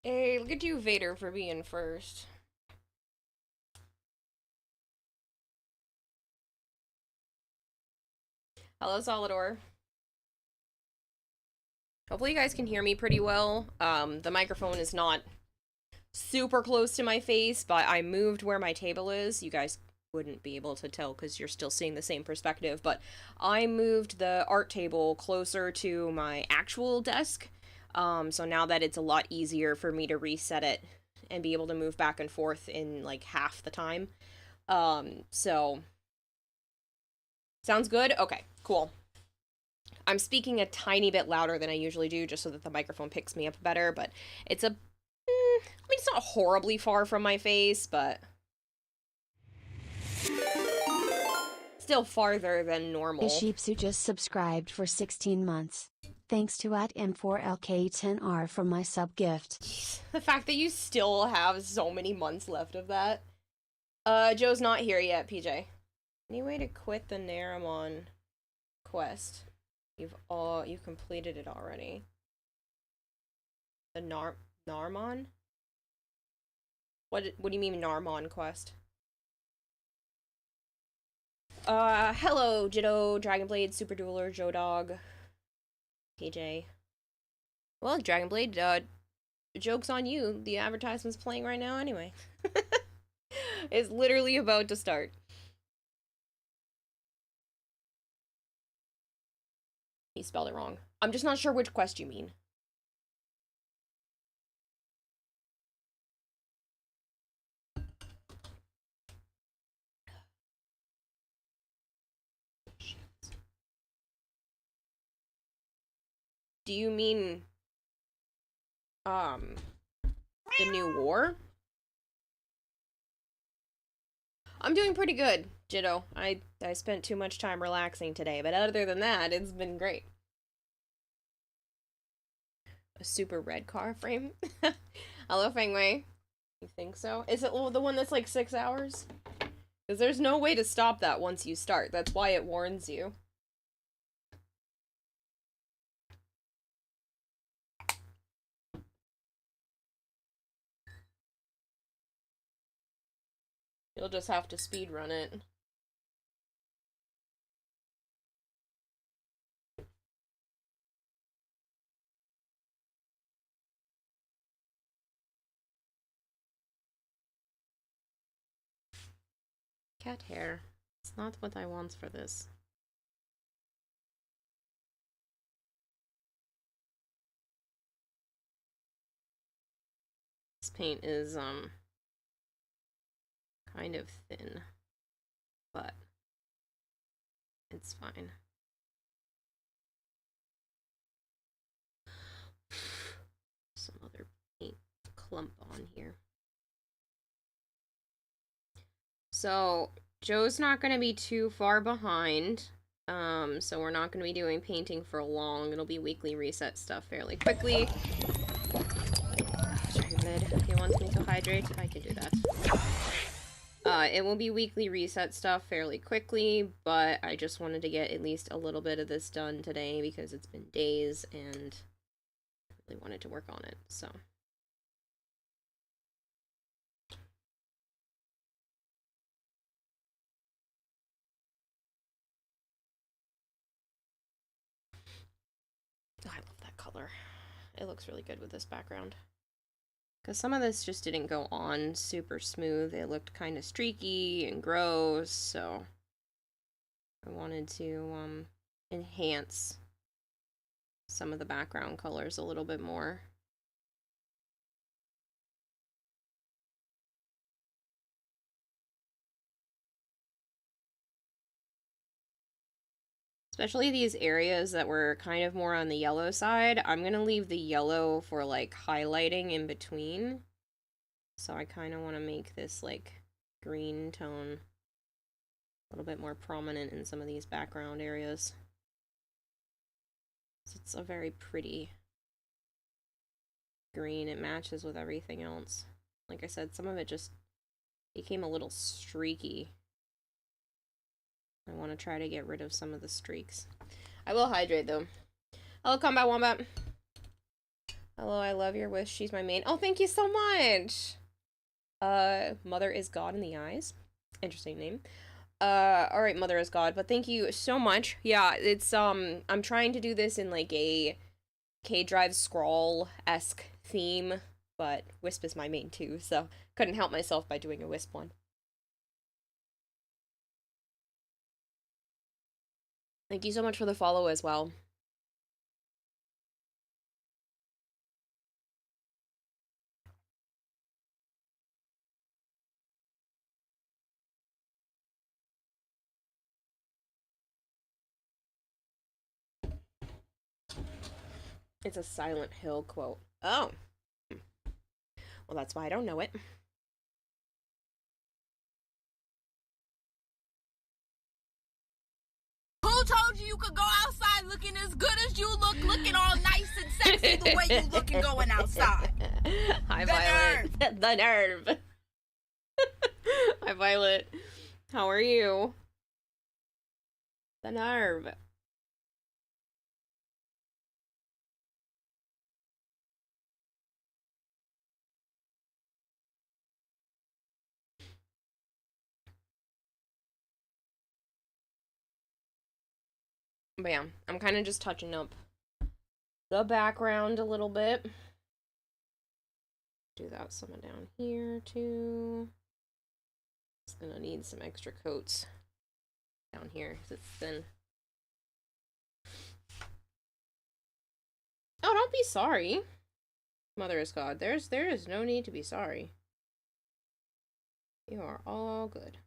Hey, look at you, Vader, for being first. Hello, Solidor. Hopefully you guys can hear me pretty well. The microphone is not super close to my face, but I moved where my table is. You guys wouldn't be able to tell because you're still seeing the same perspective, but I moved the art table closer to my actual desk. So now that it's a lot easier for me to reset it and be able to move back and forth in like half the time. So sounds good? Okay, cool. I'm speaking a tiny bit louder than I usually do just so that the microphone picks me up better, but it's I mean, it's not horribly far from my face, but still farther than normal. Sheeps who just subscribed for 16 months. Thanks to at M4LK10R for my sub gift. Jeez, the fact that you still have so many months left of that. Joe's not here yet, PJ. Any way to quit the Naramon quest? You've completed it already. The Narmon? What do you mean Narmon quest? Hello, Jitto, Dragonblade, Super Dueler, Joe Dog, PJ. Well, Dragonblade, joke's on you. The advertisement's playing right now anyway. It's literally about to start. He spelled it wrong. I'm just not sure which quest you mean. Do you mean, um, the new war? I'm doing pretty good, Jitto. I spent too much time relaxing today, but other than that, it's been great. A super red car frame? Hello, Fengwei. You think so? Is it the one that's like 6 hours? Because there's no way to stop that once you start. That's why it warns you. You'll just have to speed run it. Cat hair. It's not what I want for this. This paint is, kind of thin, but it's fine. Some other paint clump on here. So, Joe's not going to be too far behind. So we're not going to be doing painting for long. It'll be weekly reset stuff fairly quickly. Dragon he wants me to hydrate. I can do that. It will be weekly reset stuff fairly quickly, but I just wanted to get at least a little bit of this done today because it's been days and I really wanted to work on it, so. Oh, I love that color. It looks really good with this background. Because some of this just didn't go on super smooth. It looked kind of streaky and gross, so I wanted to enhance some of the background colors a little bit more. Especially these areas that were kind of more on the yellow side. I'm going to leave the yellow for like highlighting in between. So I kind of want to make this like green tone a little bit more prominent in some of these background areas. It's a very pretty green. It matches with everything else. Like I said, some of it just became a little streaky. I want to try to get rid of some of the streaks. I will hydrate though. Hello, Combat Wombat. Hello, I love your wish. She's my main. Oh, thank you so much. Mother is God in the eyes. Interesting name. All right, Mother is God, but thank you so much. Yeah, it's I'm trying to do this in like a K-Drive scroll-esque theme, but Wisp is my main too, so couldn't help myself by doing a Wisp one. Thank you so much for the follow as well. It's a Silent Hill quote. Oh, well, that's why I don't know it. Who told you you could go outside looking as good as you look, looking all nice and sexy the way you looking going outside? Hi, The Violet. nerve. The nerve. Hi, Violet. How are you? The nerve. But yeah, I'm kind of just touching up the background a little bit. Do that someone down here too. It's gonna need some extra coats down here because it's thin. Oh, don't be sorry. Mother is God. There is no need to be sorry. You are all good.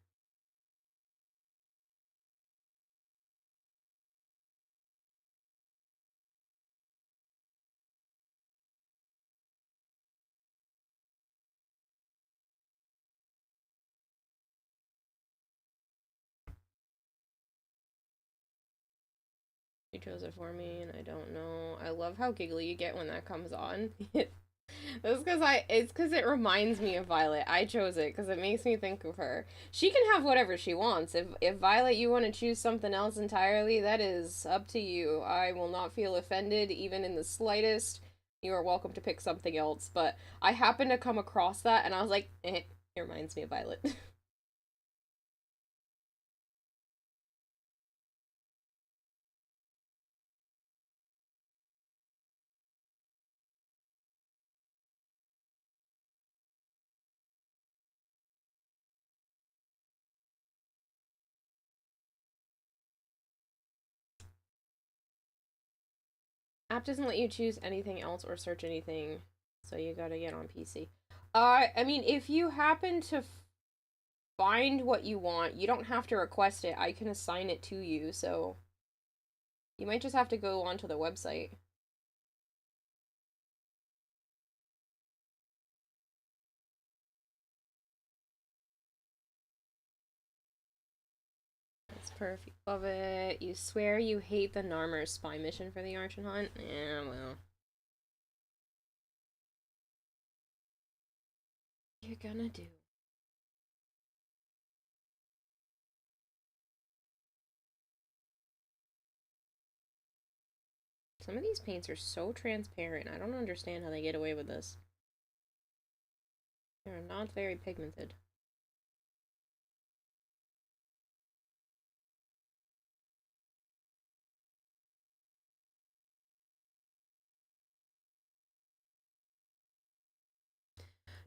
You chose it for me, and I don't know. I love how giggly you get when that comes on. That's because it's because it reminds me of Violet. I chose it because it makes me think of her. She can have whatever she wants. If Violet, you want to choose something else entirely, that is up to you. I will not feel offended even in the slightest. You are welcome to pick something else. But I happened to come across that, and I was like, it reminds me of Violet. App doesn't let you choose anything else or search anything, so you gotta get on PC. I mean, if you happen to find what you want, you don't have to request it. I can assign it to you, so you might just have to go onto the website. That's perfect. Love it. You swear you hate the Narmer spy mission for the Archon Hunt? Yeah, well. You're gonna do. Some of these paints are so transparent. I don't understand how they get away with this. They're not very pigmented.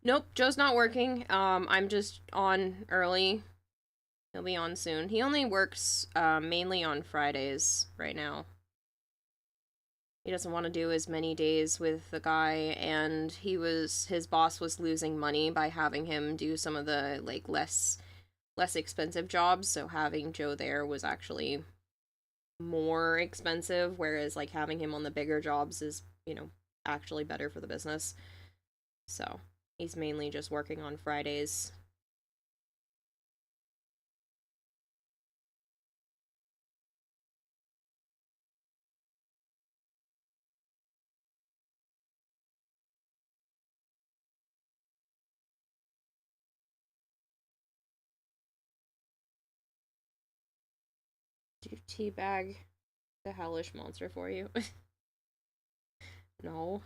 Nope, Joe's not working. I'm just on early. He'll be on soon. He only works mainly on Fridays right now. He doesn't want to do as many days with the guy, and his boss was losing money by having him do some of the like less expensive jobs, so having Joe there was actually more expensive, whereas like having him on the bigger jobs is, actually better for the business. So, he's mainly just working on Fridays. Do teabag the hellish monster for you? No.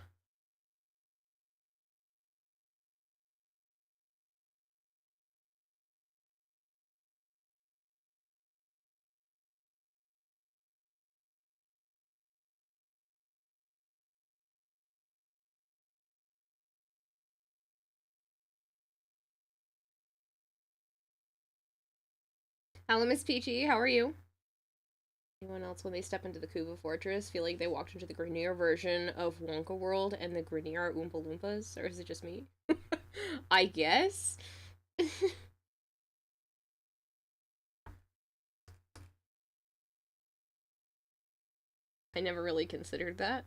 Hello, Miss Peachy. How are you? Anyone else, when they step into the Kuva Fortress, feel like they walked into the Grenier version of Wonka World and the Grenier are Oompa Loompas? Or is it just me? I guess? I never really considered that.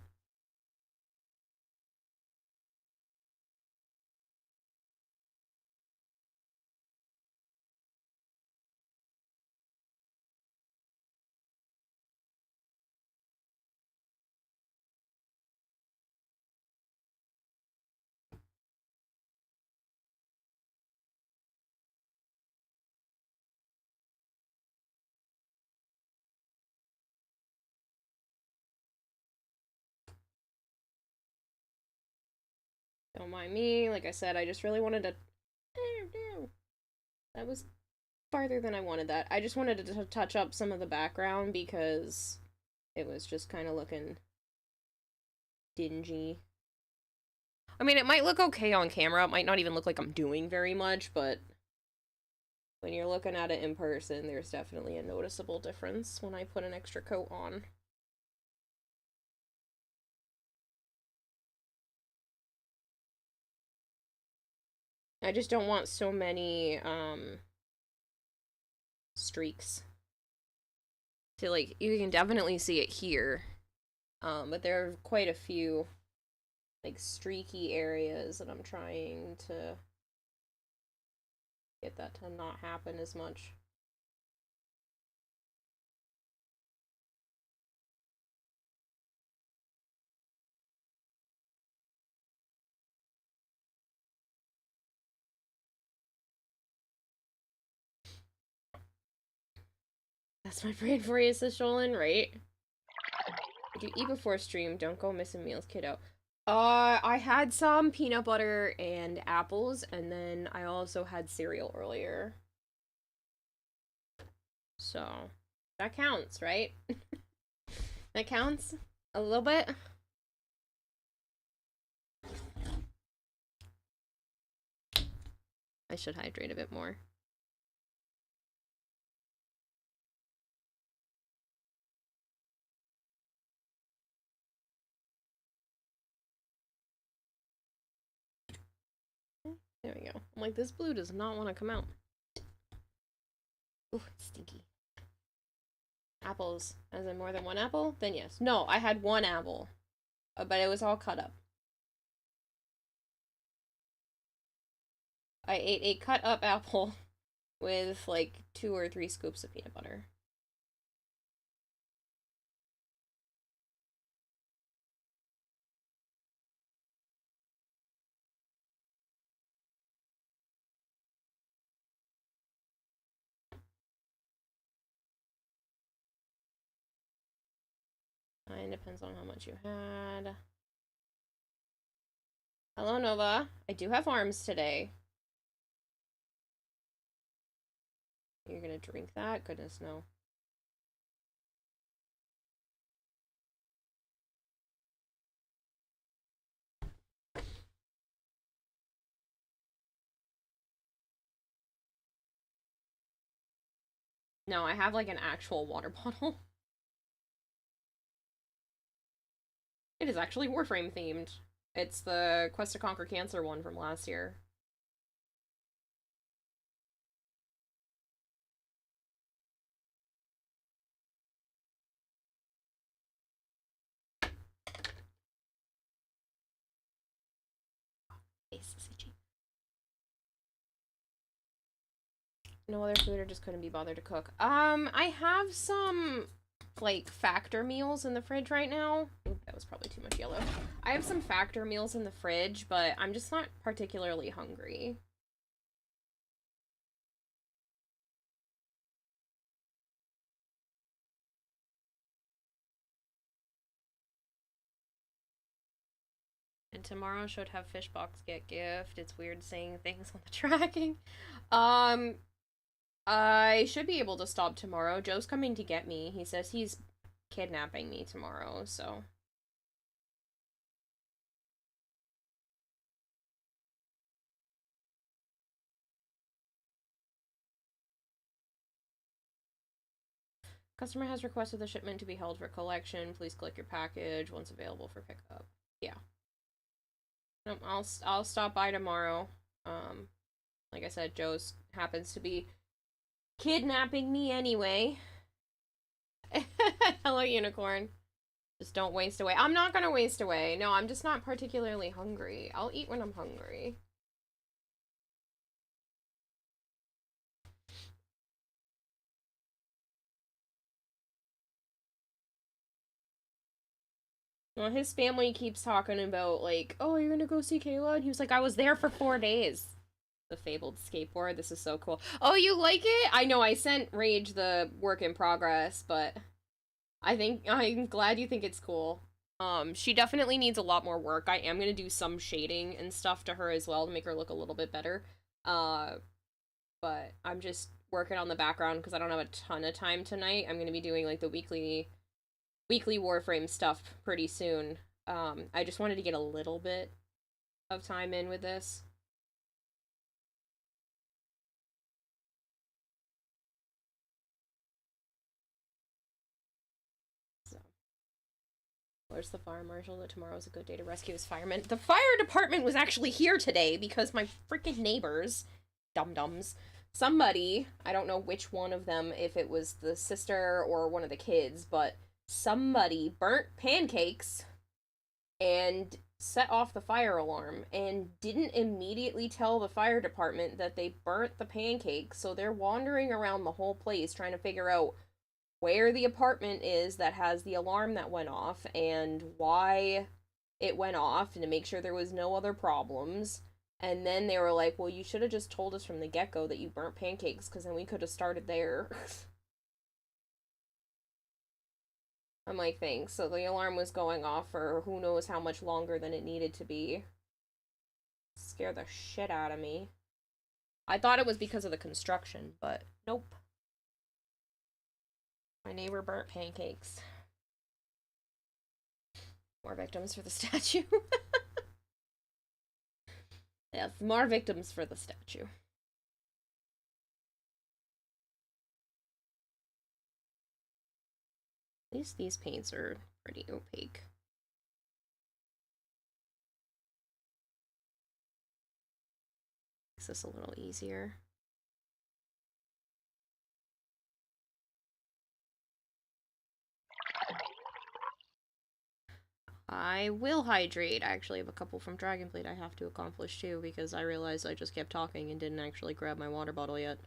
Don't mind me. Like I said, I just really wanted to. That was farther than I wanted that. I just wanted to touch up some of the background because it was just kind of looking dingy. I mean, it might look okay on camera. It might not even look like I'm doing very much, but when you're looking at it in person, there's definitely a noticeable difference when I put an extra coat on. I just don't want so many, streaks. So, like, you can definitely see it here. But there are quite a few, like, streaky areas that I'm trying to get that to not happen as much. That's my brain for you, says Sholin, right? If you eat before stream, don't go missing meals, kiddo. I had some peanut butter and apples, and then I also had cereal earlier. So, that counts, right? That counts? A little bit? I should hydrate a bit more. There we go. I'm like, this blue does not want to come out. Ooh, it's stinky. Apples. As in more than one apple? Then yes. No, I had one apple. But it was all cut up. I ate a cut up apple with like 2 or 3 scoops of peanut butter. It depends on how much you had. Hello, Nova. I do have arms today. You're gonna drink that? Goodness, no. No, I have like an actual water bottle. It is actually Warframe themed. It's the Quest to Conquer Cancer one from last year. No other food or just couldn't be bothered to cook. I have some like factor meals in the fridge right now. Ooh, that was probably too much yellow. I have some factor meals in the fridge, but I'm just not particularly hungry. And tomorrow should have fish box get gift. It's weird saying things on the tracking. Um, I should be able to stop tomorrow. Joe's coming to get me. He says he's kidnapping me tomorrow, so. Customer has requested the shipment to be held for collection. Please collect your package once available for pickup. Yeah. No, I'll stop by tomorrow. Like I said, Joe's happens to be kidnapping me anyway. Hello, unicorn. Just don't waste away. I'm not gonna waste away. No, I'm just not particularly hungry. I'll eat when I'm hungry. Well, his family keeps talking about, like, oh, you're gonna go see Kayla? And he was like, I was there for 4 days. The fabled skateboard. This is so cool. Oh, you like it? I know I sent Rage the work in progress, but I'm glad you think it's cool. She definitely needs a lot more work. I am gonna do some shading and stuff to her as well to make her look a little bit better. But I'm just working on the background because I don't have a ton of time tonight. I'm gonna be doing like the weekly Warframe stuff pretty soon. I just wanted to get a little bit of time in with this. So, where's the fire marshal that tomorrow's a good day to rescue his firemen? The fire department was actually here today because my freaking neighbors, dum-dums, somebody, I don't know which one of them, if it was the sister or one of the kids, but somebody burnt pancakes and set off the fire alarm and didn't immediately tell the fire department that they burnt the pancakes, so they're wandering around the whole place trying to figure out where the apartment is that has the alarm that went off and why it went off and to make sure there was no other problems. And then they were like, well, you should have just told us from the get-go that you burnt pancakes because then we could have started there. I'm like, thanks. So the alarm was going off for who knows how much longer than it needed to be. Scared the shit out of me. I thought it was because of the construction, but nope. My neighbor burnt pancakes. More victims for the statue. Yes, more victims for the statue. At least these paints are pretty opaque. Makes this a little easier. I will hydrate. I actually have a couple from Dragonblade I have to accomplish too because I realized I just kept talking and didn't actually grab my water bottle yet.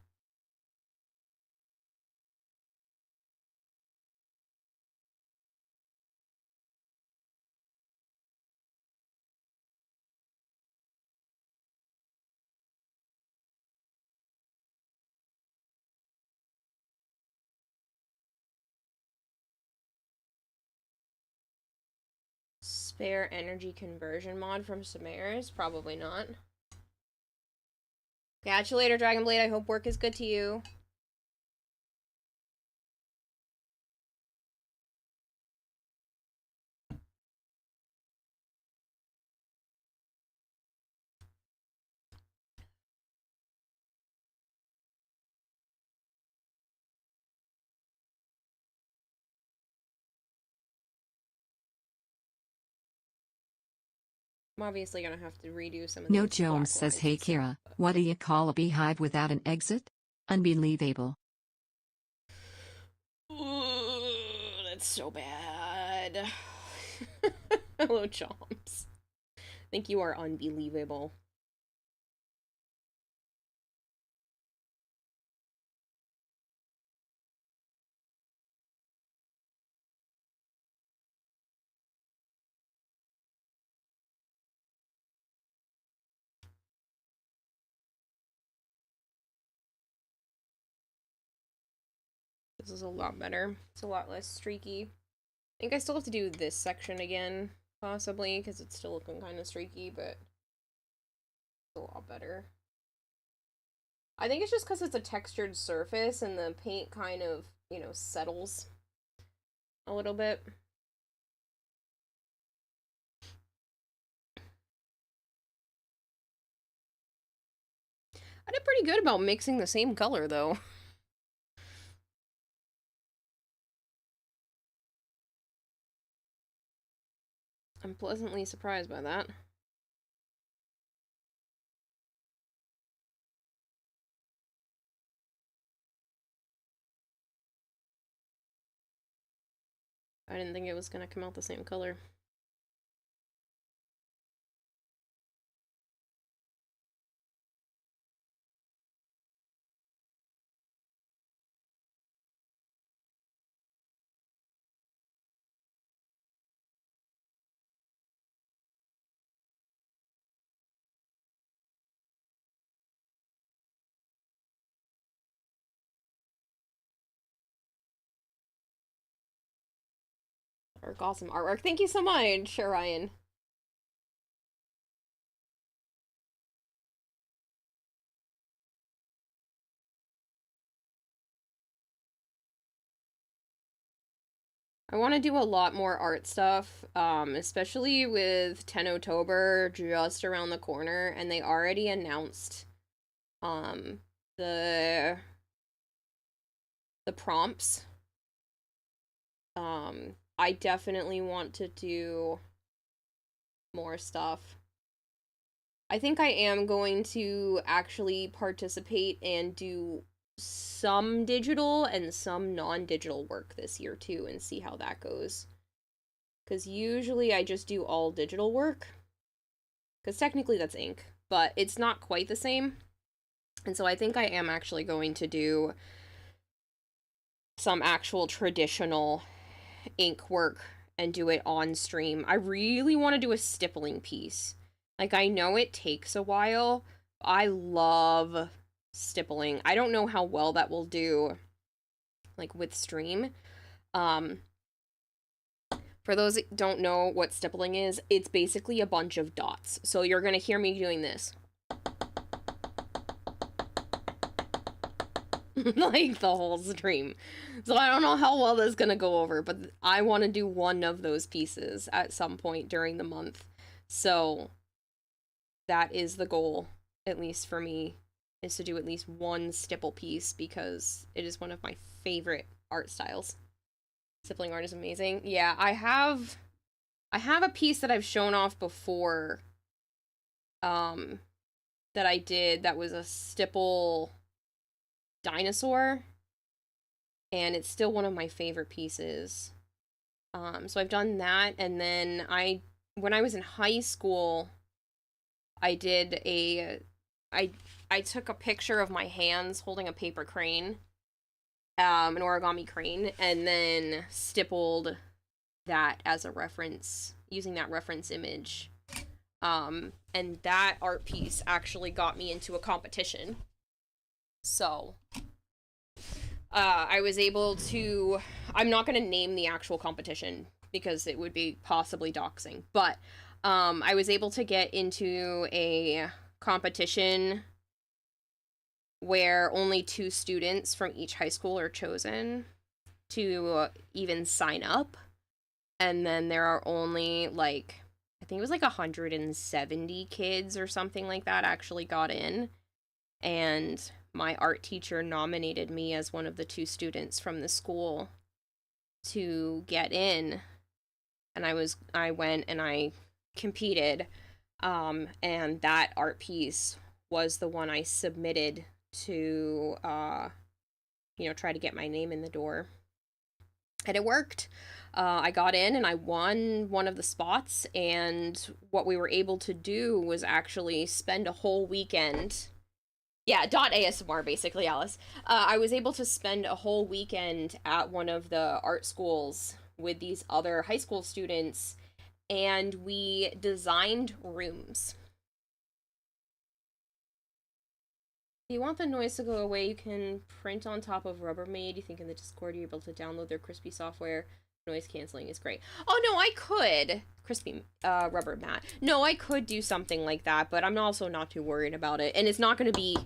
Spare energy conversion mod from Samaris? Probably not. Catch you later, Dragonblade. I hope work is good to you. I'm obviously gonna have to redo some of No these Jones black says, lines hey and stuff, Kira, but- what do you call a beehive without an exit? Unbelievable. Ooh, that's so bad. Hello, Chomps. I think you are unbelievable. This is a lot better. It's a lot less streaky. I think I still have to do this section again, possibly, because it's still looking kind of streaky, but it's a lot better. I think it's just because it's a textured surface and the paint kind of, you know, settles a little bit. I did pretty good about mixing the same color, though. I'm pleasantly surprised by that. I didn't think it was gonna come out the same color. Or awesome artwork. Thank you so much, Ryan. I want to do a lot more art stuff, especially with 10 October just around the corner, and they already announced um, the prompts. I definitely want to do more stuff. I think I am going to actually participate and do some digital and some non-digital work this year too and see how that goes. Because usually I just do all digital work. Because technically that's ink, but it's not quite the same. And so I think I am actually going to do some actual traditional ink work and do it on stream. I really want to do a stippling piece. Like, I know it takes a while. I love stippling. I don't know how well that will do, like, with stream. For those that don't know what stippling is, it's basically a bunch of dots. So you're gonna hear me doing this. Like, the whole stream. So I don't know how well this is gonna go over, but I want to do one of those pieces at some point during the month. So that is the goal, at least for me, is to do at least one stipple piece because it is one of my favorite art styles. Stippling art is amazing. Yeah, I have a piece that I've shown off before that I did that was a stipple dinosaur, and it's still one of my favorite pieces. So I've done that, and then when I was in high school, I did I took a picture of my hands holding a paper crane, an origami crane, and then stippled that as a reference, using that reference image. And that art piece actually got me into a competition. So, I was able to, I'm not going to name the actual competition because it would be possibly doxing, but, I was able to get into a competition where only 2 students from each high school are chosen to even sign up. And then there are only, like, I think it was like 170 kids or something like that actually got in. And my art teacher nominated me as one of the 2 students from the school to get in. And I went and I competed. And that art piece was the one I submitted to, try to get my name in the door. And it worked. I got in and I won one of the spots, and what we were able to do was actually spend a whole weekend. Yeah, .asmr, basically, Alice. I was able to spend a whole weekend at one of the art schools with these other high school students, and we designed rooms. If you want the noise to go away, you can print on top of Rubbermaid. You think in the Discord you're able to download their crispy software. Noise canceling is great. Oh, no, I could. Crispy rubber mat. No, I could do something like that, but I'm also not too worried about it. And it's not going to be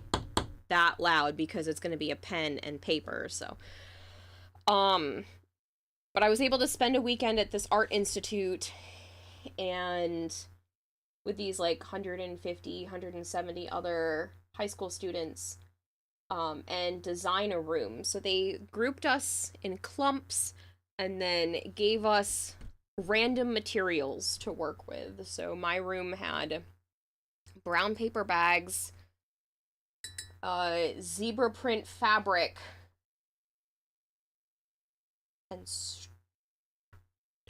that loud because it's going to be a pen and paper, so. But I was able to spend a weekend at this art institute and with these like 150, 170 other high school students, and design a room. So they grouped us in clumps and then gave us random materials to work with. So my room had brown paper bags, zebra print fabric, and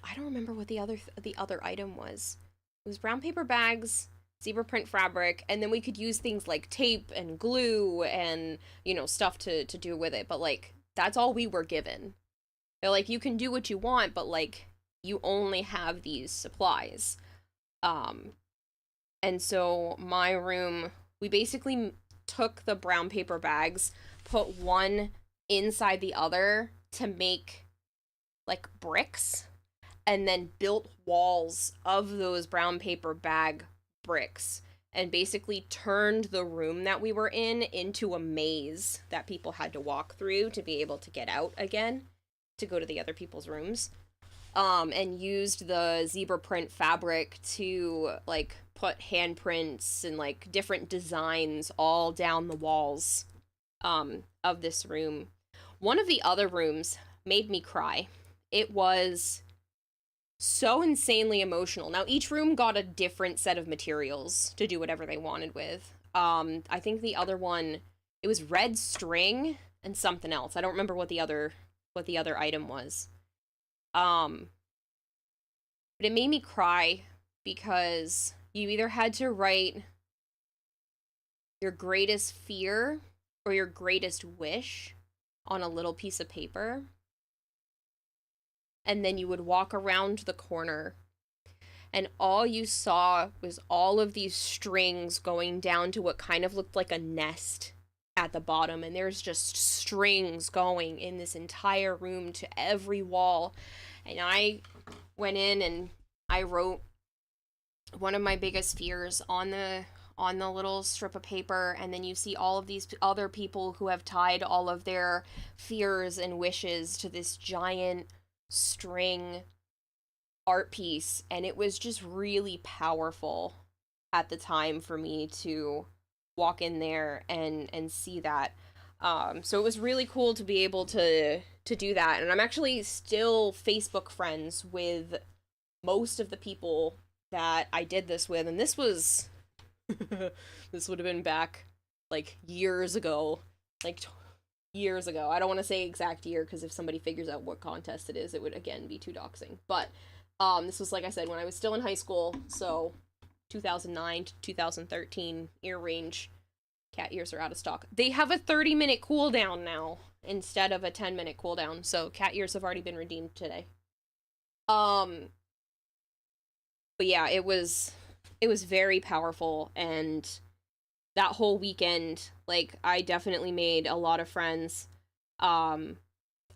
I don't remember what the other item was. It was brown paper bags, zebra print fabric, and then we could use things like tape and glue and, you know, stuff to do with it. But like that's all we were given. They're like, you can do what you want, but like you only have these supplies. And so my room, we basically took the brown paper bags, put one inside the other to make like bricks, and then built walls of those brown paper bag bricks, and basically turned the room that we were in into a maze that people had to walk through to be able to get out again to go to the other people's rooms. And used the zebra print fabric to like put handprints and like different designs all down the walls of this room. One of the other rooms made me cry. It was so insanely emotional. Now each room got a different set of materials to do whatever they wanted with. I think the other one, it was red string and something else. I don't remember what the other item was. But it made me cry because you either had to write your greatest fear or your greatest wish on a little piece of paper, and then you would walk around the corner, and all you saw was all of these strings going down to what kind of looked like a nest at the bottom, and there's just strings going in this entire room to every wall. And I went in and I wrote one of my biggest fears on the little strip of paper, and then you see all of these other people who have tied all of their fears and wishes to this giant string art piece, and it was just really powerful at the time for me to walk in there and see that. So it was really cool to be able to do that, and I'm actually still Facebook friends with most of the people that I did this with, and this was this would have been back like years ago, like years ago. I don't want to say exact year because if somebody figures out what contest it is, it would again be too doxing. But this was, like I said, when I was still in high school, so 2009 to 2013 ear range. Cat ears are out of stock. They have a 30-minute cooldown now instead of a 10-minute cooldown, so cat ears have already been redeemed today. But yeah, it was very powerful, and that whole weekend, like, I definitely made a lot of friends. I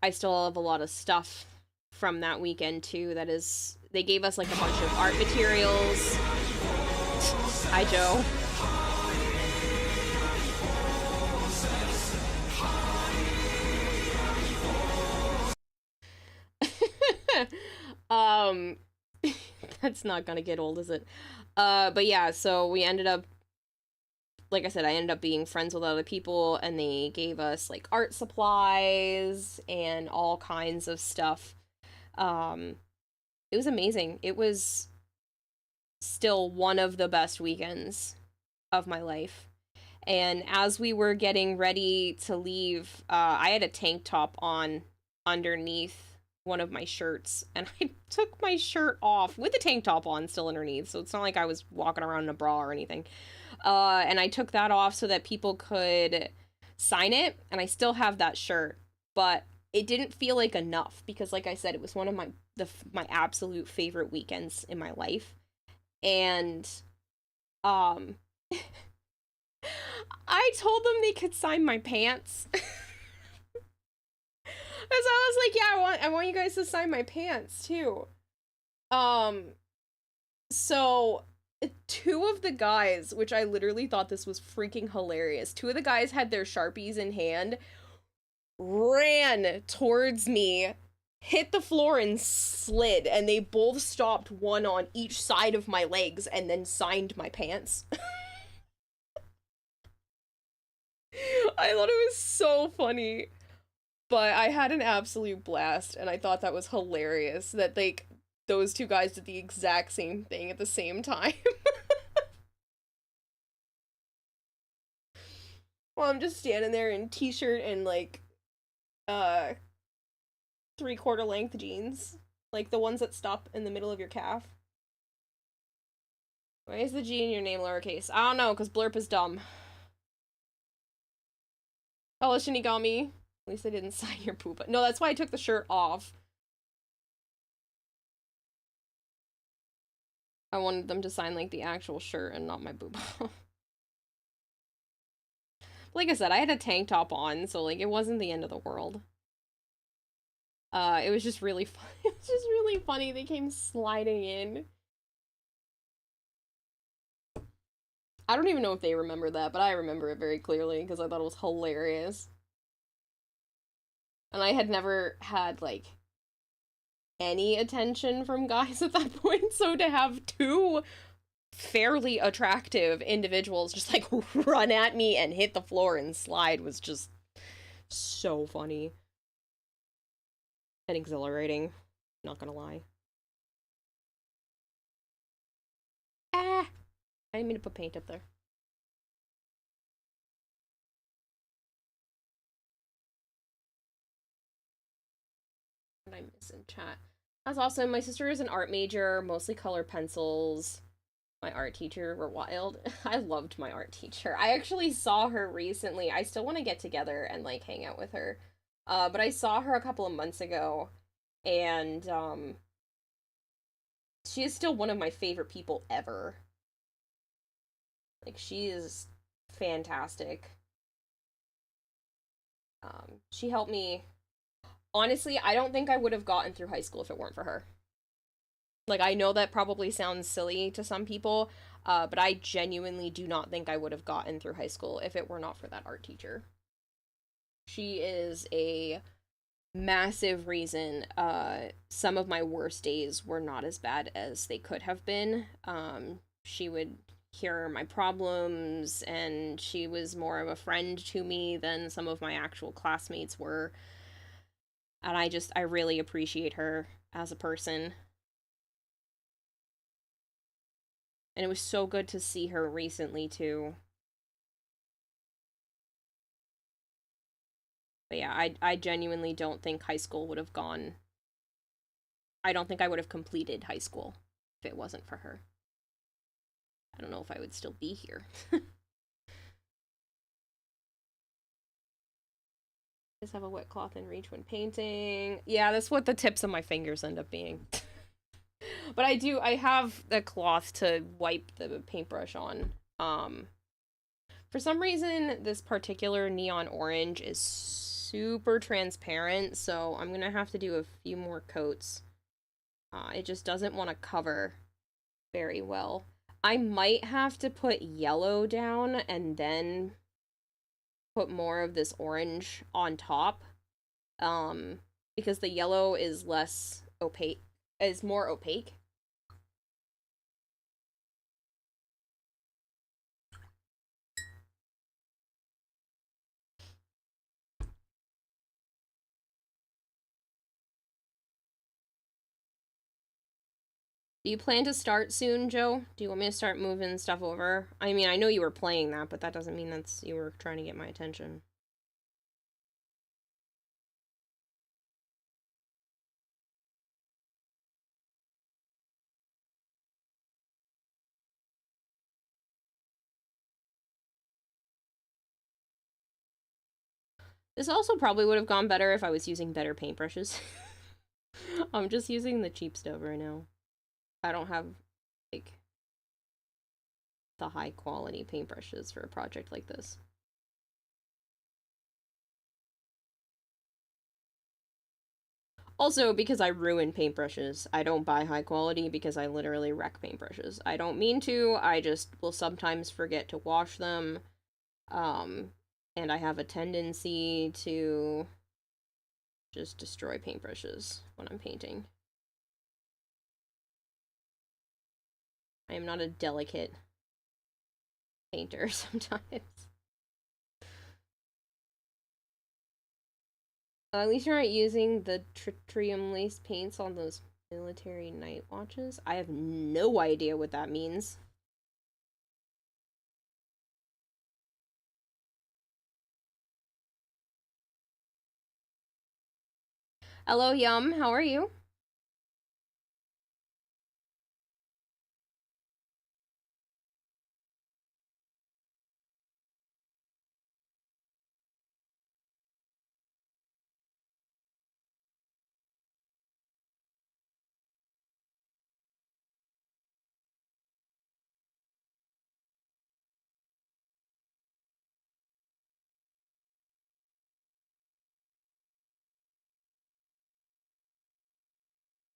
still have a lot of stuff from that weekend too. That is, they gave us like a bunch of art materials. Hi, Joe. That's not gonna get old, is it? But yeah, so we ended up, like I said, I ended up being friends with other people, and they gave us like art supplies and all kinds of stuff. It was amazing. It was still one of the best weekends of my life. And as we were getting ready to leave, I had a tank top on underneath one of my shirts, and I took my shirt off with the tank top on still underneath, so it's not like I was walking around in a bra or anything. And I took that off so that people could sign it, and I still have that shirt, but it didn't feel like enough because, like I said, it was one of my absolute favorite weekends in my life. And I told them they could sign my pants. Because I was like, yeah, I want you guys to sign my pants too. So two of the guys, which I literally thought this was freaking hilarious, two of the guys had their Sharpies in hand, ran towards me, hit the floor and slid, and they both stopped one on each side of my legs and then signed my pants. I thought it was so funny. But I had an absolute blast, and I thought that was hilarious that, like, those two guys did the exact same thing at the same time. Well, I'm just standing there in t-shirt and like uh 3/4 length jeans, like the ones that stop in the middle of your calf. Why is the G in your name lowercase? I don't know, because Blurp is dumb. Hello, Shinigami. At least I didn't sign your poop. No, that's why I took the shirt off. I wanted them to sign like the actual shirt and not my boob. Like I said, I had a tank top on, so like it wasn't the end of the world. It was just really fun. It was just really funny. They came sliding in. I don't even know if they remember that, but I remember it very clearly because I thought it was hilarious. And I had never had like any attention from guys at that point, so to have two fairly attractive individuals just like run at me and hit the floor and slide was just so funny and exhilarating, not gonna lie. Ah, I didn't mean to put paint up there. What did I miss in chat? That's awesome. My sister is an art major, mostly color pencils. My art teacher were wild. I loved my art teacher. I actually saw her recently. I still want to get together and like hang out with her. But I saw her a couple of months ago, and she is still one of my favorite people ever. Like, she is fantastic. She helped me. Honestly, I don't think I would have gotten through high school if it weren't for her. Like, I know that probably sounds silly to some people, but I genuinely do not think I would have gotten through high school if it were not for that art teacher. She is a massive reason some of my worst days were not as bad as they could have been. She would hear my problems, and she was more of a friend to me than some of my actual classmates were. And I really appreciate her as a person. And it was so good to see her recently, too. But yeah, I genuinely don't think high school would have gone. I don't think I would have completed high school if it wasn't for her. I don't know if I would still be here. Just have a wet cloth in reach when painting. Yeah, that's what the tips of my fingers end up being. But I have the cloth to wipe the paintbrush on. For some reason, this particular neon orange is super transparent, so I'm gonna have to do a few more coats. It just doesn't want to cover very well. I might have to put yellow down and then put more of this orange on top. Because the yellow is less opaque, is more opaque. Do you plan to start soon, Joe? Do you want me to start moving stuff over? I mean, I know you were playing that, but that doesn't mean that's you were trying to get my attention. This also probably would have gone better if I was using better paintbrushes. I'm just using the cheap stuff right now. I don't have, like, the high quality paintbrushes for a project like this. Also, because I ruin paintbrushes. I don't buy high quality because I literally wreck paintbrushes. I don't mean to, I just will sometimes forget to wash them. And I have a tendency to just destroy paintbrushes when I'm painting. I am not a delicate painter sometimes. At least you're not using the tritium lace paints on those Military night watches? I have no idea what that means. Hello, Yum. How are you?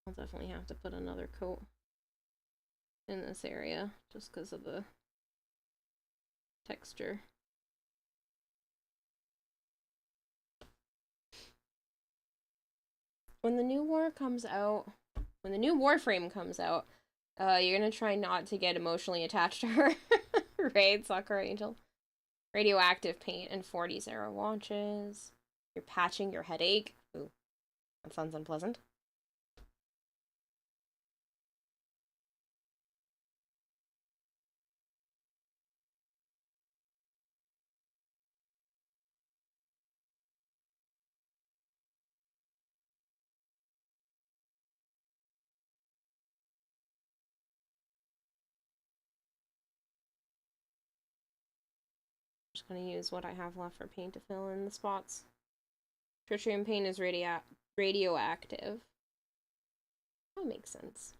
I'll definitely have to put another coat in this area just because of the texture. When the new Warframe comes out, you're gonna try not to get emotionally attached to her. Right, Sakura Angel? Radioactive paint and 40s era watches. You're patching your headache. Ooh, that sounds unpleasant. Just gonna use what I have left for paint to fill in the spots. Tritium paint is radioactive. That makes sense.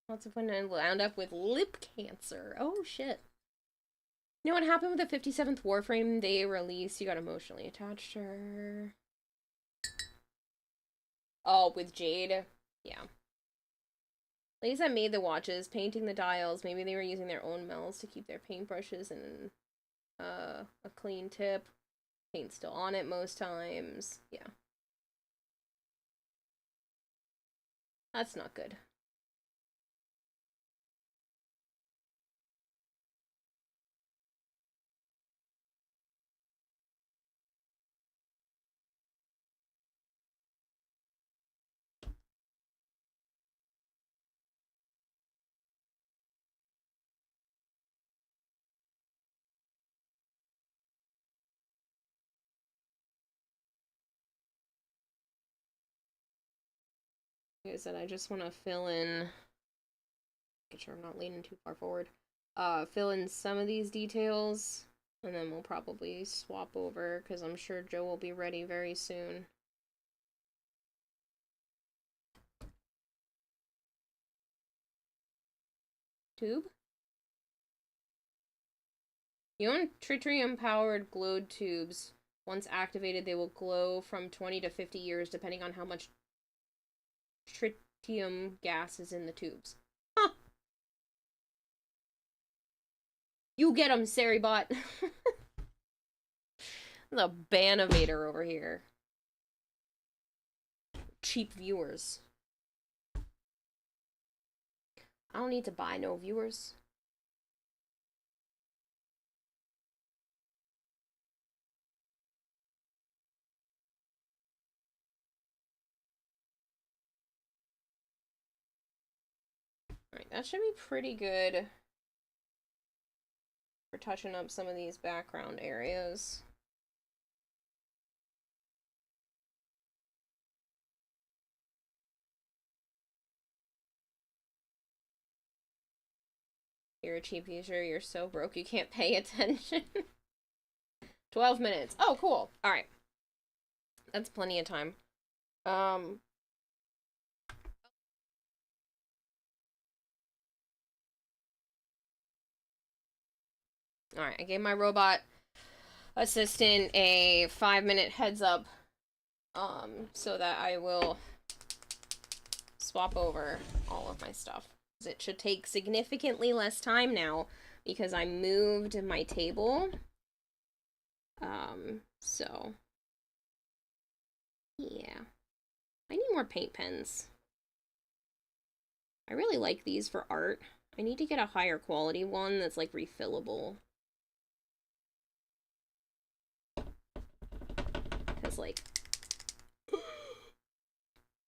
Lots of fun and wound up with lip cancer. Oh shit. You know what happened with the 57th Warframe they released? You got emotionally attached to her. Oh, with Jade? Yeah. Ladies that made the watches, painting the dials, maybe they were using their own melts to keep their paintbrushes in a clean tip. Paint's still on it most times. Yeah. That's not good. Like I said, I just want to fill in, make sure I'm not leaning too far forward, fill in some of these details, and then we'll probably swap over, because I'm sure Joe will be ready very soon. Tube? You own tritium-powered glowed tubes. Once activated, they will glow from 20 to 50 years, depending on how much tritium gas is in the tubes. Huh. You get 'em, Seribot. The Banovator over here. Cheap viewers. I don't need to buy no viewers. Alright, that should be pretty good for touching up some of these background areas. You're a cheap user, you're so broke you can't pay attention. 12 minutes. Oh, cool. Alright. That's plenty of time. Alright, I gave my robot assistant a 5-minute heads up, so that I will swap over all of my stuff. It should take significantly less time now because I moved my table. So yeah. I need more paint pens. I really like these for art. I need to get a higher quality one that's like refillable. Because like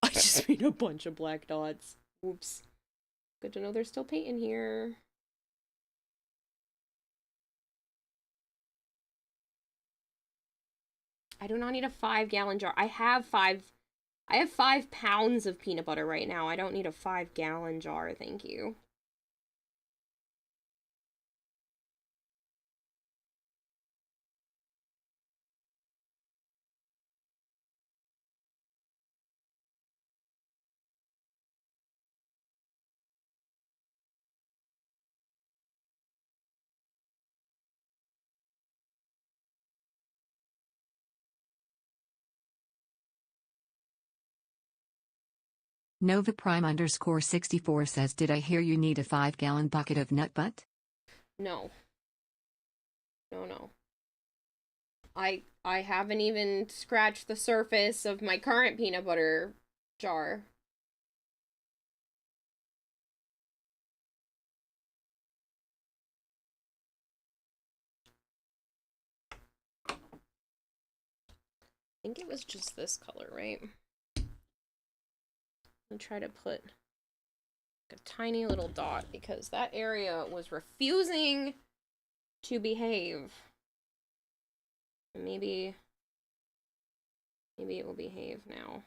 I just made a bunch of black dots. Oops. Good to know there's still paint in here. I do not need a 5-gallon jar. I have 5 pounds of peanut butter right now. I don't need a 5-gallon jar, thank you. Nova Prime _64 says, did I hear you need a 5-gallon bucket of nut butt? No. No. I haven't even scratched the surface of my current peanut butter jar. I think it was just this color, right? I'll try to put a tiny little dot because that area was refusing to behave. Maybe it will behave now.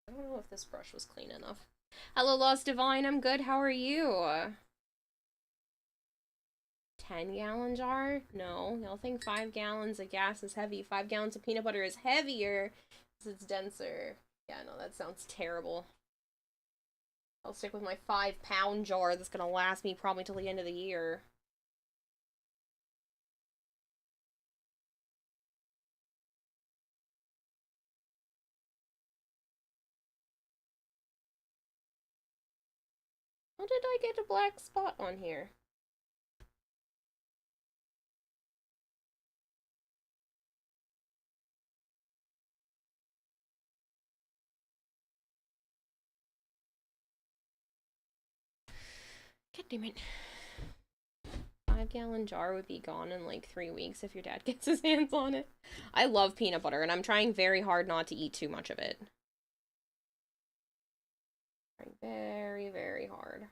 I don't know if this brush was clean enough. Hello, Lost Divine. I'm good. How are you? 10-gallon jar? No. Y'all think 5 gallons of gas is heavy. 5 gallons of peanut butter is heavier because it's denser. Yeah, no, that sounds terrible. I'll stick with my 5-pound jar that's gonna last me probably till the end of the year. How did I get a black spot on here? God damn it. 5-gallon jar would be gone in like 3 weeks if your dad gets his hands on it. I love peanut butter, and I'm trying very hard not to eat too much of it. Trying very, very hard.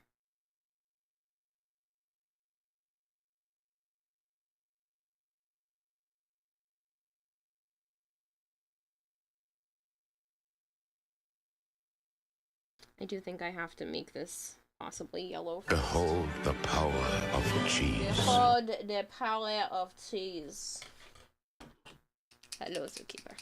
I do think I have to make this possibly yellow. Behold the power of cheese. Behold the power of cheese. Hello, zookeeper.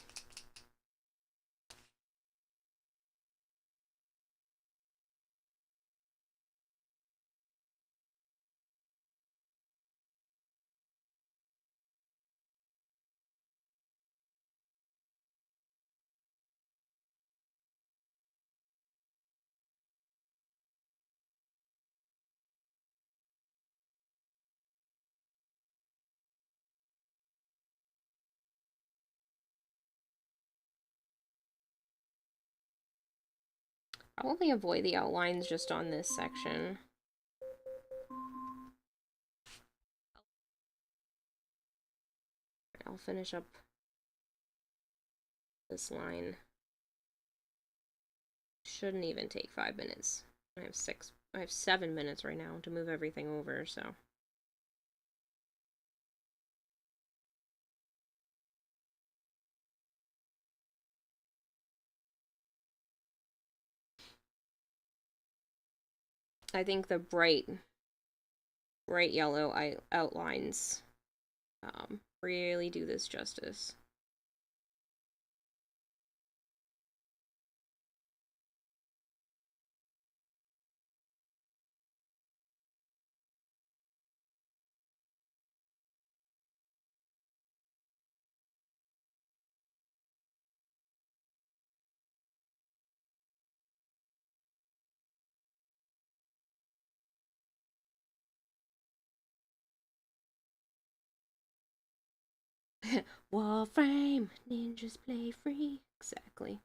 Probably avoid the outlines just on this section. I'll finish up this line. Shouldn't even take 5 minutes. I have 7 minutes right now to move everything over, so. I think the bright yellow outlines really do this justice. Warframe, ninjas play free. Exactly.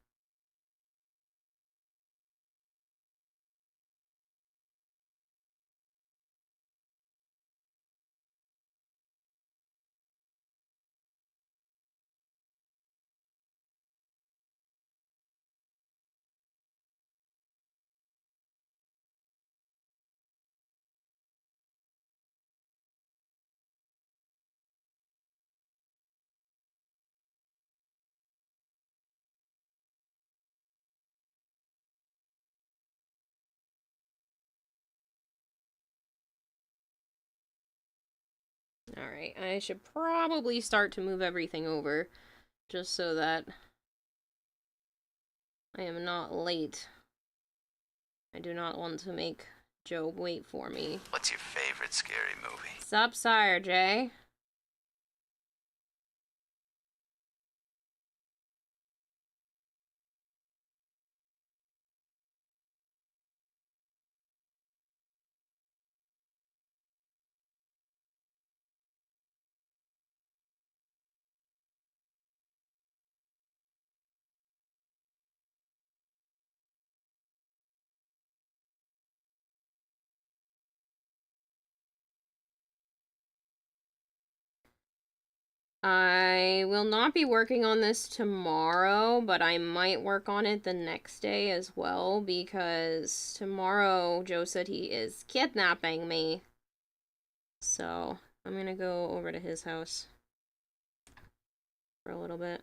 Alright, I should probably start to move everything over, just so that I am not late. I do not want to make Job wait for me. What's your favorite scary movie? Sup, Sire Jay? I will not be working on this tomorrow, but I might work on it the next day as well, because tomorrow Joe said he is kidnapping me. So, I'm gonna go over to his house for a little bit.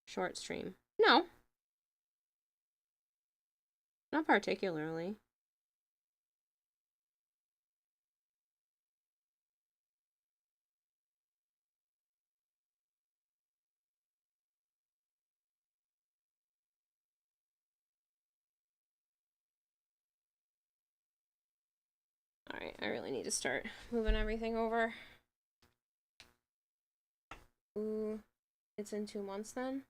Short stream. No. Not particularly. Alright, I really need to start moving everything over. Ooh, it's in 2 months then?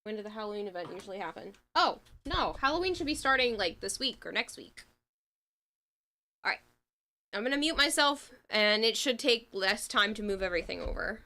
When did the Halloween event usually happen? Oh, no, Halloween should be starting, like, this week or next week. Alright, I'm gonna mute myself, and it should take less time to move everything over.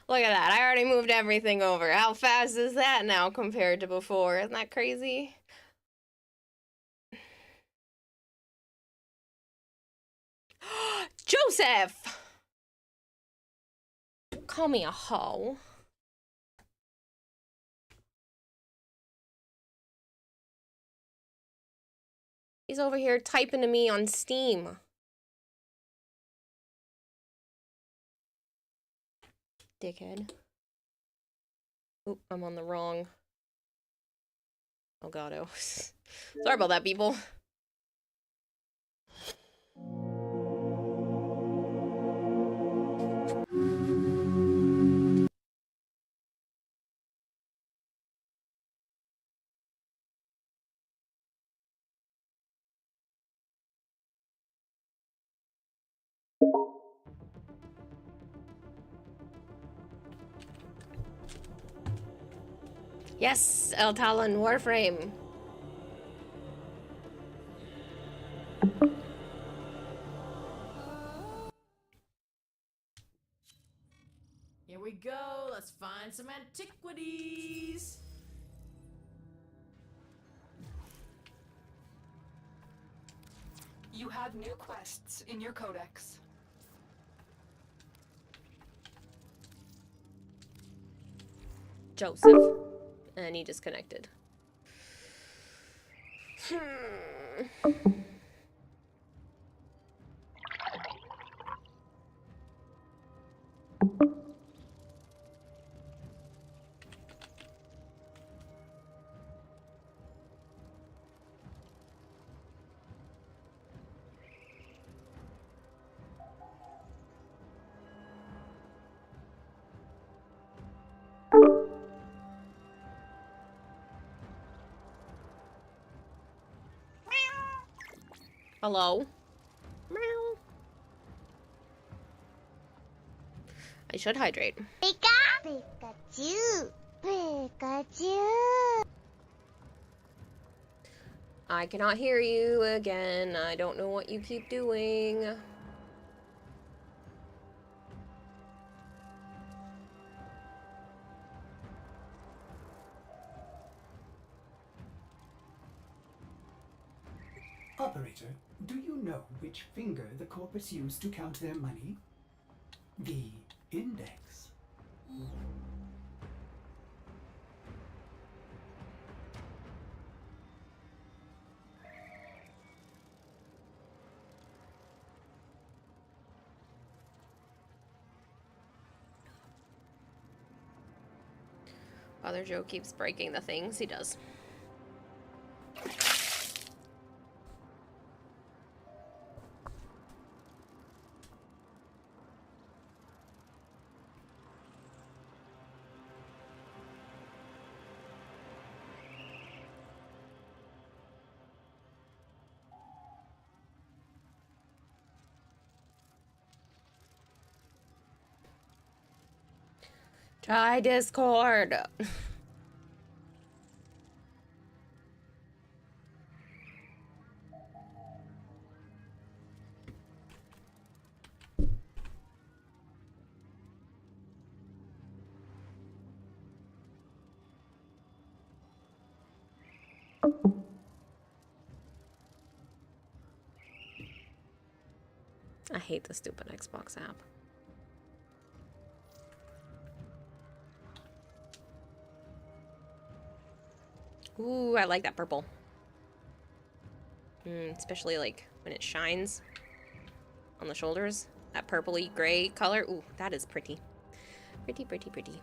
Look at that. I already moved everything over. How fast is that now compared to before? Isn't that crazy? Joseph! Call me a hoe. He's over here typing to me on Steam. Dickhead. Oop, I'm on the wrong. Oh god, oh. Sorry about that, people. Yes, El Talon Warframe. Here we go. Let's find some antiquities. You have new quests in your codex. Joseph. And he disconnected. Hello? Meow. I should hydrate. Pikachu! Pikachu! I cannot hear you again. I don't know what you keep doing. Operator, do you know which finger the corpus used to count their money? The index. Father Joe keeps breaking the things he does. Try Discord. I hate the stupid Xbox app. Ooh, I like that purple. Especially like when it shines on the shoulders. That purpley gray color. Ooh, that is pretty. Pretty, pretty, pretty.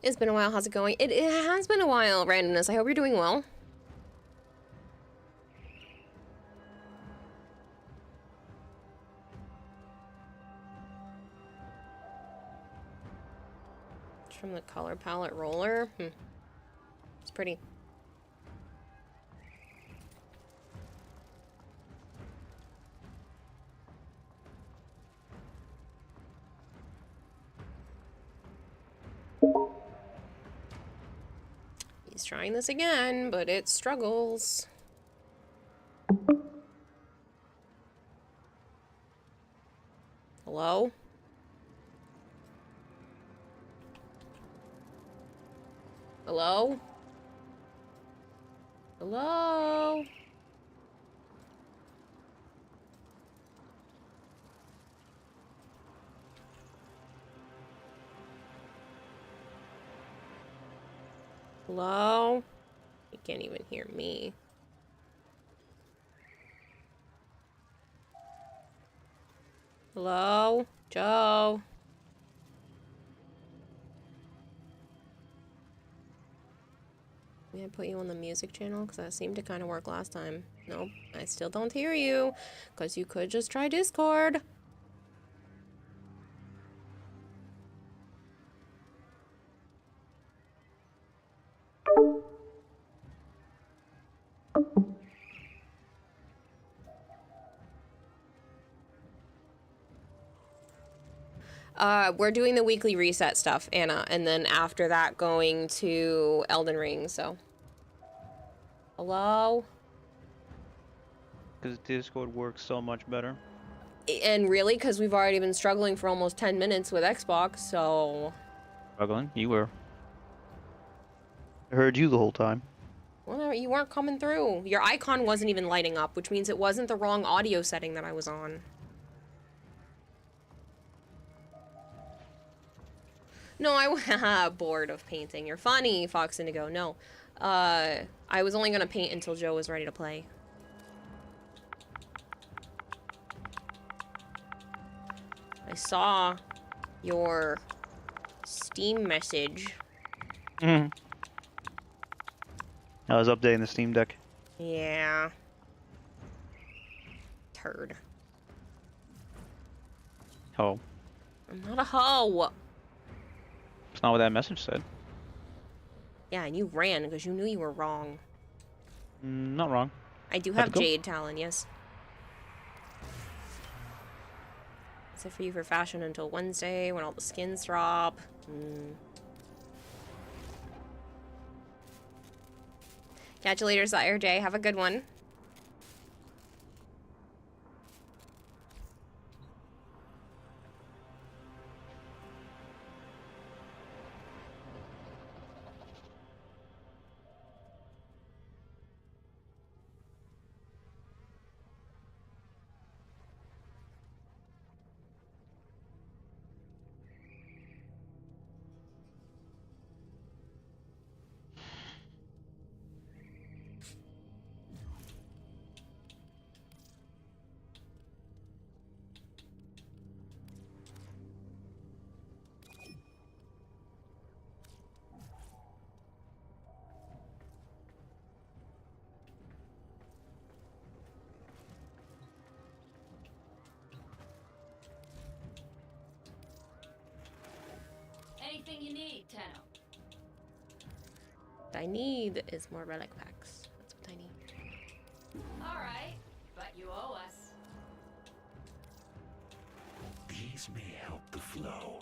It's been a while. How's it going? It has been a while, Randomness. I hope you're doing well. It's from the color palette roller. It's pretty. He's trying this again, but it struggles. Hello? Hello? Hello? Hello? You can't even hear me. Hello? Joe? May I put you on the music channel? Because that seemed to kind of work last time. Nope, I still don't hear you. Because you could just try Discord. We're doing the weekly reset stuff, Anna, and then after that going to Elden Ring, so. Hello? Because Discord works so much better. And really, because we've already been struggling for almost 10 minutes with Xbox, so. Struggling? You were. I heard you the whole time. Well, you weren't coming through. Your icon wasn't even lighting up, which means it wasn't the wrong audio setting that I was on. No, I was bored of painting. You're funny, Fox Indigo. No. I was only gonna paint until Joe was ready to play. I saw your Steam message. I was updating the Steam Deck. Yeah. Turd. Oh. I'm not a hoe. It's not what that message said. Yeah, and you ran because you knew you were wrong. Not wrong. I do Have have to go. Jade Talon, yes. Is it for you for fashion until Wednesday when all the skins drop? Catch you later, Sire Day. Have a good one. Anything you need, Tenno. What I need is more relic packs. That's what I need. Alright, but you owe us. These may help the flow.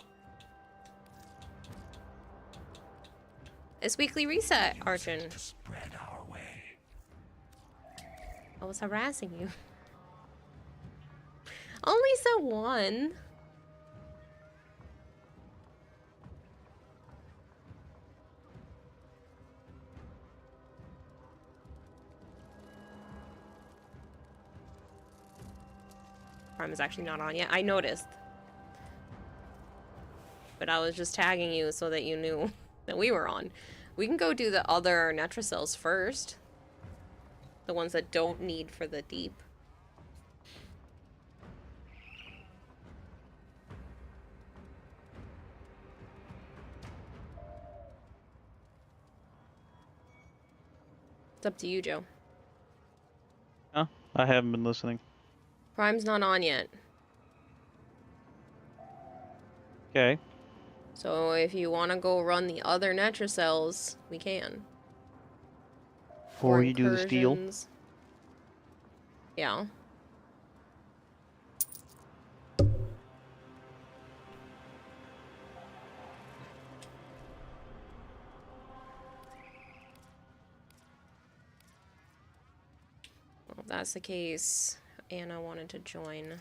It's weekly reset, Archon. To spread our way. I was harassing you. Only said one. Prime is actually not on yet. I noticed. But I was just tagging you so that you knew that we were on. We can go do the other Netracells first. The ones that don't need for the deep. It's up to you, Joe. Huh? I haven't been listening. Prime's not on yet. Okay. So if you want to go run the other Netracells, we can. Or you do the steel. incursions. Yeah. that's the case, Anna wanted to join.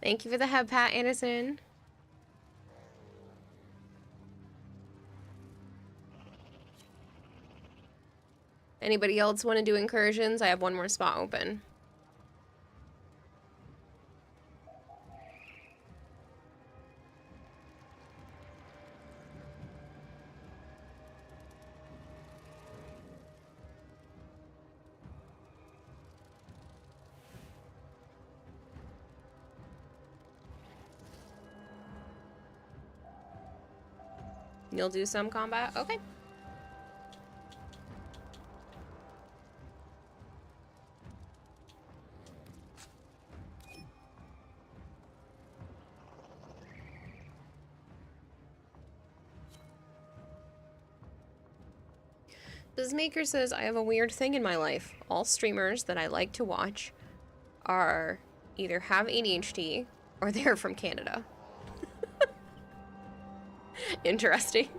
Thank you for the head pat, Anderson. Anybody else want to do incursions? I have one more spot open. You'll do some combat? Okay. Bizmaker says, I have a weird thing in my life. All streamers that I like to watch are either have ADHD or they're from Canada. Interesting.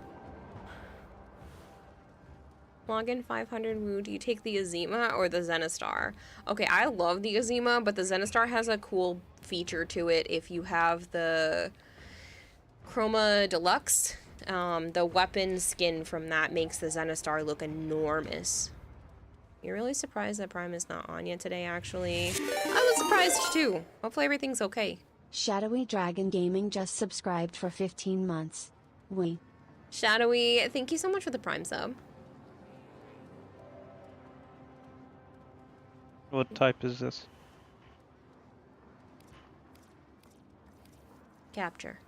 Login 500 Woo. Do you take the Azima or the Zenistar? Okay, I love the Azima, but the Zenistar has a cool feature to it. If you have the Chroma Deluxe, the weapon skin from that makes the Zenistar look enormous. You're really surprised that Prime is not on yet today, actually. I was surprised too. Hopefully everything's okay. Shadowy Dragon Gaming just subscribed for 15 months. Shadowy, thank you so much for the Prime sub. What type is this? Capture.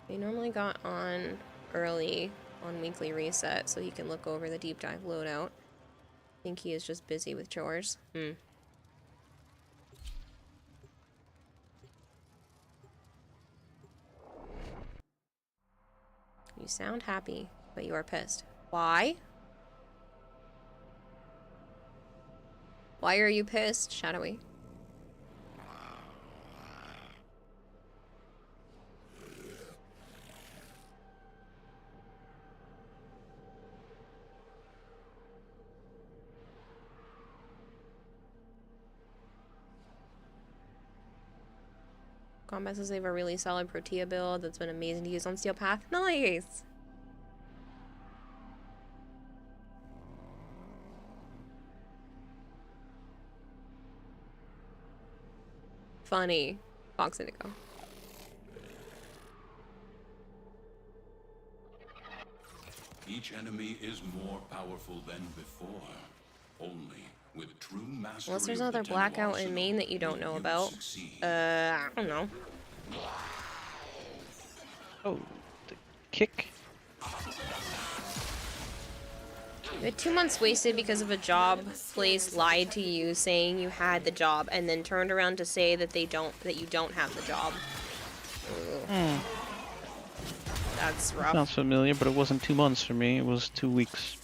We normally got on early on weekly reset so he can look over the deep dive loadout. I think he is just busy with chores. You sound happy, but you are pissed. Why? Why are you pissed, Shadowy? Combat says they have a really solid Protea build that's been amazing to use on Steel Path. Nice! Funny. Fox Indigo. Each enemy is more powerful than before. Only with true mastery. Unless there's of the another Tenno blackout in arsenal Maine that you don't will know you about. succeed. I don't know. Oh, the kick. You had 2 months wasted because of a job place lied to you saying you had the job and then turned around to say that you don't have the job. That's rough. Sounds familiar, but it wasn't 2 months for me. It was 2 weeks.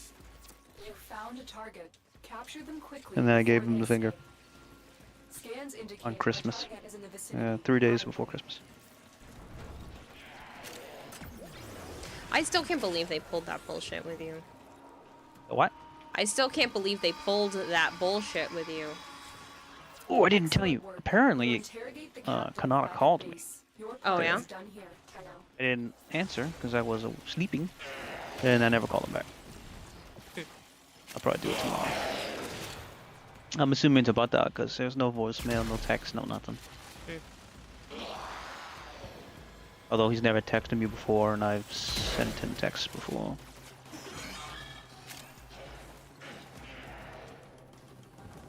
You found a target. Capture them quickly. And then I gave before him the they finger. escape. Scans indicate On a Christmas. target is in the vicinity. 3 days before Christmas. I still can't believe they pulled that bullshit with you. What? I still can't believe they pulled that bullshit with you. Oh, I didn't tell you. Apparently, Interrogate the captain Kanata at the called me. base. Your Oh, part yeah? is done here, Tenno. I didn't answer because I was sleeping, and I never called him back. I'll probably do it tomorrow. I'm assuming it's about that because there's no voicemail, no text, no nothing. Although he's never texted me before, and I've sent him texts before.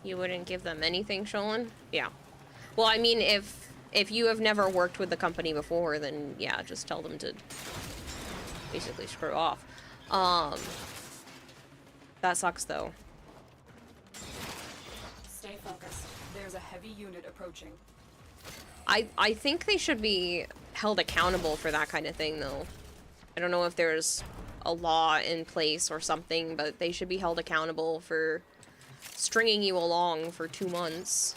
You wouldn't give them anything, Sholin? Yeah. Well, I mean, if you have never worked with the company before, then yeah, just tell them to basically screw off. That sucks though. Stay focused. There's a heavy unit approaching. I think they should be held accountable for that kind of thing though. I don't know if there's a law in place or something, but they should be held accountable for stringing you along for 2 months.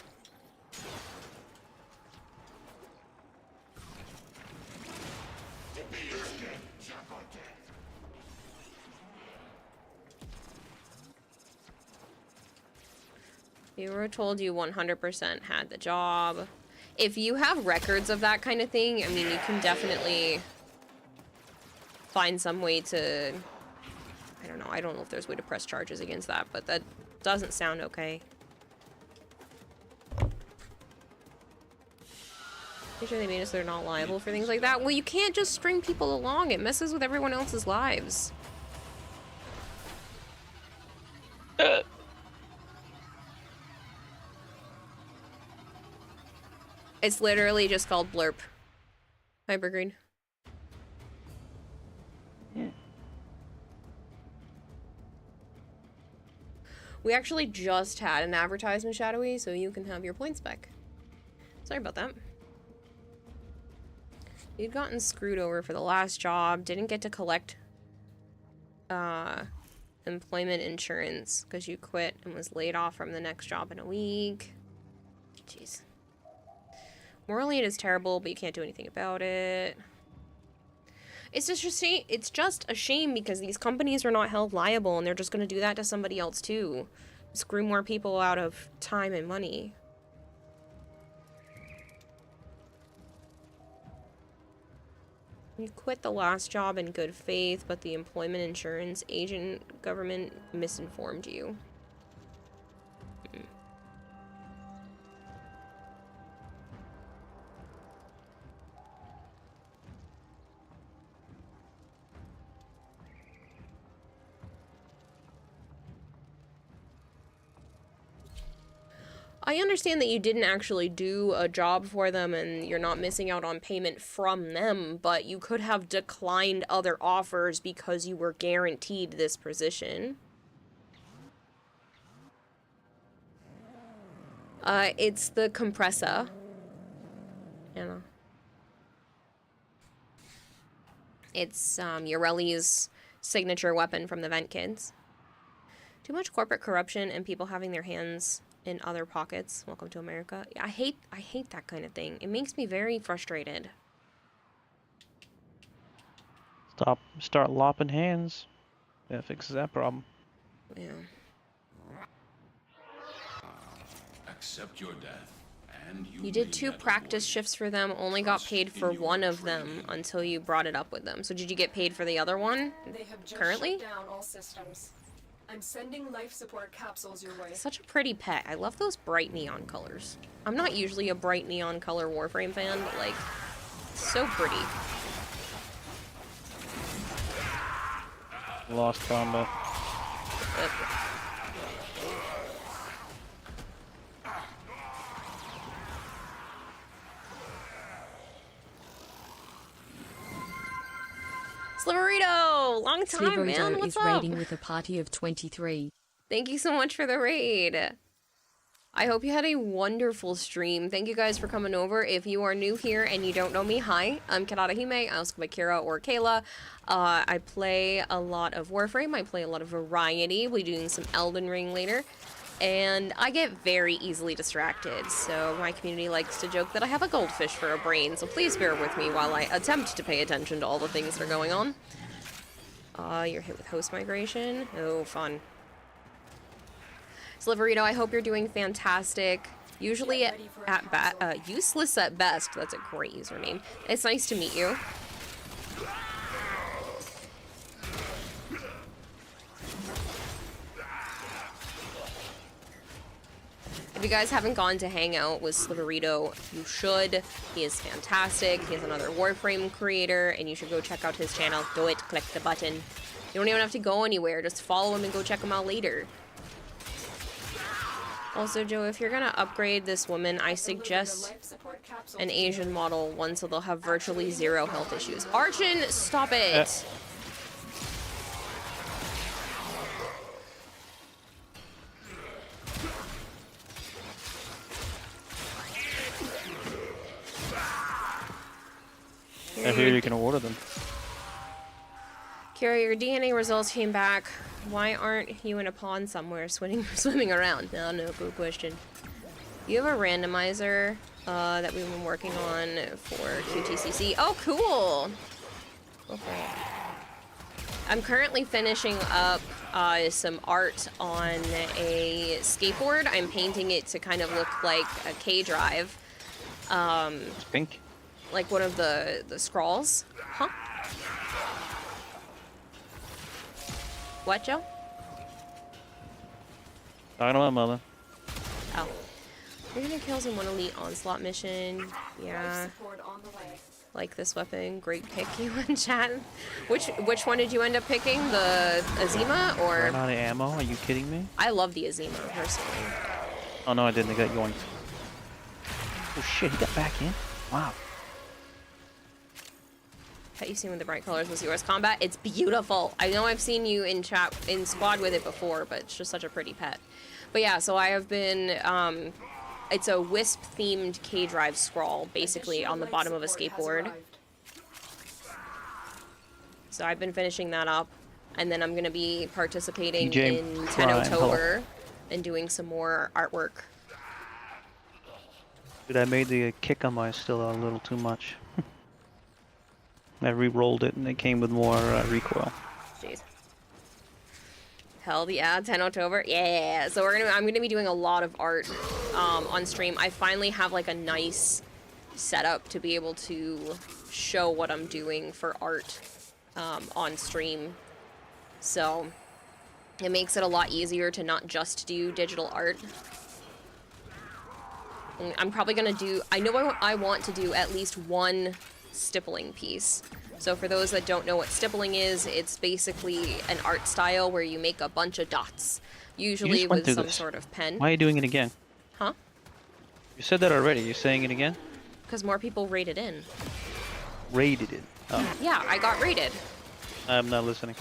You were told you 100% had the job. If you have records of that kind of thing, I mean, you can definitely find some way to... I don't know. I don't know if there's a way to press charges against that, but that doesn't sound okay. Pretty sure they made us they're not liable for things like that. Well, you can't just string people along. It messes with everyone else's lives. It's literally just called Blurp. Hypergreen. Yeah. We actually just had an advertisement, Shadowy, so you can have your points back. Sorry about that. You'd gotten screwed over for the last job, didn't get to collect employment insurance because you quit and was laid off from the next job in a week. Jeez. Morally, it is terrible, but you can't do anything about it. It's just a shame because these companies are not held liable and they're just going to do that to somebody else too. Screw more people out of time and money. You quit the last job in good faith, but the employment insurance agent government misinformed you. I understand that you didn't actually do a job for them and you're not missing out on payment from them, but you could have declined other offers because you were guaranteed this position. It's the compressor. You know. It's, Ureli's signature weapon from the Vent Kids. Too much corporate corruption and people having their hands in other pockets. Welcome to America. I hate that kind of thing. It makes me very frustrated. Start lopping hands. That fixes that problem. Yeah. Accept your death, and You did 2 practice shifts for them, only got paid for one of them until you brought it up with them. So did you get paid for the other one? They have just currently? shut down all systems. I'm sending life support capsules your way. Such a pretty pet. I love those bright neon colors. I'm not usually a bright neon color Warframe fan, but like, so pretty. Lost combo. Yep. Sliverito! Long time, man. What's is up? raiding with a party of 23. Thank you so much for the raid. I hope you had a wonderful stream. Thank you guys for coming over. If you are new here and you don't know me, hi. I'm Kanata Hime. I also go by Kira or Kayla. I play a lot of Warframe. I play a lot of variety. We'll be doing some Elden Ring later. And I get very easily distracted, so my community likes to joke that I have a goldfish for a brain, so please bear with me while I attempt to pay attention to all the things that are going on. You're hit with host migration. Oh, fun. Sliverito, I hope you're doing fantastic. Usually useless at best. That's a great username. It's nice to meet you. If you guys haven't gone to hang out with Sliverito, you should. He is fantastic. He is another Warframe creator, and you should go check out his channel. Do it. Click the button. You don't even have to go anywhere. Just follow him and go check him out later. Also, Joe, if you're gonna upgrade this woman, I suggest an Asian model, one so they'll have virtually 0 health issues. Archon, stop it! I hear you can order them. Kira, your DNA results came back. Why aren't you in a pond somewhere swimming around? No, good question. You have a randomizer that we've been working on for QTCC. Oh, cool! Okay. I'm currently finishing up some art on a skateboard. I'm painting it to kind of look like a K-drive. It's pink. Like one of the scrolls. Huh? What, Joe? Talking about mother. Oh. You're gonna kill in one elite onslaught mission. Yeah. Support on the way. Like this weapon. Great pick, you in chat. Which one did you end up picking? The Azima or? Ran out of ammo? Are you kidding me? I love the Azima personally. Oh no, I didn't. I got yoinked. Oh shit, he got back in? Wow. That you've seen with the bright colors was yours. Combat, it's beautiful. I know I've seen you in chat, in squad with it before, but it's just such a pretty pet. But yeah, so I have been, it's a Wisp-themed K-Drive scroll, basically, on the bottom of a skateboard. So I've been finishing that up, and then I'm going to be participating in 10 October and doing some more artwork. Dude, I made the kick on my still a little too much. I re-rolled it and it came with more recoil. Jeez. Hell yeah, 10 October. Yeah. So I'm gonna be doing a lot of art on stream. I finally have like a nice setup to be able to show what I'm doing for art on stream. So it makes it a lot easier to not just do digital art. I'm probably gonna do, I know I want to do at least one stippling piece. So for those that don't know what stippling is, it's basically an art style where you make a bunch of dots, usually with some sort of pen. Why are you doing it again? Huh? You said that already. You're saying it again? Because more people rated in. Raided it. Oh. Yeah, I got rated. I'm not listening.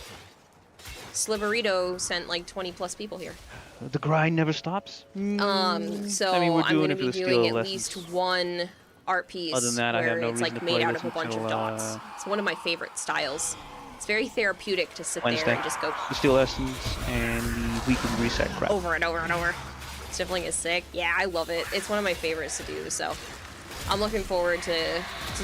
Sliverito sent like 20 plus people here. The grind never stops? So I mean, we're I'm doing going it to for be the doing skill at lessons. least one art piece Other than that, I where have no it's reason like to made play out this of a bunch of until, dots. It's one of my favorite styles. It's very therapeutic to sit there and just go the steel lessons and the weekly reset crap. over and over and over. Stippling is sick. Yeah, I love it. It's one of my favorites to do, so I'm looking forward to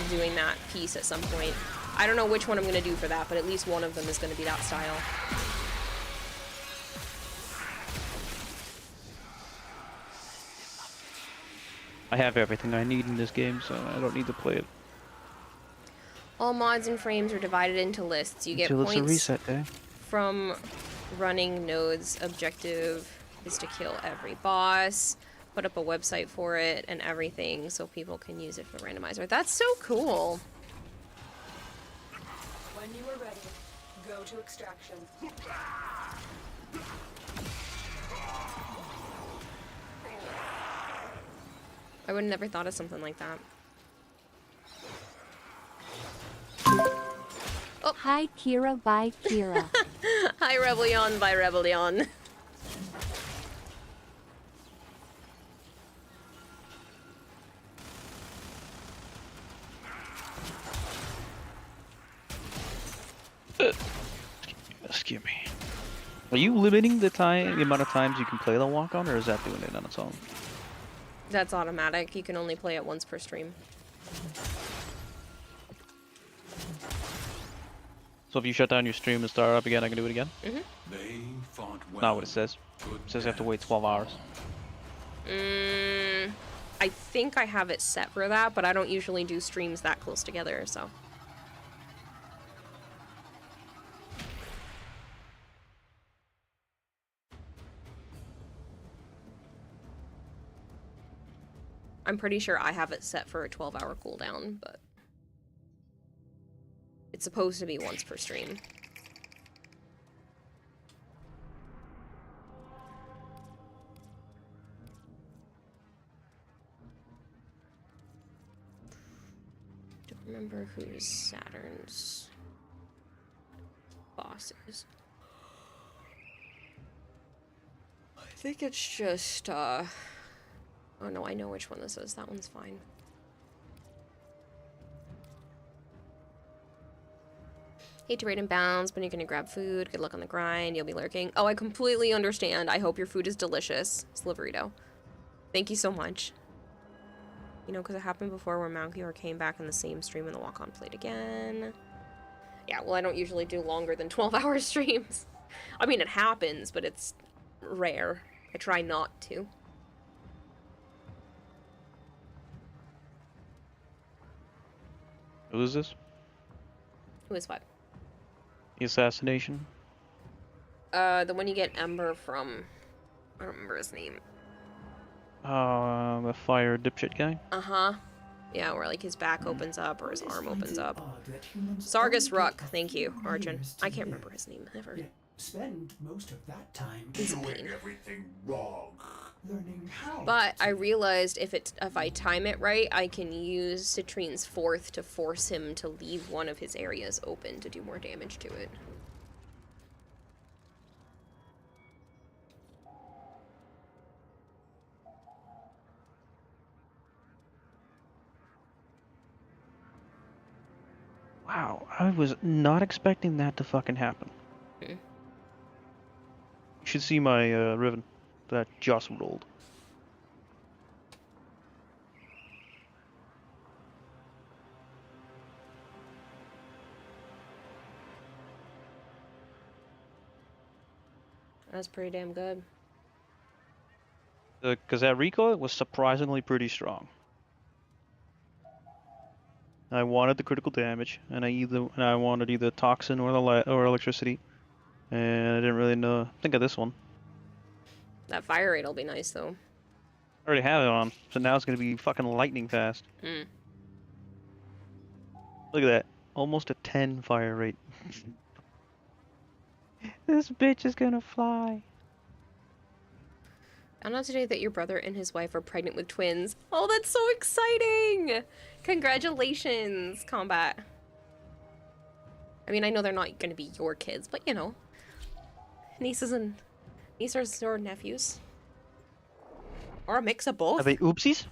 doing that piece at some point. I don't know which one I'm going to do for that, but at least one of them is going to be that style. I have everything I need in this game, so I don't need to play it. All mods and frames are divided into lists. You get Until it's a points reset day. from running nodes. Objective is to kill every boss, put up a website for it and everything so people can use it for randomizer. That's so cool. When you are ready, go to extraction. I would have never thought of something like that. Oh. Hi Kira by Kira. Hi Rebellion by Rebellion. Excuse me. Are you limiting the amount of times you can play the walk-on, or is that doing it on its own? That's automatic. You can only play it once per stream. So if you shut down your stream and start up again, I can do it again? Mm-hmm. They fought well. Not what it says. It says you have to wait 12 hours. I think I have it set for that, but I don't usually do streams that close together, so. I'm pretty sure I have it set for a 12-hour cooldown, but it's supposed to be once per stream. Don't remember who's Saturn's boss is. I think it's just, oh no, I know which one this is. That one's fine. Hate to raid in bounds, but you're gonna grab food. Good luck on the grind. You'll be lurking. Oh, I completely understand. I hope your food is delicious. Sliverito. Thank you so much. You know, because it happened before where Malchior came back in the same stream and the walk-on played again. Yeah, well, I don't usually do longer than 12-hour streams. I mean, it happens, but it's rare. I try not to. Who is this? Who is what? The assassination? The one you get Ember from. I don't remember his name. The fire dipshit guy? Uh-huh. Yeah, where like his back opens up or his arm opens up. Sargus Ruck, thank you, Arjun. I can't remember his name ever. Spend most of that time He's a Doing pain. everything wrong. learning how. But I realized if I time it right, I can use Citrine's fourth to force him to leave one of his areas open to do more damage to it. Wow, I was not expecting that to fucking happen. Hmm. You should see my Riven that just rolled. That's pretty damn good. Because that recoil was surprisingly pretty strong. I wanted the critical damage, and I wanted either toxin or or electricity, and I didn't really think of this one. That fire rate will be nice though. I already have it on, so now it's gonna be fucking lightning fast. Hmm. Look at that, almost a 10 fire rate. This bitch is gonna fly. Found out today that your brother and his wife are pregnant with twins. Oh, that's so exciting! Congratulations, Combat. I mean, I know they're not going to be your kids, but you know. Nieces or nephews. Or a mix of both. Are they oopsies?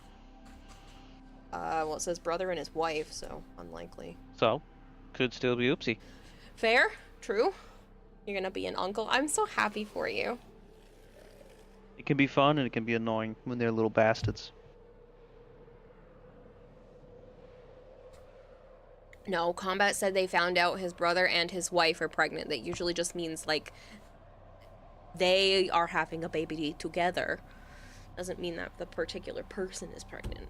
Well, it says brother and his wife, so unlikely. So, could still be oopsie. Fair? True? You're gonna be an uncle? I'm so happy for you. It can be fun and it can be annoying when they're little bastards. No, Combat said they found out his brother and his wife are pregnant. That usually just means, like, they are having a baby together. Doesn't mean that the particular person is pregnant.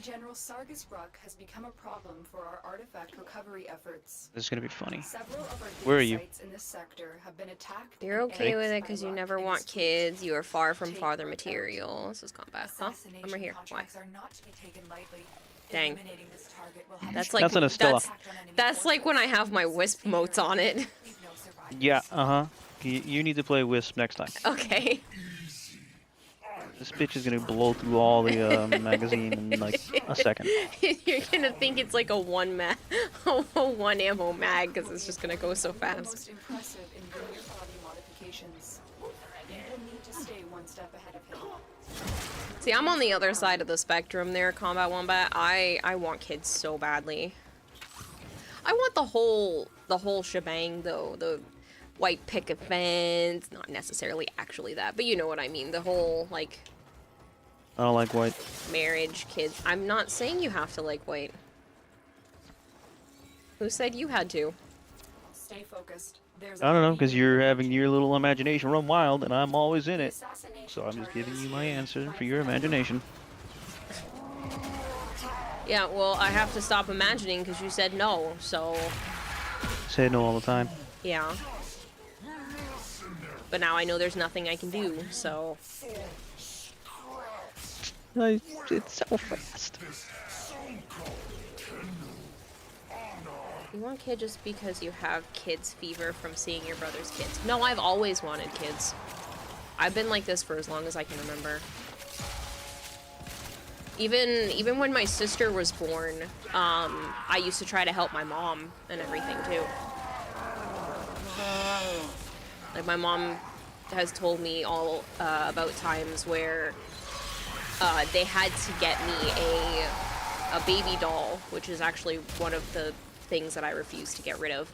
General Sargus Ruck has become a problem for our artifact recovery efforts. This is gonna be funny. Several of our Where are dig you? sites in this sector have been attacked. You're and okay with it annexed because by you Ruck never and want his kids. You are far from Take father Ruck out. material. This is Combat. Huh? I'm right here. Why? Contracts are not to be taken lightly. Dang. Eliminating this target will have That's a like That's an Estella. that's like when I have my wisp motes on it. leave no survivors. Yeah, uh-huh. You need to play Wisp next time. Okay. This bitch is gonna blow through all the magazine in like a second. You're gonna think it's like a one one ammo mag because it's just gonna go so The fast. most impressive in linear body modifications. You will need to stay one step ahead of him. See, I'm on the other side of the spectrum there, Combat Wombat. I want kids so badly. I want the whole shebang though. The white picket fence, not necessarily actually that, but you know what I mean. The whole like I don't like white. marriage, kids. I'm not saying you have to like white. Who said you had to? Stay focused. There's I don't know, because you're having your little imagination run wild, and I'm always in it. So I'm just giving you my answer for your imagination. Yeah, well, I have to stop imagining because you said no, so Say no all the time. yeah. But now I know there's nothing I can do, so It's so fast. you want kid just because you have kids fever from seeing your brother's kids. No, I've always wanted kids. I've been like this for as long as I can remember. Even when my sister was born, I used to try to help my mom and everything too. Like my mom has told me all about times where they had to get me a baby doll, which is actually one of the things that I refuse to get rid of.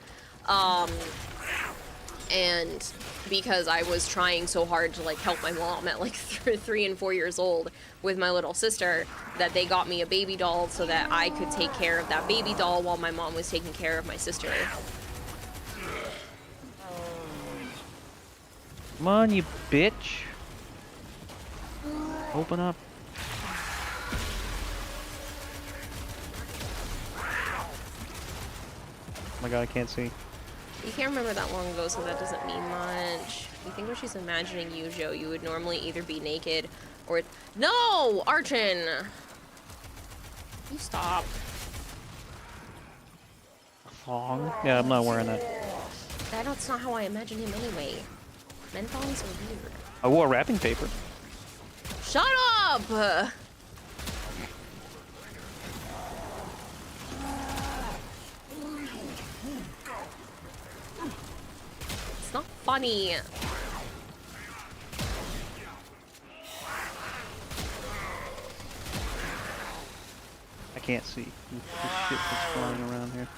and because I was trying so hard to like help my mom at like 3 and 4 years old with my little sister, that they got me a baby doll so that I could take care of that baby doll while my mom was taking care of my sister. Come on, you bitch. Open up. Oh my god, I can't see. You can't remember that long ago, so that doesn't mean much. You think when she's imagining you, Joe, you would normally either be naked or... No! Archon! You stop. Thong? Yeah, I'm not wearing that. That's not how I imagine him anyway. Men thongs are weird. I wore wrapping paper. Shut up! It's not funny. I can't see. The shit that's flying around here.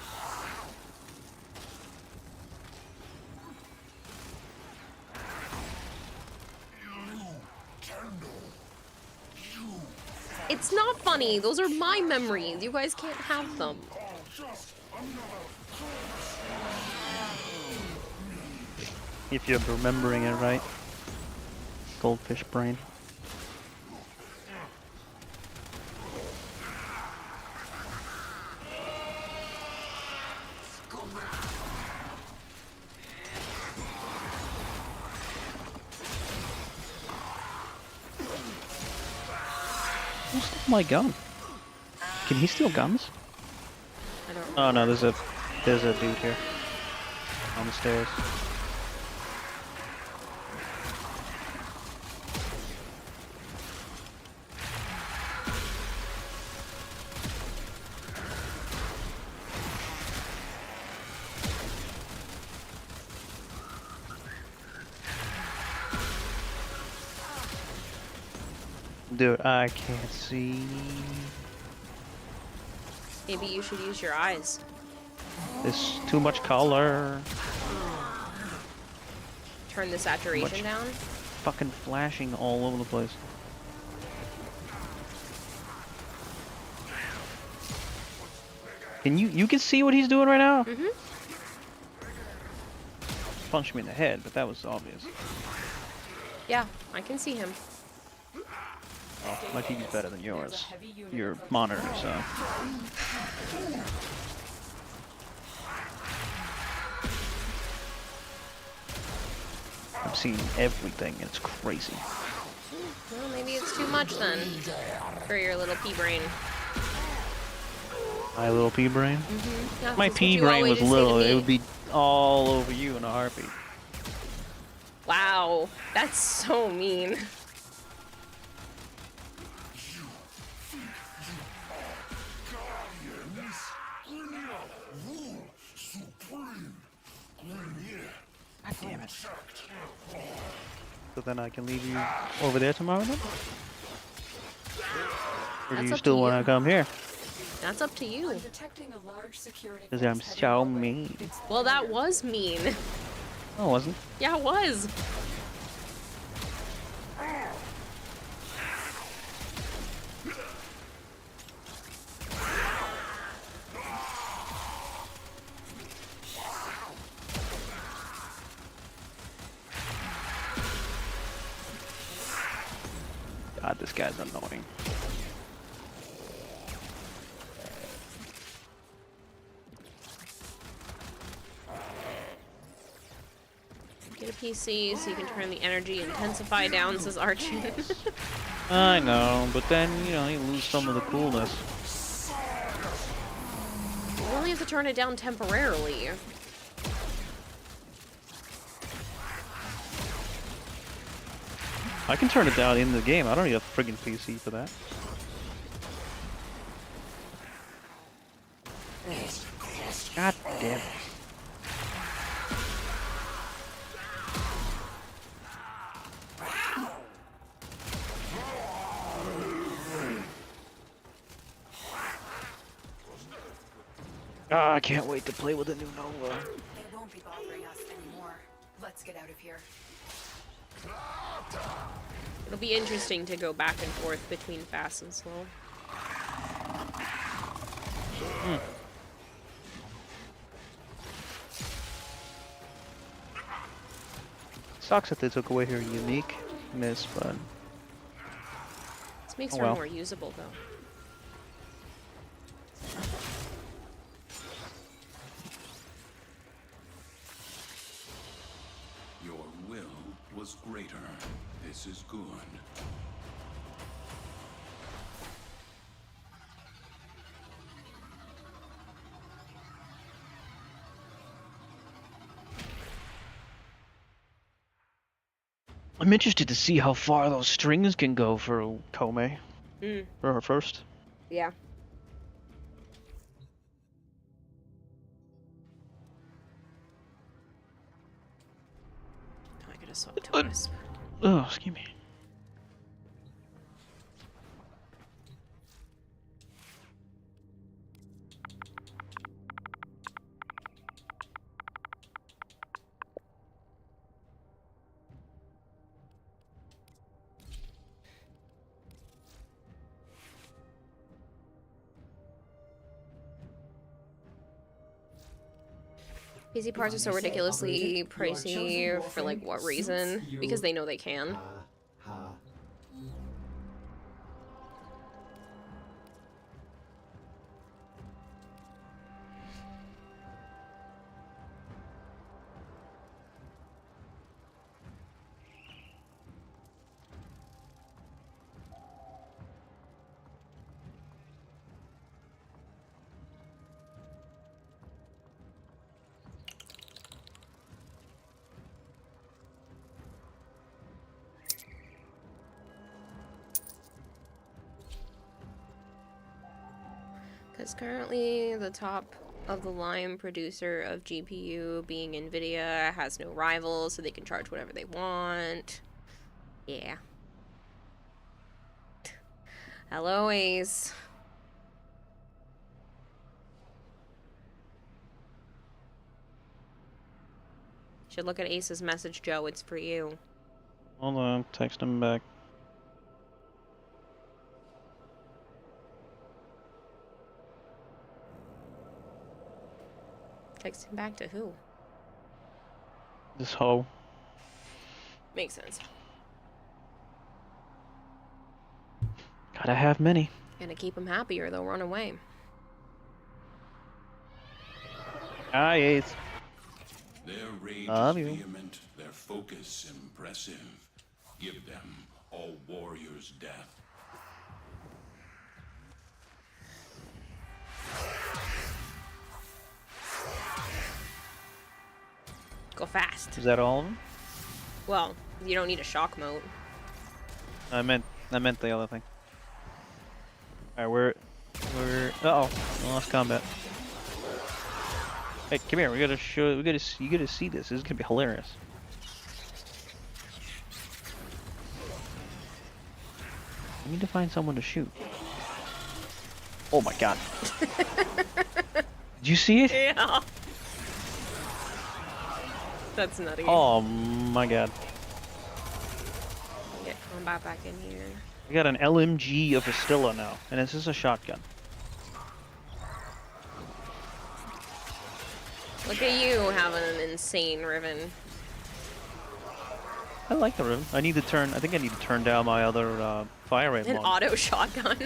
It's not funny. Those are my memories. You guys can't have them. If you're remembering it right. Goldfish brain. Who stole my gun? Can he steal guns? I don't Oh no, there's a dude here. On the stairs. Dude, I can't see. Maybe you should use your eyes. There's too much color. Turn the saturation down. Fucking flashing all over the place. Can you can see what he's doing right now? Mm-hmm. Punched me in the head, but that was obvious. Yeah, I can see him. Oh, my TV's better than yours. Your monitor, so. I'm seeing everything, and it's crazy. Well, maybe it's too much then for your little pea brain. My little pea brain? Mm-hmm. Yeah, My pea brain was little. It would be all over you in a heartbeat. Wow, that's so mean. God damn it. So then I can leave you over there tomorrow then? Or do you still want to come here? That's up to you. Because I'm so mean. Well, that was mean. No, it wasn't. Yeah, it was. God, this guy's annoying. Get a PC so you can turn the energy intensify down, says Archie. I know, but then, you know, you lose some of the coolness. You only have to turn it down temporarily. I can turn it down in the game. I don't need a friggin' PC for that. God damn it. I can't wait to play with the new Nova. They won't be bothering us anymore. Let's get out of here. It'll be interesting to go back and forth between fast and slow. Sucks that they took away her uniqueness, but This makes Oh, her well. more usable, though. Your will was greater. This is good. I'm interested to see how far those strings can go for Kome. Mm, For her first. yeah. Oh, I could have swapped to Wisp. Oh, excuse me. PC parts are so ridiculously pricey for like what reason? Because they know they can. Because currently the top of the line producer of GPU, being Nvidia, has no rivals, so they can charge whatever they want. Yeah. Hello, Ace. Should look at Ace's message, Joe. It's for you. Hold on, text him back. Text him back to who? This hoe. Makes sense. Gotta have many. Gonna keep him happy or they'll run away. Hi, Ace. Their rage Love is you. vehement, their focus impressive. Give them a warrior's death. Go fast. Is that all of them? Well, you don't need a shock mode. I meant the other thing. Alright, we're uh-oh, lost combat. Hey, come here, you gotta see this. This is gonna be hilarious. We need to find someone to shoot. Oh my god. Did you see it? Yeah. That's nutty. Oh my god. Get combat back in here. We got an LMG of Astilla now, and this is a shotgun. Look at you having an insane Riven. I like the Riven. I think I need to turn down my other fire rate An mod. auto shotgun.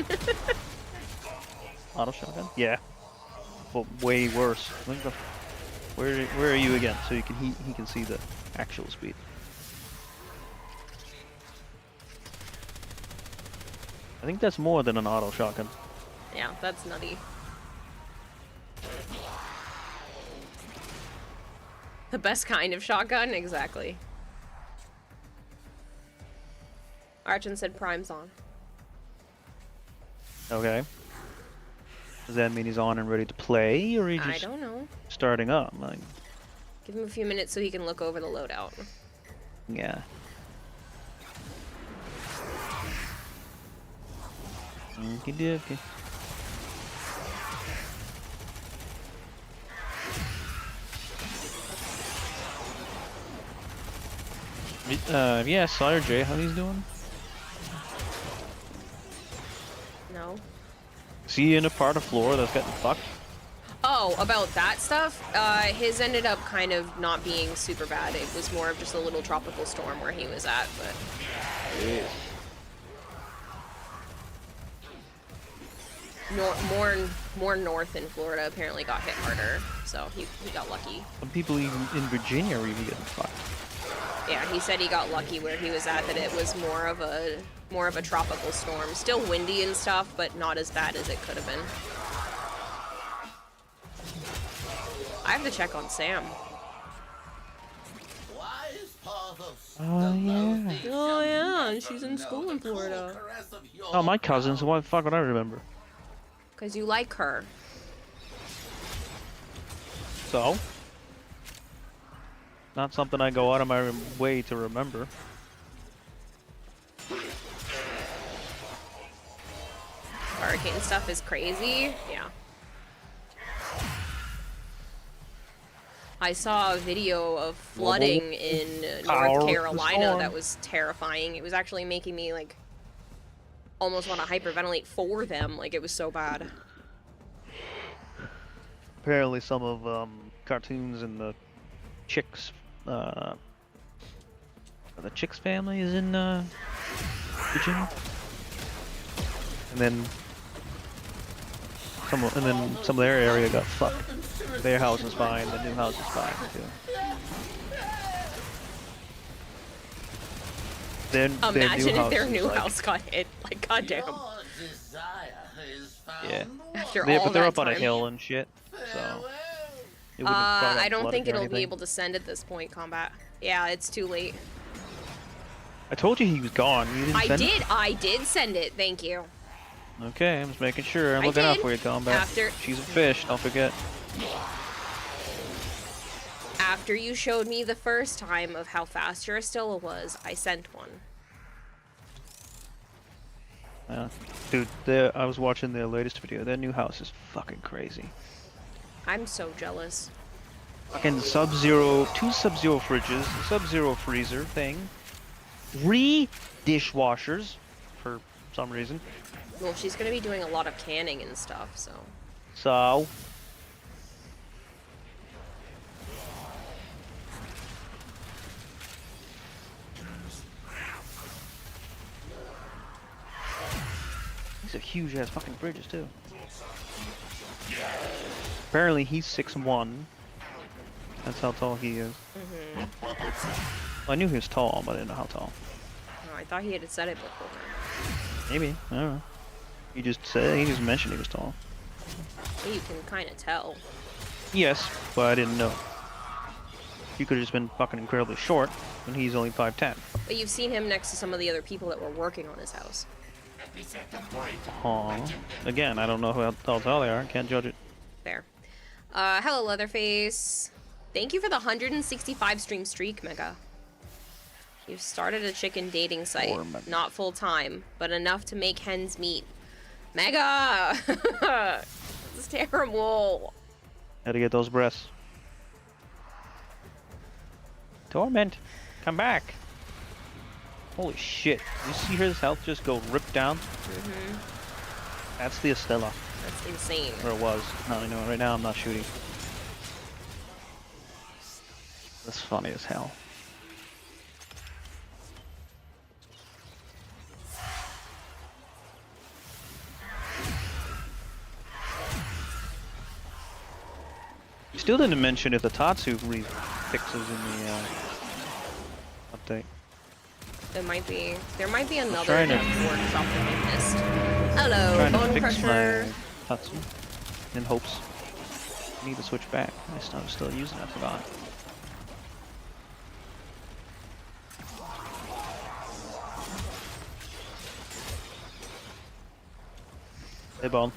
Auto shotgun? Yeah. But way worse. I think where are you again? So you can he can see the actual speed. I think that's more than an auto shotgun. Yeah, that's nutty. The best kind of shotgun? Exactly. Archon said Prime's on. Okay. Does that mean he's on and ready to play, or he's I just don't know. starting up? Like, Give him a few minutes so he can look over the loadout. yeah. Okie dokie. Yeah, Sire J, how he's doing? No. Is he in a part of Florida that's getting fucked? Oh, about that stuff? His ended up kind of not being super bad. It was more of just a little tropical storm where he was at, but... More north in Florida apparently got hit harder, so he got lucky. Some people even in Virginia are even getting fucked. Yeah, he said he got lucky where he was at, that it was more of a tropical storm. Still windy and stuff, but not as bad as it could have been. I have to check on Sam. Oh yeah. Oh yeah, and she's in school in Florida. Oh, my cousin, so why the fuck would I remember? Because you like her. So? Not something I go out of my way to remember. Hurricane stuff is crazy. Yeah. I saw a video of flooding in North Carolina that was terrifying. It was actually making me, like, almost want to hyperventilate for them. Like, it was so bad. Apparently some of cartoons in the Chicks the Chicks family is in Virginia. And then some of their area got fucked. Their house is fine, the new house is fine too. Imagine if their new house got hit. Like, goddamn. Yeah. After But all they're that up on a time. hill and shit, so... it wouldn't have brought up I don't flooding think or it'll anything. be able to send at this point, Combat. Yeah, it's too late. I told you he was gone. You didn't send it? I did send it, thank you. Okay, I'm just making sure. I'm I looking out did. for you, Combat. After- She's a fish, don't forget. After you showed me the first time of how fast your Estella was, I sent one. Dude, I was watching their latest video. Their new house is fucking crazy. I'm so jealous. Fucking Sub-Zero, 2 Sub-Zero fridges, a Sub-Zero freezer thing, 3 dishwashers, for some reason. Well, she's gonna be doing a lot of canning and stuff, so... So... these are huge ass fucking bridges too. Apparently he's 6'1". That's how tall he is. Well, I knew he was tall, but I didn't know how tall. Oh, I thought he had said it before. Maybe, I don't know. He just mentioned he was tall. Yeah, you can kind of tell. Yes, but I didn't know. He could have just been fucking incredibly short, and he's only 5'10". But you've seen him next to some of the other people that were working on his house. Aw. Again, I don't know how tall they are. Can't judge it. Fair. Hello, Leatherface. Thank you for the 165 stream streak, Mega. You've started a chicken dating site. Not full time, but enough to make hens meet. Mega! This is terrible. Gotta get those breasts. Torment, come back. Holy shit. You see his health just go rip down? That's the Estella. That's insane. Or it was. No, you know, right now I'm not shooting. That's funny as hell. You still didn't mention if the Tatsu fixes in the update. There might be another trying to- workshop that we missed. Hello, Trying to Bone fix Crusher. my Tatsu in hopes. I need to switch back. I'm still using it, I forgot. Hey, Bone.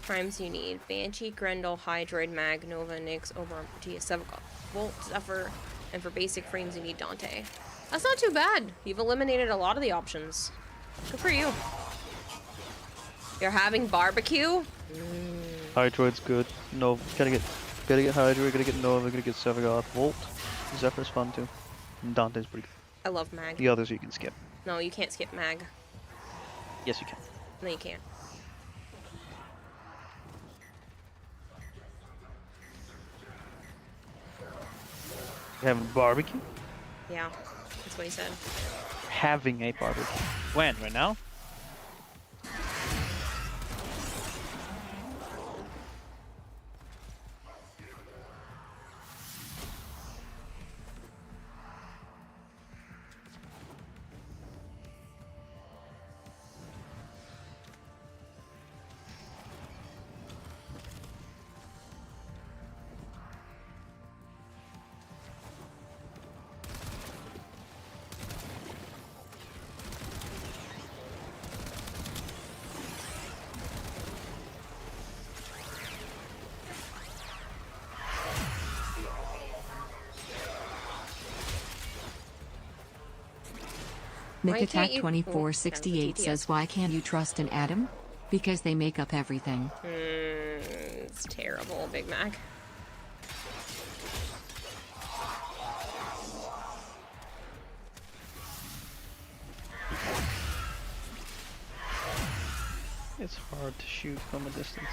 Primes you need: Banshee, Grendel, Hydroid, Mag, Nova, Nyx, Oberon, Protea, Volt, Zephyr, and for basic frames you need Dante. That's not too bad. You've eliminated a lot of the options. Good for you. You're having barbecue? Hydroid's good. No, gotta get Gonna get Hydra, gonna get Nova, gonna get Sevagoth, Volt. Zephyr's fun too. And Dante's pretty good. I love Mag. The others you can skip. No, you can't skip Mag. Yes, you can. No, you can't. You having a barbecue? Yeah, that's what he said. Having a barbecue. When? Right now? Why Nick can't Attack you- 2468 Oh, says, why can't you trust an atom? Because they make up everything. It's terrible, Big Mac. It's hard to shoot from a distance.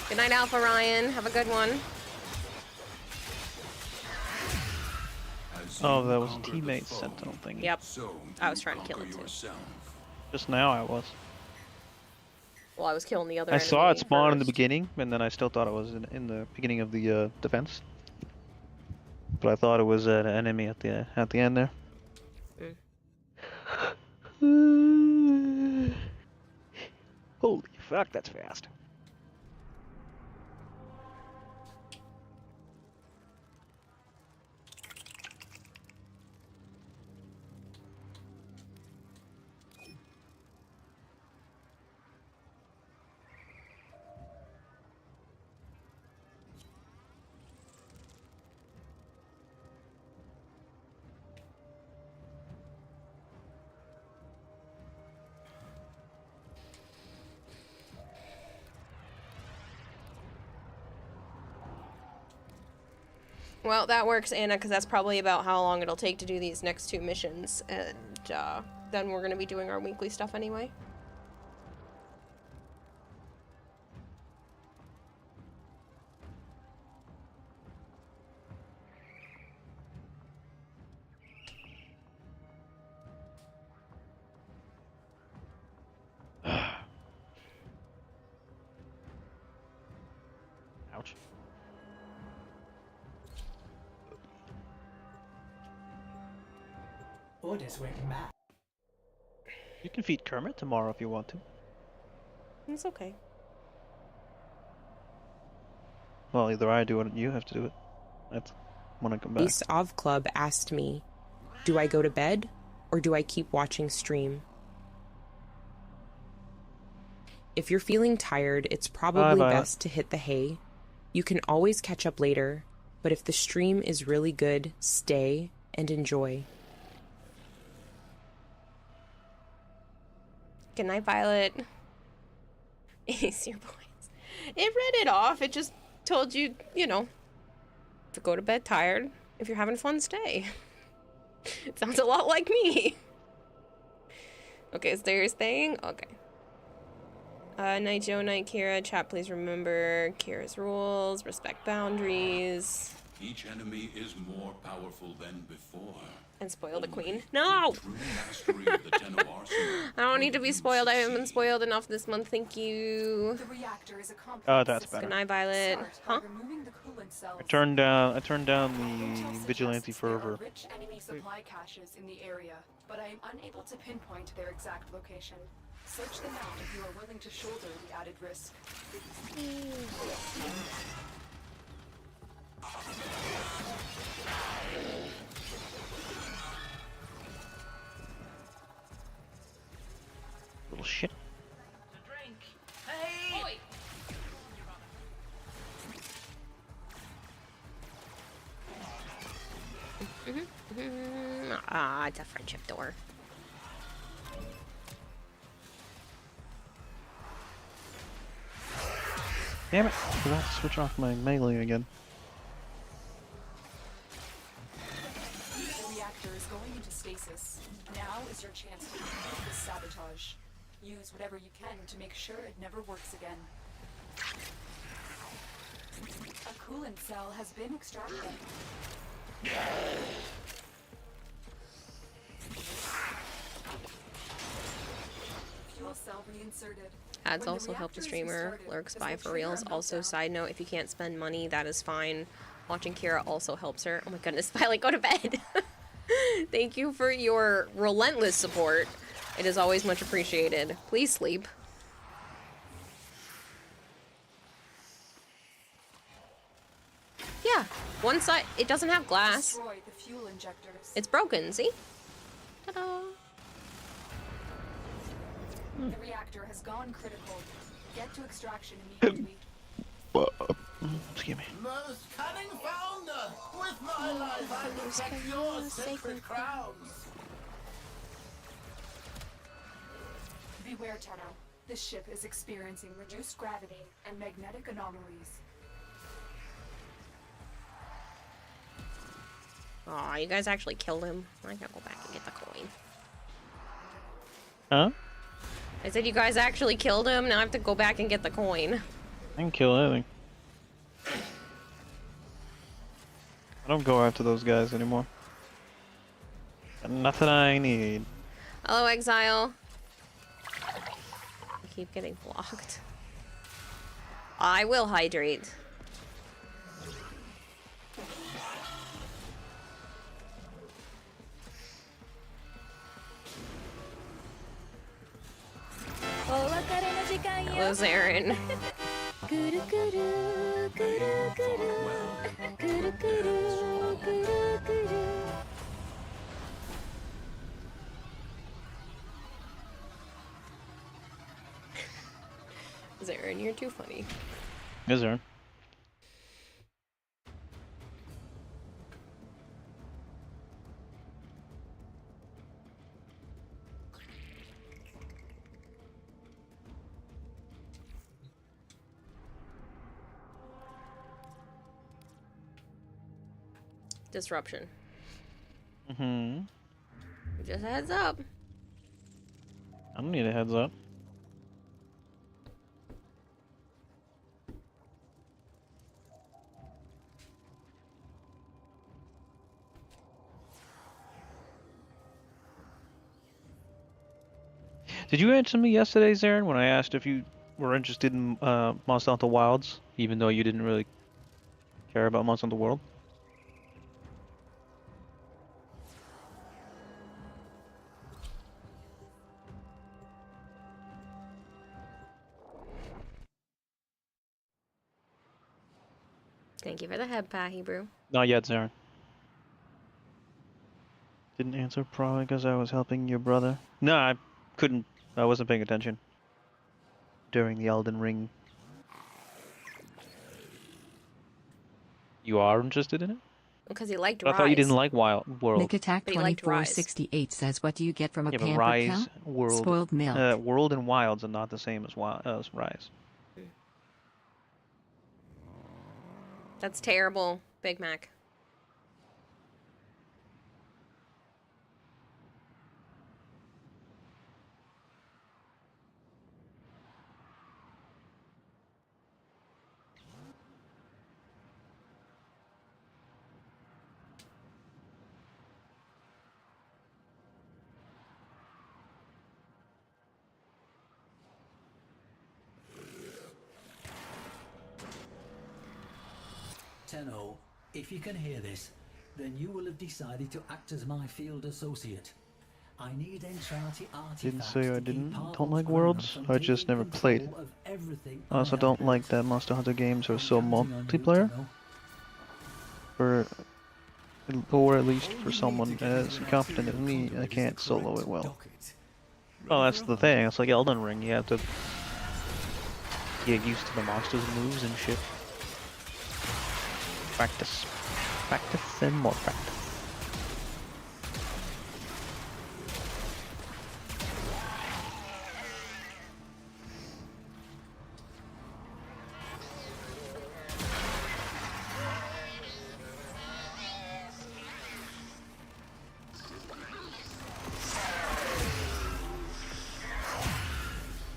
Good night, Alpha Ryan. Have a good one. Oh, that was a teammate sentinel thing. Yep. So I was trying to kill it too. yourself. Just now I was. Well, I was killing the other I saw it enemy spawn in the first. beginning, and then I still thought it was in the beginning of the defense. But I thought it was an enemy at the end there. Holy fuck, that's fast. Well, that works, Anna, because that's probably about how long it'll take to do these next two missions, and then we're going to be doing our weekly stuff anyway. Ouch. Orders went mad. You can feed Kermit tomorrow if you want to. It's okay. Well, either I do it or you have to do it. That's when I come back. Ace of Club asked me, do I go to bed or do I keep watching stream? If you're feeling tired, it's probably Violet. best to hit the hay. You can always catch up later, but if the stream is really good, stay and enjoy. Good night, Violet. Ace your points. It read it off. It just told you, you know, to go to bed tired. If you're having fun, stay. It sounds a lot like me. Okay, so you're staying? Okay. Night Joe, Night Kira. Chat, please remember Kira's rules. Respect boundaries. Each enemy is more powerful than before. And spoil the queen. No! True mastery of the Ten of Arsenal. I don't need to be spoiled. I haven't been spoiled enough this month. Thank you. The reactor is a complex Oh, that's system. better. Good night, Violet. Start Huh? by removing the coolant cells. I turned down the Intel vigilante suggests there are fervor. rich enemy supply caches in the area, but I am unable to pinpoint their exact location. Search them out if you are willing to shoulder the added risk. Little shit. Oi! Ah, it's a friendship door. Damn it! I forgot to switch off my melee again. The reactor is going into stasis. Now is your chance to complete this sabotage. Use whatever you can to make sure it never works again. A coolant cell has been extracted. Fuel cell reinserted. Ads also help the streamer. Lurks by for reals. Also, side note, if you can't spend money, that is fine. Watching Kira also helps her. Oh my goodness, Violet, go to bed. Thank you for your relentless support. It is always much appreciated. Please sleep. Yeah, one side, it doesn't have glass. Destroy the fuel injectors. It's broken, see? Ta-da! The reactor has gone critical. Get to extraction immediately. Excuse me. Most cunning founder, with my life I protect your sacred crowns. Beware, Tenno. This ship is experiencing reduced gravity and magnetic anomalies. Aw, you guys actually killed him. I gotta go back and get the coin. Huh? I said you guys actually killed him, now I have to go back and get the coin. I can kill anything. I don't go after those guys anymore. Got nothing I need. Hello, Exile. I keep getting blocked. I will hydrate. Hello, Zarin. Zarin, you're too funny. Is there? Disruption. Mm-hmm. Just a heads up. I don't need a heads up. Did you answer me yesterday, Zarin, when I asked if you were interested in Monster Hunter Wilds, even though you didn't really care about Monster Hunter World? Thank you for the head pat, Hebrew. Not yet, Zarin. Didn't answer probably because I was helping your brother. No, I couldn't. I wasn't paying attention during the Elden Ring. You are interested in it? Because he liked I Rise. thought you didn't like Wild World. Nick Attack But he liked Rise. 2468 says, "What do you get from a Yeah, but camper Rise, cow? World, Spoiled milk." World and Wilds are not the same as Rise. That's terrible, Big Mac. Tenno, if you can hear this, then you will have decided to act as my field associate. I need Entrati artifacts. Didn't say I to keep don't Parvon's like crown Worlds. from I just taking never control played. of everything I also I don't have like built. that Monster Hunter games are I'm so counting on you, multiplayer. Tenno. Or at least for someone as competent as me, I can't solo it well. Well, that's the thing. It's like Elden Ring. You have to get used to the monsters' moves and shit. Practice. Practice and more practice.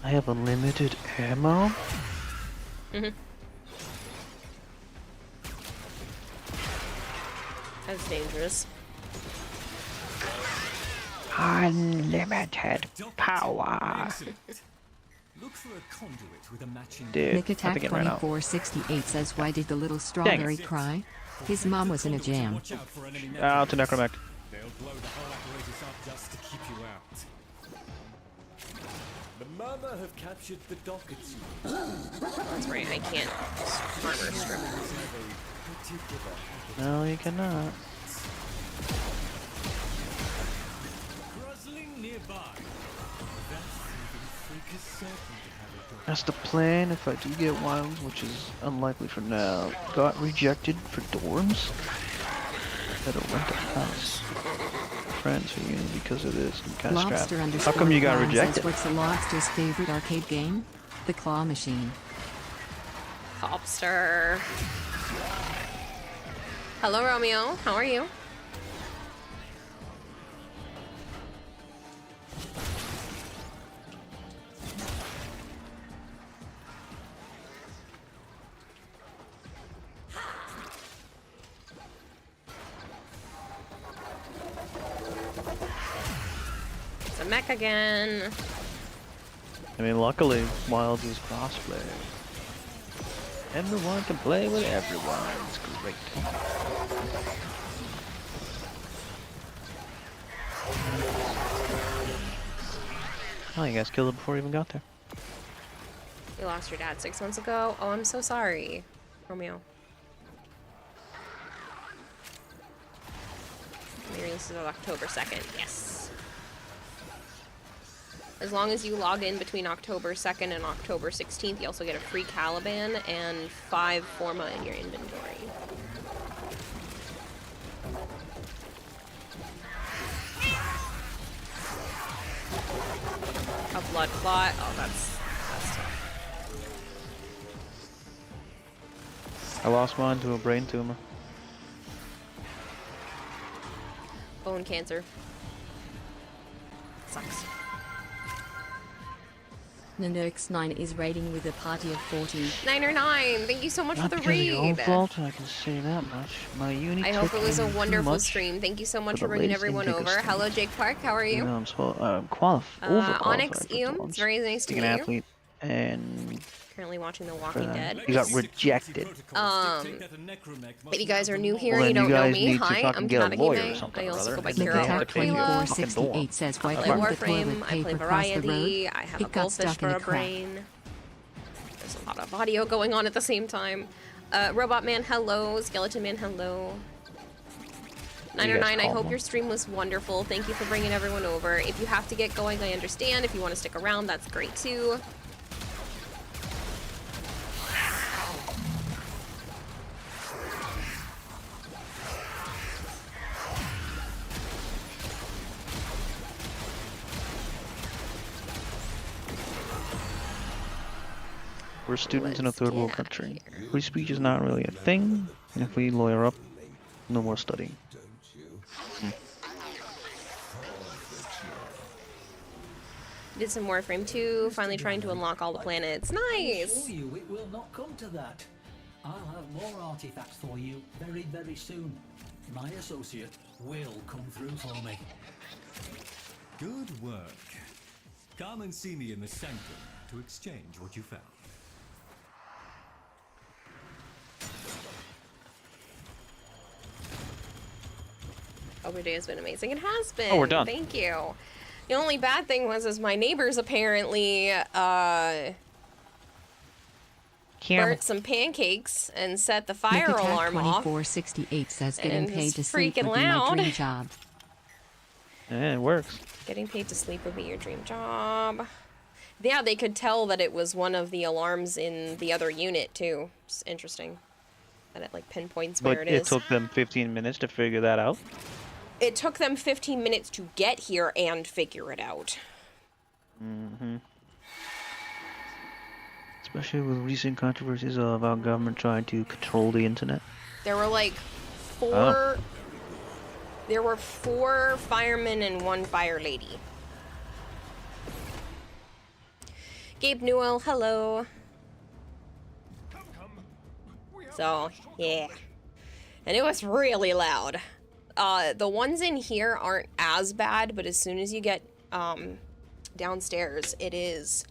I have unlimited ammo? That's dangerous. Unlimited power. Look for a conduit with a matching. Dude, Nick I Attack think it ran out. 2468 says, why did the little strawberry cry? His mom was in a jam. Out to Necromech. They'll blow the whole apparatus up just to keep you out. The mother have captured the dockets. That's right, I can't armor strip. No, you cannot. Guzzling nearby. That's the plan if I do get wilds, which is unlikely for now. Got rejected for dorms? Better rent a house. Friends for you because of this. I'm kind of strapped. How come you got rejected? What's the lobster's favorite arcade game? The claw machine. Lobster. Hello, Romeo. How are you? It's a mech again. I mean, luckily, Wilds is crossplay. Everyone can play with everyone. It's great. Oh, you guys killed it before you even got there. You lost your dad 6 months ago? Oh, I'm so sorry, Romeo. Maybe this is October 2nd. Yes. As long as you log in between October 2nd and October 16th, you also get a free Caliban and 5 Forma in your inventory. A blood clot? Oh, that's tough. I lost mine to a brain tumor. Bone cancer. Sucks. Nanox9 is raiding with a party of 40. 909, thank you so much Not for the because of your own raid. fault, I can say that much. My uni I hope took it was a in too wonderful much stream. Thank you so much for for the bringing race everyone intake of over. stream. Hello, Jake Park. How are you? You know, I'm overqualified Onyx for Eum, it's jobs. very nice to Being meet an you. athlete and Currently watching The Walking Dead. you got rejected. If you guys are new here Well, and you then don't know you guys me, need to hi, fucking I'm get a Kanata lawyer or Hime. something I or also other. go by Nick Kira Attack or Kayla. 2468 says, why I play couldn't the Warframe, toilet I play paper cross the road? Variety, I have a It got goldfish stuck in for a a crack. brain. There's a lot of audio going on at the same time. Robot Man, hello. Skeleton Man, hello. 909, I hope your stream was wonderful. Thank you for bringing everyone over. If you have to get going, I understand. If you want to stick around, that's great too. We're students in a third world country. Free speech is not really a thing, and if we lawyer up, no more studying. Did some Warframe 2, finally trying to unlock all the planets. I Nice! assure you it will not come to that. I'll have more artifacts for you very, very soon. My associate will come through for me. Good work. Come and see me in the sanctum to exchange what you found. Hope your day has been amazing. It has been. Oh, we're done. Thank you. The only bad thing was my neighbors apparently burnt some pancakes and set the fire Nick Attack alarm off. 2468 says, getting and paid it's to sleep would freaking be my loud. dream job. Yeah, it works. Getting paid to sleep would be your dream job. Yeah, they could tell that it was one of the alarms in the other unit too. It's interesting that it like pinpoints where But it it is. took them 15 minutes to figure that out. It took them 15 minutes to get here and figure it out. Mm-hmm. Especially with recent controversies of our government trying to control the internet. There were like there were 4 firemen and 1 fire lady. Gabe Newell, hello. So, yeah. And it was really loud. The ones in here aren't as bad, but as soon as you get downstairs, it is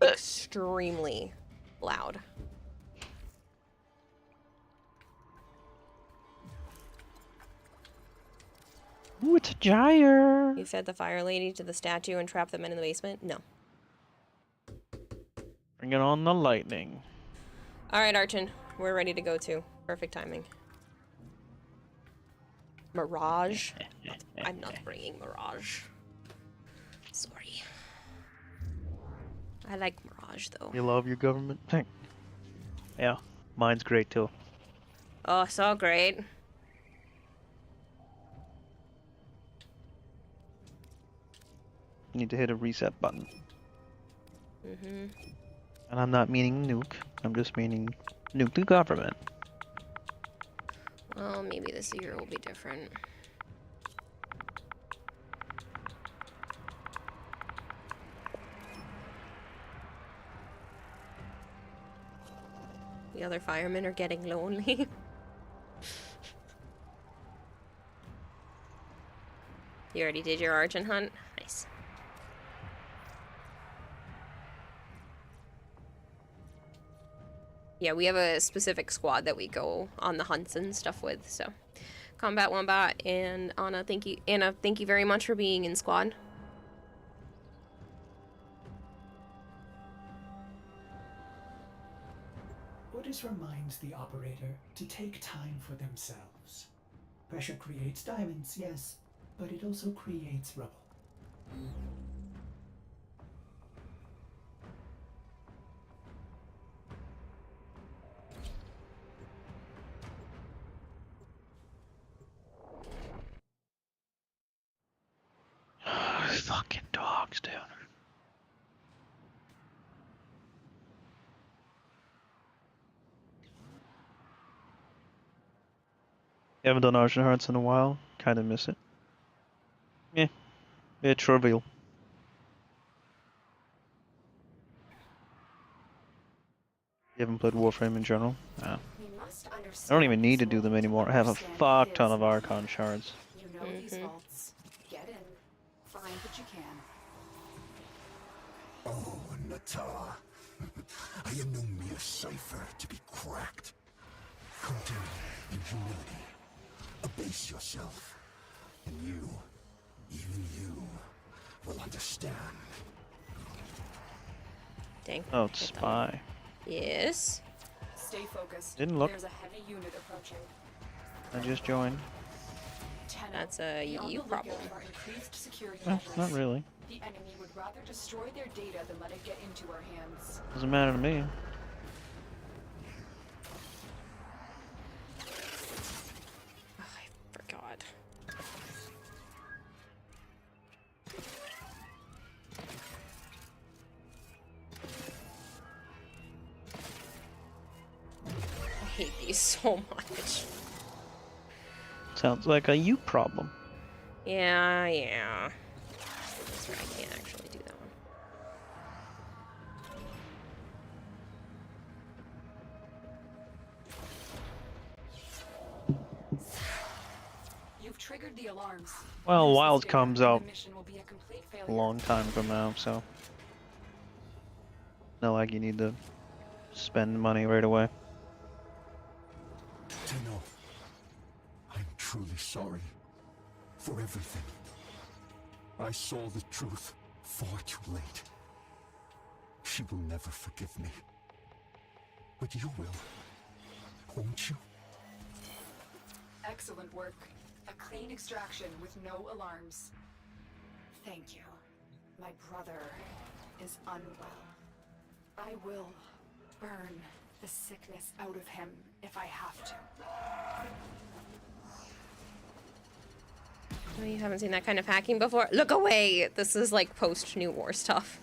extremely loud. Ooh, it's a gyre. You fed the fire lady to the statue and trapped the men in the basement? No. Bring it on the lightning. Alright, Archon. We're ready to go too. Perfect timing. Mirage? I'm not bringing Mirage. Sorry. I like Mirage though. You love your government? Yeah, mine's great too. Oh, so great. Need to hit a reset button. Mm-hmm. And I'm not meaning nuke. I'm just meaning nuke the government. Well, maybe this year will be different. The other firemen are getting lonely. You already did your Archon hunt? Nice. Yeah, we have a specific squad that we go on the hunts and stuff with, so. Combat Wombat and Anna, thank you very much for being in squad. Orders reminds the operator to take time for themselves. Pressure creates diamonds, yes, but it also creates rubble. Fucking dogs, dude. Haven't done Argent Hearts in a while. Kinda miss it. Yeah. It's trivial. You haven't played Warframe in general? No. I don't even need to do them anymore. I have a fuck ton of Archon shards. You know these vaults. Get in. Find what you can. Oh, Natar. I am no mere cipher to be cracked. Come down in humility. Abase yourself. And you, even you, will understand. Dang. Oh, it's Spy. Yes. Stay focused. Didn't look. There's a heavy unit approaching. I just joined. That's a you problem. Not really. The enemy would rather destroy their data than let it get into our hands. Doesn't matter to me. I forgot. I hate these so much. Sounds like a you problem. Yeah. That's right, I can't actually do that one. You've triggered the alarms. Well, Wild comes out The mission will be a complete a failure. long time from now, so. Not like you need to spend money right away. Tenno, I'm truly sorry for everything. I saw the truth far too late. She will never forgive me. But you will, won't you? Excellent work. A clean extraction with no alarms. Thank you. My brother is unwell. I will burn the sickness out of him if I have to. Oh, you haven't seen that kind of hacking before? Look away! This is like post-New War stuff.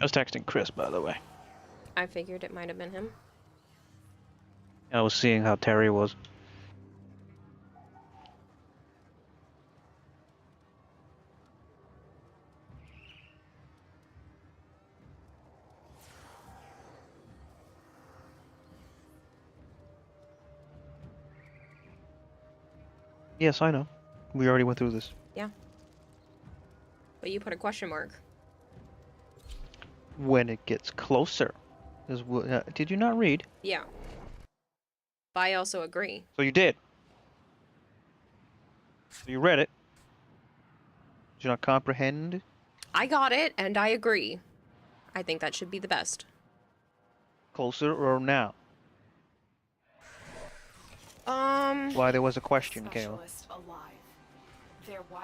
I was texting Chris, by the way. I figured it might have been him. I was seeing how Terry was. Yes, I know. We already went through this. Yeah. But you put a question mark. When it gets closer. Did you not read? Yeah. But I also agree. So you did. So you read it. Did you not comprehend? I got it, and I agree. I think that should be the best. Closer or now? Why there was a question, Kayla.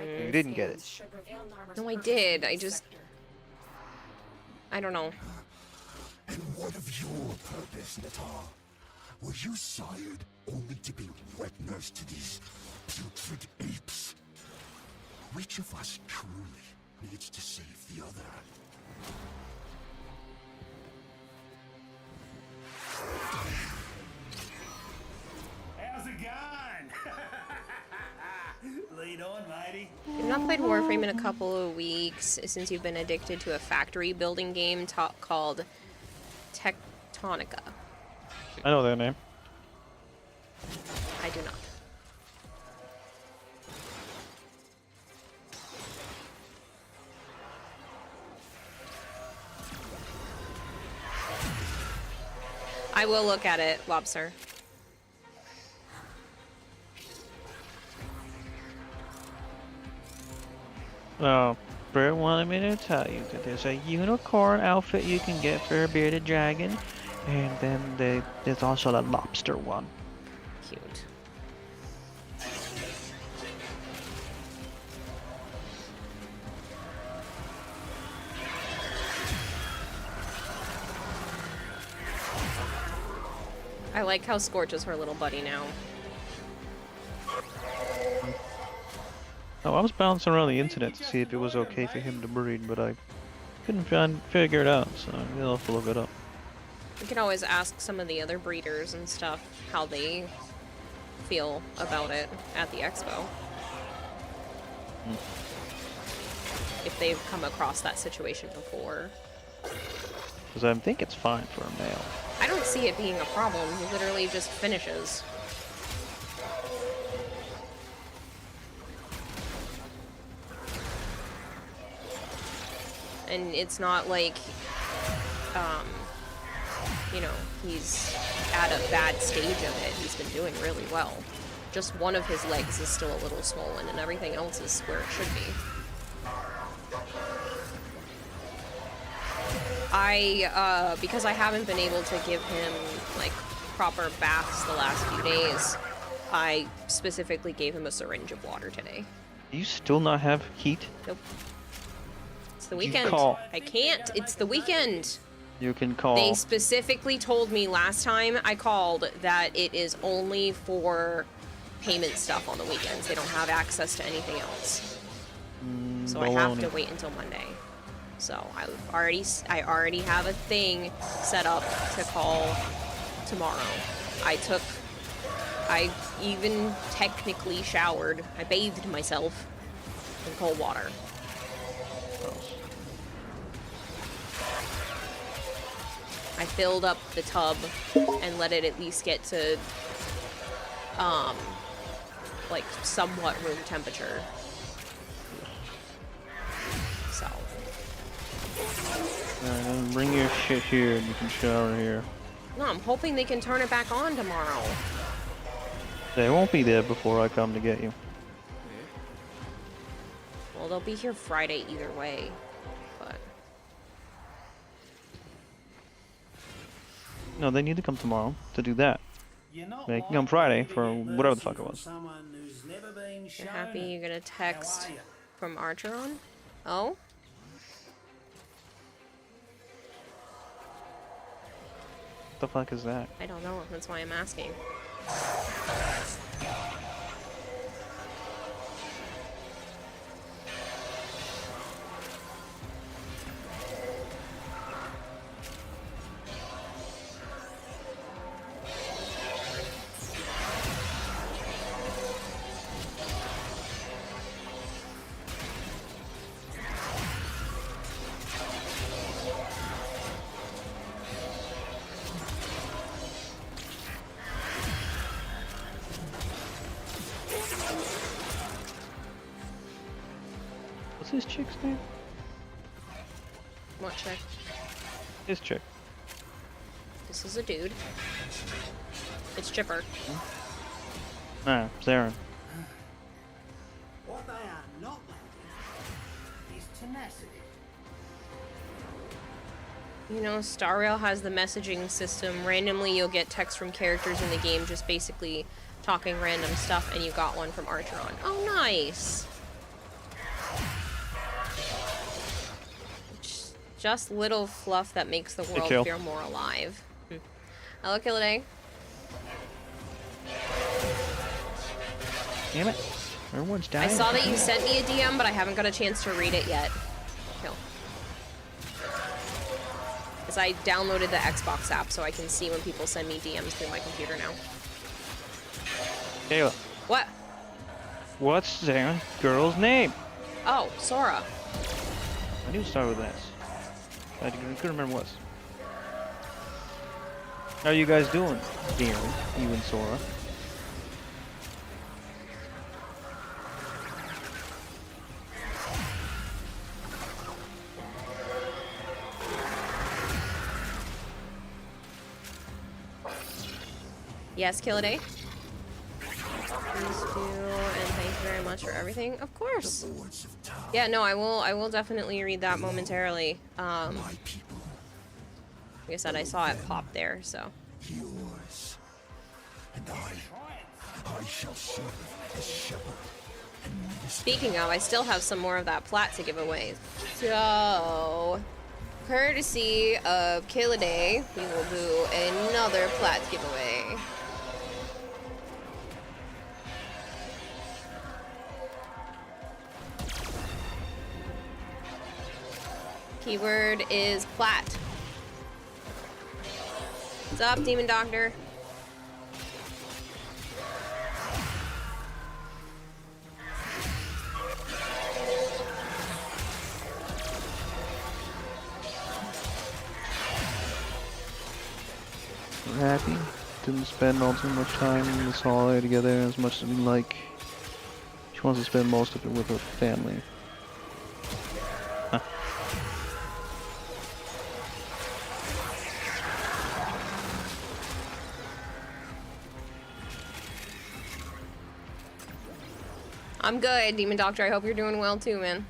You didn't get it. No, I did. I just... I don't know. And what of your purpose, Natar? Were you sired only to be wet nurse to these putrid apes? Which of us truly needs to save the other? How's it going? Lead on, matey. You've not played Warframe in a couple of weeks since you've been addicted to a factory building game called Tectonica. I know their name. I do not. I will look at it, Lobster. Brett wanted me to tell you that there's a unicorn outfit you can get for a bearded dragon, and then there's also a lobster one. Cute. I like how Scorch is her little buddy now. Oh, I was bouncing around the internet to see if it was okay for him to breed, but I couldn't figure it out, so you'll have to look it up. We can always ask some of the other breeders and stuff how they feel about it at the expo. If they've come across that situation before. Because I think it's fine for a male. I don't see it being a problem. He literally just finishes. And it's not like, you know, he's at a bad stage of it. He's been doing really well. Just one of his legs is still a little swollen, and everything else is where it should be. Because I haven't been able to give him, like, proper baths the last few days, I specifically gave him a syringe of water today. Do you still not have heat? Nope. It's the weekend. Call. I can't. It's the weekend. You can call. They specifically told me last time I called that it is only for payment stuff on the weekends. They don't have access to anything else. So I have to wait until Monday. So I already have a thing set up to call tomorrow. I even technically showered. I bathed myself in cold water. I filled up the tub and let it at least get to, like, somewhat room temperature. So. Alright, bring your shit here and you can shower here. No, I'm hoping they can turn it back on tomorrow. They won't be there before I come to get you. Well, they'll be here Friday either way, but... No, they need to come tomorrow to do that. They can come Friday for whatever the fuck it was. You're happy you're gonna text from Archeron? Oh? What the fuck is that? I don't know, that's why I'm asking. this chick's name? What chick? His chick. This is a dude. It's Chipper. Ah, Zarin. What they are not lacking is tenacity. You know, Star Rail has the messaging system. Randomly, you'll get text from characters in the game just basically talking random stuff, and you got one from Archeron. Oh, nice! Just little fluff that makes the world feel more alive. Hello, Killaday. Damn it. Everyone's dying. I saw that you sent me a DM, but I haven't got a chance to read it yet. Kill. Because I downloaded the Xbox app so I can see when people send me DMs through my computer now. Kayla. What? What's Zarin's girl's name? Oh, Sora. I knew it started with S. I couldn't remember what. How are you guys doing, Darren? You and Sora? Yes, Killaday. Please do, and thank you very much for everything. Of course. Yeah, no, I will definitely read that momentarily. Like I said, I saw it pop there, so. Yours. And I shall serve as shepherd. Speaking of, I still have some more of that plat to give away. So, courtesy of Killaday, we will do another plat giveaway. Keyword is plat. What's up, Demon Doctor? I'm happy. Didn't spend all too much time this holiday together as much as we like. She wants to spend most of it with her family. Huh. I'm good, Demon Doctor. I hope you're doing well too, man.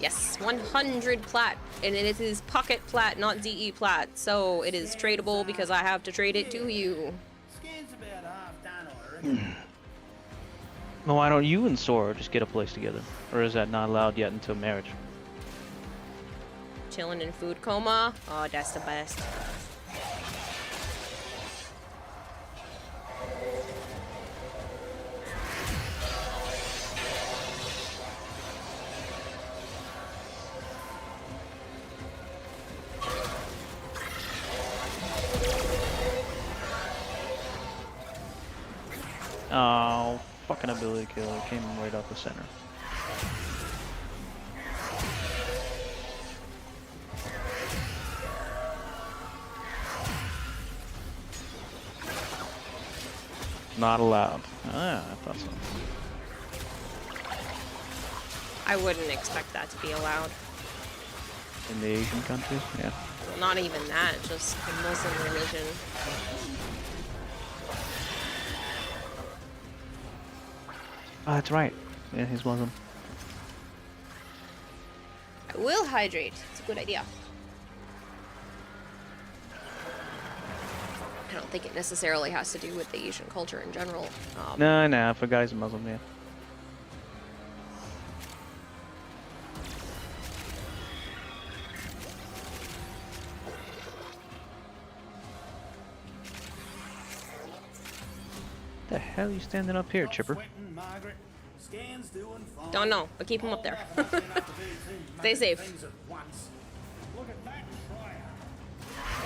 Yes, 100 plat, and it is pocket plat, not DE plat, so it is tradable because I have to trade it to you. Well, why don't you and Sora just get a place together? Or is that not allowed yet until marriage? Chilling in food coma? Oh, that's the best. Oh, fucking ability killer came right off the center. Not allowed. Ah, I thought so. I wouldn't expect that to be allowed. In the Asian countries, yeah. Well, not even that, just the Muslim religion. Oh, that's right. Yeah, he's Muslim. I will hydrate. It's a good idea. I don't think it necessarily has to do with the Asian culture in general. No, if a guy's a Muslim, yeah. The hell are you standing up here, Chipper? Don't know, but keep him up there. Stay safe.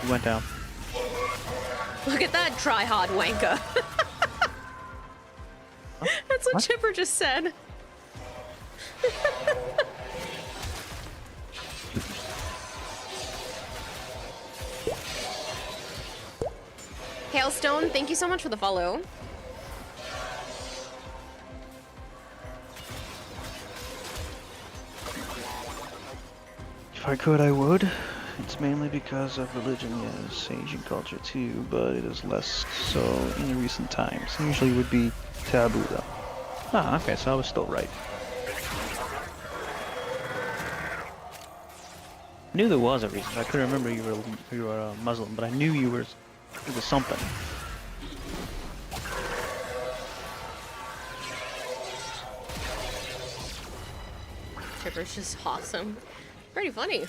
He went down. Look at that try-hard wanker. That's what Chipper just said. Hailstone, thank you so much for the follow. If I could, I would. It's mainly because of religion, yes, Asian culture too, but it is less so in recent times. Usually would be taboo though. Ah, okay, so I was still right. I knew there was a reason. I couldn't remember you were a Muslim, but I knew you were. It was something. Chipper's just awesome. Pretty funny.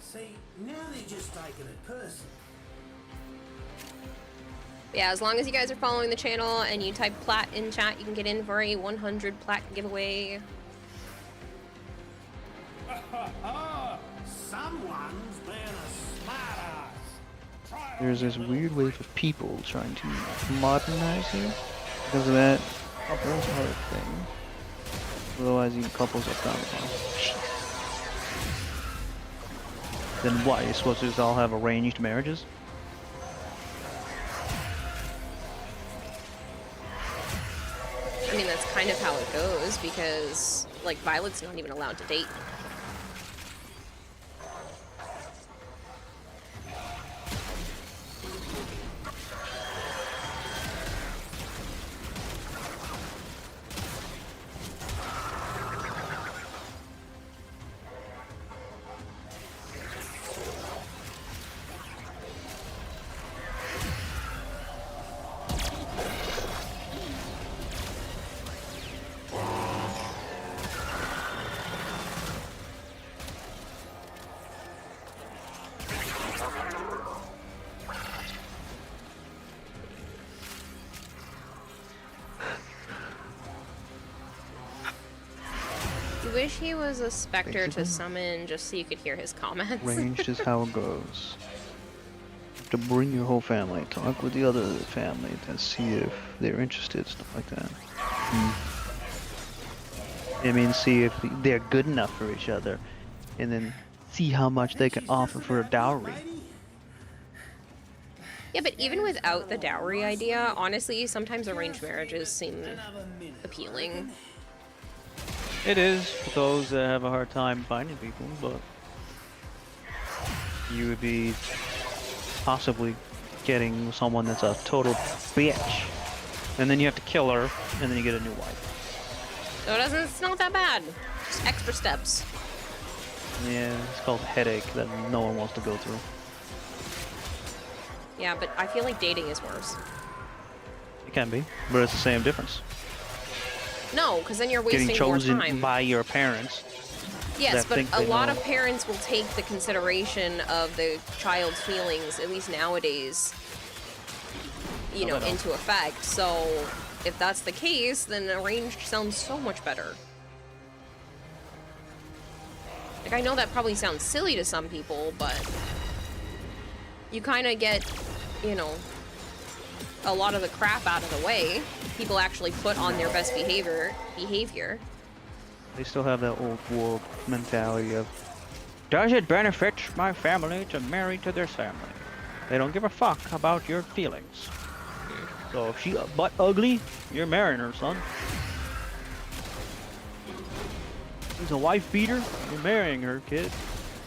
See, now they're just taking it personal. Yeah, as long as you guys are following the channel and you type plat in chat, you can get in for a 100 plat giveaway. Someone's been a smartass. There's this weird wave of people trying to modernize here because of that couples heart thing. Otherwise, even couples are found. Then what? You're supposed to just all have arranged marriages? I mean, that's kind of how it goes because, like, Violet's not even allowed to date. You wish he was a specter to summon just so you could hear his comments. Arranged is how it goes. You have to bring your whole family, talk with the other family to see if they're interested, stuff like that. I mean, see if they're good enough for each other, and then see how much they can offer for a dowry. Yeah, but even without the dowry idea, honestly, sometimes arranged marriages seem appealing. It is for those that have a hard time finding people, but you would be possibly getting someone that's a total bitch, and then you have to kill her, and then you get a new wife. So it's not that bad. Just extra steps. Yeah, it's called headache that no one wants to go through. Yeah, but I feel like dating is worse. It can be, but it's the same difference. No, because then you're wasting more time. Getting chosen by your parents. Yes, but a lot of parents will take the consideration of the child's feelings, at least nowadays, you know, into effect. So if that's the case, then arranged sounds so much better. Like, I know that probably sounds silly to some people, but you kind of get, you know, a lot of the crap out of the way. People actually put on their best behavior. They still have that old world mentality of, does it benefit my family to marry to their family? They don't give a fuck about your feelings. So if she butt ugly, you're marrying her, son. She's a wife beater, you're marrying her, kid.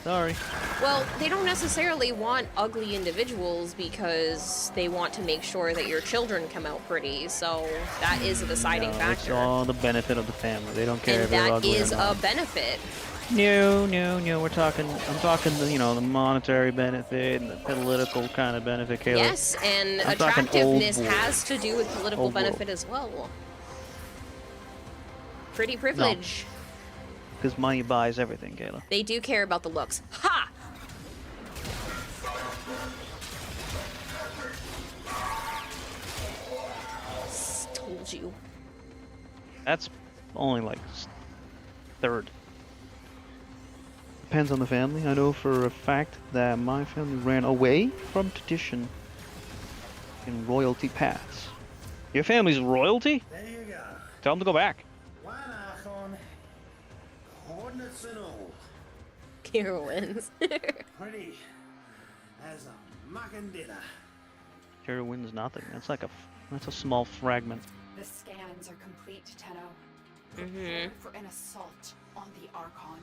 Sorry. Well, they don't necessarily want ugly individuals because they want to make sure that your children come out pretty, so that is a deciding factor. It's all the benefit of the family. They don't care and if they're ugly or not. And that is a benefit. No, I'm talking the, you know, the monetary benefit and the political kind of benefit, Kayla. Yes, and attractiveness has to do with political benefit as well. Pretty privilege. No. Because money buys everything, Kayla. They do care about the looks. Ha! Told you. That's only like third. Depends on the family. I know for a fact that my family ran away from tradition in royalty paths. Your family's royalty? There you go. Tell them to go back. Cabinets and all. Kira wins. Pretty as a mucking dinner. Kara wins nothing. That's a small fragment. The scans are complete, Tenno. Mm-hmm. Prepare for an assault on the Archon.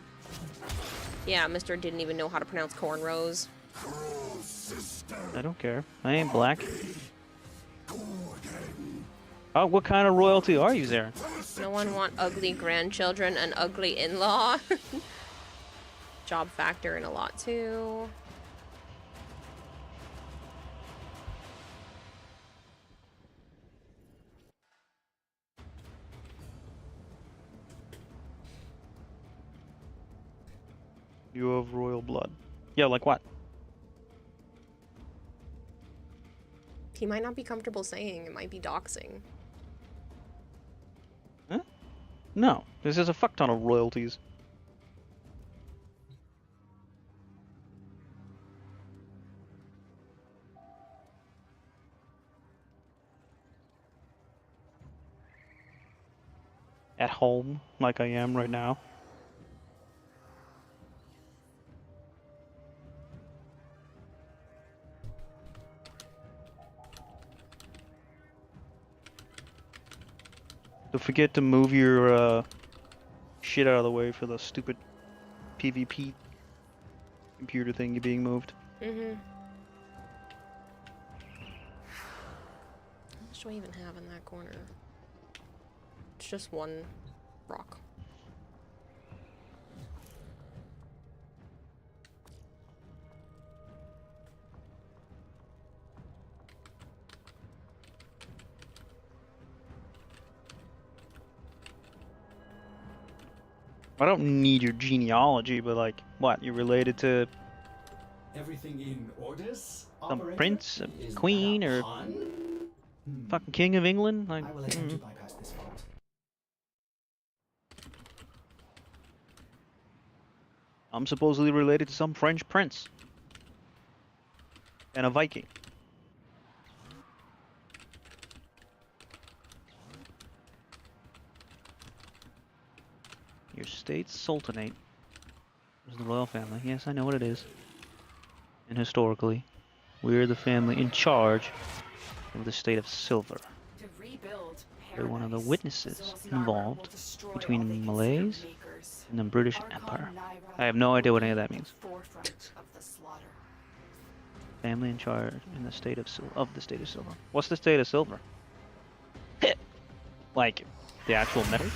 Yeah, Mr. didn't even know how to pronounce cornrows. I don't care. I ain't black. Oh, what kind of royalty are you there? No one want ugly grandchildren and ugly in-law. Job factor in a lot too. You have royal blood. Yeah, like what? He might not be comfortable saying. It might be doxing. Huh? No, this is a fuck ton of royalties. At home, like I am right now. Don't forget to move your shit out of the way for the stupid PvP computer thing you're being moved. Mm-hmm. How much do I even have in that corner? It's just one rock. I don't need your genealogy, but like, what? You're related to Everything in orders? some Operator? prince, a Is that queen, a or pun? fucking king of England? Like, I will attempt to bypass this fault. I'm supposedly related to some French prince and a Viking. Your state's sultanate is the royal family. Yes, I know what it is. And historically, we're the family in charge of the state of Silver. To rebuild We're one of the paradise, witnesses Zul'Znar involved will destroy all between they the consider Malays makers. and the British Archon Empire. Naira I have no idea what any of that will be means. at the forefront of the slaughter. Family in charge in the state of the state of Silver. What's the state of Silver? Like the actual metal?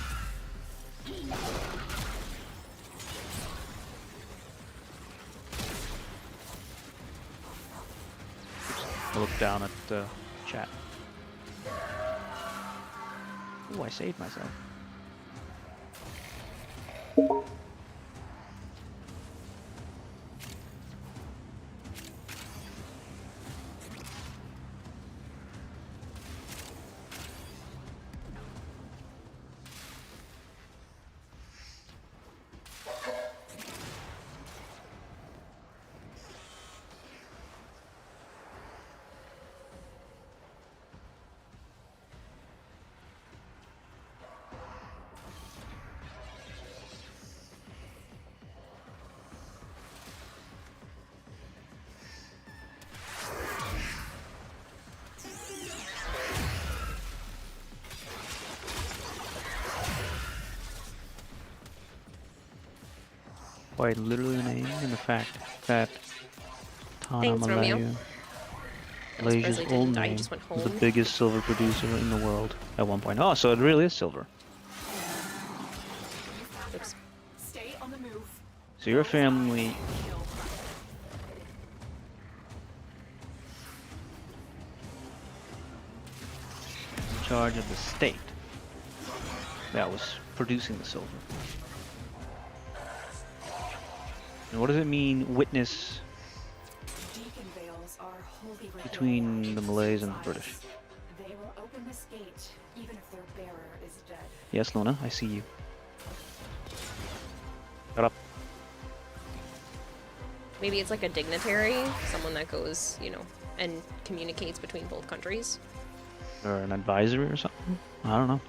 I look down at chat. Ooh, I saved myself. Quite literally the name and the fact that Tana Thanks, Romeo. Malaya, I'm Malaysia's surprised I old didn't. I name, just went was the home. biggest silver producer in the world at one point. Oh, so it really is silver. Oops. Stay on the move. So your family is in charge of the state that was producing the silver. And what does it mean, witness Deacon veils are holy between the Malays and the British? They will open this gate even if their bearer is dead. Yes, Luna, I see you. Shut up. Maybe it's like a dignitary, someone that goes, you know, and communicates between both countries. Or an advisory or something? I don't know.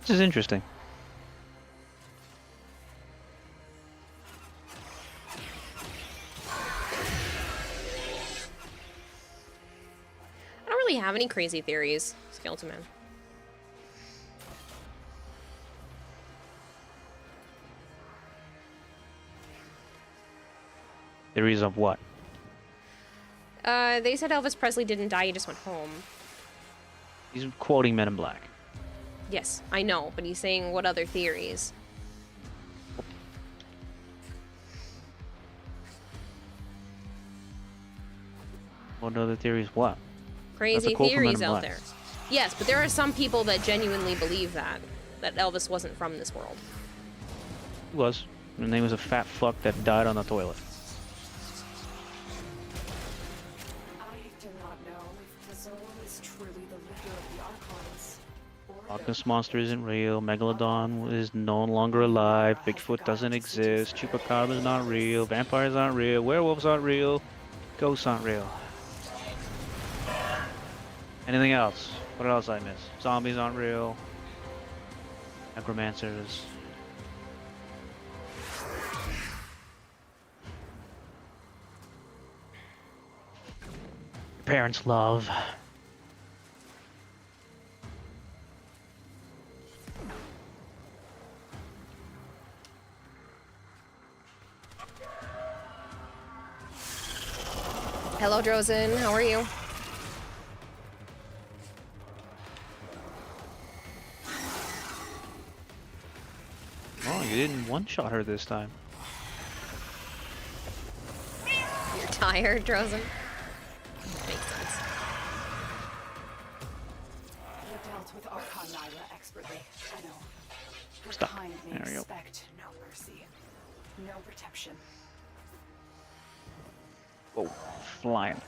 This is interesting. I don't really have any crazy theories, Skeleton Man. Theories of what? They said Elvis Presley didn't die, he just went home. He's quoting Men in Black. Yes, I know, but he's saying what other theories? What other theories? What? Crazy quote from Men theories in out Black. there. Yes, but there are some people that genuinely believe that Elvis wasn't from this world. He was. His name was a fat fuck that died on the toilet. I do not know if Kazoo is truly the leader of the Archons. Loch Ness Monster isn't real. Megalodon is no longer alive. Bigfoot doesn't exist. Chupacabra is not real. Vampires aren't real. Werewolves aren't real. Ghosts aren't real. Anything else? What else I miss? Zombies aren't real. Necromancers. Parents' love. Hello, Drozen. How are you? Oh, you didn't one-shot her this time. You're tired, Drozen? Makes sense. You dealt with Archon Nyla expertly. I know. Your Stop. kind may There we go. expect no mercy, no protection. Whoa, flying.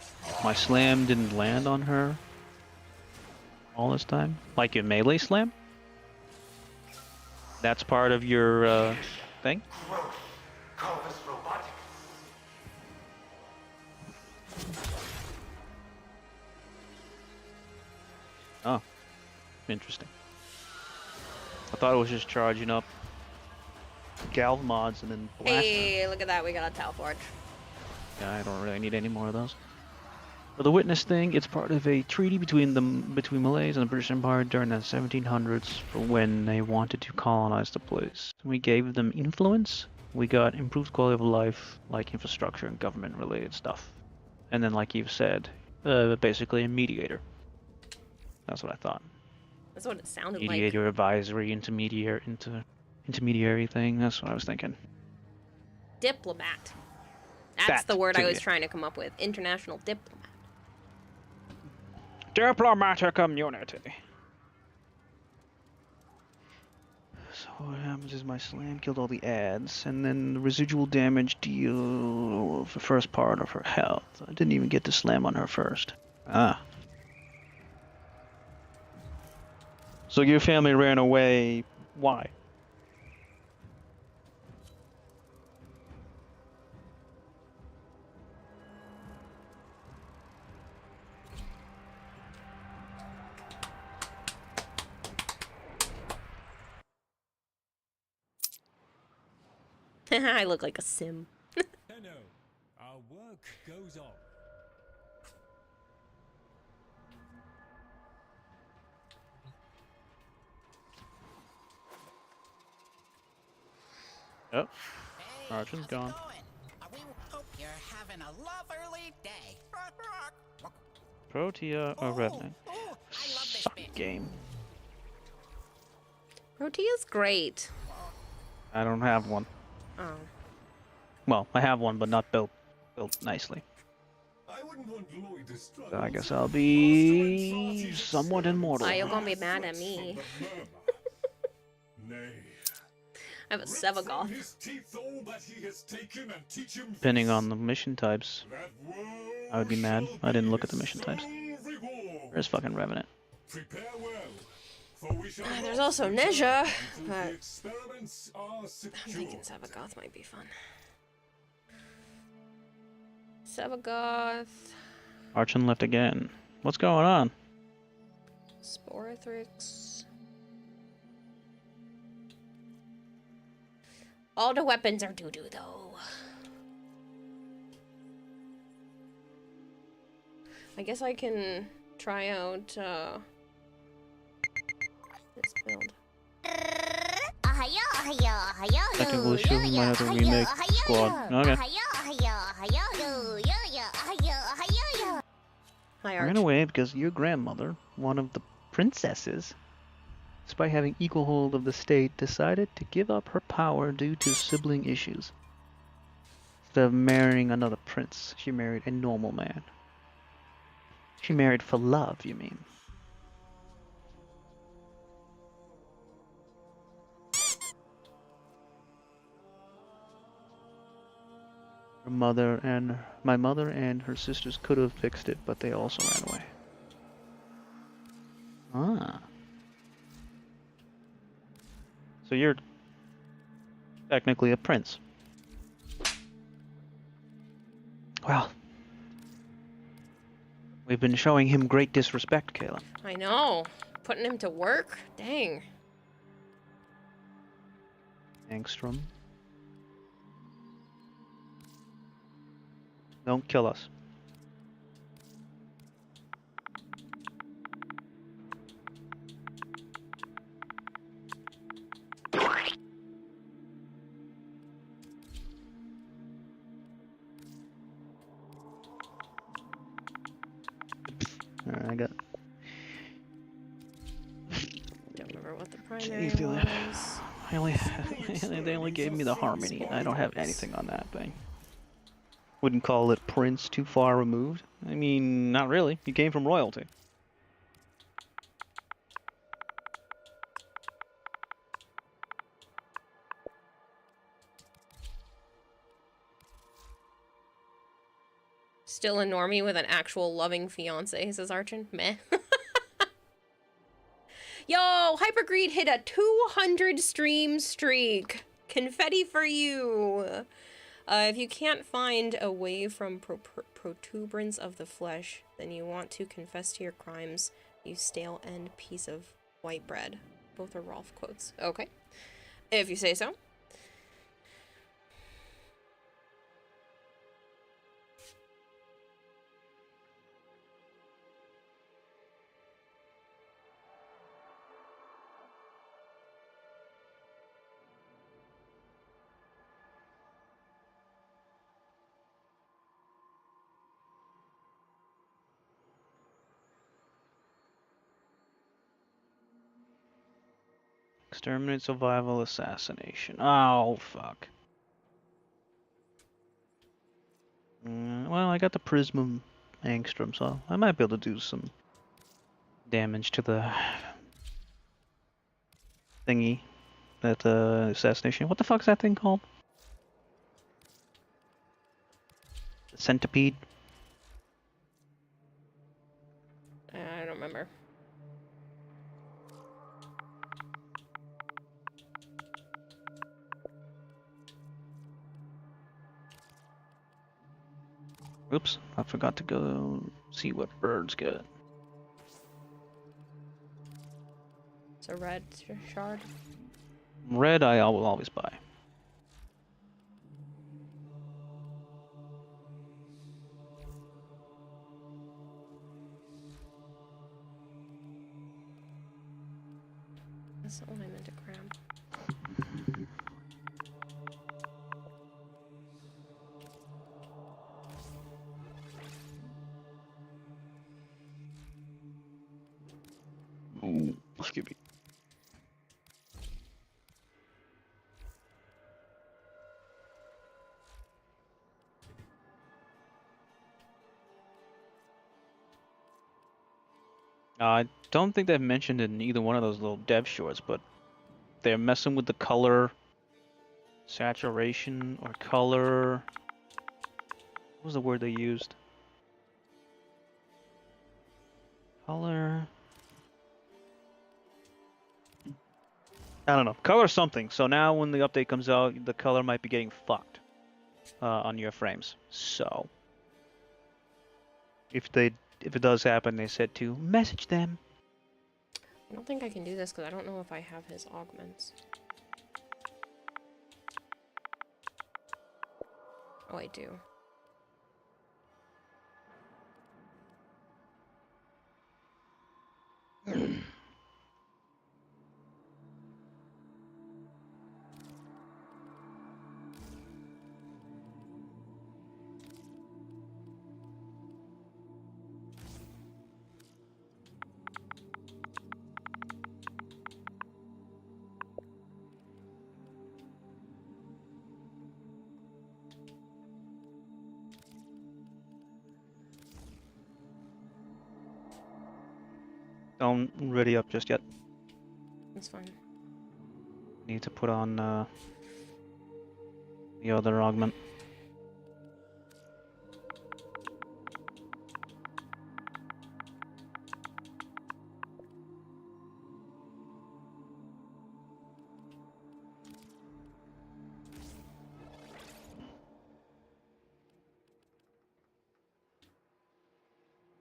My slam didn't land on her all this time? Like your melee slam? That's part of your thing? Call this robotic. Oh, interesting. I thought it was just charging up Galv mods and then blasting. Hey, look at that. We got a Tau Forge. Yeah, I don't really need any more of those. For the witness thing, it's part of a treaty between Malays and the British Empire during the 1700s for when they wanted to colonize the place. We gave them influence. We got improved quality of life, like infrastructure and government-related stuff. And then, like you've said, basically a mediator. That's what I thought. That's what it sounded like. Mediator, advisory, intermediary thing. That's what I was thinking. Diplomat. That's That the word I too, was yeah. trying to come up with. International diplomat. Diplomatic community. So what happens is my slam killed all the ads, and then the residual damage deal the first part of her health. I didn't even get to slam on her first. Ah. So your family ran away. Why? I look like a sim. No, our work goes on. Oh, Archon's gone. We hope you're having a lovely day. Protea or Revenant? Suck game. Protea's great. I don't have one. Oh. Well, I have one, but not built nicely. I wouldn't want Lloyd to struggle. So I guess I'll be somewhat immortal. Oh, you're gonna be mad at me. Nay. I have a Sevagoth. His teeth all that he has taken and teach him Depending on the mission types, I would be mad. I didn't look at the mission types. Where's fucking Revenant? Prepare well, for we shall There's also Nezha, until but the experiments are I'm secure. thinking Sevagoth might be fun. Sevagoth, Archon left again. What's going on? Sporothrix. All the weapons are doo-doo, though. I guess I can try out, this build. Technical issue, we might have to remake squad. Okay. Hi, I Arch. ran away because your grandmother, one of the princesses, despite having equal hold of the state, decided to give up her power due to sibling issues. Instead of marrying another prince, she married a normal man. She married for love, you mean? My mother and her sisters could have fixed it, but they also ran away. Ah. So you're technically a prince. Well, we've been showing him great disrespect, Kayla. I know. Putting him to work? Dang. Angstrom. Don't kill us. Alright, I got. Don't remember what the primary Jeez, dude. was. They only gave me the harmony. I don't have anything on that thing. Wouldn't call it Prince too far removed. I mean, not really. He came from royalty. Still a normie with an actual loving fiance, says Archon. Meh. Yo, Hypergreed hit a 200 stream streak. Confetti for you. If you can't find a way from protuberance of the flesh, then you want to confess to your crimes. You stale end piece of white bread. Both are Rolf quotes. Okay. If you say so. Exterminate, survival, assassination. Oh, fuck. Well, I got the Prism Angstrom, so I might be able to do some damage to the thingy. That assassination. What the fuck is that thing called? The centipede? I don't remember. Oops, I forgot to go see what birds get. It's a red shard. Red I will always buy. That's the one I meant to cram. Ooh, excuse me. I don't think they've mentioned it in either one of those little dev shorts, but they're messing with the color saturation or color. What was the word they used? Color. I don't know. Color something. So now when the update comes out, the color might be getting fucked on your frames. So if it does happen, they said to message them. I don't think I can do this because I don't know if I have his augments. Oh, I do. Don't ready up just yet. That's fine. Need to put on the other augment.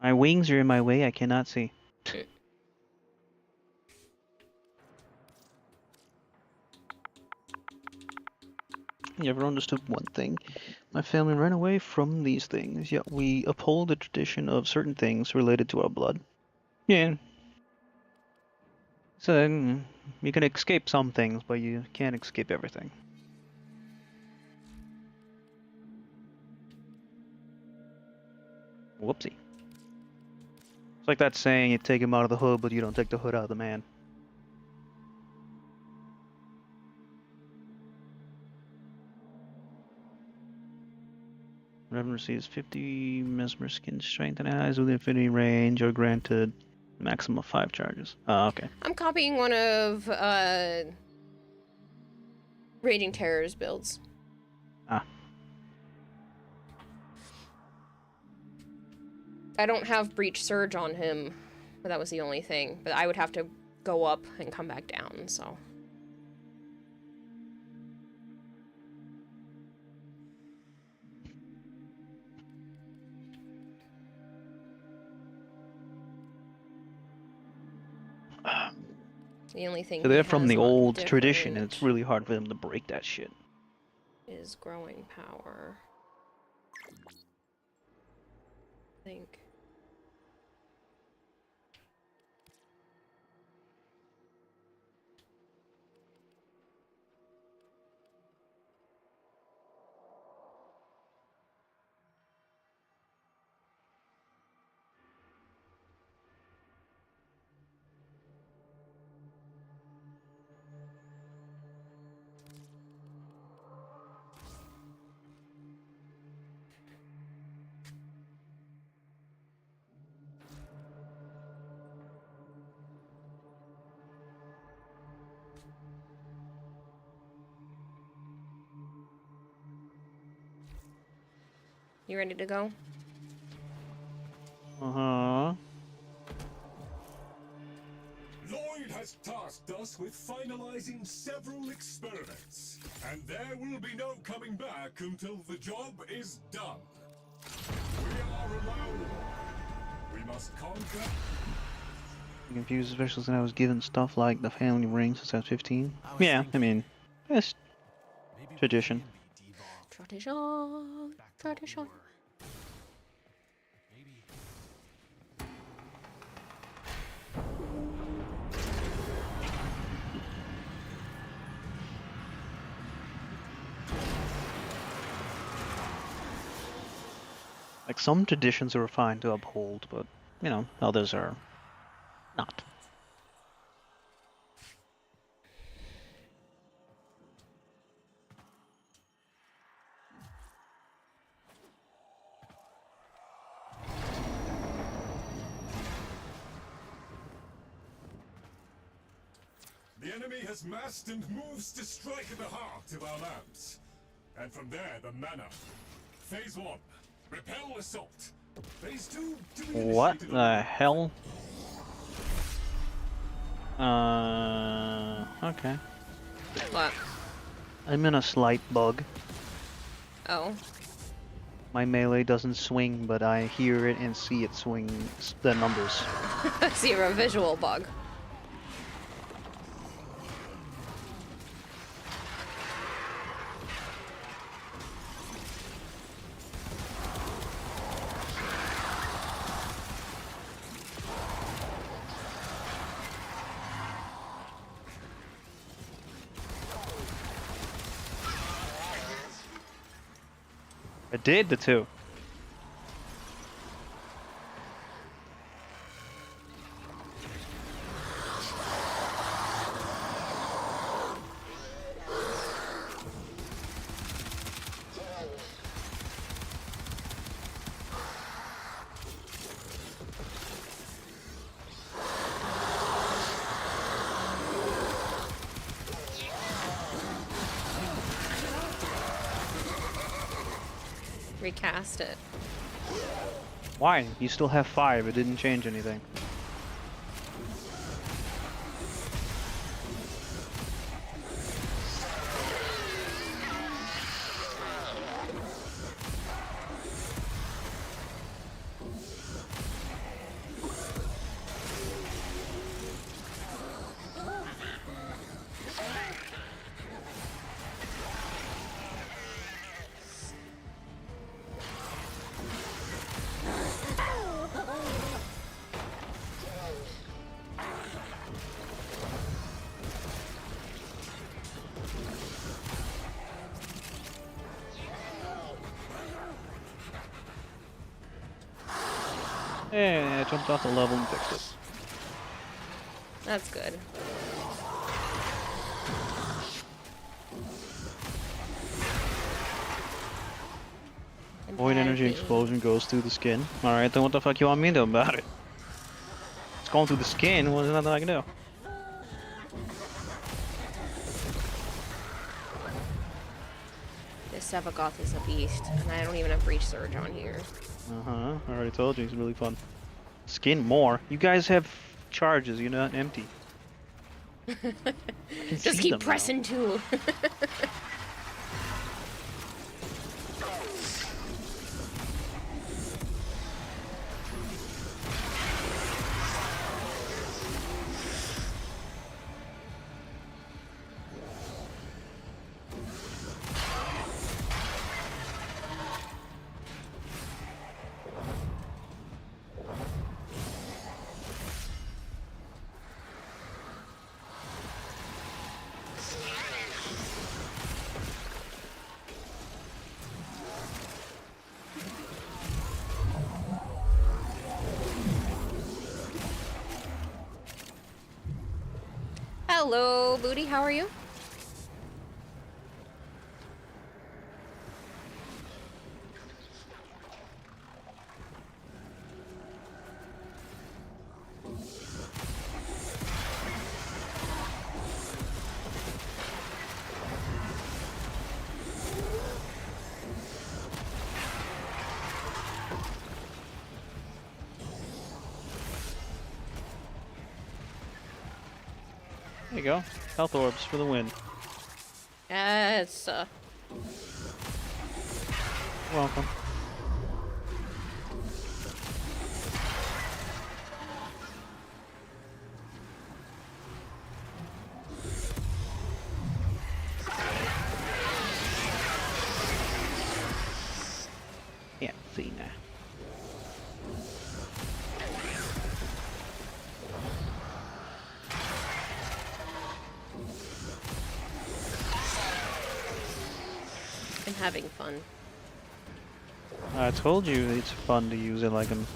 My wings are in my way, I cannot see. You ever understood one thing? My family ran away from these things, yet we uphold the tradition of certain things related to our blood. Yeah. So, you can escape some things, but you can't escape everything. Whoopsie. It's like that saying, you take him out of the hood, but you don't take the hood out of the man. Whenever receives 50 mesmer skin strength and allies with infinity range are granted maximum of 5 charges. Oh, okay. I'm copying one of Raging Terror's builds. Ah. I don't have Breach Surge on him, but that was the only thing. But I would have to go up and come back down, so... The only thing So they're he from has the on old different tradition, and it's really hard for them to break that shit. is growing power. I think. You ready to go? Uh-huh. Lloyd has tasked us with finalizing several experiments, and there will be no coming back until the job is done. We are alone. We must conquer. I'm confused, especially since I was given stuff like the family ring since I was 15. Yeah, I mean, it's tradition. Tradition. Tradition. Like, some traditions are fine to uphold, but, you know, others are not. The enemy has massed and moves to strike at the heart of our lands. And from there, the manner. Phase 1, repel assault. Phase 2, to be What initiated the hell? Okay. What? I'm in a slight bug. Oh. My melee doesn't swing, but I hear it and see it swing the numbers. So you're a visual bug. I did the two. Recast it. Why? You still have 5. It didn't change anything. Yeah, I jumped off the level and fixed it. That's good. Void energy explosion goes through the skin. Alright, then what the fuck you want me to do about it? It's going through the skin, well, there's nothing I can do. This Sevagoth is a beast, and I don't even have Breach Surge on here. Uh-huh, I already told you, it's really fun. Skin more? You guys have charges, you're not empty. Just keep pressing too. Hello, Booty, how are you? There you go. Health orbs for the win. Yes. You're welcome. Yeah, see now. I'm having fun. I told you it's fun to use it like an...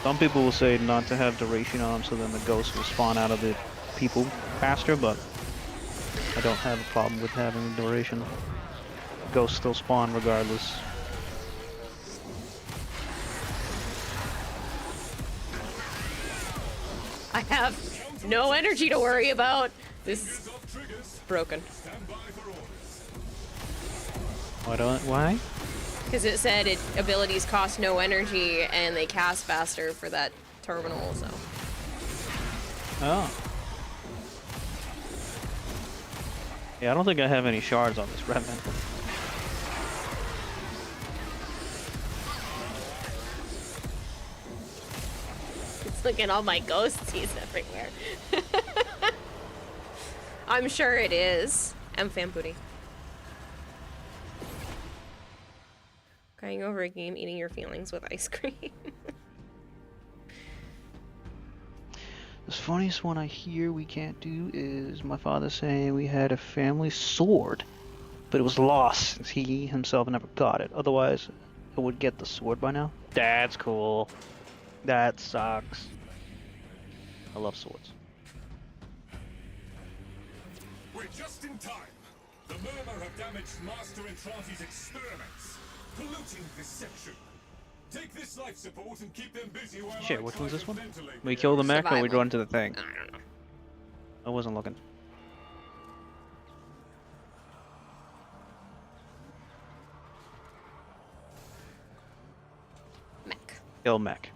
Some people will say not to have duration on so then the ghost will spawn out of the people faster, but I don't have a problem with having duration. Ghosts still spawn regardless. I have no energy to worry about. This is broken. Why? Because it said abilities cost no energy and they cast faster for that terminal, so. Oh. Yeah, I don't think I have any shards on this remnant. It's looking all my ghosties everywhere. I'm sure it is. I'm fan booty. Crying over a game, eating your feelings with ice cream. The funniest one I hear we can't do is my father saying we had a family sword. but it was lost since he himself never got it. Otherwise, I would get the sword by now. That's cool. That sucks. I love swords. We're just in time. The Murmur have damaged Master Entranti's experiments, polluting this section. Take this life support and keep them busy while Shit, which one's this one? We kill the mech or we run to the thing? I don't know. I wasn't looking. Mech. Kill mech.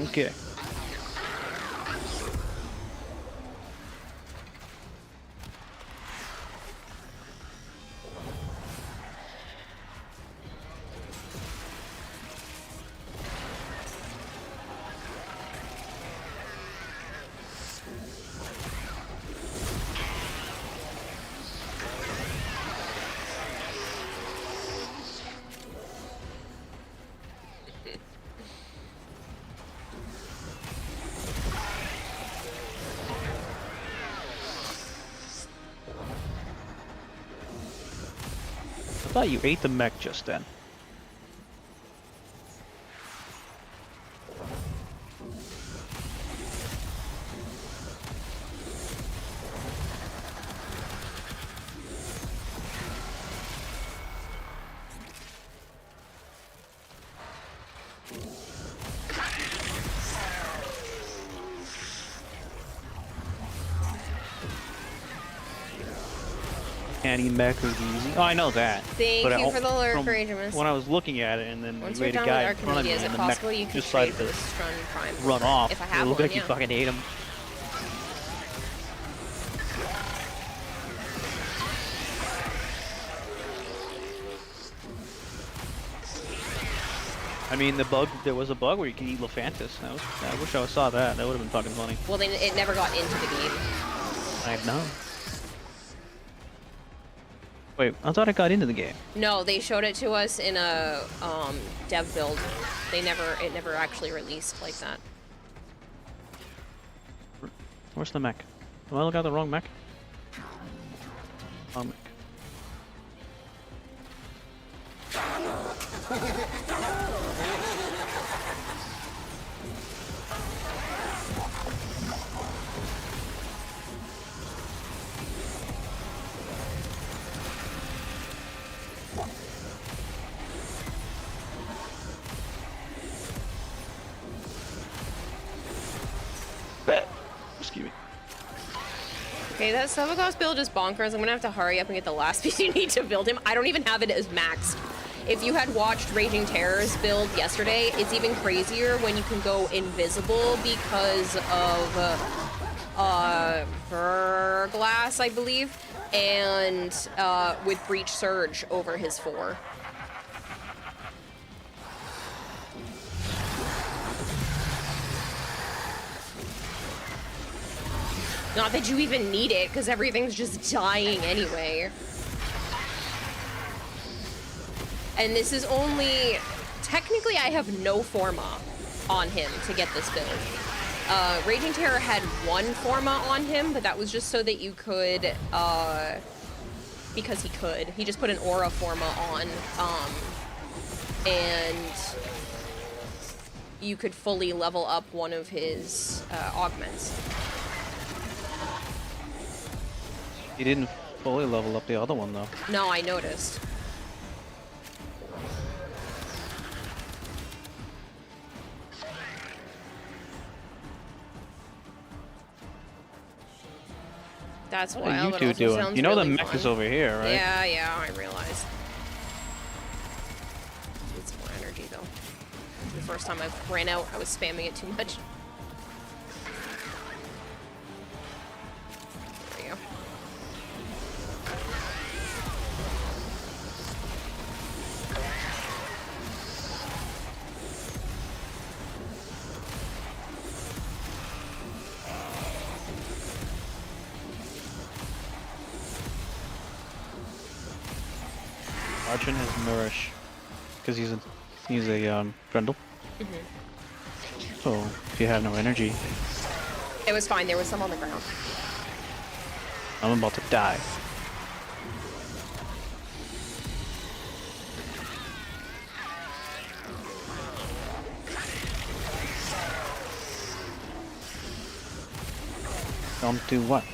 Okay. I thought you ate the mech just then. Can't eat mech is easy. Oh, I know that. Thank but you for the alert, from Courageous. when I was looking at it, and then Once you you're made a done guy in with front of me, Archimedes, is and it the mech possible you can decided trade for to the Strun Prime? run off. If I It have looked one, like you yeah. fucking ate him. I mean, there was a bug where you can eat Lephantis. I wish I saw that. That would have been fucking funny. Well, then it never got into the game. I know. Wait, I thought it got into the game. No, they showed it to us in a dev build. It never actually released like that. Where's the mech? Am I looking at the wrong mech? Wrong mech. Excuse me. Okay, that Subacos build is bonkers. I'm gonna have to hurry up and get the last piece you need to build him. I don't even have it as maxed. If you had watched Raging Terror's build yesterday, it's even crazier when you can go invisible because of Glass, I believe, and with Breach Surge over his 4. Not that you even need it, because everything's just dying anyway. And this is only... Technically, I have no Forma on him to get this build. Raging Terror had 1 Forma on him, but that was just so that you could... because he could. He just put an Aura Forma on, and you could fully level up one of his augments. He didn't fully level up the other one, though. No, I noticed. That's What wild. are you but two also doing? sounds You know really the mech fun. is over here, right? Yeah, I realize. Need some more energy, though. The first time I ran out, I was spamming it too much. There you go. Arjun has Nourish, because he's a Grendel. So if you have no energy, It was fine. There was some on the ground. I'm about to die. Don't do what?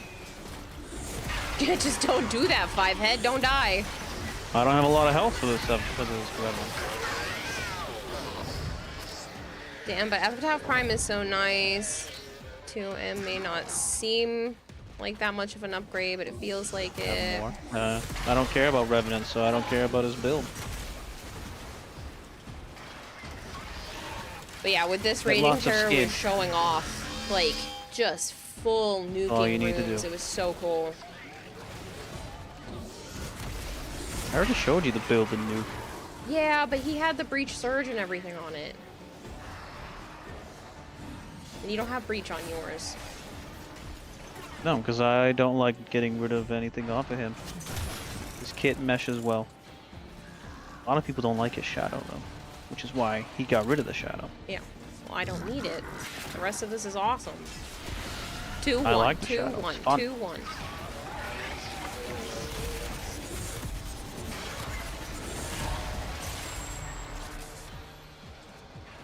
Just don't do that, 5-head. Don't die. I don't have a lot of health for this stuff, for this level. Damn, but Epitaph Prime is so nice. 2M may not seem like that much of an upgrade, but it feels like it. More. I don't care about Revenant, so I don't care about his build. But yeah, with this Get raiding lots of terror skid. was showing off, like, just full All you nuking need to rooms. do. It was so cool. I already showed you the build in nuke. Yeah, but he had the Breach Surge and everything on it. And you don't have Breach on yours. No, because I don't like getting rid of anything off of him. His kit meshes well. A lot of people don't like his shadow though, which is why he got rid of the shadow. Yeah. Well, I don't need it. The rest of this is awesome. 2-1, I like the 2-1, shadow. It's fun. 2-1.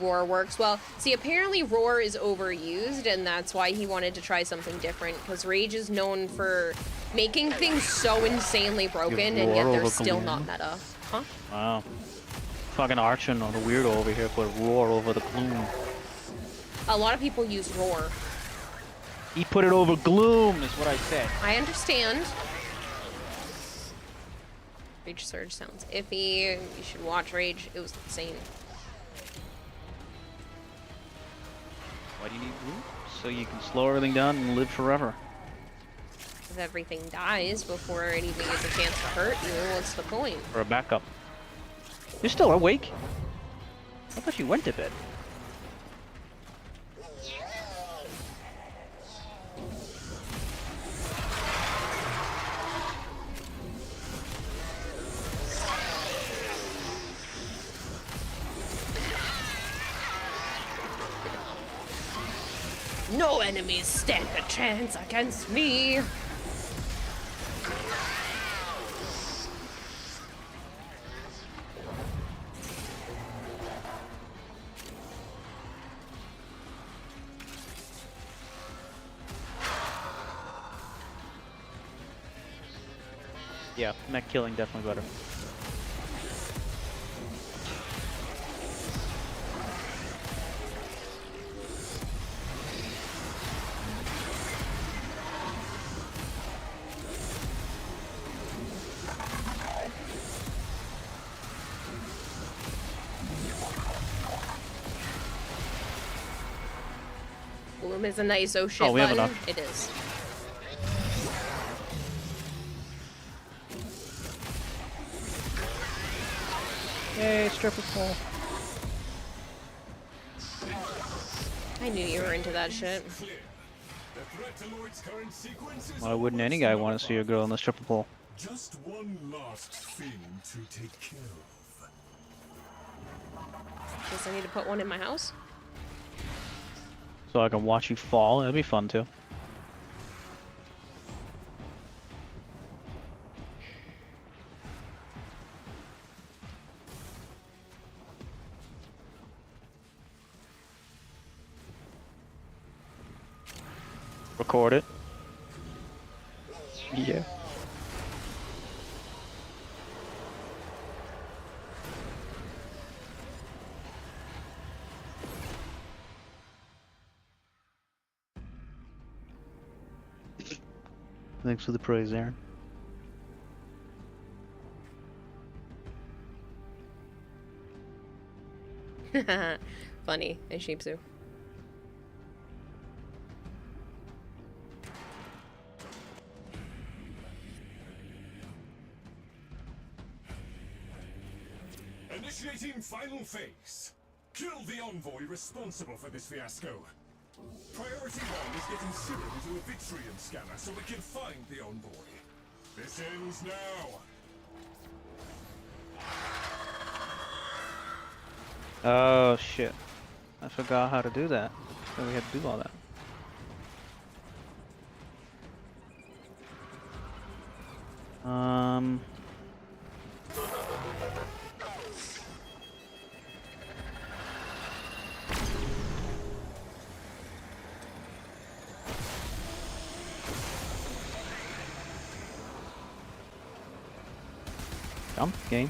Roar works well. See, apparently Roar is overused, and that's why he wanted to try something different, because Rage is known for making things so insanely broken, and yet Roar they're over still Gloom. not meta. Huh? Wow. Fucking Archon or the weirdo over here put Roar over the Gloom. A lot of people use Roar. He put it over Gloom, is what I said. I understand. Rage Surge sounds iffy. You should watch Rage. It was insane. Why do you need Gloom? So you can slow everything down and live forever. If everything dies before anything gets a chance to hurt you, what's the point? For a backup. You're still awake? I thought you went to bed. No enemies stand a chance against me. Yeah, mech killing definitely better. Bloom is a nice oh shit Oh, we have button. enough. It is. Yay, stripper pole. I knew you were into that shit. Why wouldn't any guy want to see a girl in the stripper pole? Just one last thing to take care of. Guess I need to put one in my house. So I can watch you fall. That'd be fun too. Record it. Yeah. Thanks for the praise, Aaron. Funny, I sheepsu. Initiating final phase. Kill the envoy responsible for this fiasco. Priority 1 is getting Cyril into a Vitrium scanner so we can find the envoy. This ends now. Oh shit. I forgot how to do that. So we had to do all that. Come, game.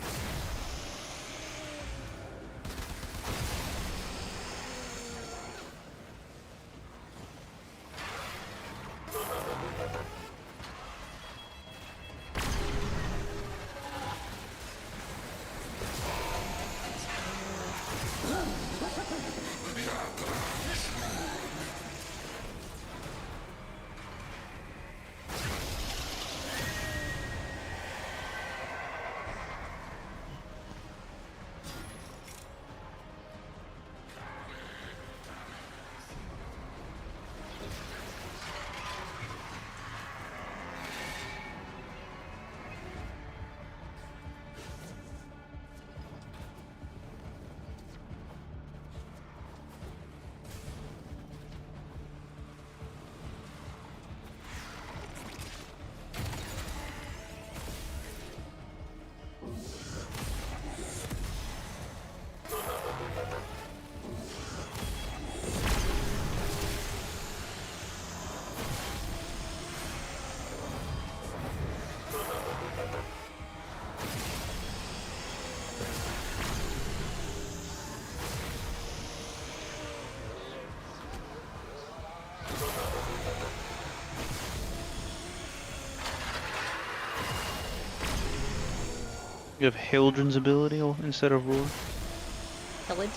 You have Hildren's ability instead of Roar. Pillage.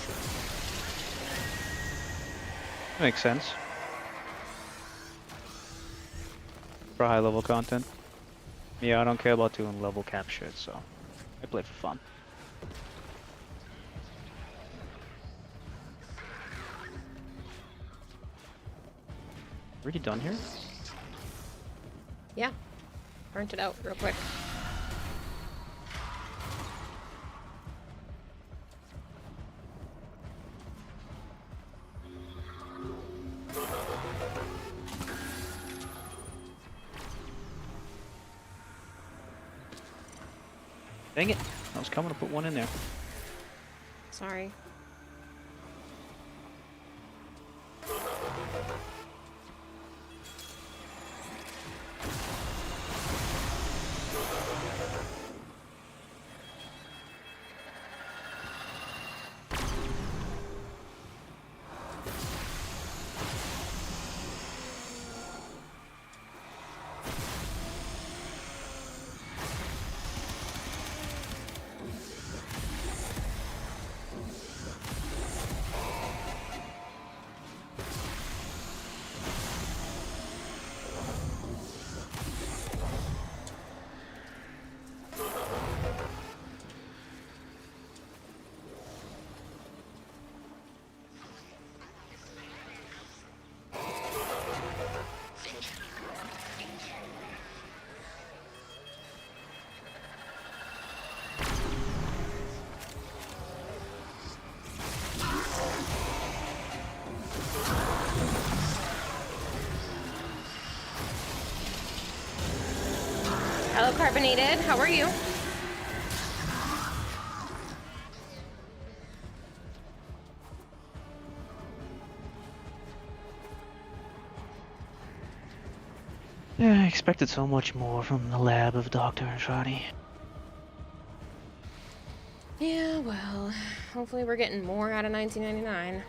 Makes sense. For high level content. Yeah, I don't care about doing level cap shit, so I play for fun. Already done here? Yeah. Burnt it out real quick. Dang it! I was coming to put one in there. Sorry. Hello, Carbonated. How are you? Yeah, I expected so much more from the lab of Dr. Andrade. Yeah, well, hopefully we're getting more out of 1999.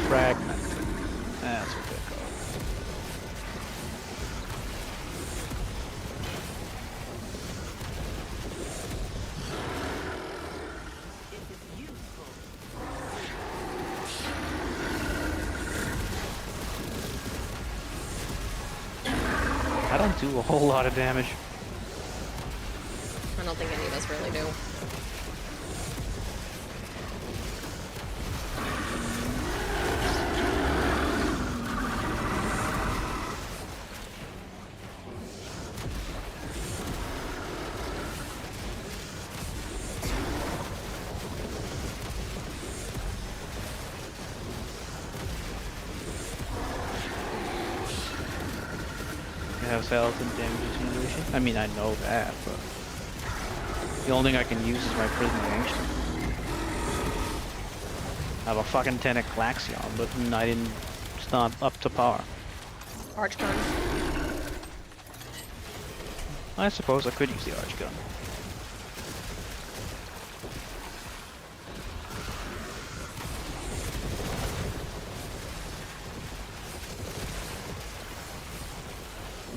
Fragment. That's what they call it. I don't do a whole lot of damage. I don't think any of us really do. Has health and damage accumulation. I mean, I know that, but the only thing I can use is my Prisoner Ancient. I have a fucking 10 Glaxion, but I didn't. It's not up to par. Archgun. I suppose I could use the Archgun.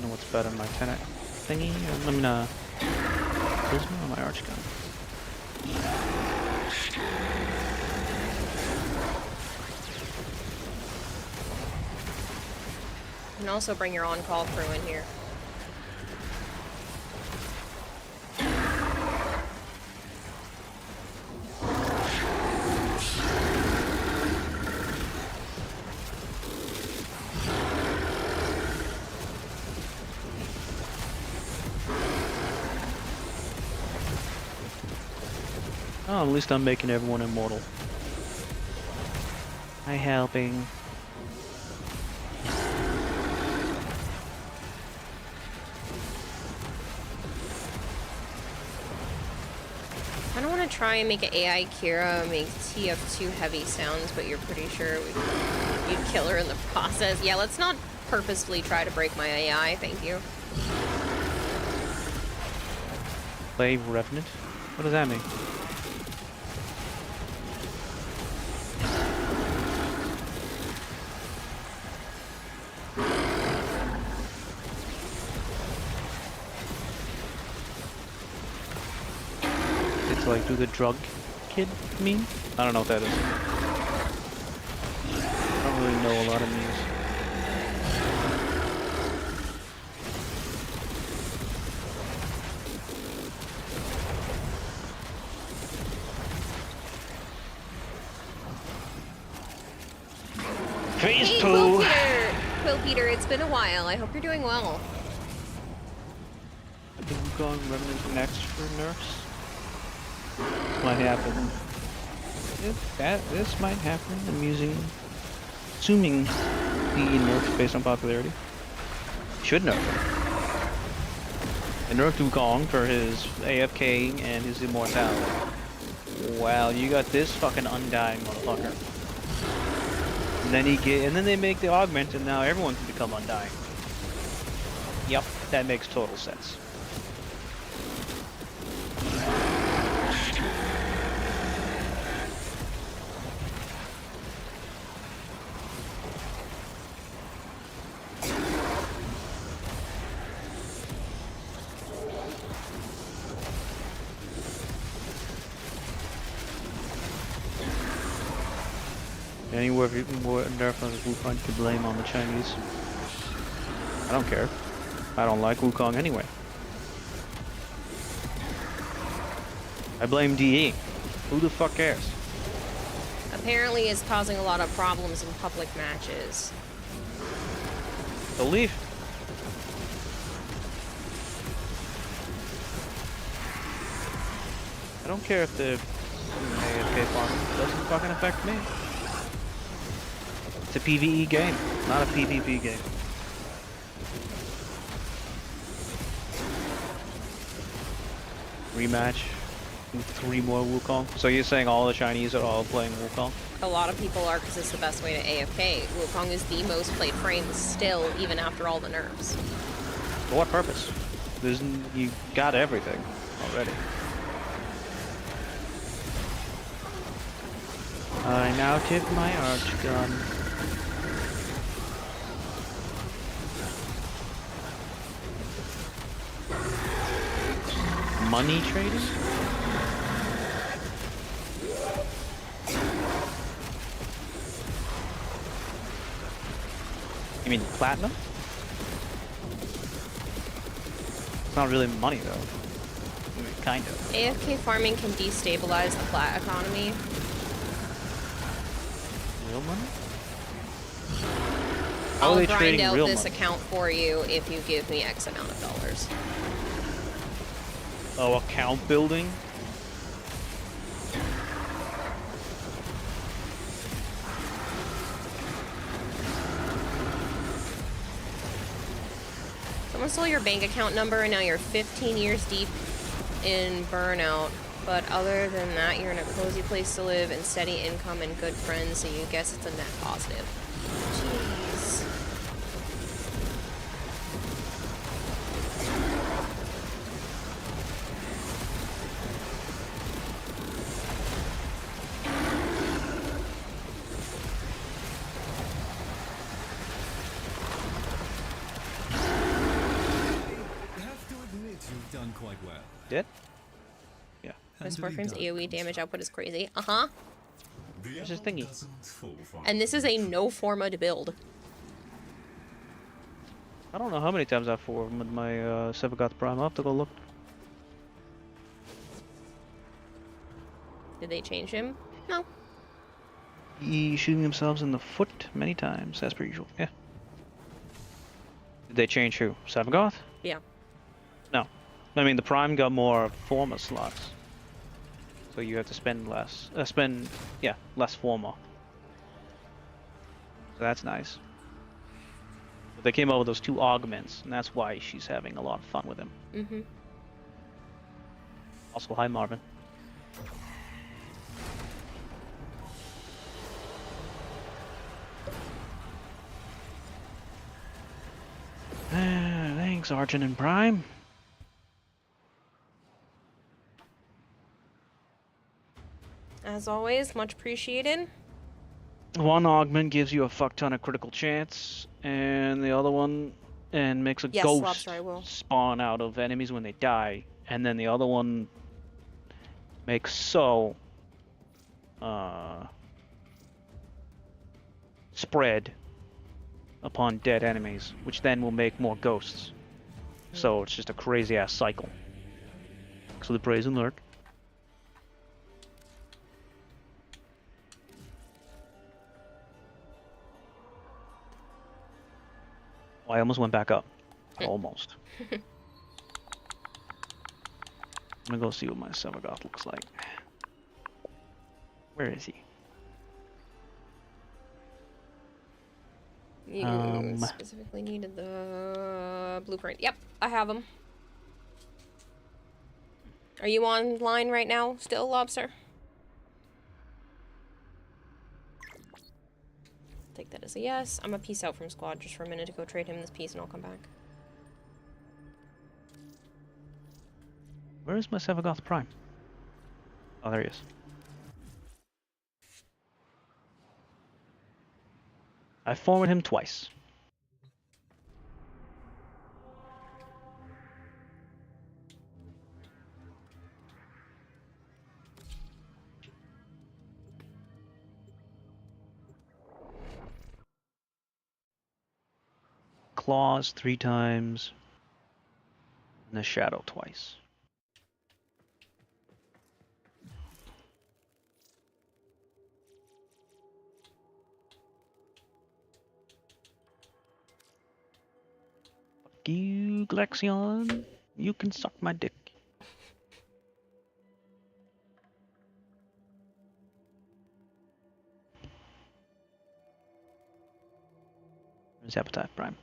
What's better, my 10 thingy? I mean, Prisma or my Archgun? You can also bring your on-call crew in here. Oh, at least I'm making everyone immortal. By helping. I don't want to try and make an AI Kira make TF2 heavy sounds, but you're pretty sure you'd kill her in the process. Yeah, let's not purposefully try to break my AI, thank you. Play Revenant? What does that mean? It's like, do the drug kid mean? I don't know what that is. I don't really know a lot of news. Face Hey, poo! Quill Peter, it's been a while. I hope you're doing well. I think we're going Revenant next for nerfs. Might happen. This might happen. I'm assuming the nerf based on popularity. Should nerf it. And nerf Wukong for his AFK and his immortality. Wow, you got this fucking undying motherfucker. And then they make the augment, and now everyone can become undying. Yep, that makes total sense. Anywhere more nerf on the Wukong to blame on the Chinese. I don't care. I don't like Wukong anyway. I blame DE. Who the fuck cares? Apparently it's causing a lot of problems in public matches. Believe. I don't care if the AFK farm doesn't fucking affect me. It's a PvE game, not a PvP game. Rematch. 3 more Wukong. So you're saying all the Chinese are all playing Wukong? A lot of people are because it's the best way to AFK. Wukong is the most played frame still, even after all the nerfs. For what purpose? You got everything already. I now tip my Archgun. Money trading? You mean platinum? It's not really money though. I mean, kind of. AFK farming can destabilize the plat economy. Real money? I'll are they grind trading out real this money? account for you if you give me X amount of dollars. Oh, account building? Someone stole your bank account number and now you're 15 years deep in burnout. But other than that, you're in a cozy place to live and steady income and good friends, so you guess it's a net positive. Jeez. I have to admit you've done quite well. Did? Yeah. His boyfriend's AoE damage output is crazy. Uh-huh. Where's his thingy? And this is a no forma to build. I don't know how many times I've formed with my Sevagoth Prime. I'll have to go look. Did they change him? No. He shooting themselves in the foot many times, as per usual. Yeah. Did they change who? Sevagoth? Yeah. No. I mean, the Prime got more Forma slots. So you have to spend less. Less Forma. So that's nice. But they came out with those 2 augments, and that's why she's having a lot of fun with him. Mm-hmm. Also, hi Marvin. Thanks, Argent and Prime. As always, much appreciated. One augment gives you a fuck ton of critical chance, and the other one makes a Yes, ghost Lobster, I will. spawn out of enemies when they die, and then the other one makes spread upon dead enemies, which then will make more ghosts. So it's just a crazy ass cycle. So the praise and lurk. Oh, I almost went back up. Almost. I'm gonna go see what my Sevagoth looks like. Where is he? You specifically needed the blueprint. Yep, I have them. Are you online right now still, Lobster? Take that as a yes. I'm a peace out from squad just for a minute to go trade him this piece and I'll come back. Where is my Sevagoth Prime? Oh, there he is. I forwarded him twice. Claws 3 times. And the shadow twice. Fuck you, Glexion. You can suck my dick. There's Appetite Prime.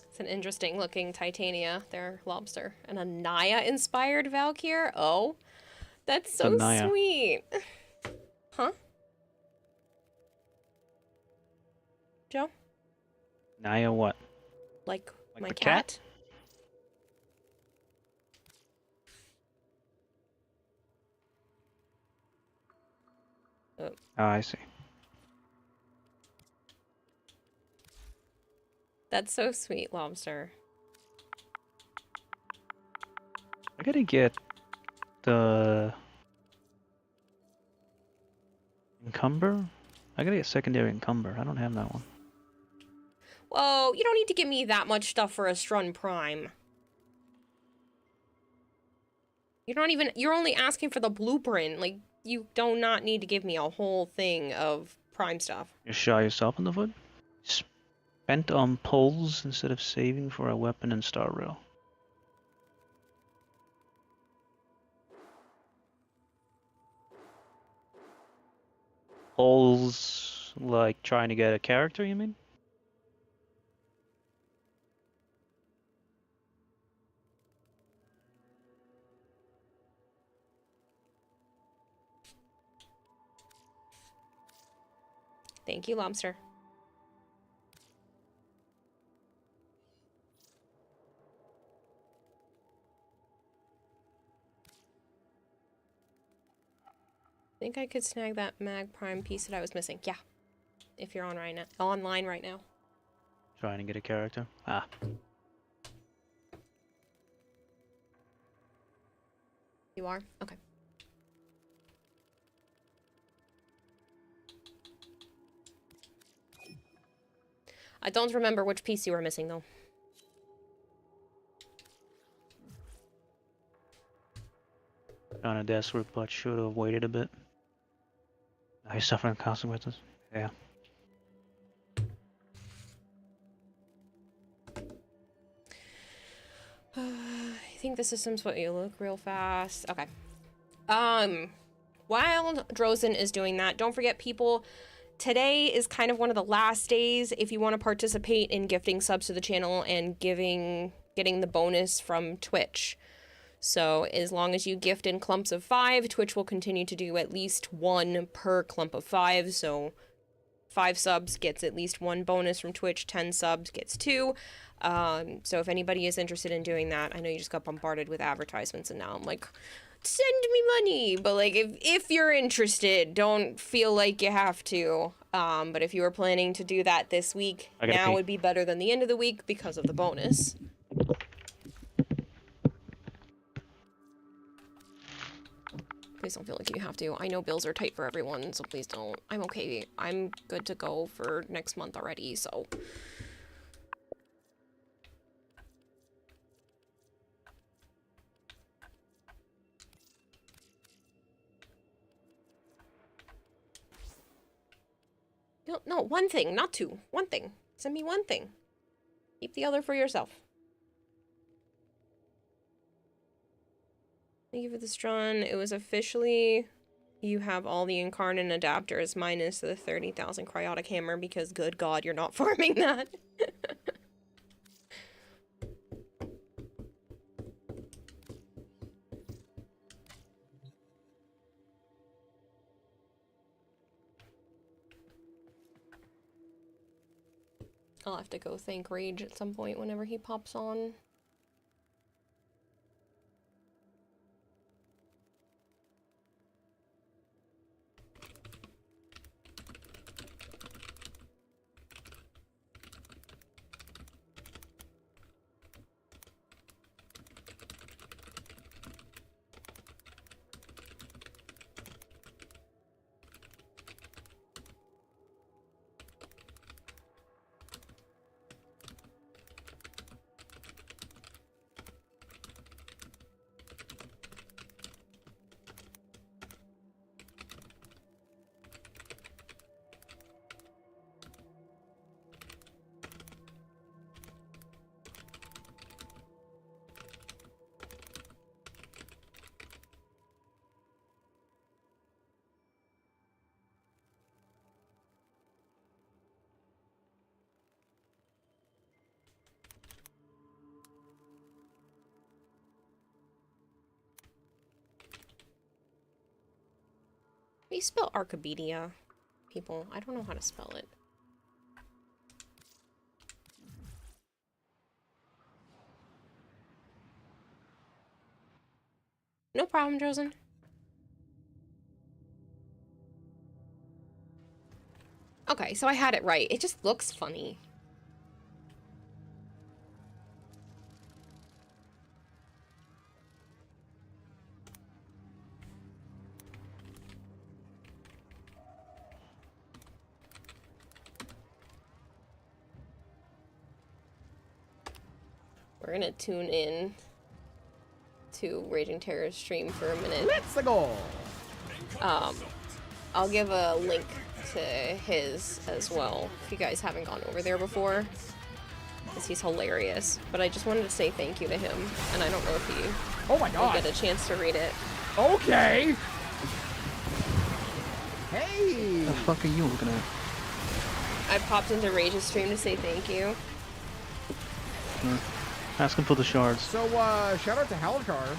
It's an interesting looking Titania there, Lobster. And a Naya inspired Valkyr? Oh, that's so Naya. sweet. Huh? Joe? Naya what? Like my the cat? Oh, I see. That's so sweet, Lobster. I gotta get the Encumber? I gotta get secondary Encumber. I don't have that one. Whoa, you don't need to give me that much stuff for a Strun Prime. You're only asking for the blueprint. Like, you do not need to give me a whole thing of Prime stuff. You shot yourself in the foot? Spent on poles instead of saving for a weapon and star rail. Poles, like trying to get a character, you mean? Thank you, Lobster. Think I could snag that Mag Prime piece that I was missing. Yeah. If you're online right now. Trying to get a character. Ah. You are? Okay. I don't remember which piece you were missing, though. Kinda desperate, but should have waited a bit. Are you suffering consequences? Yeah. I think the system's what you look real fast. Okay. While Drozen is doing that, don't forget, people, today is kind of one of the last days if you want to participate in gifting subs to the channel and getting the bonus from Twitch. So as long as you gift in clumps of 5, Twitch will continue to do at least 1 per clump of 5. So 5 subs gets at least 1 bonus from Twitch, 10 subs gets 2. So if anybody is interested in doing that, I know you just got bombarded with advertisements and now I'm like, send me money. But like, if you're interested, don't feel like you have to. But if you were planning to do that this week, now would be better than the end of the week because of the bonus. Please don't feel like you have to. I know bills are tight for everyone, so please don't. I'm okay. I'm good to go for next month already, so. No, one thing, not 2. One thing. Send me one thing. Keep the other for yourself. Thank you for the Strun. It was officially... You have all the Incarnate adapters minus the 30,000 cryotic hammer because, good God, you're not farming that. I'll have to go thank Rage at some point whenever he pops on. How do you spell Archimedia, people? I don't know how to spell it. No problem, Drozen. Okay, so I had it right. It just looks funny. We're gonna tune in to Raging Terror's stream for a minute. Let's go! I'll give a link to his as well, if you guys haven't gone over there before, because he's hilarious. But I just wanted to say thank you to him, and I don't know if he oh my God. will get a chance to read it. Okay! Hey! What the fuck are you looking at? I popped into Rage's stream to say thank you. Asking for the shards. So, shout out to Halakar.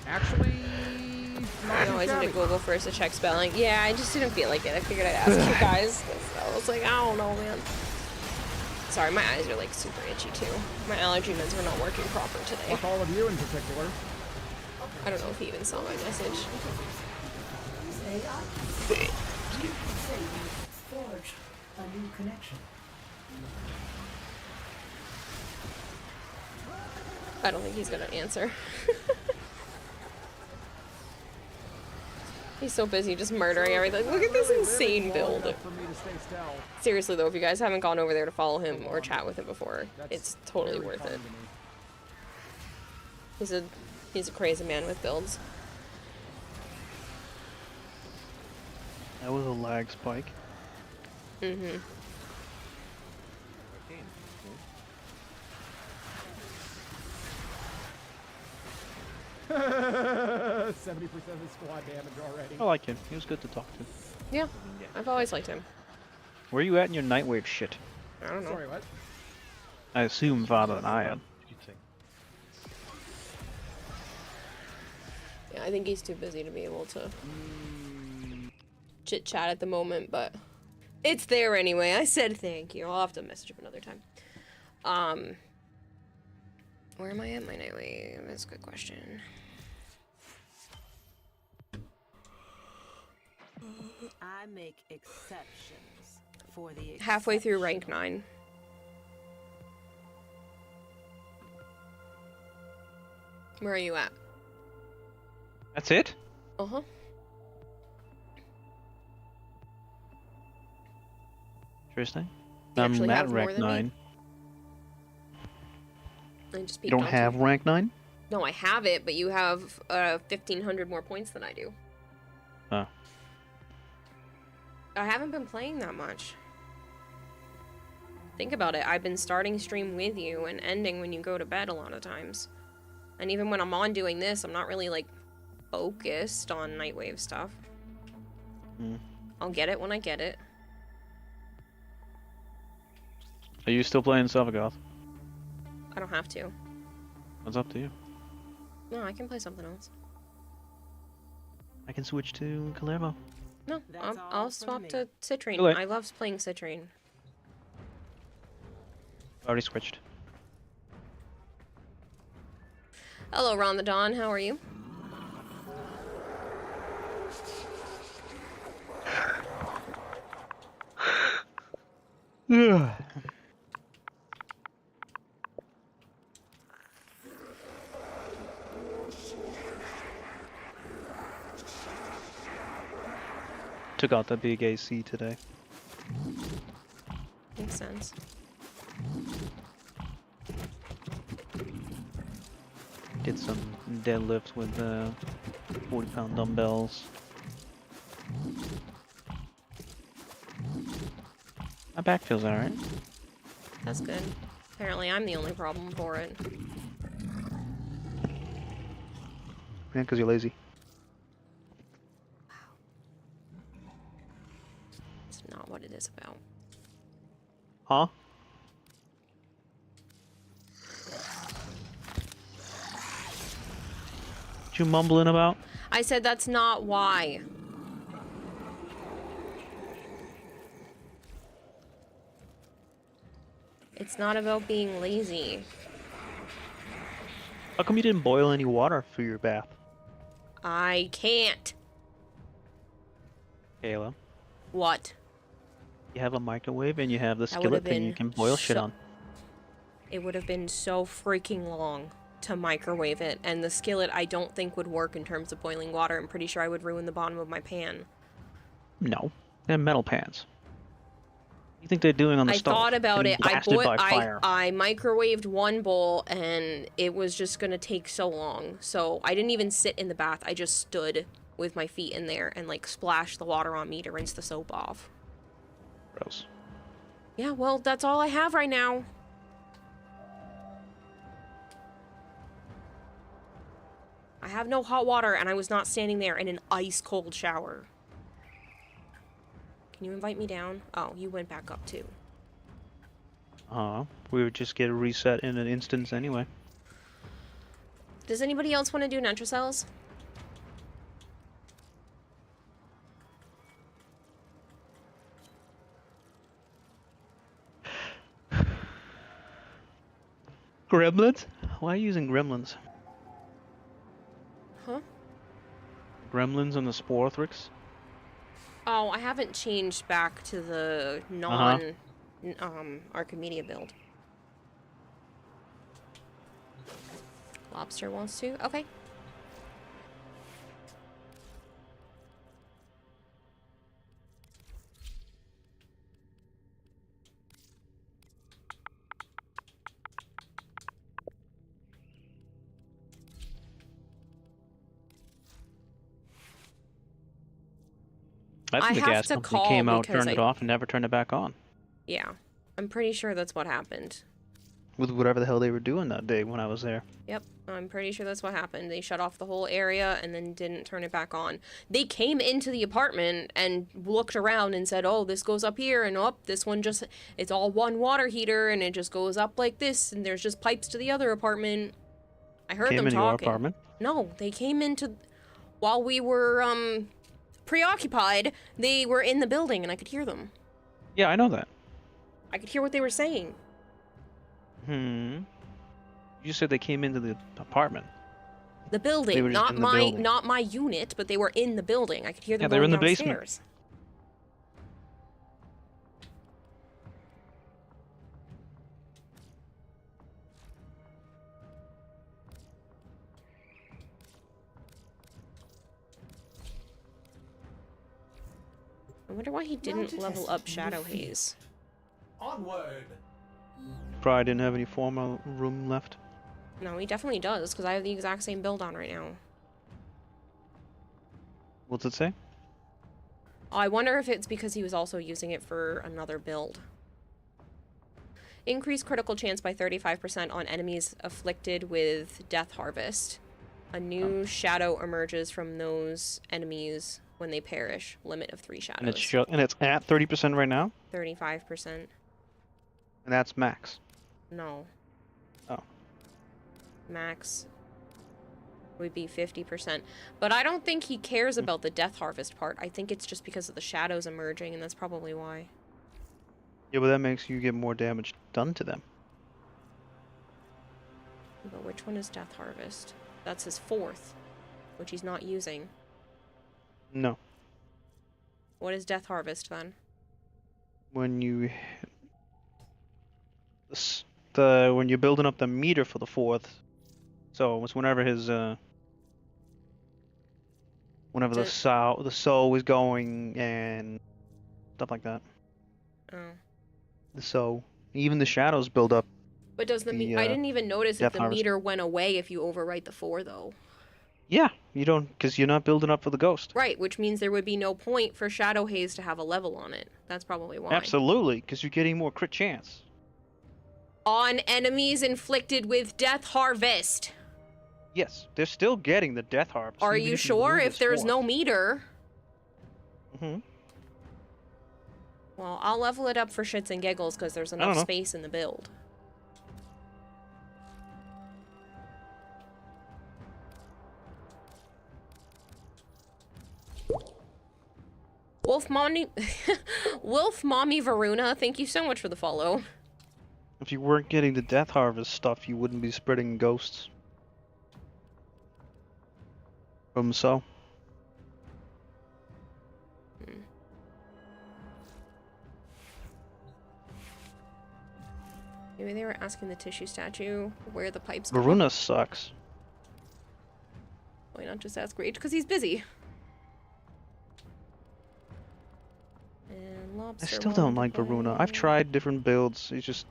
Actually, I always have to Google first to check spelling. Yeah, I just didn't feel like it. I figured I'd ask you guys. I was like, I don't know, man. Sorry, my eyes are like super itchy too. My allergy meds were not working proper today. Fuck all of you in particular. I don't know if he even saw my message. Forge a new connection. I don't think he's gonna answer. He's so busy just murdering everything. Look at this insane build. Seriously though, if you guys haven't gone over there to follow him or chat with him before, it's totally worth it. He's a crazy man with builds. That was a lag spike. Mm-hmm. 70% of the squad damage already. I like him. He was good to talk to. Yeah, I've always liked him. Where are you at in your Nightwave shit? I don't know. Sorry, what? I assume farther than I am. Yeah, I think he's too busy to be able to chit chat at the moment, but it's there anyway. I said thank you. I'll have to message him another time. Where am I at my Nightwave? That's a good question. I make exceptions for the Halfway through rank 9. Where are you at? That's it? Uh-huh. Interesting. You I'm actually at have more rank than me? 9. I just You don't peeked have onto- rank 9? No, I have it, but you have 1,500 more points than I do. Oh. I haven't been playing that much. Think about it. I've been starting stream with you and ending when you go to bed a lot of times. And even when I'm on doing this, I'm not really, like, focused on Nightwave stuff. I'll get it when I get it. Are you still playing Selvagoth? I don't have to. It's up to you. No, I can play something else. I can switch to Kalervo. No, I'll swap to Citrine. Really? I love playing Citrine. Already switched. Hello, Ron the Dawn. How are you? Yeah. Took out the big AC today. Makes sense. Did some deadlifts with 40-pound dumbbells. My back feels alright. That's good. Apparently I'm the only problem for it. Yeah, because you're lazy. It's not what it is about. Huh? What you mumbling about? I said that's not why. It's not about being lazy. How come you didn't boil any water for your bath? I can't. Kayla, What? you have a microwave and you have the That would've skillet thing you been can boil shit so- on. It would have been so freaking long to microwave it, and the skillet I don't think would work in terms of boiling water. I'm pretty sure I would ruin the bottom of my pan. No, they're metal pans. you think they're doing on the I stove? thought about Getting it. blasted by fire. I microwaved one bowl and it was just gonna take so long. So I didn't even sit in the bath. I just stood with my feet in there and like splashed the water on me to rinse the soap off. Gross. Yeah, well, that's all I have right now. I have no hot water and I was not standing there in an ice cold shower. Can you invite me down? Oh, you went back up too. We would just get a reset in an instance anyway. Does anybody else want to do Nutricells? Gremlins? Why are you using gremlins? Huh? Gremlins and the Sporthrix? Oh, I haven't changed back to the Archimedia build. Lobster wants to? Okay. I think the have gas to company call came out, because turned it off, and never turned it back on. Yeah. I'm pretty sure that's what happened. With whatever the hell they were doing that day when I was there. Yep, I'm pretty sure that's what happened. They shut off the whole area and then didn't turn it back on. They came into the apartment and looked around and said, oh, this goes up here, and oh, this one just, it's all one water heater, and it just goes up like this, and there's just pipes to the other apartment. I heard them Came into your talking. apartment? No, they came into, while we were, preoccupied, they were in the building, and I could hear them. Yeah, I know that. I could hear what they were saying. You said they came into the apartment. The They building, were just in the building. not my unit, but they were in the building. I could hear them Yeah, they were going in the basement. downstairs. I wonder why he didn't level up Shadow Haze. Onward. Probably didn't have any formal room left. No, he definitely does, because I have the exact same build on right now. What's it say? Oh, I wonder if it's because he was also using it for another build. Increase critical chance by 35% on enemies afflicted with Death Harvest. A new shadow emerges from those enemies when they perish. Limit of 3 shadows. And it's at 30% right now? 35%. And that's max. No. Oh. Max would be 50%. But I don't think he cares about the Death Harvest part. I think it's just because of the shadows emerging, and that's probably why. Yeah, but that makes you get more damage done to them. But which one is Death Harvest? That's his 4th, which he's not using. No. What is Death Harvest, then? When you... when you're building up the meter for the 4th, so it's whenever his whenever the soul is going and stuff like that. Oh. So even the shadows build up. But does the I didn't even notice if Death the Harvest. meter went away if you overwrite the 4, though. Yeah, you don't, because you're not building up for the ghost. Right, which means there would be no point for Shadow Haze to have a level on it. That's probably why. Absolutely, because you're getting more crit chance. On enemies inflicted with Death Harvest. Yes, they're still getting the Death Harvest. Are even you if sure remove if his there's 4th. no meter? Mm-hmm. Well, I'll level it up for shits and giggles because there's don't enough know. space in the build. Wolf Mommy Varuna, thank you so much for the follow. If you weren't getting the Death Harvest stuff, you wouldn't be spreading ghosts. So. Maybe they were asking the tissue statue where the pipes go. Varuna sucks. Why not just ask Rage? Because he's busy. And I still don't like Varuna. I've tried different builds. It's just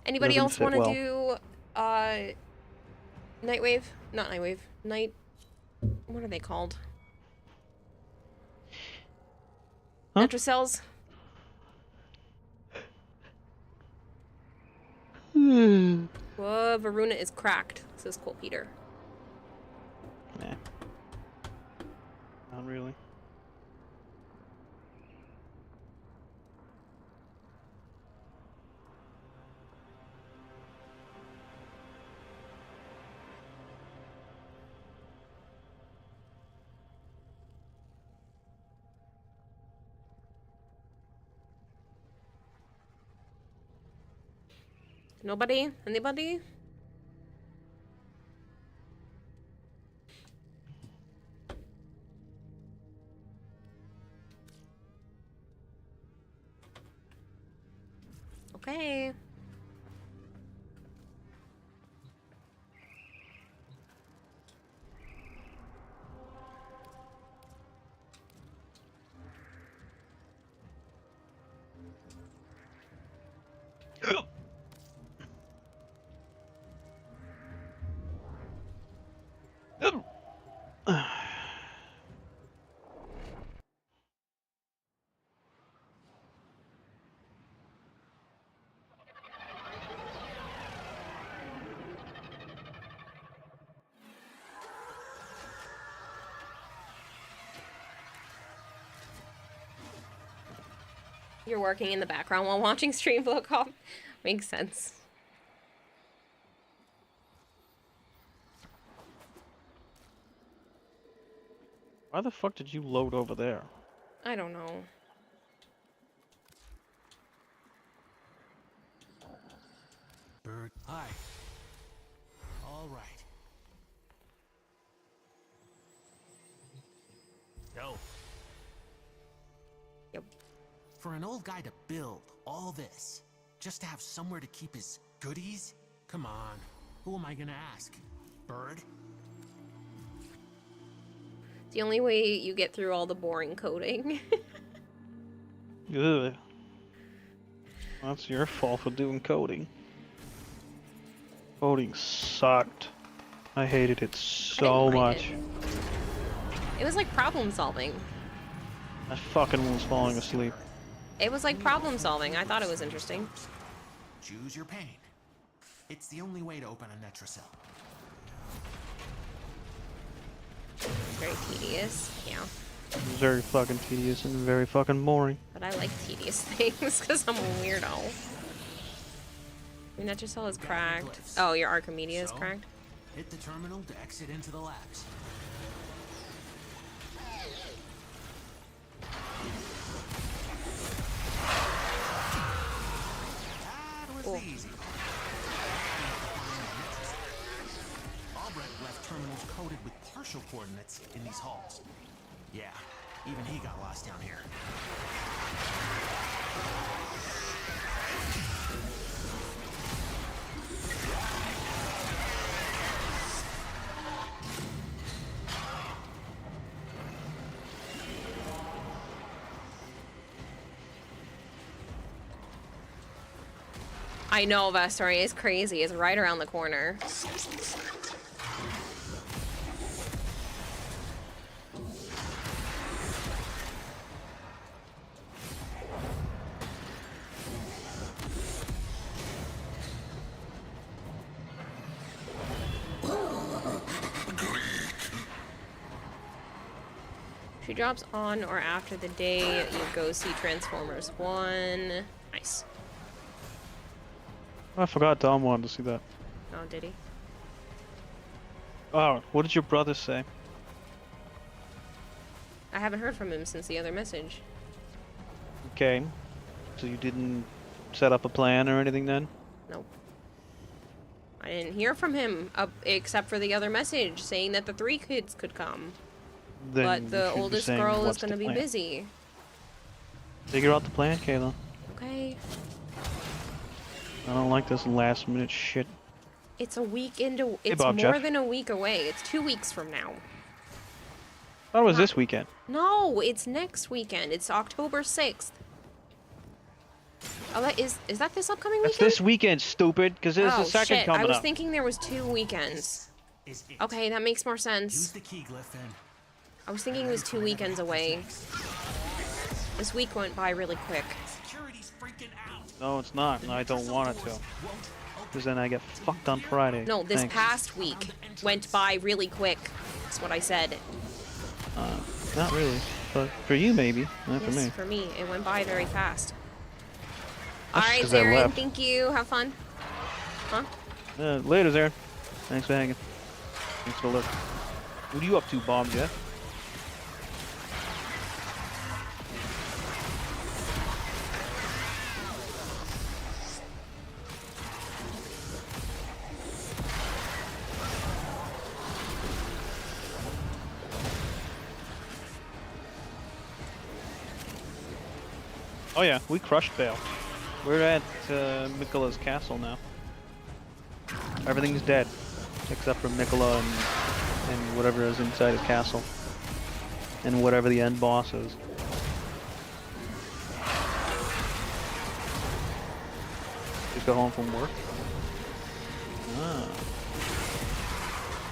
Anybody doesn't else fit want to well. do Nightwave? Not Nightwave. Night. What are they called? Huh? Netracells? Whoa, Varuna is cracked, says Cole Peter. Nah. Not really. Nobody? Anybody? Okay. You're working in the background while watching stream book off. Makes sense. Why the fuck did you load over there? I don't know. Bird. Hi. All right. Yo. Yep. For an old guy to build all this, just to have somewhere to keep his goodies? Come on. Who am I gonna ask? Bird? The only way you get through all the boring coding. Ugh. That's your fault for doing coding. Coding sucked. I hated it so much. It was like problem solving. I fucking was falling asleep. It was like problem solving. I thought it was interesting. Choose your pain. It's the only way to open a Netracell. Very tedious. Yeah. It was very fucking tedious and very fucking boring. But I like tedious things because I'm a weirdo. Your Netracell is cracked. Oh, your Archimedia is cracked? Hit the terminal to exit into the labs. That was easy. Albrecht left terminals coded with partial coordinates in these halls. Yeah, even he got lost down here. I know, Vestory is crazy. It's right around the corner. She drops on or after the day you go see Transformers 1. Nice. I forgot Dom wanted to see that. Oh, did he? Oh, what did your brother say? I haven't heard from him since the other message. Okay. So you didn't set up a plan or anything then? Nope. I didn't hear from him except for the other message saying that the 3 kids could come. Then But the you should be oldest saying, girl is "What's going to the be plan?" busy. Figure out the plan, Kayla. Okay. I don't like this last minute shit. It's a week into... It's Bob, more Jeff. than a week away. It's 2 weeks from now. thought it was this weekend. No, it's next weekend. It's October 6th. Oh, is that this upcoming weekend? It's this weekend, stupid, because there's a second shit. coming I was up. thinking there was 2 weekends. Okay, that makes more sense. I was thinking it was 2 weekends away. This week went by really quick. No, it's not, and I don't want it to. Because then I get fucked on Friday. No, this Thanks. past week went by really quick. That's what I said. Not really, but for you maybe, not for me. For me, it went by very fast. That's Alright, 'cause I Zarin, left. thank you. Have fun. Huh? Later, Zarin. Thanks for hanging. Thanks for the look. What are you up to, Bob Jeff? Oh yeah, we crushed Bale. We're at Miquella's castle now. Everything's dead, except for Miquella and whatever is inside his castle. And whatever the end boss is. Just got home from work. Ah.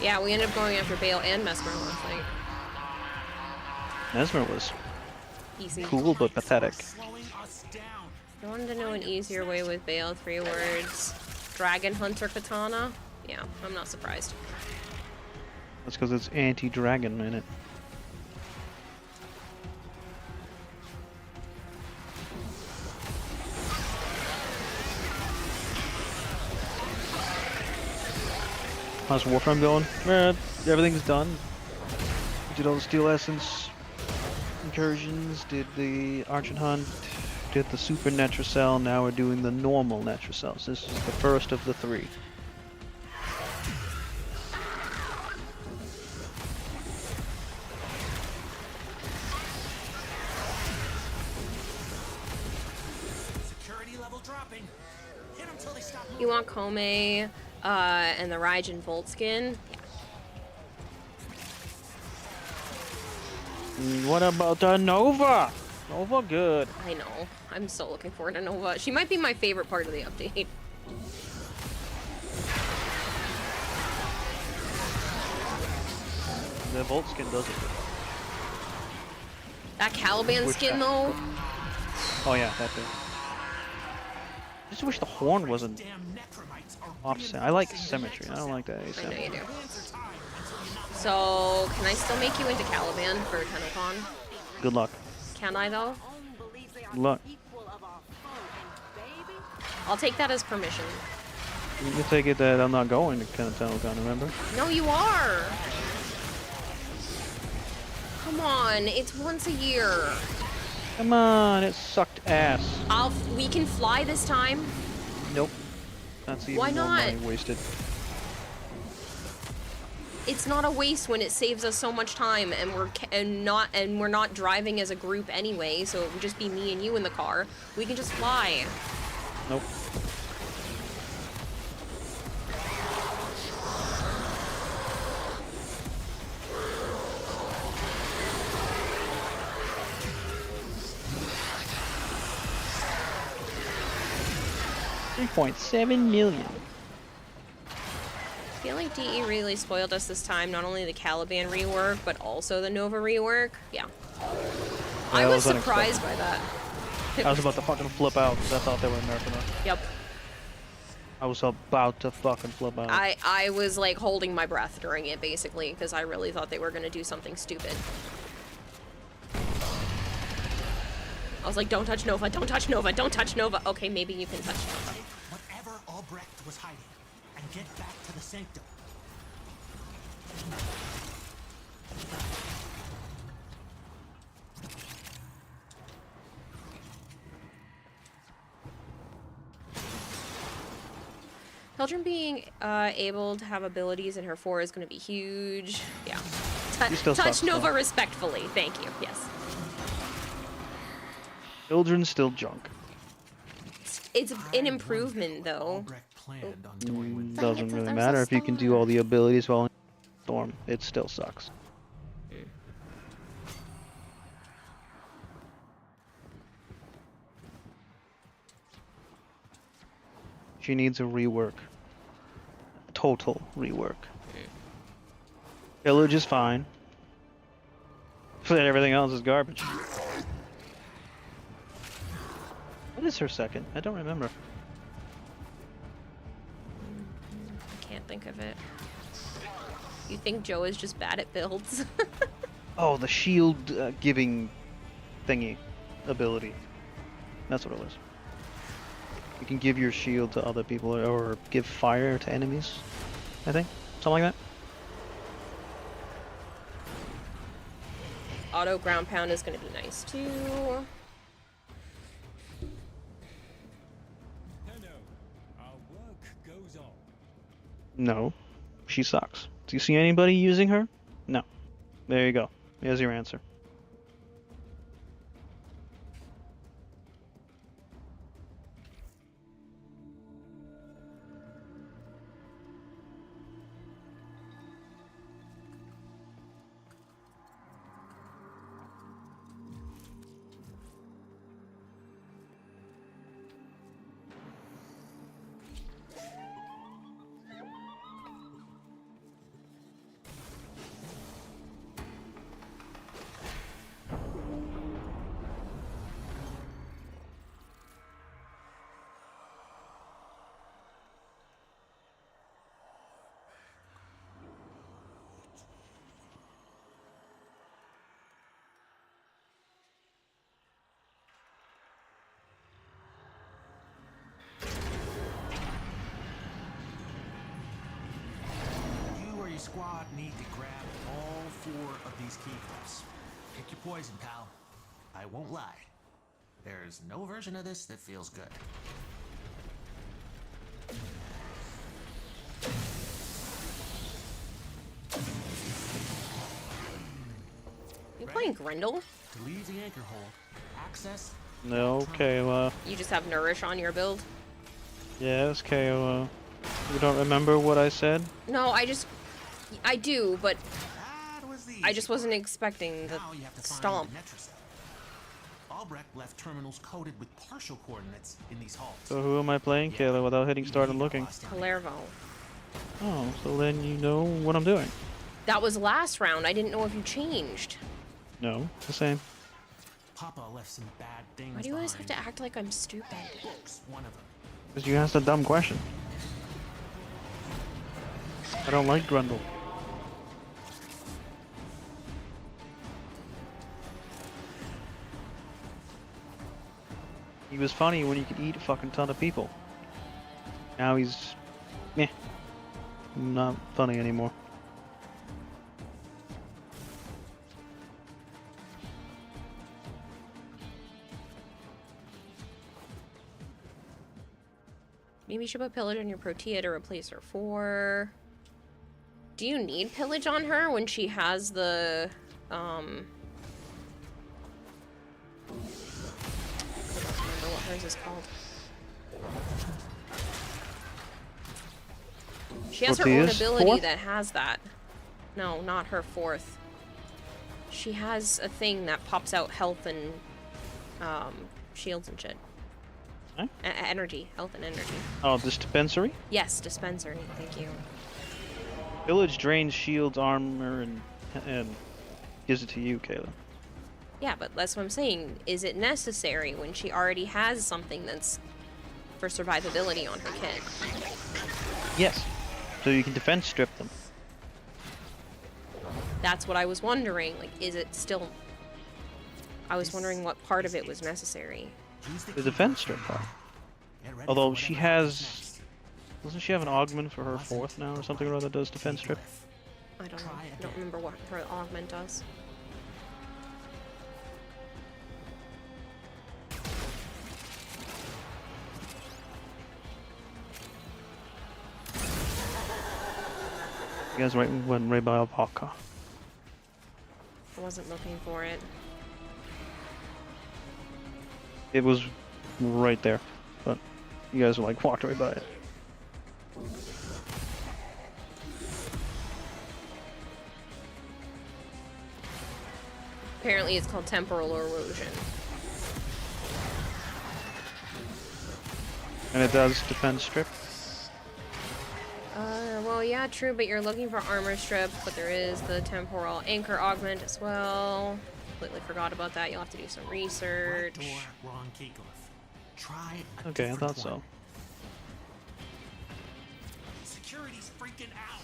Yeah, we ended up going after Bale and Mesmer last night. Mesmer was Easy. cool but pathetic. I wanted to know an easier way with Bale. 3 words. Dragon Hunter Katana? Yeah, I'm not surprised. That's because it's anti-dragon in it. How's Warframe going? Everything's done. Did all the Steel Essence incursions, did the Argent Hunt, did the Super Netracell, now we're doing the normal Netracells. This is the first of the 3. Security level dropping. Hit them till they stop moving. You want Kome and the Raijin Volt skin? Yeah. What about the Nova? Nova good. I know. I'm so looking forward to Nova. She might be my favorite part of the update. The Volt skin does it. That Caliban Which skin, though? Oh yeah, that too. Just wish the horn wasn't offset. I like symmetry. I don't like that I know asymmetry. you do. So, can I still make you into Caliban for TennoCon? Good luck. Can I, though? Good luck. I'll take that as permission. You can take it that I'm not going to TennoCon, remember? No, you are! Come on, it's once a year. Come on, it sucked ass. We can fly this time. Nope. That's even Why more not? money wasted. It's not a waste when it saves us so much time, and we're not driving as a group anyway. So it would just be me and you in the car. We can just fly. Nope. $3.7 million. I feel like DE really spoiled us this time. Not only the Caliban rework, but also the Nova rework. Yeah. I was surprised by that. I was about to fucking flip out because I thought they were nerfing us. Yep. I was about to fucking flip out. I was like holding my breath during it basically because I really thought they were gonna do something stupid. I was like, don't touch Nova, don't touch Nova, don't touch Nova. Okay, maybe you can touch Nova. Whatever Albrecht was hiding, and get back to the sanctum. Children being able to have abilities in her 4 is going to be huge. Yeah. Touch Nova respectfully. Thank you. Yes. Children's still junk. It's an improvement, though. Doesn't really matter if you can do all the abilities while in Storm. It still sucks. She needs a rework. A total rework. Pillage is fine. But everything else is garbage. What is her second? I don't remember. I can't think of it. You think Joe is just bad at builds? Oh, the shield giving thingy ability. That's what it was. You can give your shield to other people or give fire to enemies. I think. Something like that. Auto ground pound is going to be nice too. Our work goes on. No. She sucks. Do you see anybody using her? No. There you go. There's your answer. You or your squad need to grab all 4 of these key clips. Pick your poison, pal. I won't lie. There's no version of this that feels good. You playing Grendel? To leave the anchor hole, access. No, Kayla. You just have Nourish on your build? Yes, Kayla. You don't remember what I said? No, I do, but I just wasn't expecting the stomp. Albrecht left terminals coded with partial coordinates in these halls. So who am I playing, Kayla, without hitting start and looking? Palermo. Oh, so then you know what I'm doing. That was last round. I didn't know if you changed. No, it's the same. Papa left some bad things. Why do you always have to act like I'm stupid? One of them. Because you asked a dumb question. I don't like Grundle. He was funny when he could eat a fucking ton of people. Now he's... meh. Not funny anymore. Maybe you should put Pillage on your Protea to replace her 4. Do you need Pillage on her when she has the, I don't remember what hers is called. She has her own Protea's ability 4th? that has that. No, not her 4th. She has a thing that pops out health and, shields and shit. Huh? Energy. Health and energy. Oh, this dispensary? Yes, dispensary. Thank you. Village drains shields, armor, and gives it to you, Kayla. Yeah, but that's what I'm saying. Is it necessary when she already has something that's for survivability on her kit? Yes. So you can defense strip them. That's what I was wondering. Like, is it still... I was wondering what part of it was necessary. The defense strip part. Although she has... Doesn't she have an augment for her 4th now or something or other that does defense strip? I don't know. I don't remember what her augment does. You guys went right by Alpaca. I wasn't looking for it. It was right there, but you guys like walked right by it. Apparently it's called temporal erosion. And it does defend strip. Well, yeah, true, but you're looking for armor strip, but there is the temporal anchor augment as well. Completely forgot about that. You'll have to do some research. Right door, wrong key glyph. Try a Okay, I different thought one. so. Security's freaking out.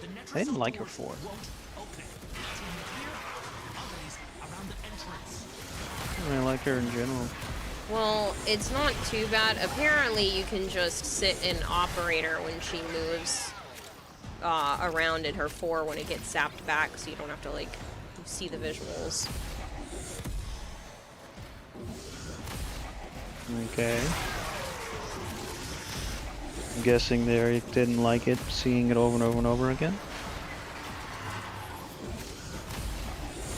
The I didn't Netrasol like her doors for it. won't open. To clear others around the entrance. I don't really like her in general. Well, it's not too bad. Apparently, you can just sit in operator when she moves around in her 4 when it gets zapped back, so you don't have to, like, see the visuals. Okay. I'm guessing they didn't like it, seeing it over and over and over again.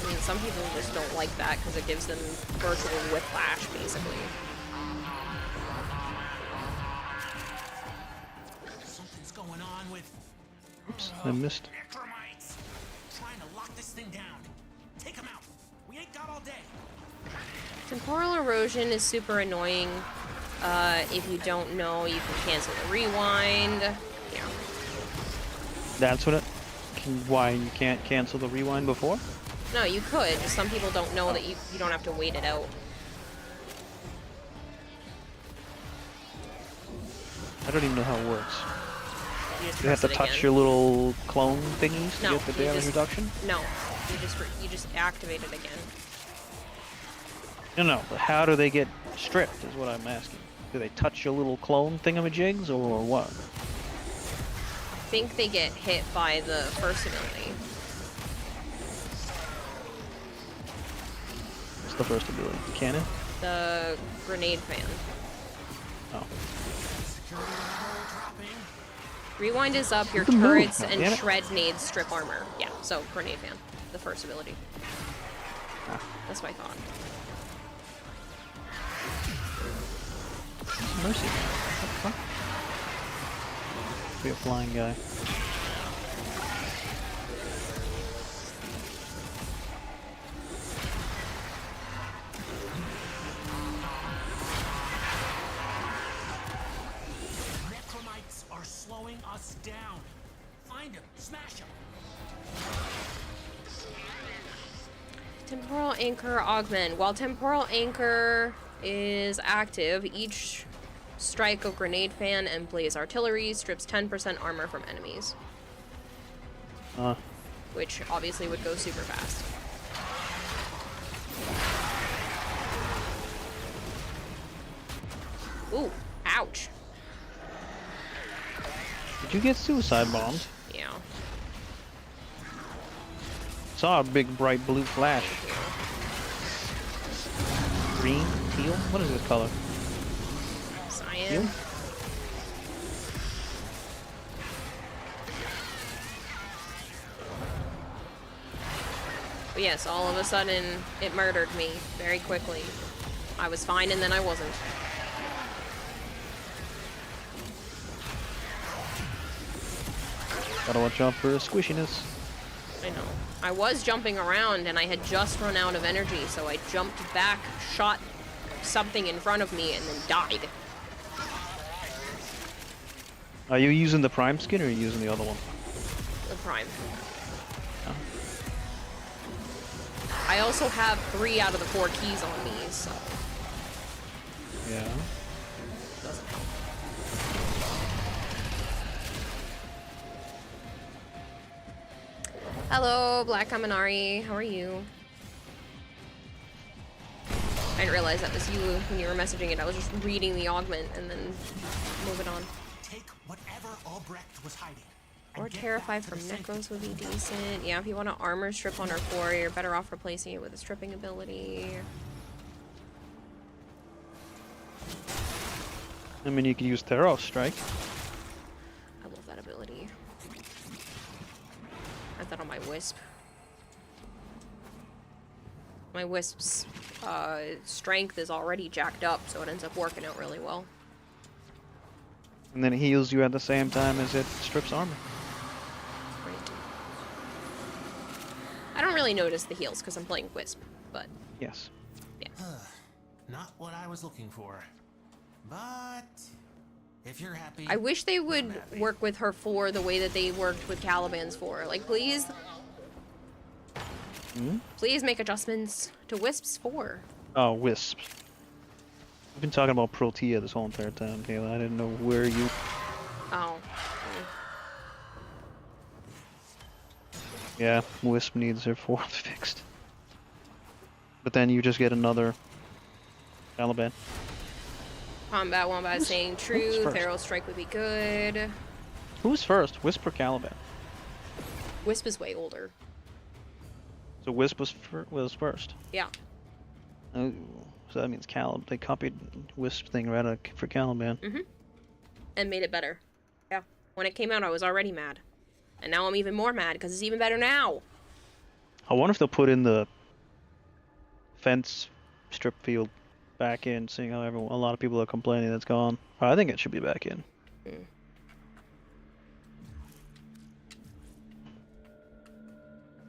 I mean, some people just don't like that because it gives them virtual whiplash, basically. Something's going on with Oops, I missed. Necromites. Trying to lock this thing down. Take them out. We ain't got all day. Temporal erosion is super annoying. If you don't know, you can cancel the rewind. Yeah. That's what it. Why you can't cancel the rewind before? No, you could. Just some people don't know that you don't have to wait it out. I don't even know how it works. You just You have to press it touch again. your little clone thingies to No, get the you damage just- reduction? No, you just activate it again. No, but how do they get stripped is what I'm asking. Do they touch your little clone thingamajigs or what? I think they get hit by the first ability. What's the first ability? The cannon? The grenade fan. Oh. Rewind is up, your You can move, turrets and goddammit. shred nades strip armor. Yeah, so grenade fan, the first ability. Ah. That's what I thought. Mercy. What the fuck? Be a flying guy. Necromites are slowing us down. Find them. Smash them. Temporal Anchor Augment. While Temporal Anchor is active, each strike of Grenade Fan and Blaze Artillery strips 10% armor from enemies. Which obviously would go super fast. Ooh, ouch. Did you get suicide bombed? Yeah. Saw a big bright blue flash. Green? Teal? What is this color? Cyan. Teal? But yes, all of a sudden, it murdered me very quickly. I was fine and then I wasn't. Gotta watch out for squishiness. I know. I was jumping around and I had just run out of energy, so I jumped back, shot something in front of me, and then died. Are you using the prime skin or are you using the other one? The Prime. Oh. I also have 3 out of the 4 keys on me, so Yeah. it doesn't help. Hello, Black Kaminari. How are you? I didn't realize that was you when you were messaging it. I was just reading the augment and then moving on. Take whatever Albrecht was hiding. Or Terrified from Necros would be decent. Yeah, if you want to armor strip on her 4, you're better off replacing it with a stripping ability. I mean, you could use Theros Strike. I love that ability. I have that on my Wisp. My Wisp's strength is already jacked up, so it ends up working out really well. And then it heals you at the same time as it strips armor. Right. I don't really notice the heals because I'm playing Wisp, but Yes. yeah. Not what I was looking for. But If you're happy, I wish they would work with her 4 the way that they worked with Caliban's 4. Like, please. Please make adjustments to Wisp's 4. Oh, Wisp. We've been talking about Protea this whole entire time, Kayla. I didn't know where you... Oh. Yeah, Wisp needs her 4 fixed. But then you just get another Caliban. Combat Wombat saying true. first? Arrow Strike would be good. Who's first? Wisp or Caliban? Wisp is way older. So Wisp was first. Yeah. Oh, so that means they copied Wisp thing right out for Caliban. And made it better. Yeah. When it came out, I was already mad. And now I'm even more mad because it's even better now. I wonder if they'll put in the fence strip field back in, seeing how a lot of people are complaining that's gone. I think it should be back in.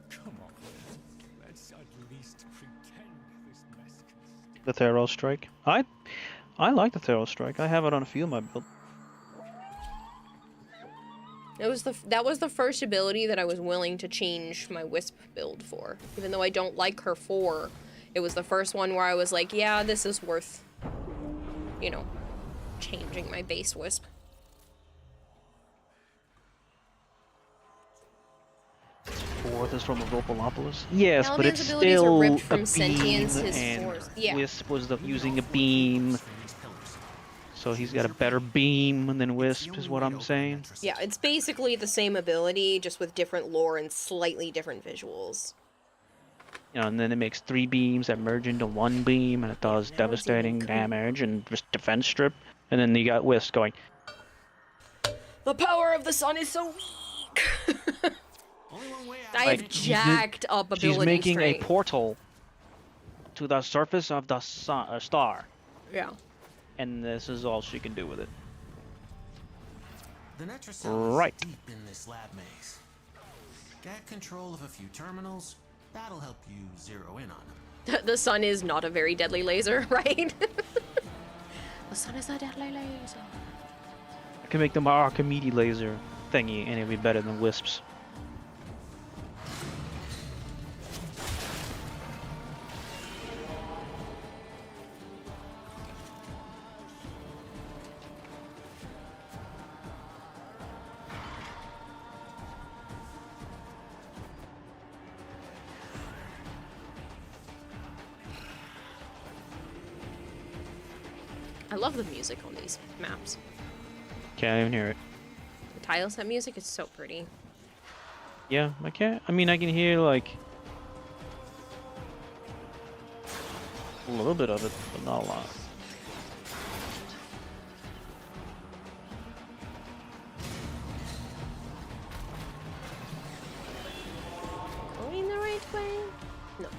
Come on, let's at least pretend this mess can The Thero Strike. I like the Thero Strike. I have it on a few of my build. That was the first ability that I was willing to change my Wisp build for. Even though I don't like her 4, it was the first one where I was like, yeah, this is worth, you know, changing my base Wisp. Fourth is from Avopolopolis. Yes, but Caliban's it's abilities are still ripped a from beam, sentience, his and force. Yeah. Wisp was using a beam. So he's got a better beam than Wisp, is what I'm saying. Yeah, it's basically the same ability, just with different lore and slightly different visuals. You know, and then it makes 3 beams that merge into 1 beam, and it does devastating damage and just defense strip. And then you got Wisp going. The power of the sun is so weak. I Like, have jacked up ability She's making strength. a portal to the surface of the star. Yeah. And this is all she can do with it. The Netracell Right. is deep in this lab maze. Get control of a few terminals. That'll help you zero in on them. The sun is not a very deadly laser, right? The sun is a deadly laser. I can make them Archimedes laser thingy, and it'll be better than Wisp's. I love the music on these maps. Can't even hear it. The tile set music is so pretty. Yeah, I can't. I mean, I can hear like a little bit of it, but not a lot. Going the right way? No.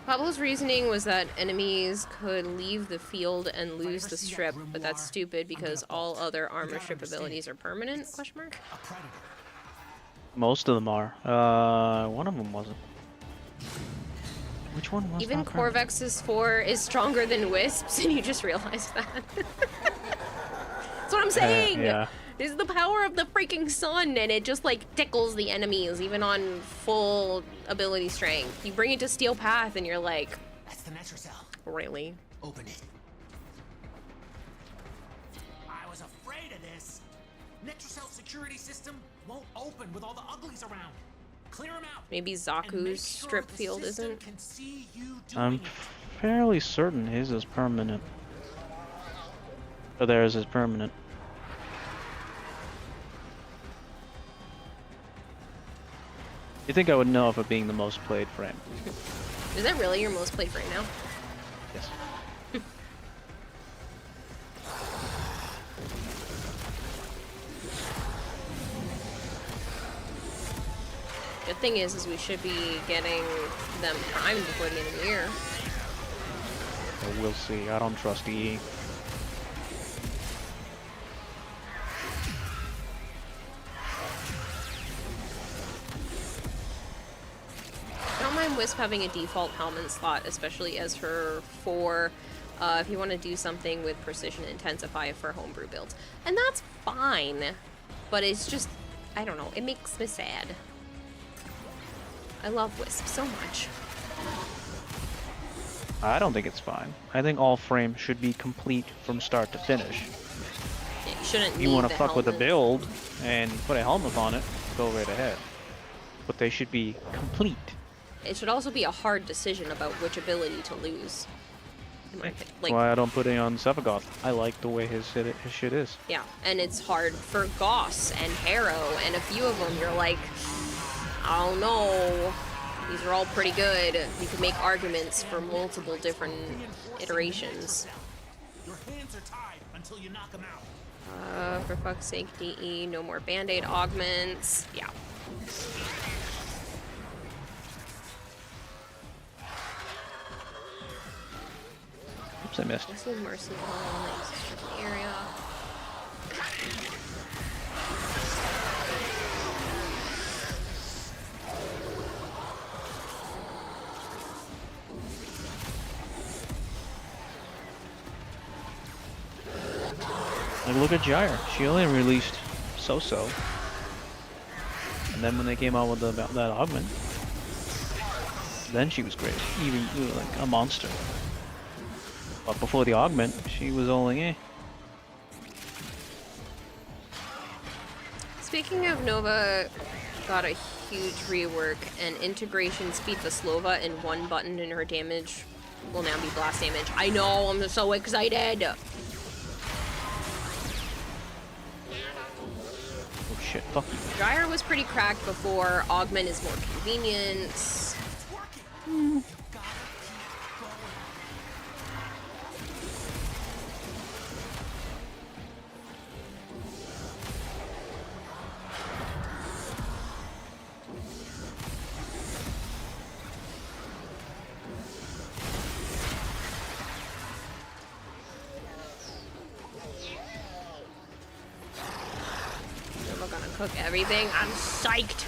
Pablo's reasoning was that enemies could leave the field and lose the strip, but that's stupid because all other armor strip abilities are permanent? Question mark? Most of them are. One of them wasn't. Which one was Even not permanent? Corvex's 4 is stronger than Wisp's, and you just realized that. That's what I'm saying! Yeah. This is the power of the freaking sun, and it just, like, tickles the enemies, even on full ability strength. You bring it to Steel Path, and you're like... That's the Netracell. Really? Open it. I was afraid of this. Netracell security system won't open with all the uglies around. Clear them out. Maybe Zaku's strip field isn't? Can see you I'm fairly certain his is permanent. Or theirs is permanent. You think I would know if it being the most played frame? Is that really your most played frame now? Yes. Good thing is we should be getting them primed before the end of the year. So we'll see. I don't trust EE. recommend Wisp having a default helmet slot, especially as her 4, if you want to do something with Precision Intensify for homebrew builds. And that's fine, but it's just, I don't know, it makes me sad. I love Wisp so much. I don't think it's fine. I think all frames should be complete from start to finish. Yeah, you shouldn't If you want to fuck with the build and put a helmet on it, go right ahead. But they should be complete. It should also be a hard decision about which ability to lose. Like, why I don't put it on Sevagoth. I like the way his shit is. Yeah, and it's hard for Goss and Harrow, and a few of them you're like, I don't know. These are all pretty good. You can make arguments for multiple different iterations. Your hands are tied until you knock them out. For fuck's sake, DE, no more Band-Aid augments. Yeah. Oops, I missed. This is merciful, like, area. Like, look at Gyre. She only released so-so. And then when they came out with that augment, then she was great. Even like a monster. But before the augment, she was only eh. Speaking of, Nova got a huge rework, and integration speed Veslova in one button in her damage will now be blast damage. I know, I'm so excited! Oh shit, fuck you. Gyre was pretty cracked before, augment is more convenient. We're gonna cook everything. I'm psyched.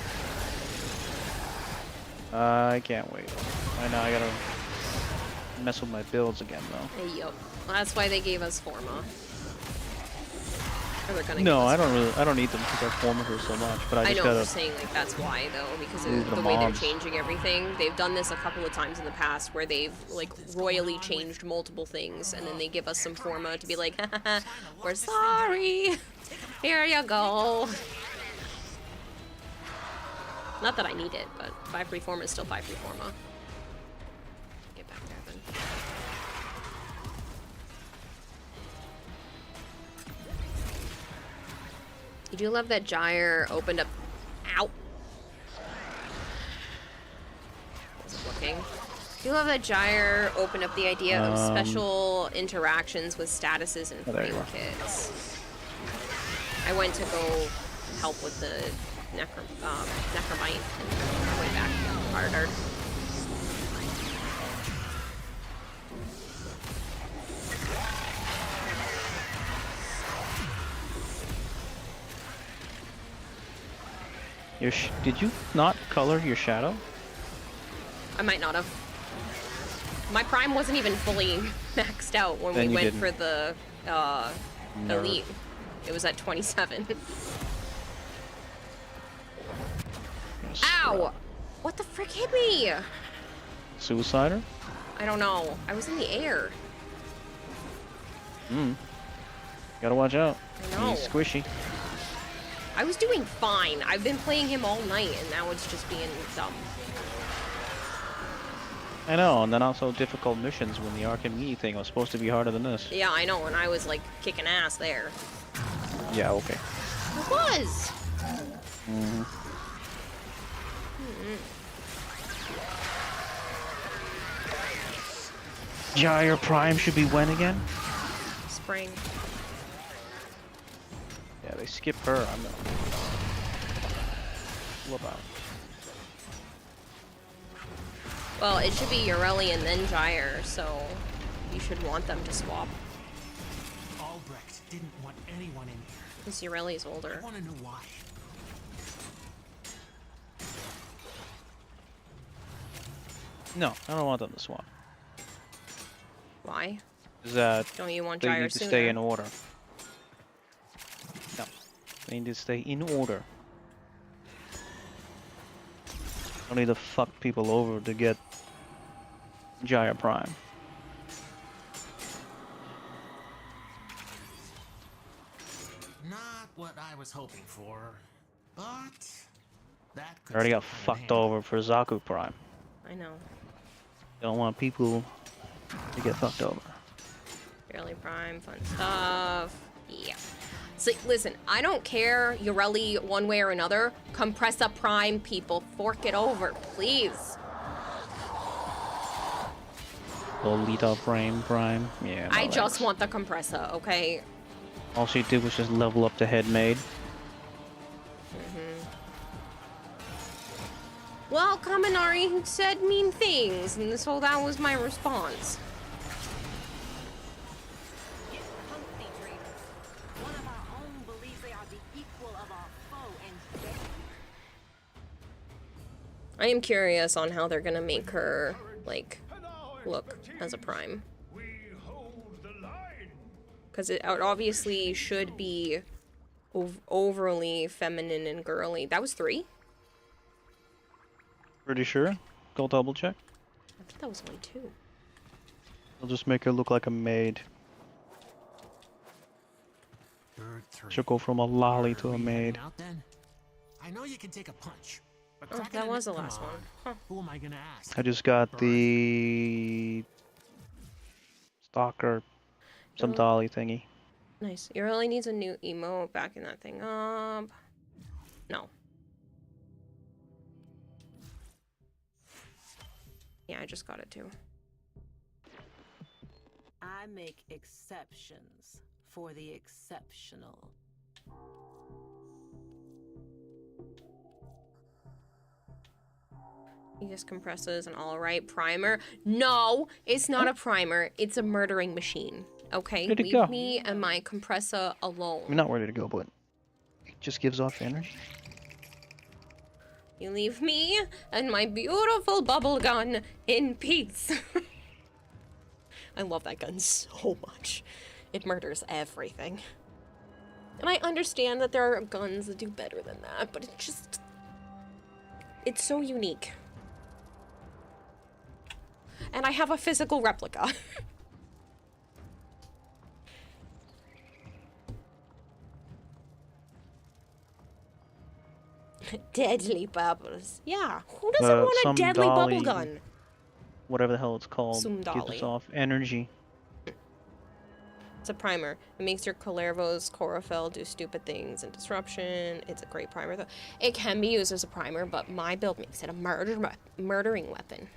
I can't wait. I know I gotta mess with my builds again though. Hey, yup. Well, that's why they gave us Forma. Or they're gonna No, give us I don't need them because I formed her so much, but I just know gotta I'm saying, like, that's why, though, because move of the the way they're mobs. changing everything. They've done this a couple of times in the past where they've, like, royally changed multiple things, and then they give us some Forma to be like, haha, we're sorry. Here you go. Not that I need it, but 5-free Forma is still 5-free Forma. Get back there, then. I do love that Gyre opened up. Ow! Wasn't looking. I do love that Gyre opened up the idea of special interactions with statuses and there you frame are. kits. I went to go help with the Necromite and way back harder. Did you not color your shadow? I might not have. My prime wasn't even fully maxed out when Then we you went didn't. for the Nerd. elite. It was at 27. Ow! What the frick hit me? Suicider? I don't know. I was in the air. Gotta watch out. I know. He's squishy. I was doing fine. I've been playing him all night, and now it's just being dumb. I know, and then also difficult missions when the Archimede thing was supposed to be harder than this. Yeah, I know, and I was, like, kicking ass there. Yeah, okay. I was! Mm-hmm. Gyre Prime should be when again? Spring. Yeah, they skipped her. I'm not. What about? Well, it should be Ureli and then Gyre, so you should want them to swap. Albrecht didn't want anyone in here. Because Ureli's older. I want to know why. No, I don't want them to swap. Why? Is that Don't you want they Gyre need to sooner? stay in order? No, they need to stay in order. Don't need to fuck people over to get Gyre Prime. Not what I was hoping for, but that I could already still got come in fucked handy. over for Zaku Prime. I know. Don't want people to get fucked over. Fairly Prime, fun stuff. Yeah. So, listen, I don't care, Yoreli, one way or another. Compressa Prime, people. Fork it over, please. Lolita Prime. Yeah, I no just thanks. want the Compressa, okay? All she did was just level up the head maid. Well, Kaminari said mean things, and so that was my response. I am curious on how they're gonna make her, like, look as a Prime. Because it obviously should be overly feminine and girly. That was 3? Pretty sure. Go double check. I thought that was only 2. I'll just make her look like a maid. She'll go from a lolly to a maid. Out then? I know you can take a punch, but Oh, cracking that a was the neck- last come one. on. Huh. Who am I gonna ask? I just got the stalker, some Oh. dolly thingy. Nice. You really needs a new emote backing that thing up. No. Yeah, I just got it too. I make exceptions for the exceptional. He just compresses an alright primer. No, it's not a primer. It's a murdering machine. Okay? Where'd it Leave go? me and my compressor alone. I'm not ready to go, but it just gives off energy. You leave me and my beautiful bubble gun in peace. I love that gun so much. It murders everything. And I understand that there are guns that do better than that, but it just... it's so unique. And I have a physical replica. Deadly bubbles. Yeah, who doesn't want a Some deadly bubble dolly, gun? whatever the hell it's called, Some gives dolly. us off energy. It's a primer. It makes your Calervo's chlorophyll do stupid things and disruption. It's a great primer, though. It can be used as a primer, but my build makes it a murdering weapon.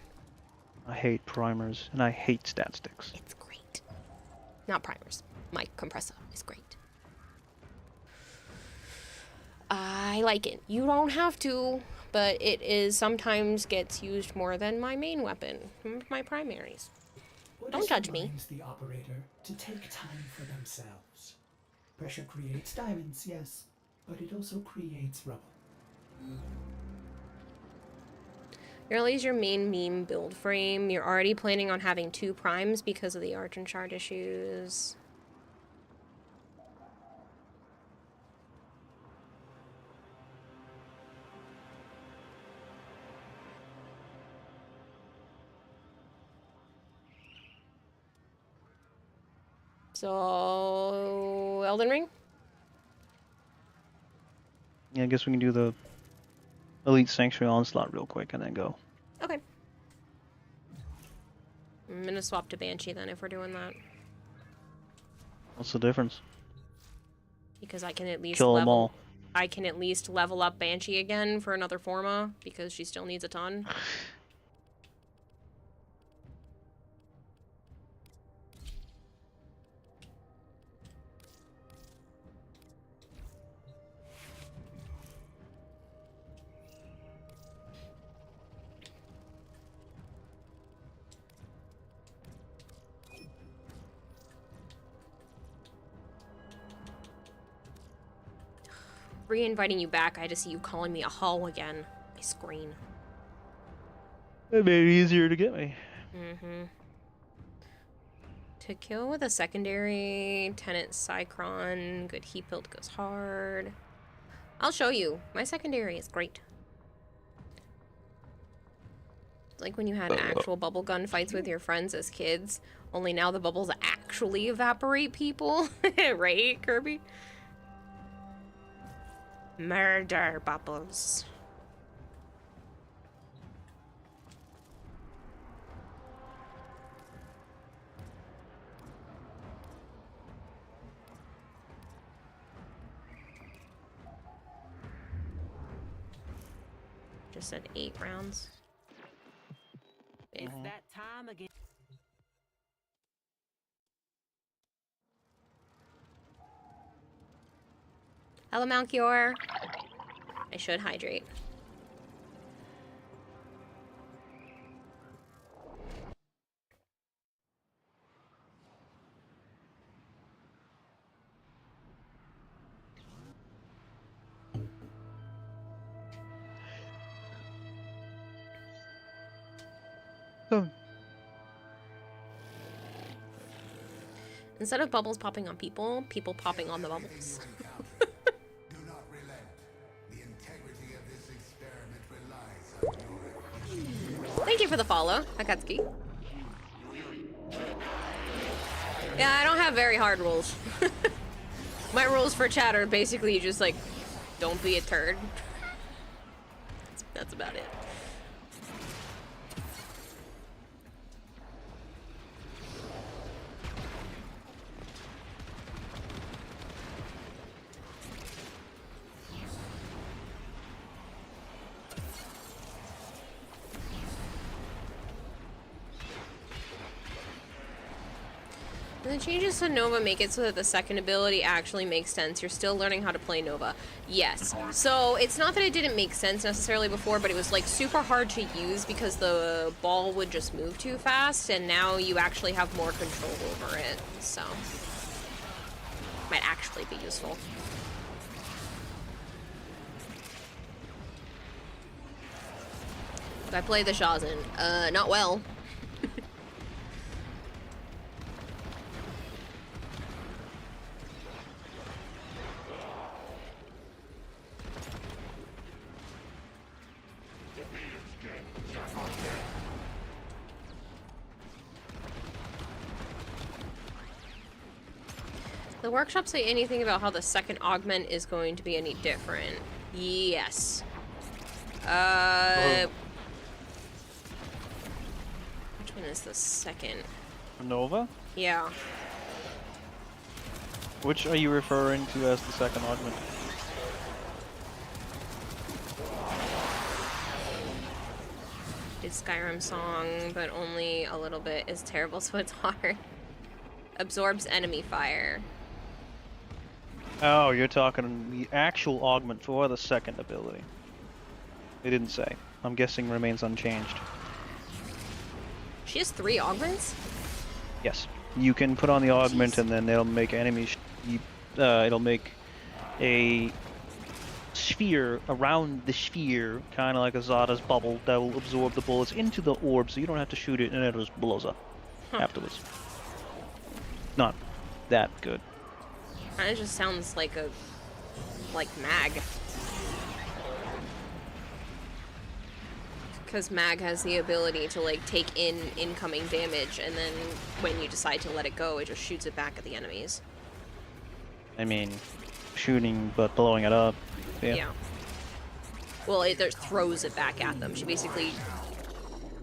I hate primers, and I hate stat sticks. It's great. Not primers. My compressor is great. I like it. You don't have to, but it is sometimes gets used more than my main weapon, my primaries. Don't judge me. Reminds the operator to take time for themselves. Pressure creates diamonds, yes, but it also creates rubble. Really is your main meme build frame. You're already planning on having 2 primes because of the Argent Shard issues. So, Elden Ring? Yeah, I guess we can do the Elite Sanctuary Onslaught real quick and then go. Okay. I'm gonna swap to Banshee then if we're doing that. What's the difference? Because I can at least Kill them all. I can at least level up Banshee again for another Forma because she still needs a ton. Re-inviting you back, I had to see you calling me a hoe again. My screen. It made it easier to get me. Mm-hmm. To kill with a secondary, Tenant Cycron, good heat build goes hard. I'll show you. My secondary is great. It's like when you had actual bubble gun fights with your friends as kids, only now the bubbles actually evaporate people. Right, Kirby? Murder bubbles. Just said 8 rounds. It's that time again. Hello, Malchior. I should hydrate. Instead of bubbles popping on people, people popping on the bubbles. Thank you for the follow, Akatsuki. Yeah, I don't have very hard rules. My rules for chat are basically just like, don't be a turd. That's about it. The changes to Nova make it so that the second ability actually makes sense. You're still learning how to play Nova. Yes. So it's not that it didn't make sense necessarily before, but it was like super hard to use because the ball would just move too fast, and now you actually have more control over it. So might actually be useful. But I played the Shazin. Not well. The workshop say anything about how the second augment is going to be any different? Yes. Which one is the second? Nova? Yeah. Which are you referring to as the second augment? Did Skyrim song, but only a little bit is terrible, so it's hard. Absorbs enemy fire. Oh, you're talking the actual augment for the second ability. They didn't say. I'm guessing remains unchanged. She has 3 augments? Yes. You can put on the augment and then it'll make enemies... it'll make a sphere around the sphere, kind of like a Zada's bubble, that will absorb the bullets into the orb so you don't have to shoot it and it just blows up afterwards. Not that good. Kinda just sounds like a... like Mag. Because Mag has the ability to like take in incoming damage, and then when you decide to let it go, it just shoots it back at the enemies. I mean, shooting but blowing it up. Yeah. Well, it throws it back at them. She basically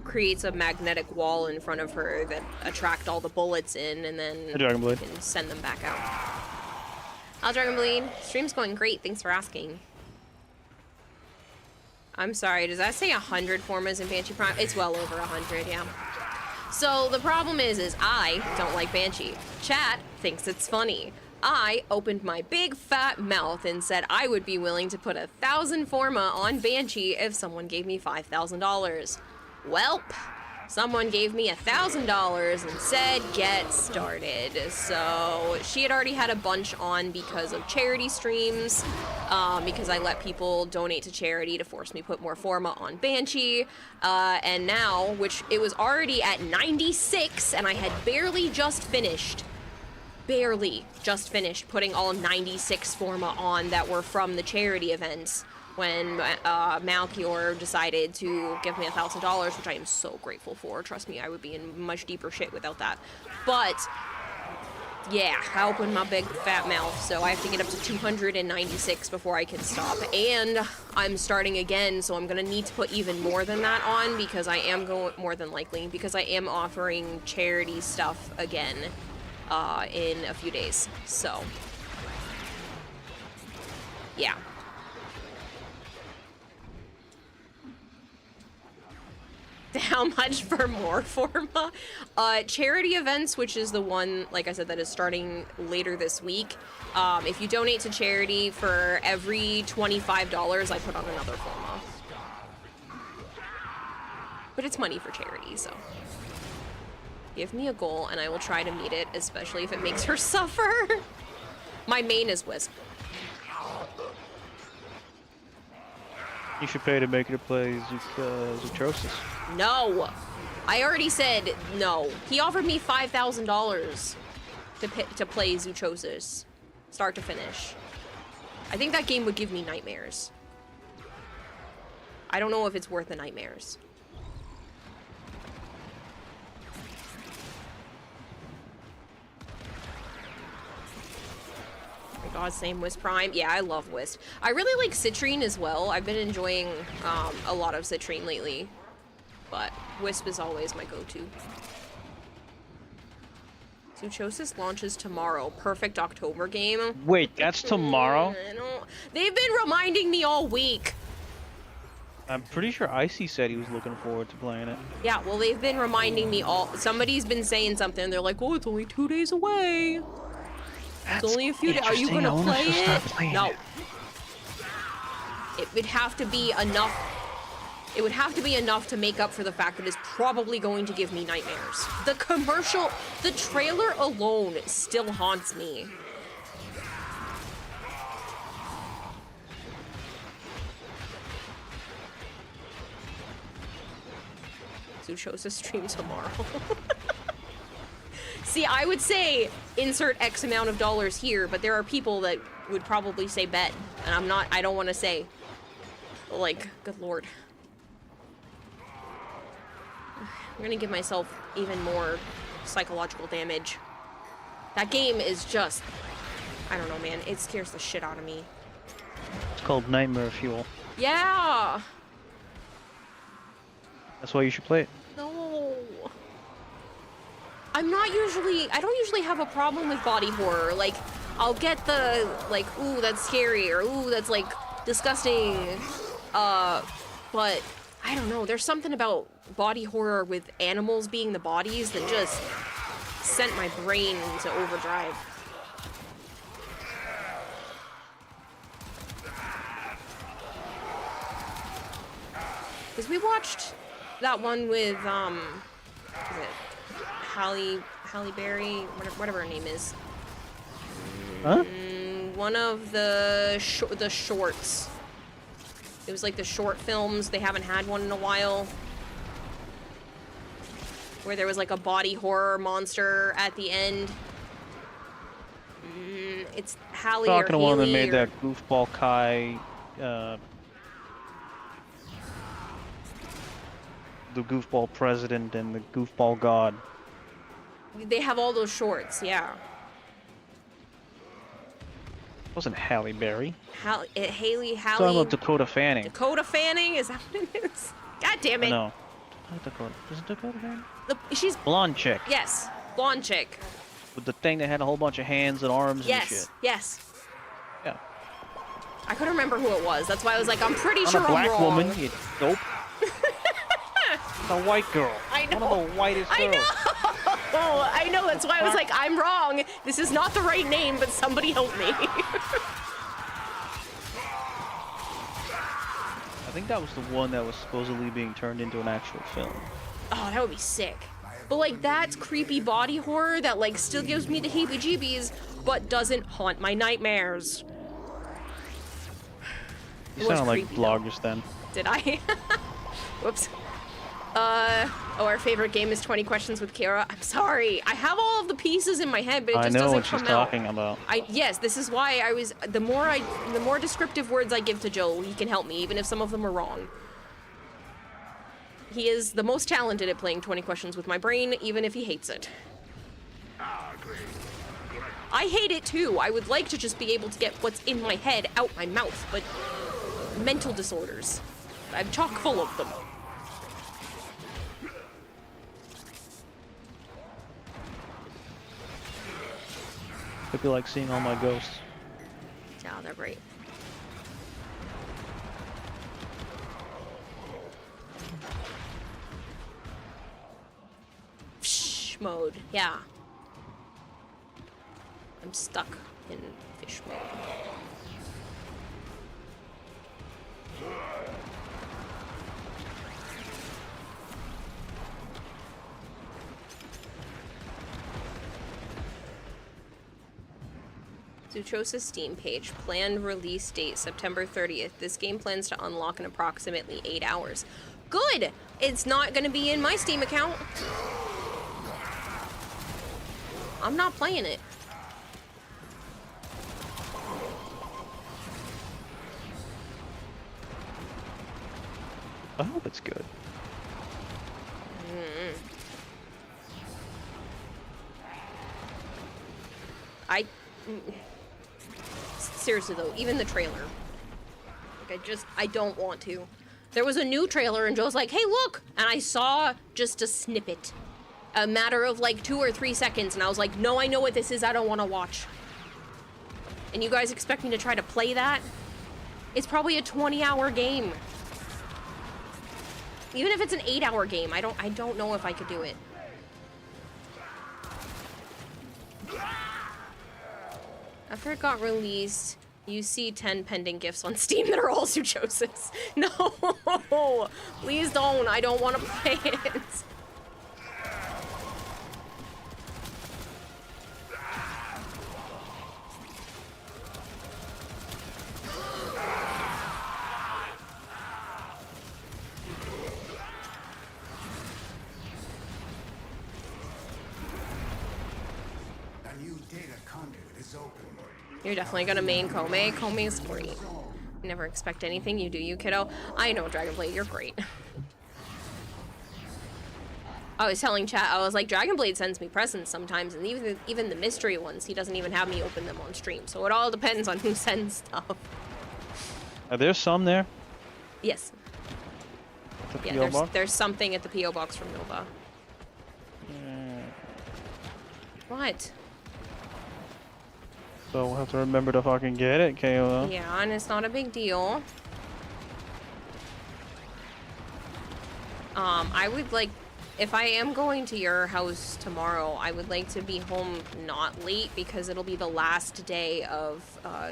creates a magnetic wall in front of her that attract all the bullets in, and then Dragon Blade. can send them back out. How's Dragon Blade? Stream's going great. Thanks for asking. I'm sorry, does that say 100 formas in Banshee Prime? It's well over 100, yeah. So the problem is I don't like Banshee. Chat thinks it's funny. I opened my big fat mouth and said I would be willing to put 1,000 forma on Banshee if someone gave me $5,000. Welp, someone gave me $1,000 and said, get started. So she had already had a bunch on because of charity streams, because I let people donate to charity to force me to put more forma on Banshee. And now, which it was already at 96, and I had barely just finished putting all 96 forma on that were from the charity events when Malchior decided to give me $1,000, which I am so grateful for. Trust me, I would be in much deeper shit without that. But yeah, I opened my big fat mouth, so I have to get up to 296 before I can stop. And I'm starting again, so I'm gonna need to put even more than that on, because I am going, more than likely, because I am offering charity stuff again in a few days. So yeah. How much for more forma? Charity events, which is the one, like I said, that is starting later this week. If you donate to charity, for every $25, I put on another forma. But it's money for charity, so. Give me a goal, and I will try to meet it, especially if it makes her suffer. My main is Wisp. You should pay to make her play Zootrosis. No! I already said no. He offered me $5,000 to play Zootrosis, start to finish. I think that game would give me nightmares. I don't know if it's worth the nightmares. Oh my god, same Wisp Prime. Yeah, I love Wisp. I really like Citrine as well. I've been enjoying a lot of Citrine lately. But Wisp is always my go-to. Zootrosis launches tomorrow. Perfect October game. Wait, that's tomorrow? They've been reminding me all week. I'm pretty sure Icy said he was looking forward to playing it. Yeah, well, they've been reminding me all. Somebody's been saying something. They're like, oh, it's only 2 days away. It's only a few days. Are you gonna play it? No. It would have to be enough. It would have to be enough to make up for the fact that it's probably going to give me nightmares. The commercial, the trailer alone still haunts me. Zootrosis stream tomorrow. See, I would say insert X amount of dollars here, but there are people that would probably say bet, and I don't want to say. Like, good lord. I'm gonna give myself even more psychological damage. That game is just, I don't know, man. It scares the shit out of me. It's called Nightmare Fuel. Yeah! That's why you should play it. No. I don't usually have a problem with body horror. Like, I'll get the, like, ooh, that's scary, or ooh, that's, like, disgusting. But, I don't know, there's something about body horror with animals being the bodies that just sent my brain into overdrive. Because we watched that one with, is it Halle Berry, whatever her name is. Huh? One of the shorts. It was like the short films. They haven't had one in a while. Where there was like a body horror monster at the end. It's Halle Talking to or one that Haley made or... that Goofball Kai, the Goofball President and the Goofball God. They have all those shorts, yeah. It wasn't Halle Berry. Haley. Talking about Dakota Fanning. Dakota Fanning? Is that what it is? God damn it. No. Not Dakota. Is it Dakota Fanning? She's... Blonde chick. Yes. Blonde chick. With the thing that had a whole bunch of hands and arms and shit. Yes. Yeah. I couldn't remember who it was. That's why I was like, I'm pretty I'm sure a black I'm wrong. woman, you dope. A white girl. I know. One of the whitest girls. I know. I know. That's why I was like, I'm wrong. This is not the right name, but somebody help me. I think that was the one that was supposedly being turned into an actual film. Oh, that would be sick. But like, that's creepy body horror that like still gives me the heebie-jeebies, but doesn't haunt my nightmares. You sound like vloggers then. Did I? Whoops. Our favorite game is 20 Questions with Kira. I'm sorry. I have all of the pieces in my head, but it just doesn't come out. I know what she's talking about. Yes, this is why I was, the more descriptive words I give to Joel, he can help me, even if some of them are wrong. He is the most talented at playing 20 Questions with my brain, even if he hates it. I hate it too. I would like to just be able to get what's in my head out my mouth, but mental disorders. I'm chock full of them. Could be like seeing all my ghosts. Yeah, they're great. Fish mode, yeah. I'm stuck in fish mode. Zuchosa's Steam page. Planned release date, September 30th. This game plans to unlock in approximately 8 hours. Good! It's not gonna be in my Steam account. I'm not playing it. I hope it's good. Seriously though, even the trailer. Like I don't want to. There was a new trailer and Joe's like, hey look! And I saw just a snippet. A matter of like 2 or 3 seconds and I was like, no, I know what this is, I don't want to watch. And you guys expect me to try to play that? It's probably a 20-hour game. Even if it's an 8-hour game, I don't know if I could do it. After it got released, you see 10 pending gifts on Steam that are all Zuchosis. No! Please don't. I don't want to play it. You're definitely gonna main Kome. Kome's great. Never expect anything you do, you kiddo. I know, Dragonblade, you're great. I was telling chat, I was like, Dragonblade sends me presents sometimes, and even the mystery ones, he doesn't even have me open them on stream. So it all depends on who sends stuff. Are there some there? Yes. The Yeah, PO box? there's something at the P.O. box from Nova. What? So we'll have to remember to fucking get it, KO. Yeah, and it's not a big deal. I would like, if I am going to your house tomorrow, I would like to be home not late because it'll be the last day of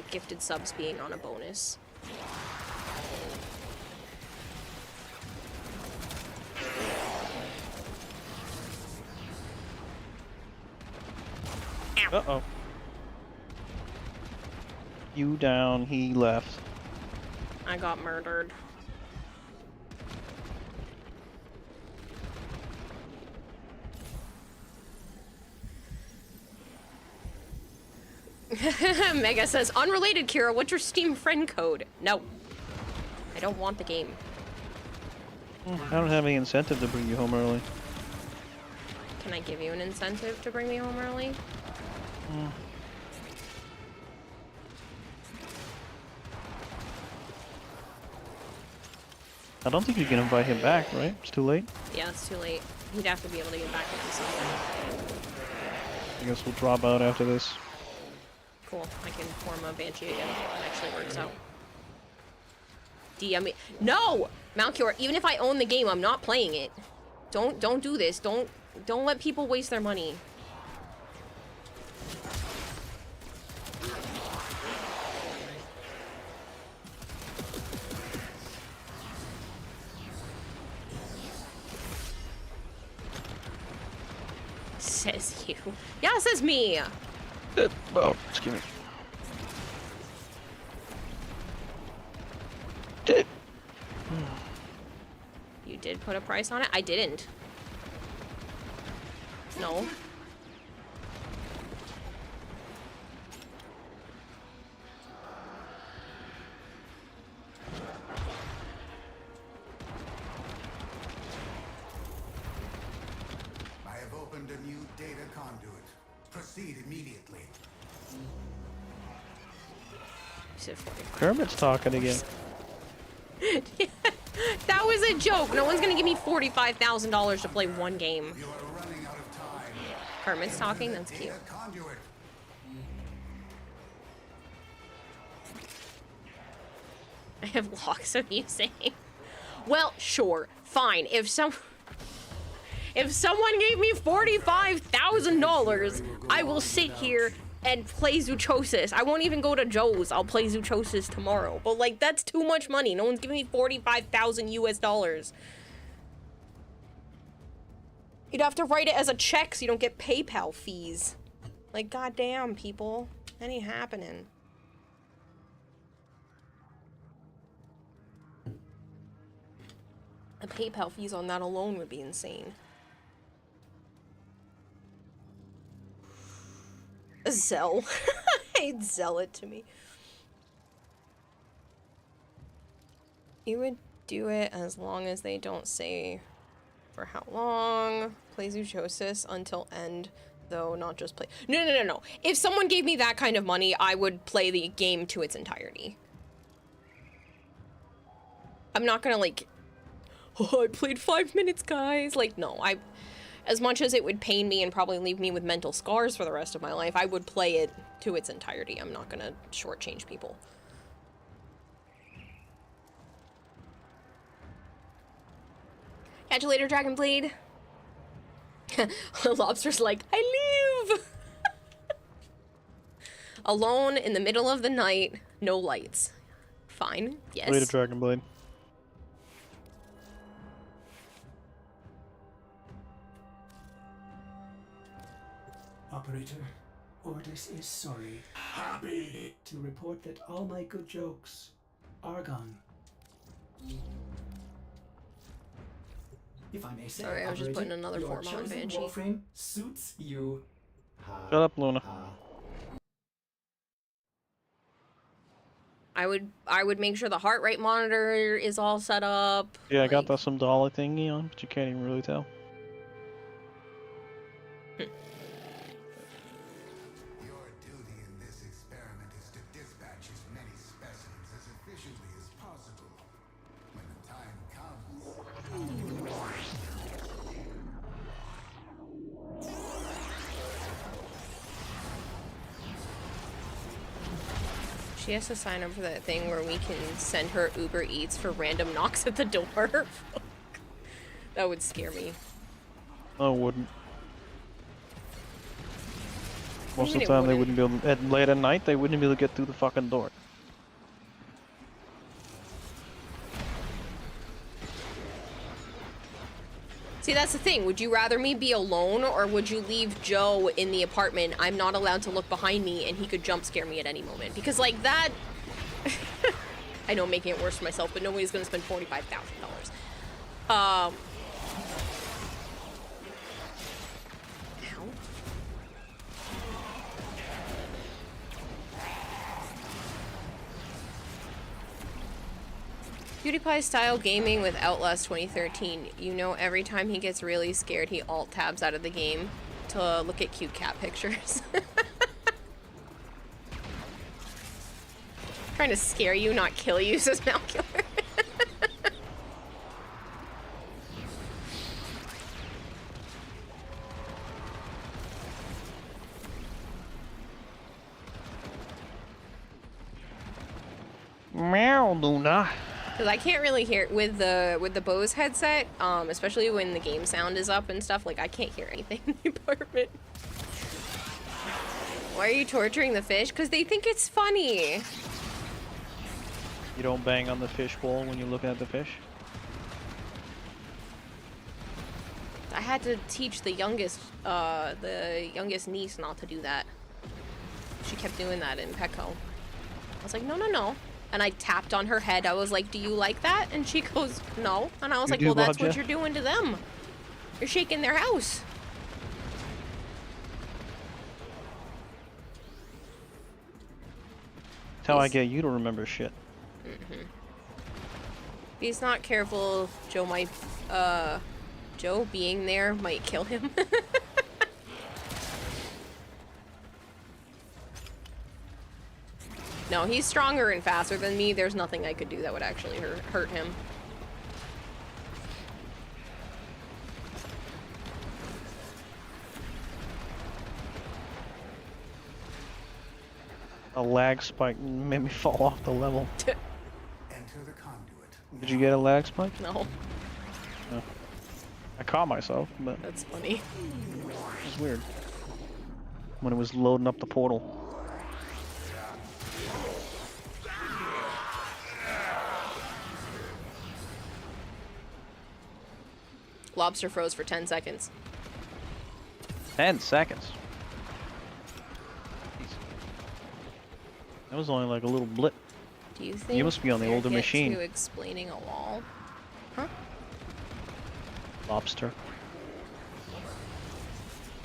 gifted subs being on a bonus. Uh-oh. You down, he left. I got murdered. Mega says, unrelated, Kira, what's your Steam friend code? No. I don't want the game. I don't have any incentive to bring you home early. Can I give you an incentive to bring me home early? I don't think you can invite him back, right? It's too late. Yeah, it's too late. He'd have to be able to get back into something. I guess we'll drop out after this. Cool. I can form a Banshee again. It actually works out. DM me. No! Malkior, even if I own the game, I'm not playing it. Don't do this. Don't let people waste their money. Says you. Yeah, says me. Oh, excuse me. You did put a price on it? I didn't. No. I have opened a new data conduit. Proceed immediately. Kermit's talking again. That was a joke. No one's gonna give me $45,000 to play one game. Kermit's talking? That's cute. I have lots of you saying. Well, sure, fine. If someone gave me $45,000, I will sit here and play Zoochosis. I won't even go to Joe's. I'll play Zoochosis tomorrow. But like, that's too much money. No one's giving me 45,000 US dollars. You'd have to write it as a check so you don't get PayPal fees. Like, goddamn, people. That ain't happening. The PayPal fees on that alone would be insane. Zell. I'd Zell it to me. You would do it as long as they don't say for how long. Play Zoochosis until end, though, not just play. No. If someone gave me that kind of money, I would play the game to its entirety. I'm not gonna, like, oh, I played 5 minutes, guys. Like, no, as much as it would pain me and probably leave me with mental scars for the rest of my life, I would play it to its entirety. I'm not gonna shortchange people. Catch you later, Dragonblade. Lobster's like, I leave! Alone in the middle of the night, no lights. Fine, yes. Later, Dragonblade. Operator, Ordis is sorry. Happy to report that all my good jokes are gone. If I may say, sorry, I was just putting another your form on chosen Banshee. Warframe suits you. Shut up, Luna. I would make sure the heart rate monitor is all set up. Yeah, I got that some dollar thingy on, but you can't even really tell. Your duty in this experiment is to dispatch as many specimens as efficiently as possible. When the time comes. She has to sign up for that thing where we can send her Uber Eats for random knocks at the door. That would scare me. No, it wouldn't. Most of mean the it time, they wouldn't? wouldn't be able. Late at night, they wouldn't be able to get through the fucking door. See, that's the thing. Would you rather me be alone, or would you leave Joe in the apartment? I'm not allowed to look behind me, and he could jump scare me at any moment. Because, like, that... I know I'm making it worse for myself, but nobody's gonna spend $45,000. Ow. PewDiePie style gaming with Outlast 2013. You know, every time he gets really scared, he alt tabs out of the game to look at cute cat pictures. Trying to scare you, not kill you, says Malkiller. Meow, Luna. Because I can't really hear with the Bose headset, especially when the game sound is up and stuff. Like, I can't hear anything in the apartment. Why are you torturing the fish? Because they think it's funny. You don't bang on the fish bowl when you're looking at the fish. I had to teach the youngest niece not to do that. She kept doing that in Petco. I was like, no, no, no. And I tapped on her head. I was like, do you like that? And she goes, no. And I was like, well, that's what you're doing to them. You're shaking their house. That's how I get you to remember shit. Mm-hmm. If he's not careful, Joe might, Joe being there might kill him. No, he's stronger and faster than me. There's nothing I could do that would actually hurt him. A lag spike made me fall off the level. Enter the conduit. Did you get a lag spike? No. No. I caught myself, but... That's funny. It was weird. When it was loading up the portal. Lobster froze for 10 seconds. 10 seconds? That was only like a little blip. Do you think you must be on the older machine? To explaining a wall? Huh? Lobster.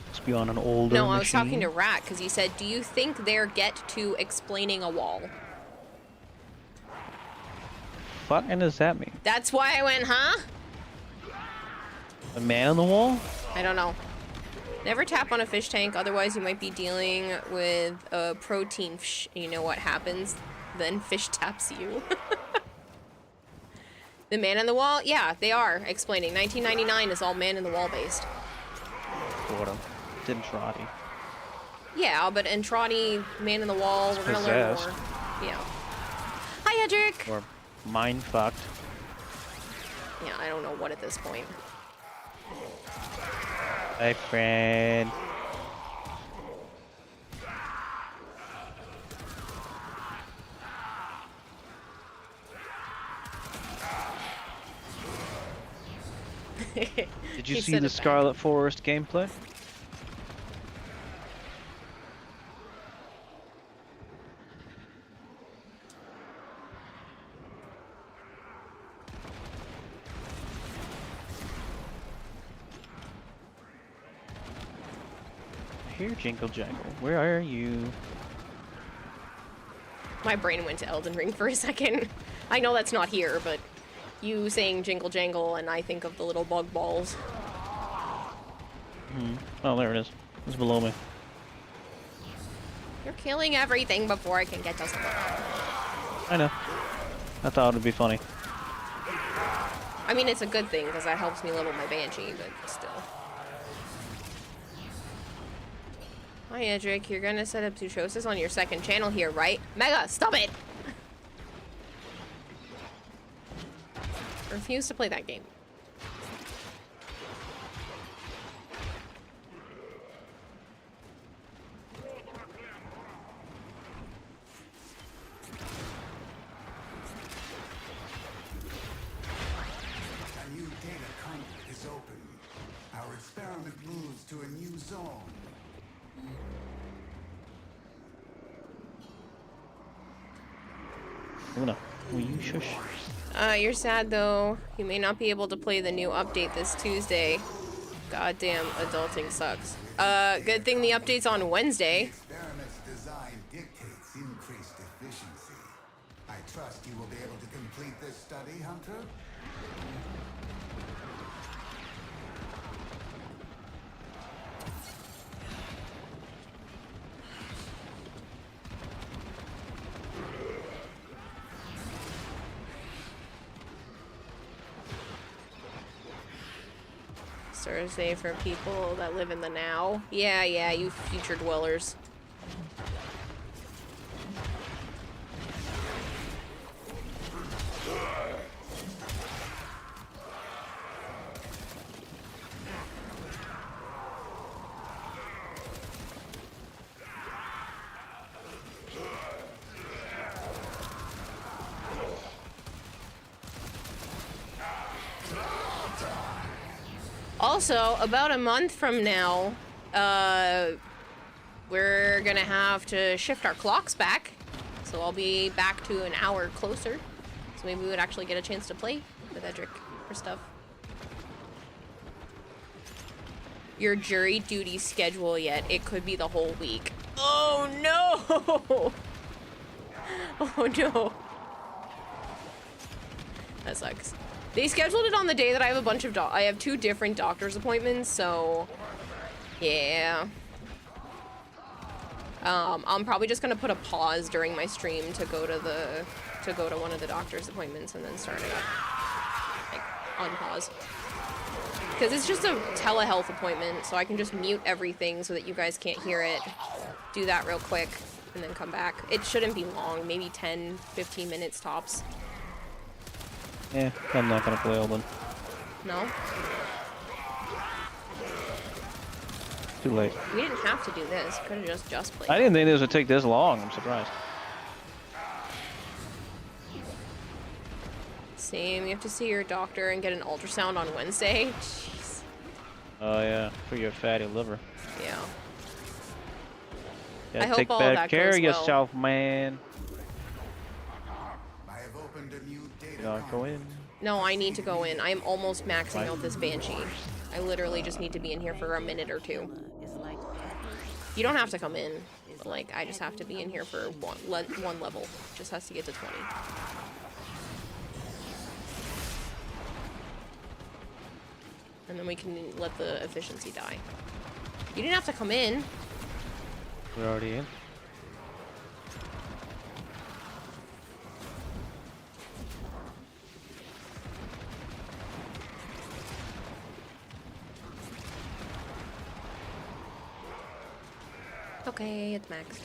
Must be on an older machine. No, I was talking to Rat because he said, do you think they're get to explaining a wall? Fucking does that mean? That's why I went, huh? A man on the wall? I don't know. Never tap on a fish tank, otherwise you might be dealing with a protein fish. You know what happens? Then fish taps you. The man in the wall? Yeah, they are explaining. 1999 is all man in the wall based. Sort of. Didn't Trotty. Yeah, but in Trotty, man in the wall, we're gonna learn more. Yeah. Hi, Edric! Or mind fucked. Yeah, I don't know what at this point. Hi, friend. Did you see the Scarlet Forest gameplay? Here, Jingle Jangle. Where are you? My brain went to Elden Ring for a second. I know that's not here, but you saying Jingle Jangle and I think of the little bug balls. Oh, there it is. It's below me. You're killing everything before I can get to something. I know. I thought it would be funny. I mean, it's a good thing because that helps me level my Banshee, but still. Hi, Edric. You're gonna set up Zoochosis on your second channel here, right? Mega, stop it! I refuse to play that game. A new data conduit is open. Our experiment moves to a new zone. Luna, will you shush? You're sad though. You may not be able to play the new update this Tuesday. Goddamn, adulting sucks. Good thing the update's on Wednesday. Experiment's design dictates increased efficiency. I trust you will be able to complete this study, Hunter? Thursday for people that live in the now. Yeah, yeah, you future dwellers. Also, about a month from now, we're gonna have to shift our clocks back. So I'll be back to an hour closer. So maybe we would actually get a chance to play with Edric for stuff. Your jury duty schedule yet? It could be the whole week. Oh no! Oh no. That sucks. They scheduled it on the day that I have a bunch of I have 2 different doctor's appointments, so yeah. I'm probably just gonna put a pause during my stream to go to one of the doctor's appointments and then start it up. Like, on pause. Because it's just a telehealth appointment, so I can just mute everything so that you guys can't hear it. Do that real quick, and then come back. It shouldn't be long, maybe 10, 15 minutes tops. Yeah, I'm not gonna play Elden. No? Too late. We didn't have to do this. Could have just played. I didn't think this would take this long. I'm surprised. Same. You have to see your doctor and get an ultrasound on Wednesday. Jeez. Oh yeah, for your fatty liver. Yeah. Yeah, I hope take all better that care goes of well. yourself, man. I have opened a new data. Not go in. No, I need to go in. I'm almost maxing out this Banshee. I literally just need to be in here for a minute or 2. You don't have to come in, but like, I just have to be in here for one level. Just has to get to 20. And then we can let the efficiency die. You didn't have to come in. We're already in. Okay, it's maxed.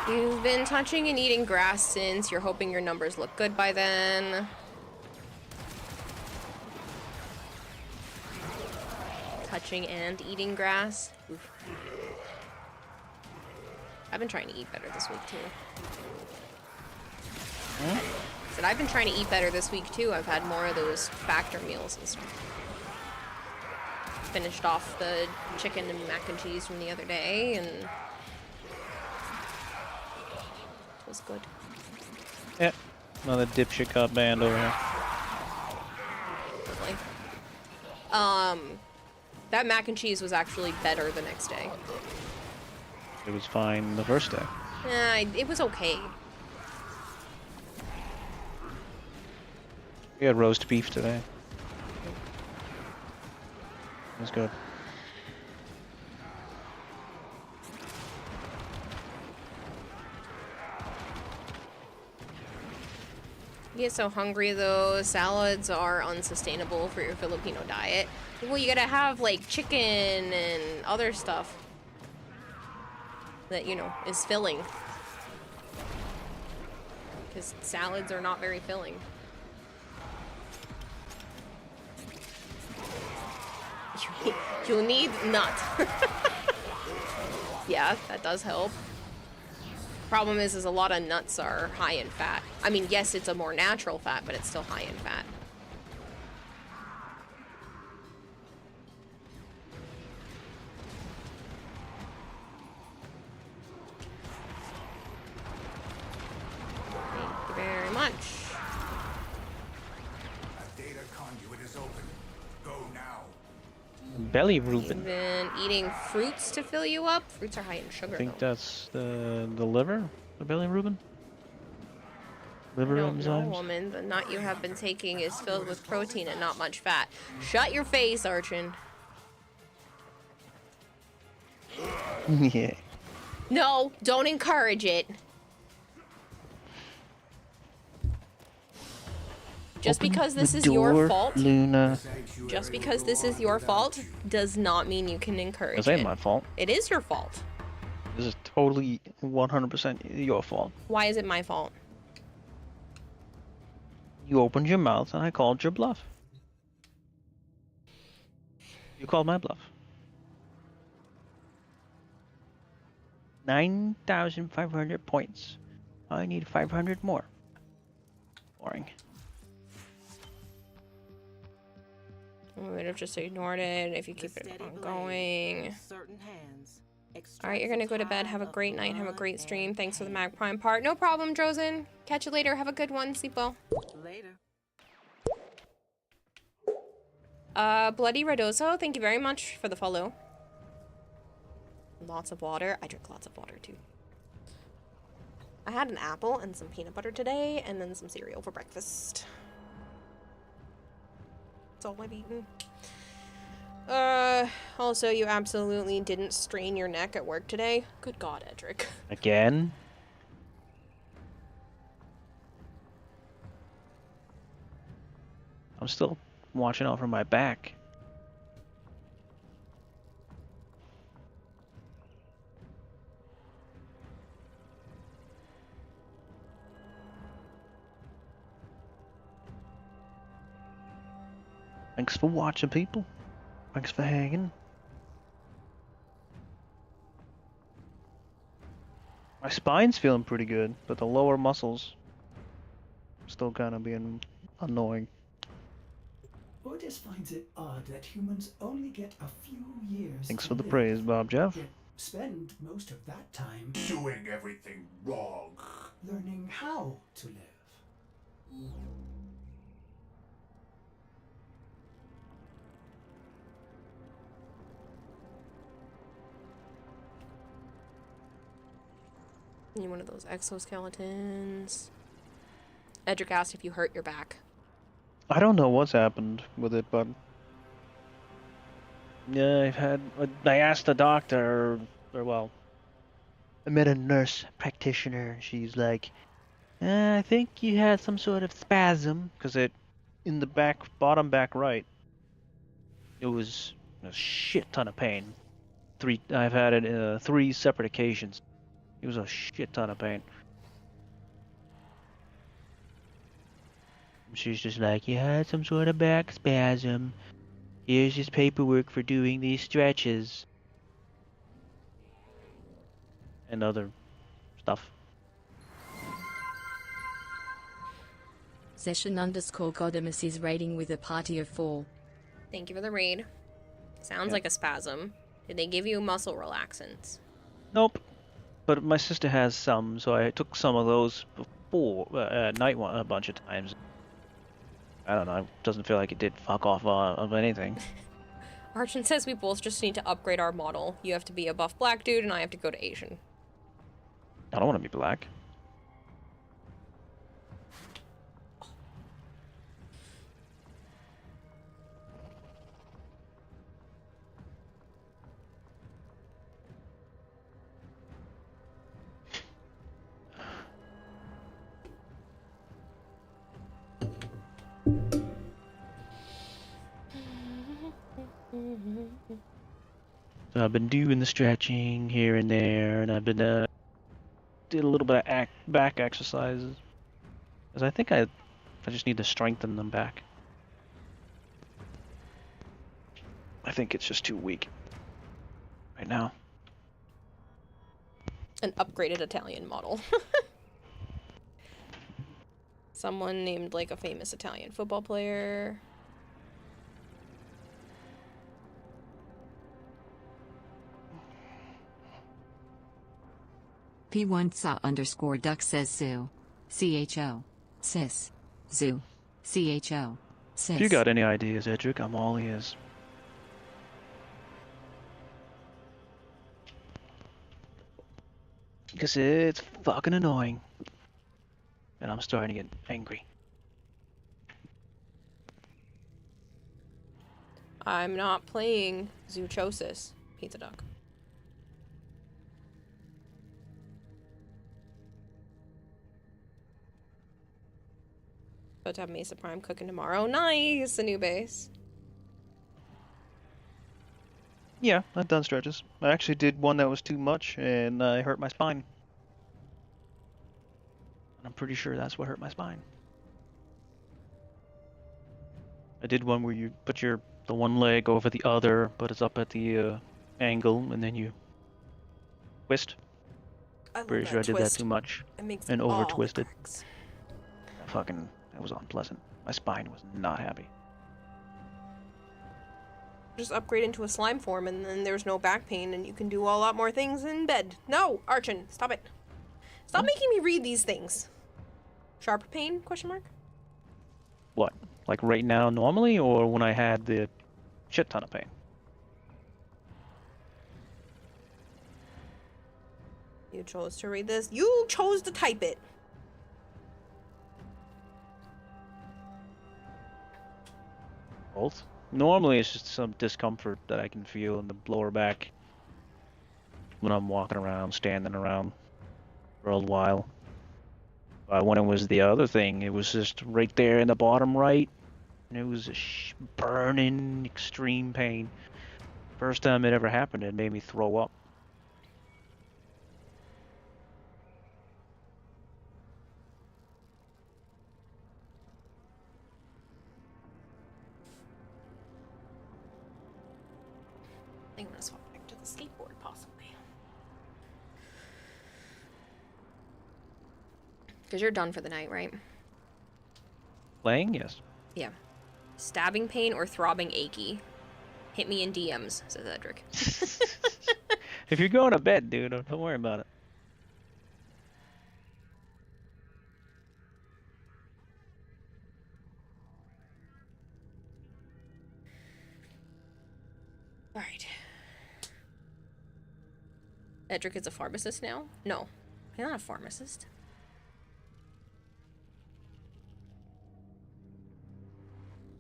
You've been touching and eating grass since. You're hoping your numbers look good by then. Touching and eating grass. Oof. I've been trying to eat better this week too. Said I've been trying to eat better this week too. I've had more of those factor meals and stuff. Finished off the chicken and mac and cheese from the other day, and it was good. Yep. Another dipshit got banned over here. That mac and cheese was actually better the next day. It was fine the first day. It was okay. We had roast beef today. It was good. You get so hungry though. Salads are unsustainable for your Filipino diet. Well, you gotta have like chicken and other stuff that, you know, is filling. Because salads are not very filling. You need nut. Yeah, that does help. Problem is a lot of nuts are high in fat. I mean, yes, it's a more natural fat, but it's still high in fat. Thank you very much. A data conduit is open. Go now. Belly Reuben. You've been eating fruits to fill you up? Fruits are high in sugar, I think though. that's the liver, the belly Reuben. Liver No, enzymes. woman. The nut you have been taking is filled with protein and not much fat. Shut your face, Archon. Yeah. No, don't encourage it. Just Open because this the is your door, fault, Luna. just because this is your fault, does not mean you can encourage This it. ain't my fault. It is your fault. This is totally 100% your fault. Why is it my fault? You opened your mouth and I called your bluff. You called my bluff. 9,500 points. I need 500 more. Boring. I would have just ignored it if you keep it on going. Alright, you're gonna go to bed. Have a great night. Have a great stream. Thanks for the Mag Prime part. No problem, Drozen. Catch you later. Have a good one. Sleep well. Later. Bloody Radoso, thank you very much for the follow. Lots of water. I drink lots of water too. I had an apple and some peanut butter today, and then some cereal for breakfast. That's all I've eaten. Also, you absolutely didn't strain your neck at work today. Good God, Edric. Again? I'm still watching out for my back. Thanks for watching, people. Thanks for hanging. My spine's feeling pretty good, but the lower muscles still kind of being annoying. Otis finds it odd that humans only get a few years Thanks to for the live, praise, Bob Jeff. yet spend most of that time Doing everything wrong. learning how to live. You one of those exoskeletons. Edric asked if you hurt your back. I don't know what's happened with it, but yeah, I asked the doctor, or well, I met a nurse practitioner. She's like, I think you had some sort of spasm, because in the bottom back right, it was a shit ton of pain. I've had it 3 separate occasions. It was a shit ton of pain. She's just like, you had some sort of back spasm. Here's his paperwork for doing these stretches. And other stuff. Session_Godimus is raiding with a party of 4. Thank you for the raid. Sounds like a spasm. Did they give you muscle relaxants? Nope. But my sister has some, so I took some of those before at night a bunch of times. I don't know. It doesn't feel like it did fuck off of anything. Archon says we both just need to upgrade our model. You have to be a buff black dude, and I have to go to Asian. I don't want to be black. So I've been doing the stretching here and there, and I've been did a little bit of back exercises, because I think I just need to strengthen them back. I think it's just too weak right now. An upgraded Italian model. Someone named like a famous Italian football player. P1sa_duck says Zoo. CHO. Sis. Zoo. CHO. Sis. If you got any ideas, Edric, I'm all ears. Because it's fucking annoying. And I'm starting to get angry. I'm not playing Zoochosis, Pizza Duck. About to have Mesa Prime cooking tomorrow. Nice! A new base. Yeah, I've done stretches. I actually did one that was too much, and I hurt my spine. And I'm pretty sure that's what hurt my spine. I did one where you put the one leg over the other, but it's up at the angle, and then you twist. I love Pretty that sure I did that twist. too much It makes and over all the twisted. cracks. That was unpleasant. My spine was not happy. Just upgrade into a slime form and then there's no back pain and you can do a lot more things in bed. No, Archon, stop it. Stop making me read these things. Sharp pain, question mark? What? Like right now normally, or when I had the shit ton of pain? You chose to read this. You chose to type it. Both. Normally it's just some discomfort that I can feel in the lower back when I'm walking around, standing around for a while. But when it was the other thing, it was just right there in the bottom right, and it was a burning, extreme pain. First time it ever happened, it made me throw up. I think I'm gonna swap back to the skateboard, possibly. Because you're done for the night, right? Playing? Yes. Yeah. Stabbing pain or throbbing achy? Hit me in DMs, says Edric. If you're going to bed, dude, don't worry about it. Alright. Edric is a pharmacist now? No. He's not a pharmacist.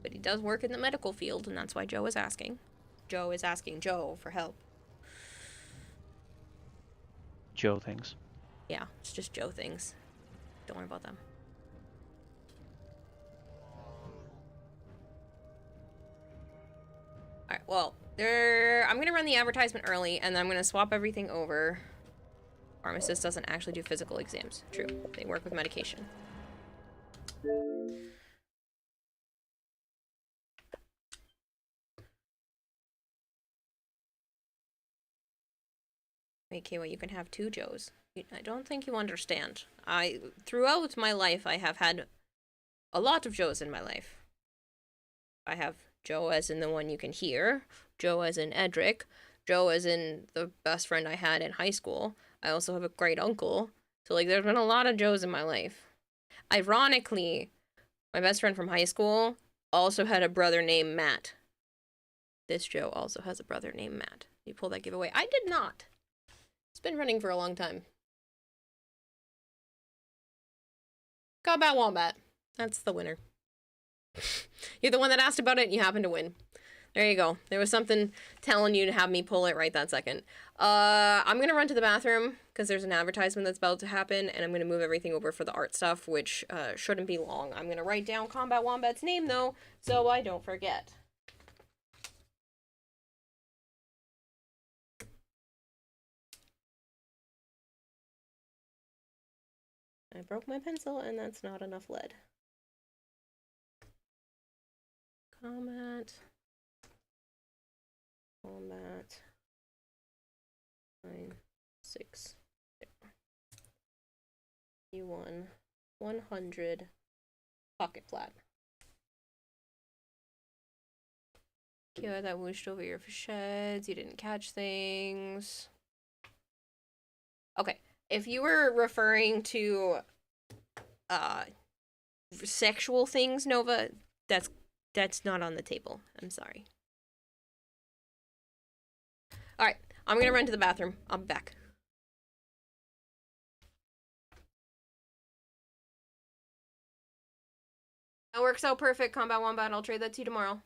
But he does work in the medical field, and that's why Joe is asking. Joe is asking Joe for help. Joe things. Yeah, it's just Joe things. Don't worry about them. Alright, well, I'm gonna run the advertisement early, and then I'm gonna swap everything over. Pharmacist doesn't actually do physical exams. True. They work with medication. Wait, Kiwa, you can have two Joes. I don't think you understand. Throughout my life, I have had a lot of Joes in my life. I have Joe as in the one you can hear, Joe as in Edric, Joe as in the best friend I had in high school. I also have a great uncle. So, like, there's been a lot of Joes in my life. Ironically, my best friend from high school also had a brother named Matt. This Joe also has a brother named Matt. You pulled that giveaway. I did not. It's been running for a long time. Combat Wombat. That's the winner. You're the one that asked about it and you happen to win. There you go. There was something telling you to have me pull it right that second. I'm going to run to the bathroom because there's an advertisement that's about to happen, and I'm going to move everything over for the art stuff, which shouldn't be long. I'm going to write down Combat Wombat's name, though, so I don't forget. I broke my pencil, and that's not enough lead. Combat 960. You won 100 pocket flat. Kira, that whooshed over your sheds. You didn't catch things. Okay, if you were referring to sexual things, Nova, that's not on the table. I'm sorry. Alright, I'm gonna run to the bathroom. I'll be back. That works out perfect, Combat Wombat. I'll trade that to you tomorrow.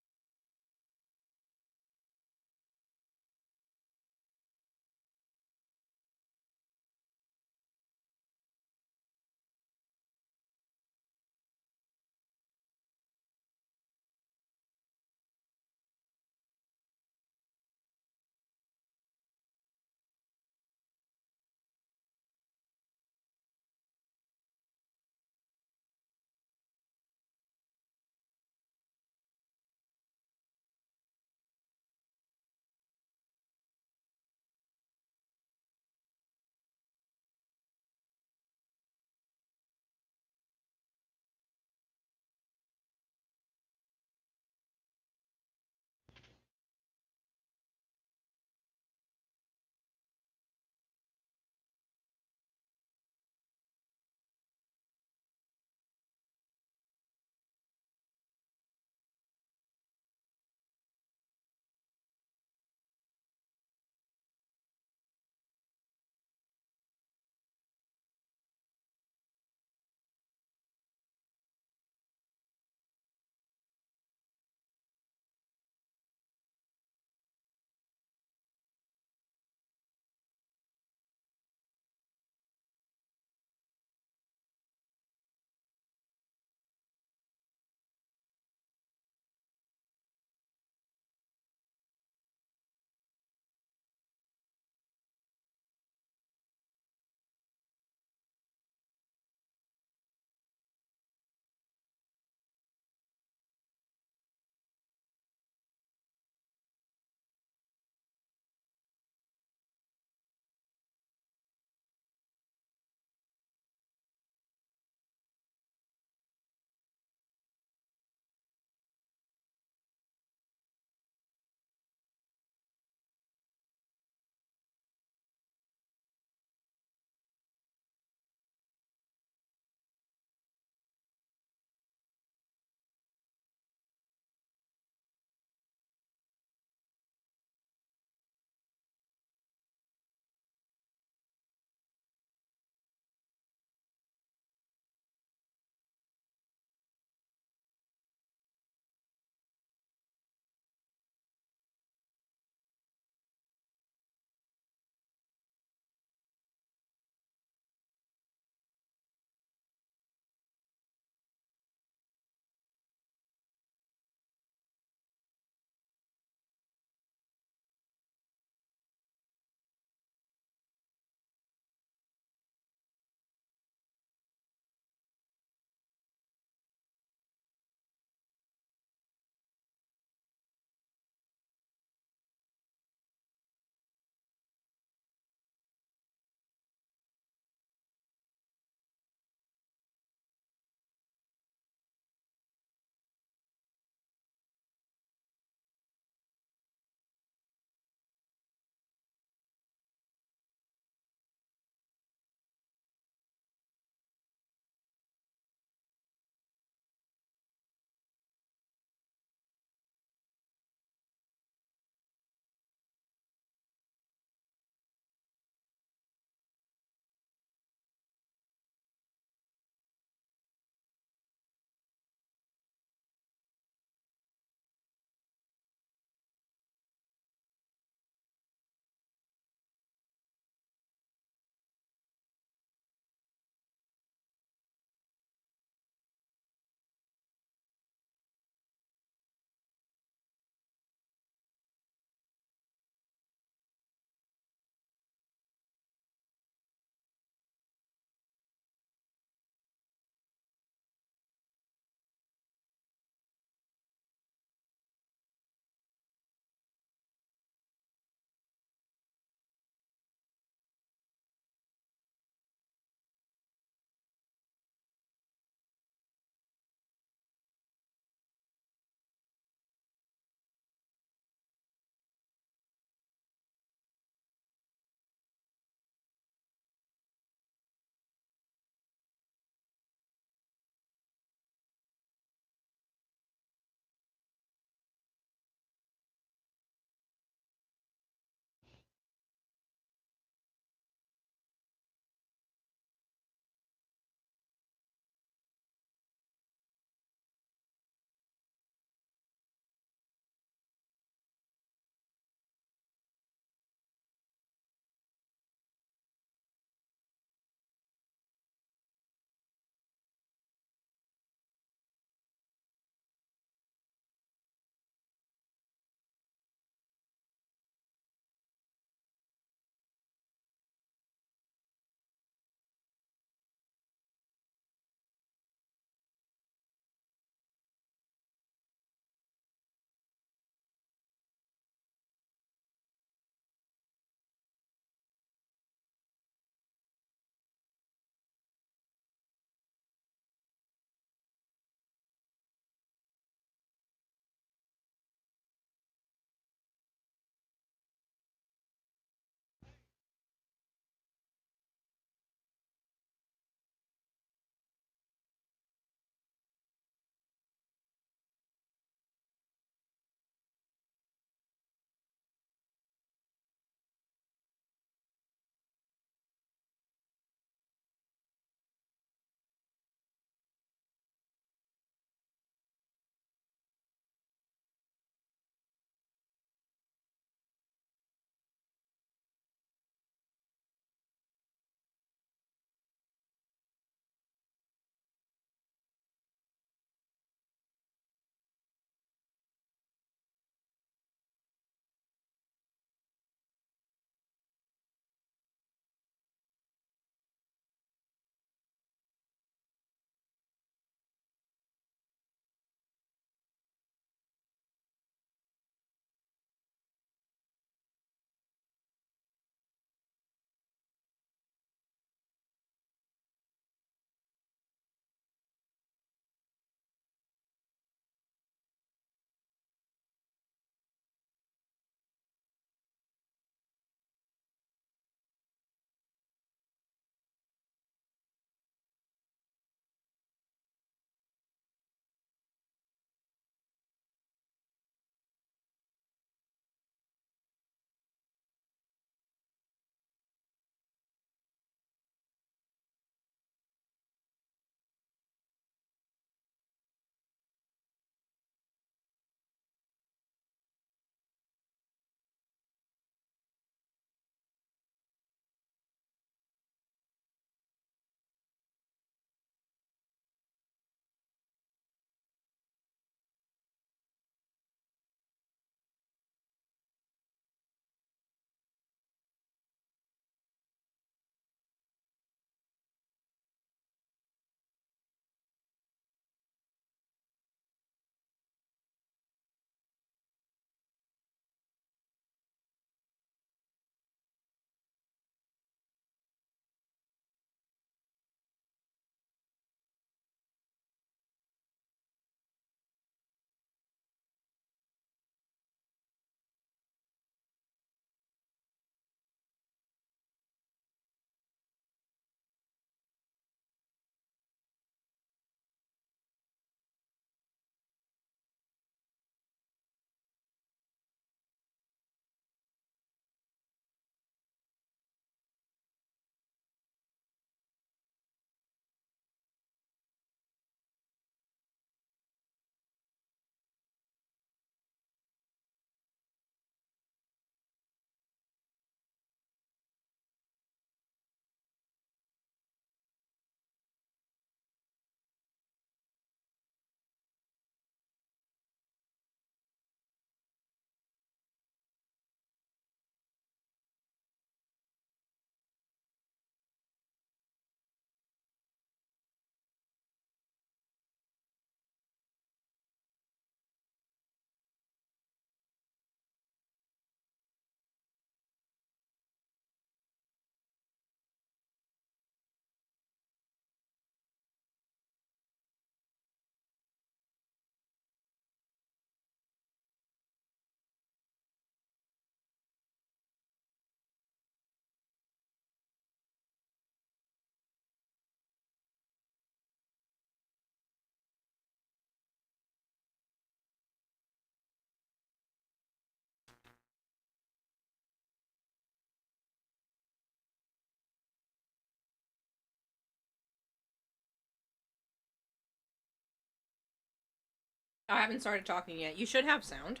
I haven't started talking yet. You should have sound.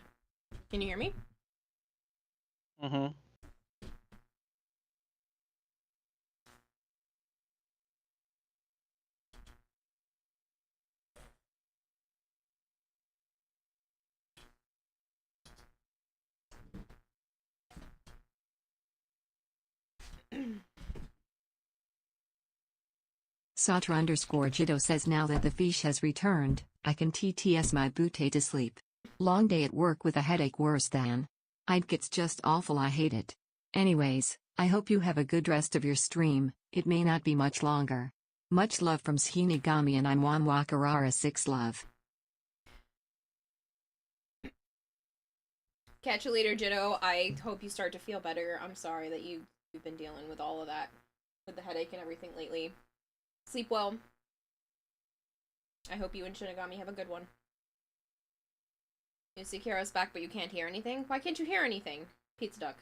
Can you hear me? Mm-hmm. Satra underscore Jiddo says now that the fish has returned, I can TTS my booty to sleep. Long day at work with a headache worse than. I'd gets just awful, I hate it. Anyways, I hope you have a good rest of your stream, it may not be much longer. Much love from Shinigami and I'm Wanwakarara 6 love. Catch you later, Jitto. I hope you start to feel better. I'm sorry that you've been dealing with all of that, with the headache and everything lately. Sleep well. I hope you and Shinigami have a good one. You see Kira's back, but you can't hear anything? Why can't you hear anything? Pizza Duck.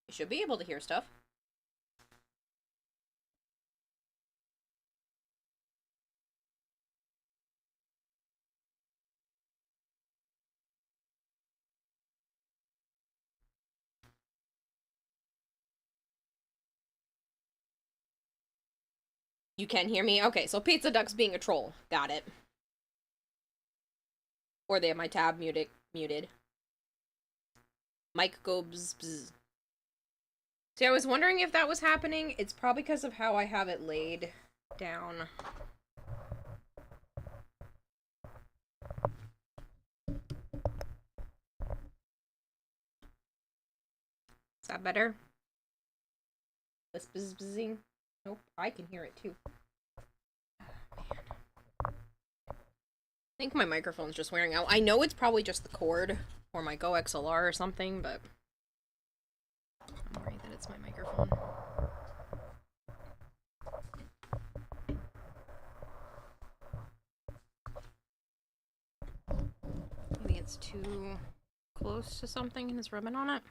You should be able to hear stuff. You can hear me? Okay, so Pizza Duck's being a troll. Got it. Or they have my tab muted. Mike go bzz bzz. See, I was wondering if that was happening. It's probably because of how I have it laid down. Is that better? This bzz bzzing? Nope, I can hear it too. Oh, man. I think my microphone's just wearing out. I know it's probably just the cord or my Go XLR or something, but I'm worried that it's my microphone. Maybe it's too close to something and there's ribbon on it.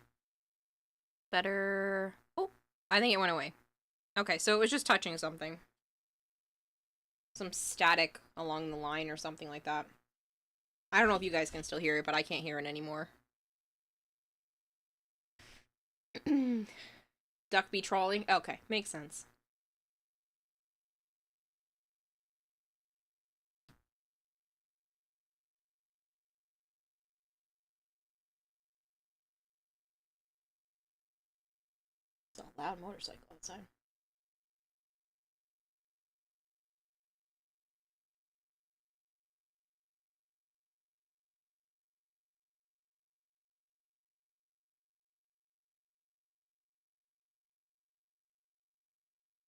Better. Oh, I think it went away. Okay, so it was just touching something. Some static along the line or something like that. I don't know if you guys can still hear it, but I can't hear it anymore. Duck be trawling? Okay, makes sense. It's a loud motorcycle outside.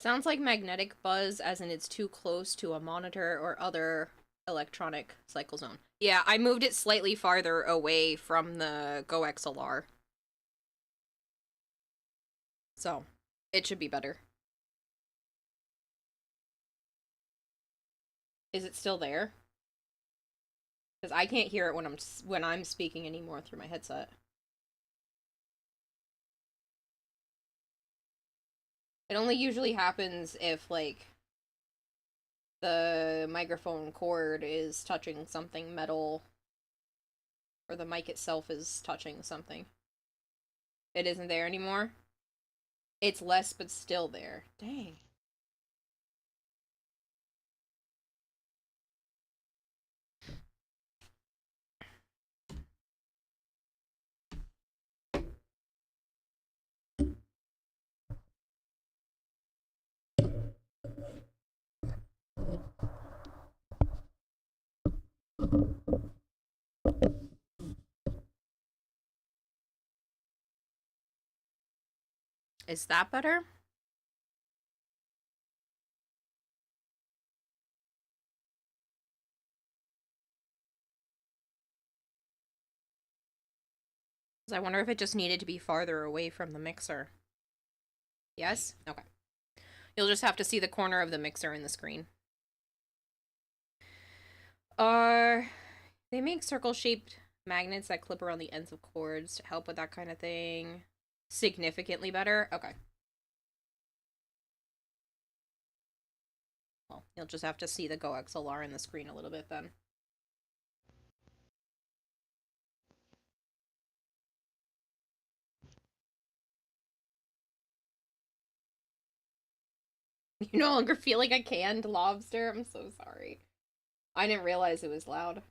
Sounds like magnetic buzz, as in it's too close to a monitor or other electronic cycle zone. Yeah, I moved it slightly farther away from the Go XLR. So, it should be better. Is it still there? Because I can't hear it when I'm speaking anymore through my headset. It only usually happens if, like, the microphone cord is touching something metal, or the mic itself is touching something. It isn't there anymore? It's less, but still there. Dang. Is that better? I wonder if it just needed to be farther away from the mixer. Yes? Okay. You'll just have to see the corner of the mixer in the screen. They make circle-shaped magnets that clip around the ends of cords to help with that kind of thing. Significantly better? Okay. Well, You'll just have to see the Go XLR in the screen a little bit then. You no longer feel like a canned lobster? I'm so sorry. I didn't realize it was loud.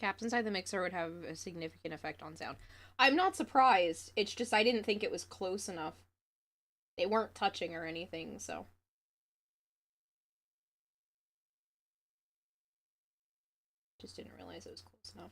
Caps inside the mixer would have a significant effect on sound. I'm not surprised. It's just I didn't think it was close enough. They weren't touching or anything, so. Just didn't realize it was close enough.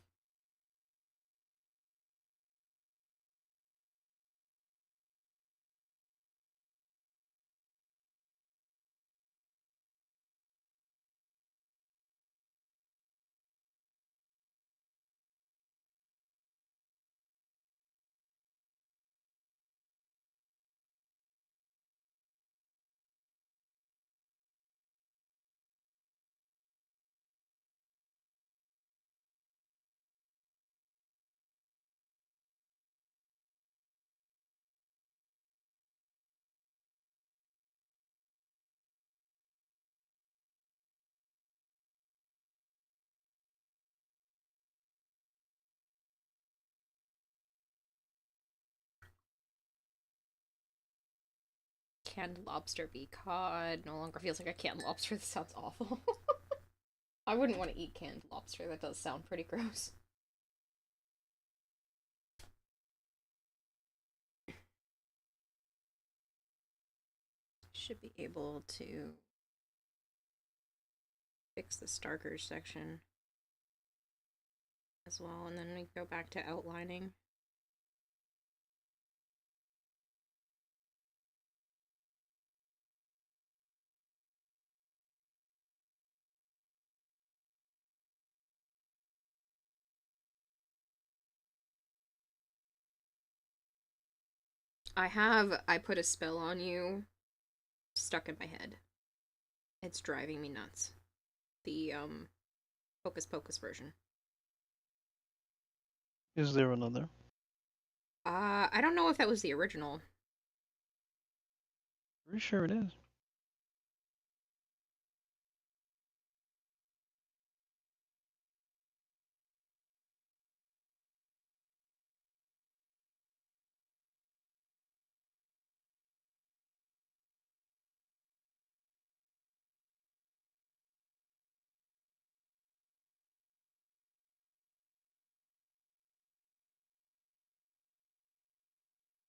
Canned lobster be cod. No longer feels like a canned lobster. This sounds awful. I wouldn't want to eat canned lobster. That does sound pretty gross. Should be able to fix the Starkers section as well, and then we go back to outlining. I put a spell on you stuck in my head. It's driving me nuts. The, Hocus Pocus version. Is there another? I don't know if that was the original. Pretty sure it is.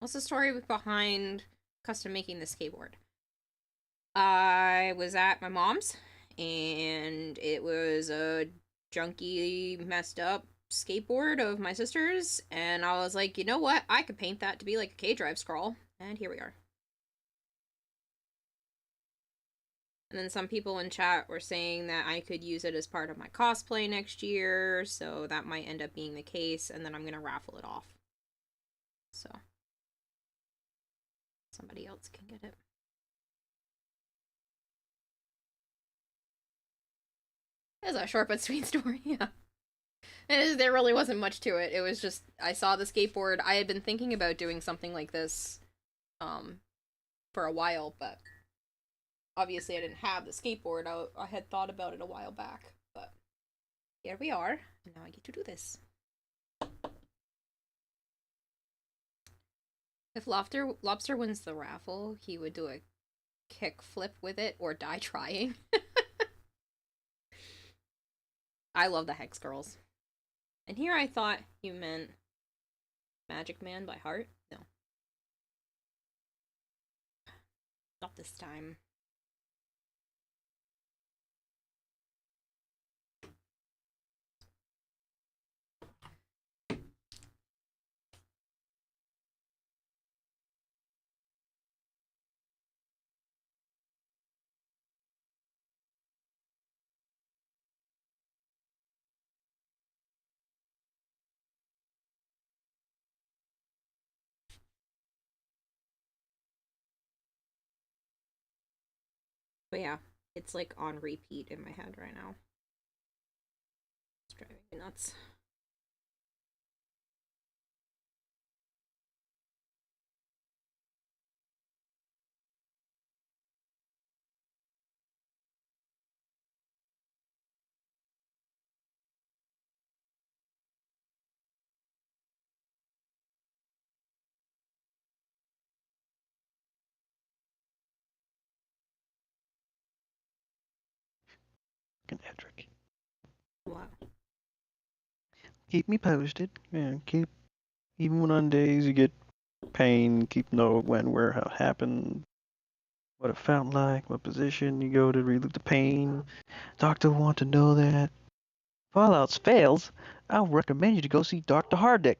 What's the story behind custom making the skateboard? I was at my mom's, and it was a junky, messed up skateboard of my sister's, and I was like, you know what? I could paint that to be like a K-Drive scroll, and here we are. And then some people in chat were saying that I could use it as part of my cosplay next year, so that might end up being the case, and then I'm gonna raffle it off. So. Somebody else can get it. It's a short but sweet story, yeah. There really wasn't much to it. It was just, I saw the skateboard. I had been thinking about doing something like this, for a while, but obviously I didn't have the skateboard. I had thought about it a while back, but here we are, and now I get to do this. If Lobster wins the raffle, he would do a kick flip with it or die trying. I love the Hex Girls. And here I thought you meant Magic Man by heart? No. Not this time. But yeah, it's like on repeat in my head right now. It's driving me nuts. Edric. Wow. Keep me posted. Yeah, keep even when on days you get pain, keep note when, where, how it happened, what it felt like, what position you go to relieve the pain. Doctor will want to know that. Fallouts fails, I'll recommend you to go see Dr. Hardick.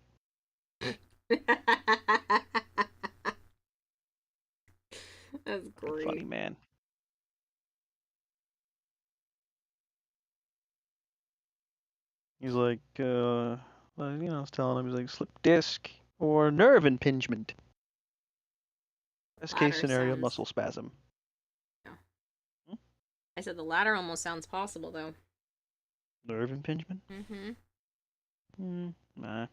That's great. Funny man. He's like, well, I was telling him, he's like, slip disc or nerve impingement. Best case scenario, muscle spasm. Yeah. I said the latter almost sounds possible, though. Nerve impingement? Mm-hmm. Nah.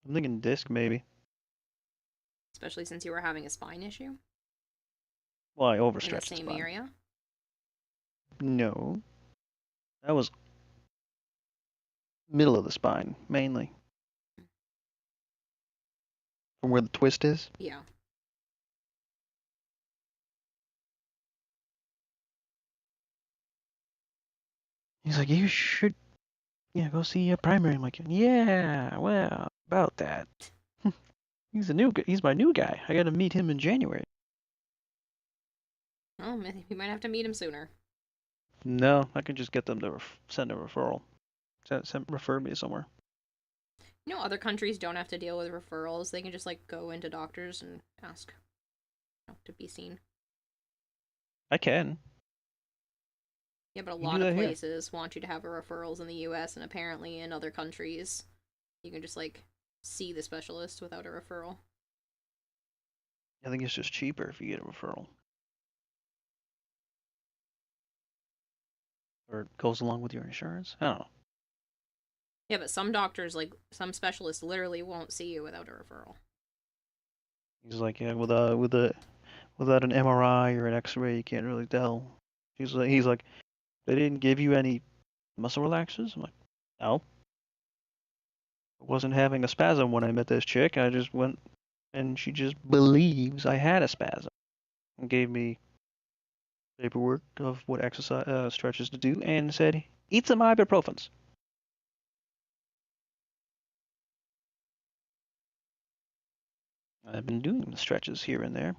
I'm thinking disc, maybe. Especially since you were having a spine issue. Well, I overstretched in the same area. No. That was middle of the spine, mainly. From where the twist is? Yeah. He's like, you should, go see your primary. I'm like, yeah, well, about that. He's my new guy. I gotta meet him in January. Oh, you might have to meet him sooner. No, I can just get them to send a referral. Refer me somewhere. You know, other countries don't have to deal with referrals. They can just, like, go into doctors and ask to be seen. I can. Yeah, but a lot of places want you to have referrals in the US, and apparently in other countries, you can just, like, see the specialist without a referral. I think it's just cheaper if you get a referral. Or it goes along with your insurance. I don't know. Yeah, but some doctors, like, some specialists literally won't see you without a referral. He's like, yeah, without an MRI or an X-ray, you can't really tell. He's like, they didn't give you any muscle relaxers? I'm like, no. I wasn't having a spasm when I met this chick. I just went, and she just believes I had a spasm, and gave me paperwork of what exercise stretches to do, and said, eat some ibuprofens. I've been doing the stretches here and there.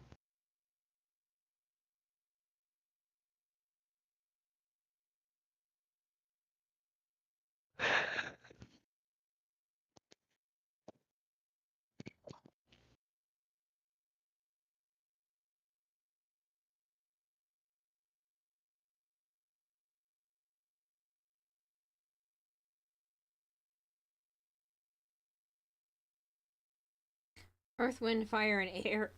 Earth, Wind, Fire, and Air.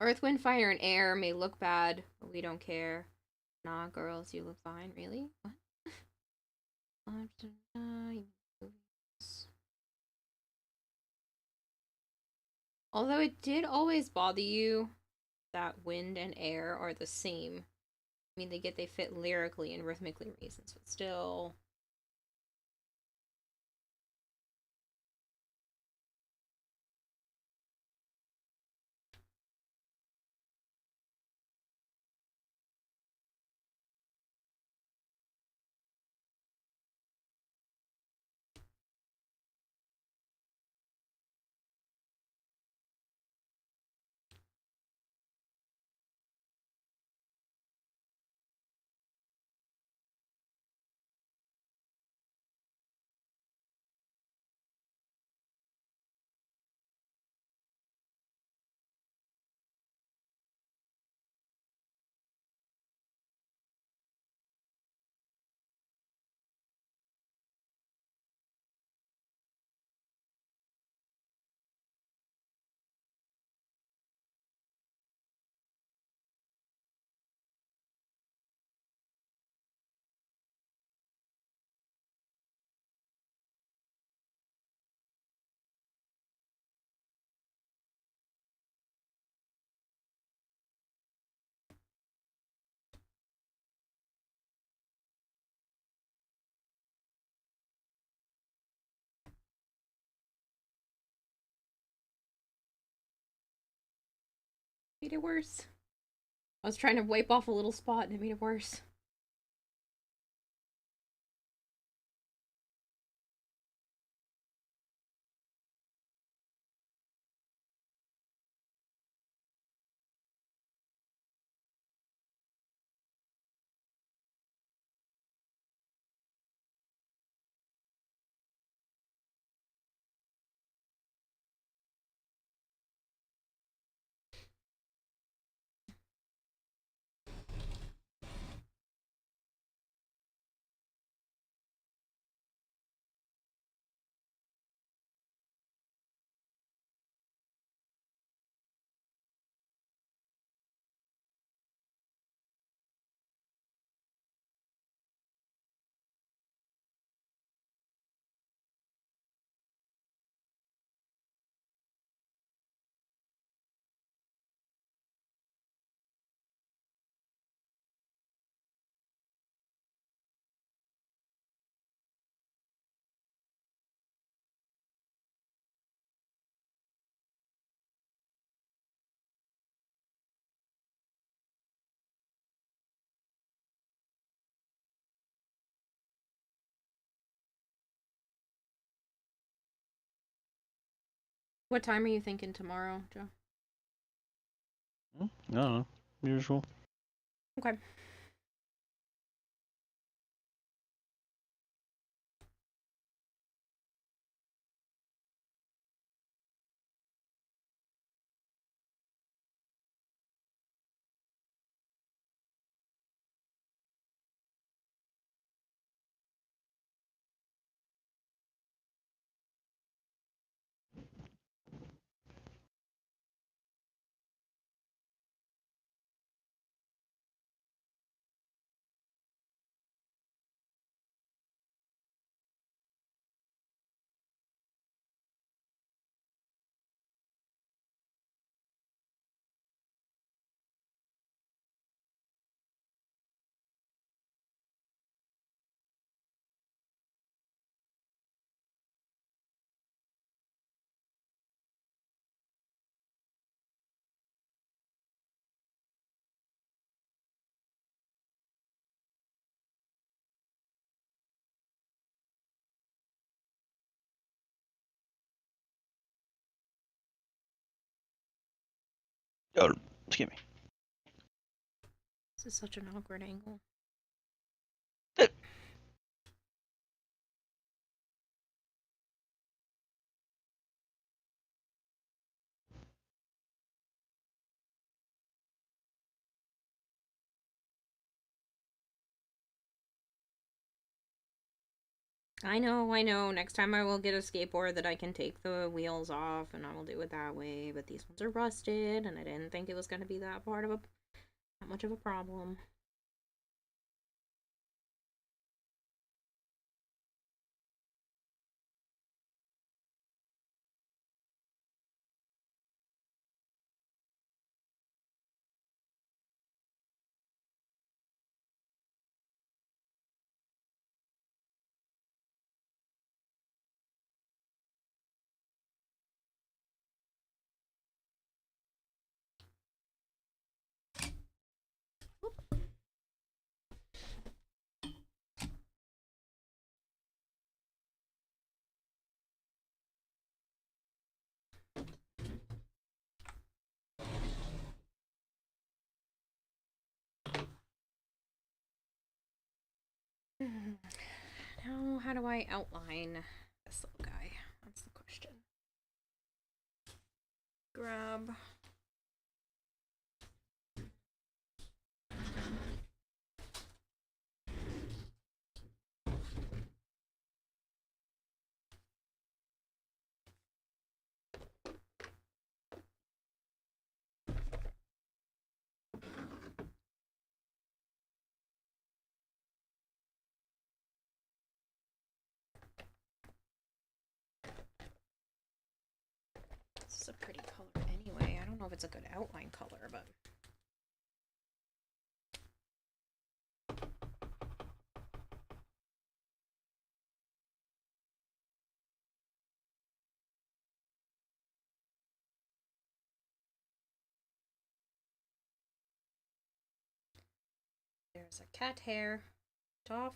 Earth, Wind, Fire, and Air may look bad, but we don't care. Nah, girls, you look fine. Really? What? Although it did always bother you that wind and air are the same. I mean, they fit lyrically and rhythmically reasons, but still. Made it worse. I was trying to wipe off a little spot and it made it worse. What time are you thinking tomorrow, Joe? I don't know. Usual. Okay. Oh, excuse me. This is such an awkward angle. I know, I know. Next time I will get a skateboard that I can take the wheels off and I will do it that way, but these ones are rusted and I didn't think it was going to be that much of a problem. Now, how do I outline this little guy? That's the question. Grab. This is a pretty color anyway. I don't know if it's a good outline color, but... There's a cat hair. Off.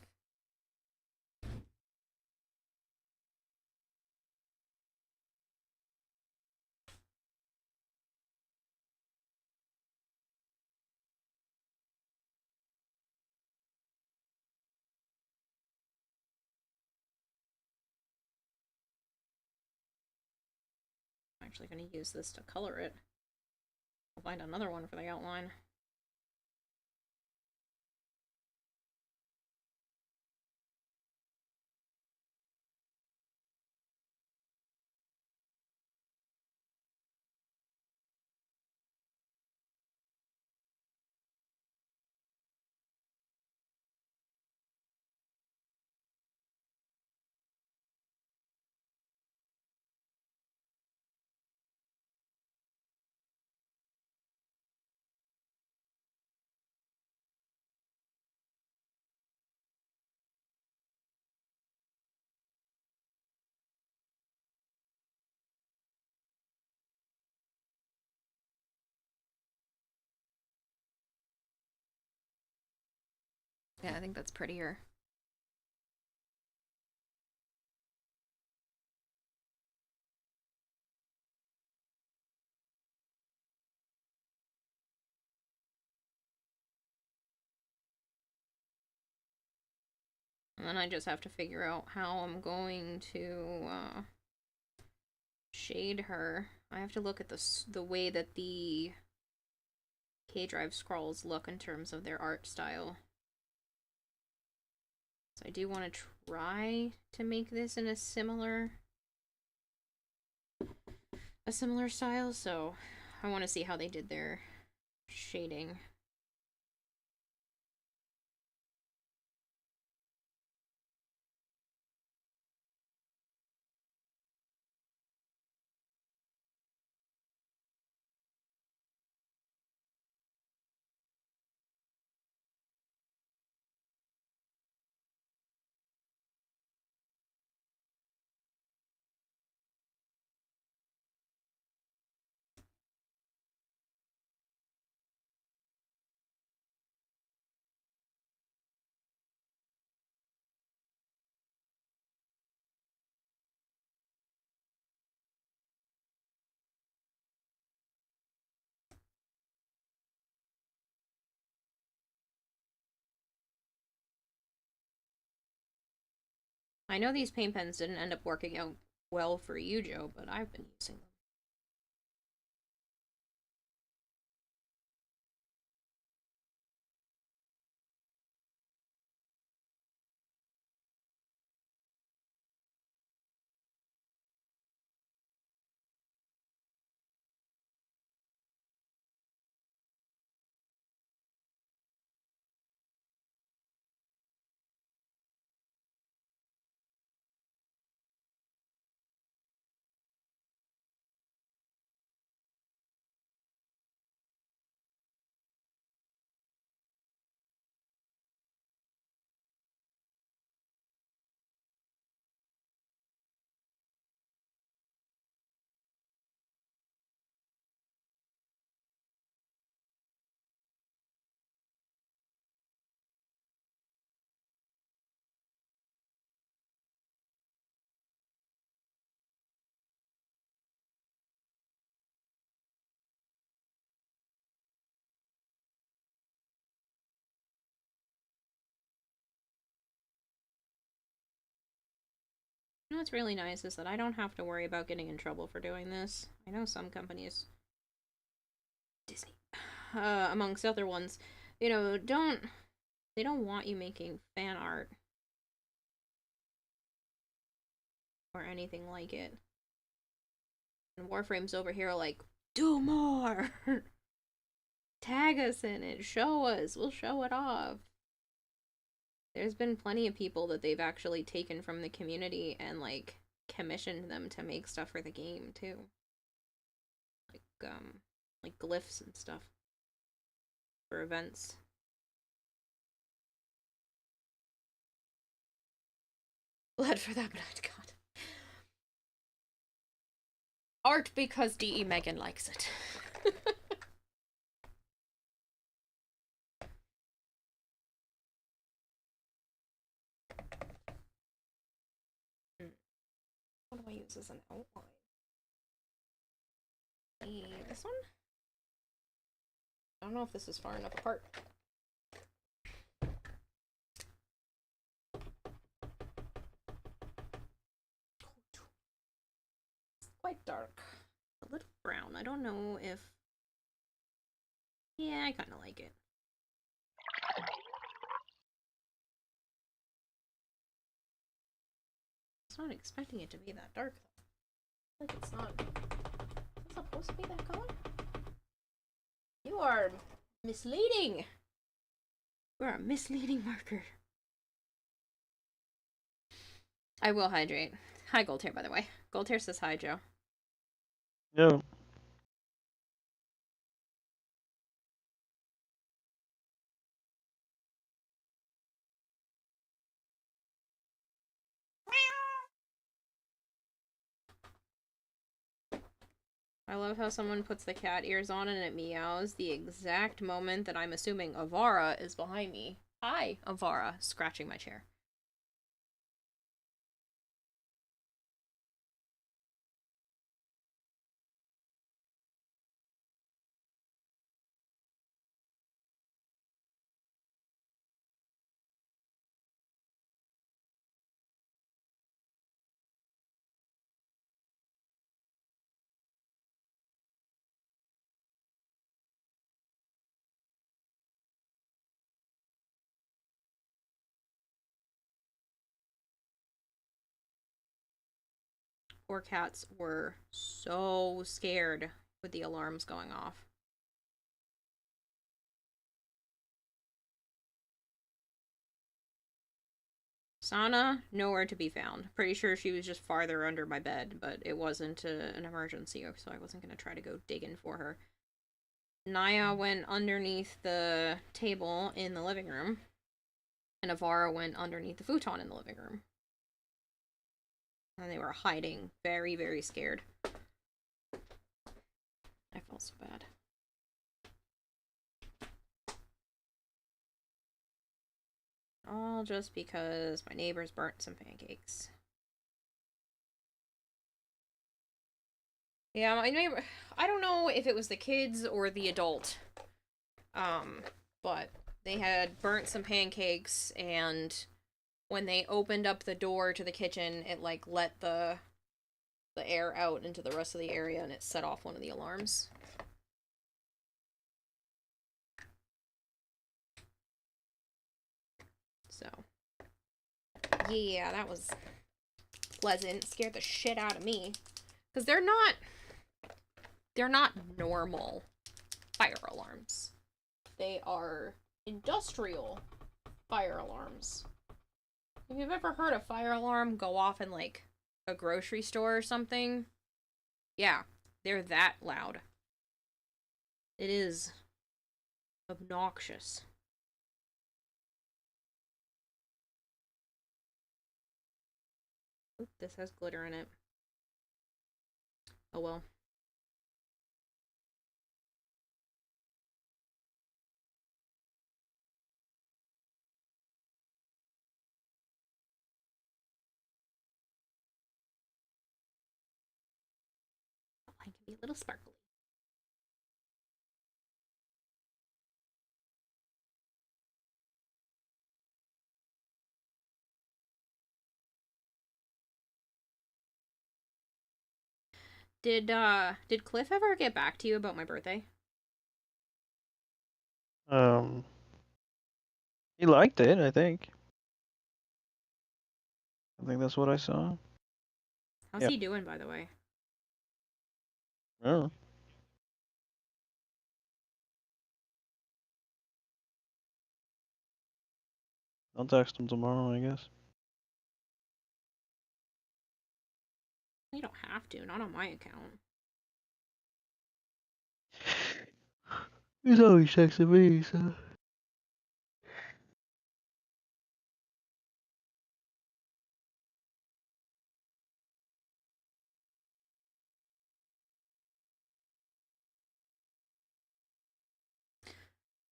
I'm actually going to use this to color it. I'll find another one for the outline. Yeah, I think that's prettier. And then I just have to figure out how I'm going to shade her. I have to look at the way that the K-Drive scrolls look in terms of their art style. So I do want to try to make this in a similar style, so I want to see how they did their shading. I know these paint pens didn't end up working out well for you, Joe, but I've been using them. You know what's really nice is that I don't have to worry about getting in trouble for doing this. I know some companies, Disney, amongst other ones, you know, they don't want you making fan art or anything like it. And Warframe's over here like, do more! Tag us in it, show us, we'll show it off. There's been plenty of people that they've actually taken from the community and, like, commissioned them to make stuff for the game, too. Like glyphs and stuff. For events. Blood for that blood, God. Art because D.E. Megan likes it. What do I use as an outline? This one? I don't know if this is far enough apart. It's quite dark. A little brown. I don't know if... Yeah, I kind of like it. I was not expecting it to be that dark, though. Like, it's not supposed to be that color. You are misleading. You are a misleading marker. I will hydrate. Hi, Goldhair, by the way. Goldhair says hi, Joe. No. I love how someone puts the cat ears on and it meows the exact moment that I'm assuming Avara is behind me. Hi, Avara, scratching my chair. Poor cats were so scared with the alarms going off. Sana, nowhere to be found. Pretty sure she was just farther under my bed, but it wasn't an emergency, so I wasn't going to try to go digging for her. Naya went underneath the table in the living room, and Avara went underneath the futon in the living room. And they were hiding, very, very scared. I felt so bad. All just because my neighbors burnt some pancakes. Yeah, my neighbor... I don't know if it was the kids or the adult. But they had burnt some pancakes, and when they opened up the door to the kitchen, it, like, let the air out into the rest of the area, and it set off one of the alarms. So, yeah, that was pleasant. Scared the shit out of me. Because they're not normal fire alarms. They are industrial fire alarms. If you've ever heard a fire alarm go off in, like, a grocery store or something, yeah, they're that loud. It is obnoxious. Oop, this has glitter in it. Oh well. I can be a little sparkly. Did Cliff ever get back to you about my birthday? He liked it, I think. I think that's what I saw. How's he doing, by the way? Oh. I'll text him tomorrow, I guess. You don't have to, not on my account. He's always texting me, so...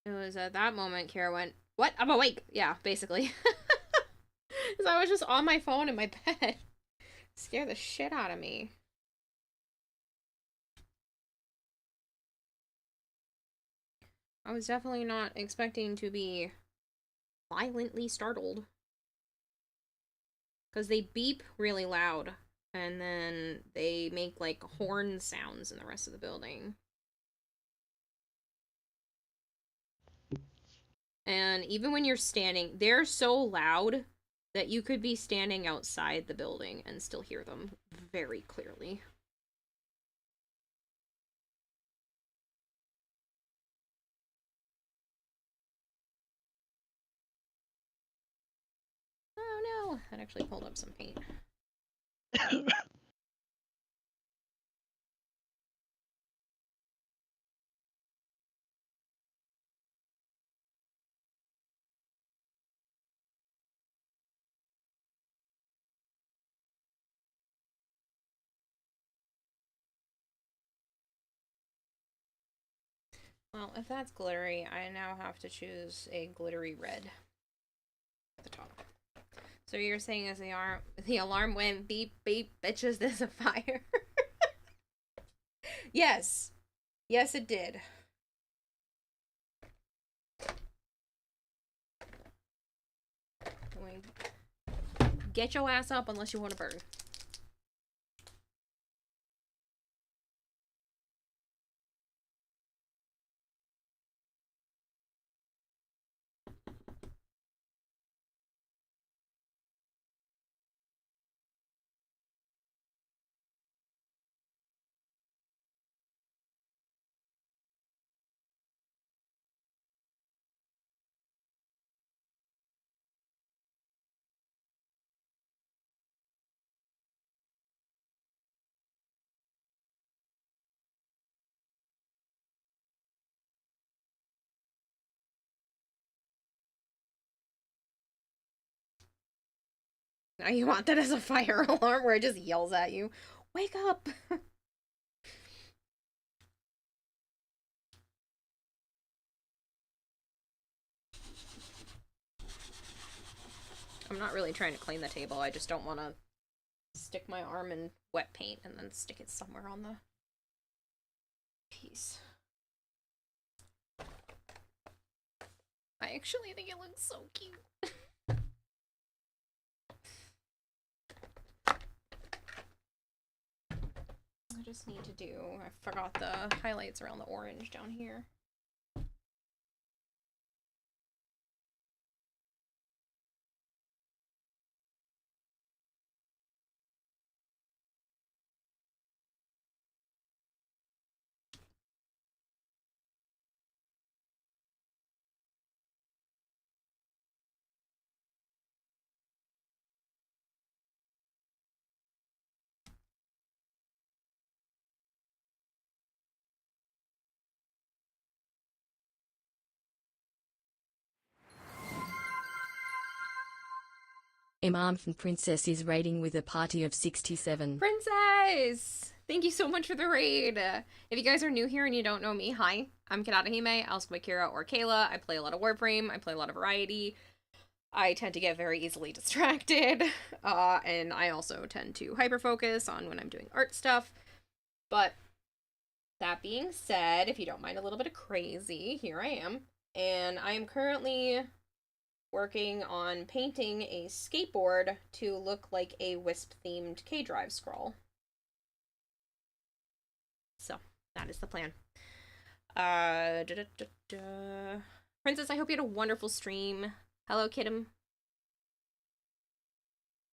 It was at that moment Kara went, "What? I'm awake!" Yeah, basically. Because I was just on my phone in my bed. Scare the shit out of me. I was definitely not expecting to be violently startled. Because they beep really loud, and then they make, like, horn sounds in the rest of the building. And even when you're standing, they're so loud that you could be standing outside the building and still hear them very clearly. Oh no, that actually pulled up some paint. Well, if that's glittery, I now have to choose a glittery red at the top. So you're saying as the alarm went beep beep, bitches, there's a fire. Yes. Yes, it did. Get your ass up unless you want to burn. Now you want that as a fire alarm where it just yells at you. Wake up! I'm not really trying to clean the table, I just don't want to stick my arm in wet paint and then stick it somewhere on the piece. I actually think it looks so cute. I just need to do, I forgot the highlights around the orange down here. Imam from Princess is raiding with a party of 67. Princess! Thank you so much for the raid! If you guys are new here and you don't know me, hi. I'm Kadata also Kira or Kayla. I play a lot of Warframe, I play a lot of Variety. I tend to get very easily distracted, and I also tend to hyper-focus on when I'm doing art stuff. But that being said, if you don't mind a little bit of crazy, here I am. And I am currently working on painting a skateboard to look like a Wisp-themed K-Drive scroll. So, that is the plan. Princess, I hope you had a wonderful stream. Hello, Kidum.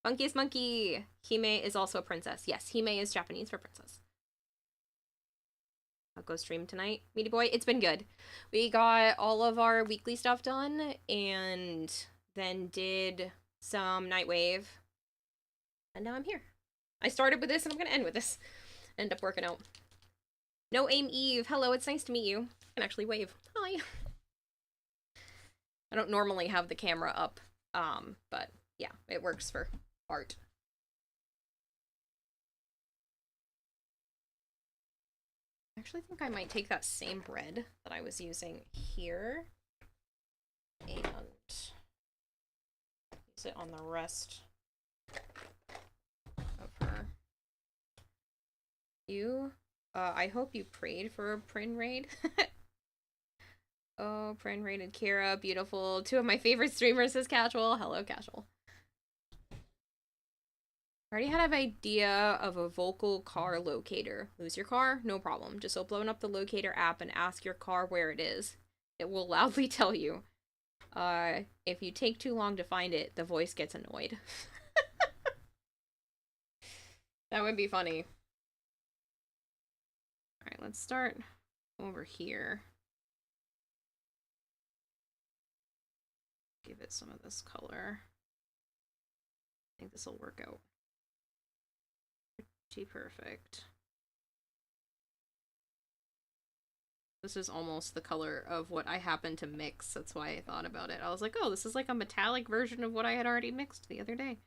Funkiest Monkey! Hime is also a princess. Yes, Hime is Japanese for princess. I'll go stream tonight. Meaty boy, it's been good. We got all of our weekly stuff done, and then did some Nightwave. And now I'm here. I started with this, and I'm gonna end with this. End up working out. No Aim Eve, hello, it's nice to meet you. I can actually wave. Hi. I don't normally have the camera up, but yeah, it works for art. I actually think I might take that same red that I was using here and use it on the rest of her You, I hope you prayed for a Prin raid. Oh, Prin raided Kira, beautiful. Two of my favorite streamers is Casual. Hello, Casual. I already had an idea of a vocal car locator. Lose your car? No problem. Just open up the locator app and ask your car where it is. It will loudly tell you. If you take too long to find it, the voice gets annoyed. That would be funny. Alright, let's start over here. Give it some of this color. I think this will work out. Pretty perfect. This is almost the color of what I happened to mix. That's why I thought about it. I was like, oh, this is like a metallic version of what I had already mixed the other day.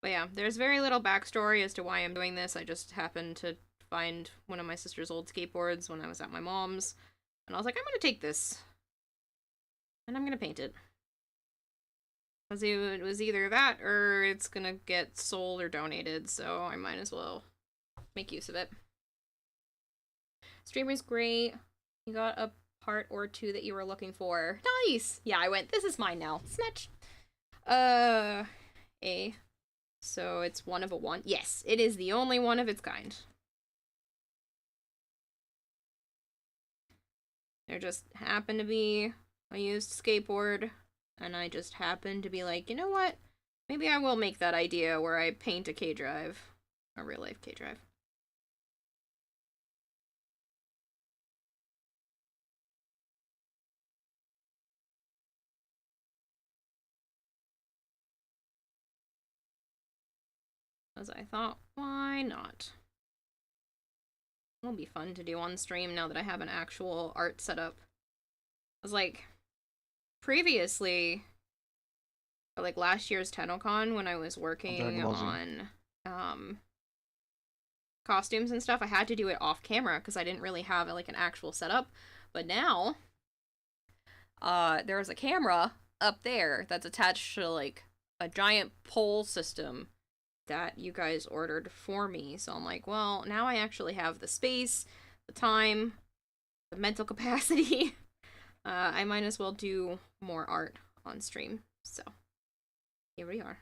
But yeah, there's very little backstory as to why I'm doing this. I just happened to find one of my sister's old skateboards when I was at my mom's. And I was like, I'm gonna take this. And I'm gonna paint it. Because it was either that or it's gonna get sold or donated, so I might as well make use of it. Streamer's great. You got a part or two that you were looking for. Nice! Yeah, I went, this is mine now. Snatch. A. So it's one of a one. Yes, it is the only one of its kind. There just happened to be a used skateboard, and I just happened to be like, you know what? Maybe I will make that idea where I paint a K-drive. A real-life K-drive. As I thought, why not? It'll be fun to do on stream now that I have an actual art setup. I was like, previously, like last year's TennoCon when I was working on costumes and stuff, I had to do it off camera because I didn't really have like an actual setup. But now, there's a camera up there that's attached to like a giant pole system that you guys ordered for me. So I'm like, well, now I actually have the space, the time, the mental capacity. I might as well do more art on stream. So here we are.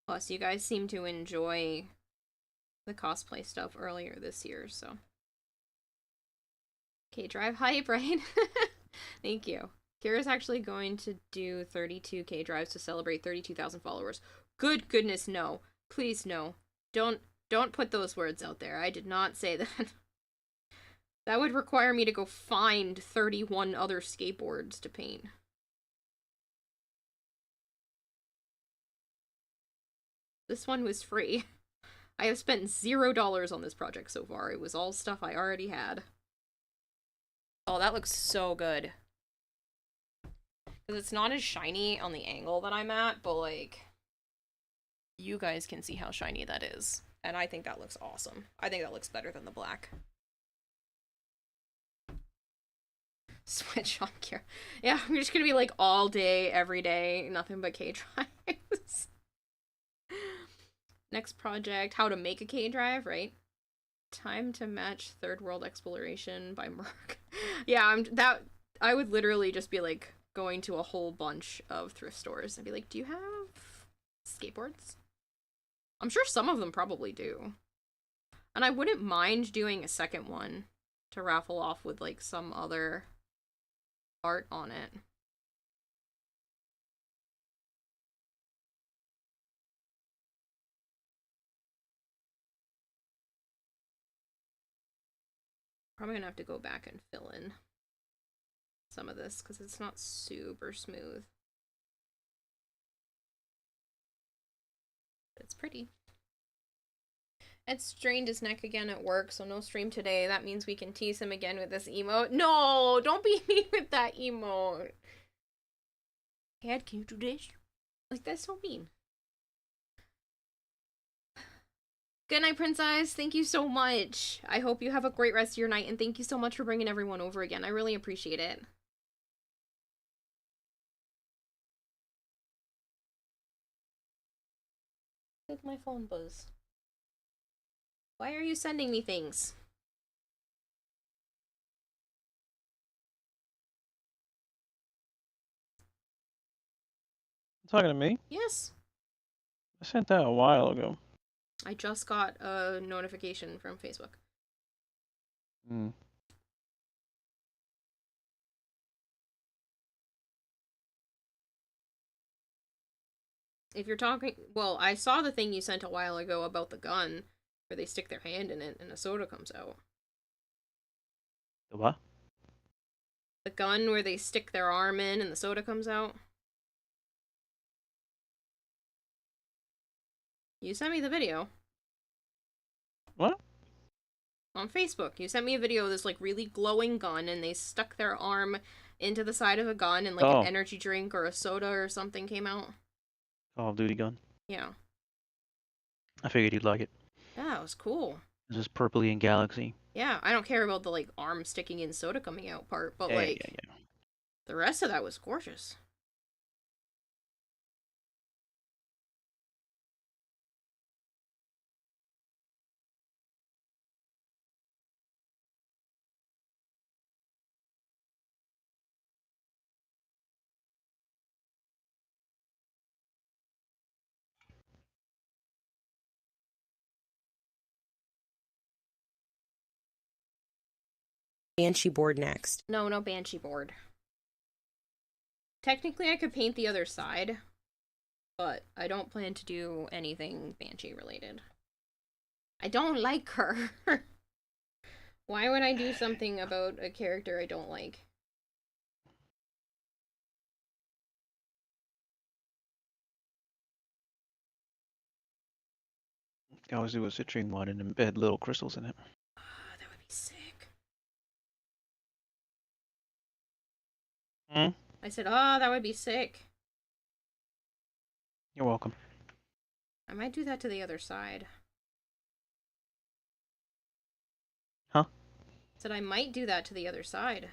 Plus, you guys seem to enjoy the cosplay stuff earlier this year, so. K-Drive hype, right? Thank you. Kira's actually going to do 32 K-Drives to celebrate 32,000 followers. Good goodness, no. Please, no. Don't put those words out there. I did not say that. That would require me to go find 31 other skateboards to paint. This one was free. I have spent $0 on this project so far. It was all stuff I already had. Oh, that looks so good. Because it's not as shiny on the angle that I'm at, but like, you guys can see how shiny that is. And I think that looks awesome. I think that looks better than the black. Switch on Kira. Yeah, I'm just gonna be like all day, every day, nothing but K-drives. Next project, how to make a K-drive, right? Time to match Third World Exploration by Merc. Yeah, I would literally just be like going to a whole bunch of thrift stores and be like, do you have skateboards? I'm sure some of them probably do. And I wouldn't mind doing a second one to raffle off with like some other art on it. Probably gonna have to go back and fill in some of this because it's not super smooth. But it's pretty. Ed strained his neck again at work, so no stream today. That means we can tease him again with this emote. No, don't be mean with that emote. Dad, can you do this? Like, that's so mean. Good night, Princess. Thank you so much. I hope you have a great rest of your night, and thank you so much for bringing everyone over again. I really appreciate it. Did my phone buzz? Why are you sending me things? Talking to me? Yes. I sent that a while ago. I just got a notification from Facebook. Hmm. If you're talking, well, I saw the thing you sent a while ago about the gun, where they stick their hand in it and a soda comes out. The what? The gun where they stick their arm in and the soda comes out. You sent me the video. What? On Facebook. You sent me a video of this, like, really glowing gun, and they stuck their arm into the side of a gun, and, like, Oh. an energy drink or a soda or something came out. Call of Duty gun. Yeah. I figured you'd like it. Yeah, it was cool. This is purpley and galaxy. Yeah, I don't care about the, like, arm sticking in soda coming out part, but, Yeah, like, yeah. the rest of that was gorgeous. Banshee board next. No, no Banshee board. Technically, I could paint the other side, but I don't plan to do anything Banshee related. I don't like her. Why would I do something about a character I don't like? I always do a citrine one and embed little crystals in it. That would be sick. Hmm? I said, oh, that would be sick. You're welcome. I might do that to the other side. Huh? I said I might do that to the other side.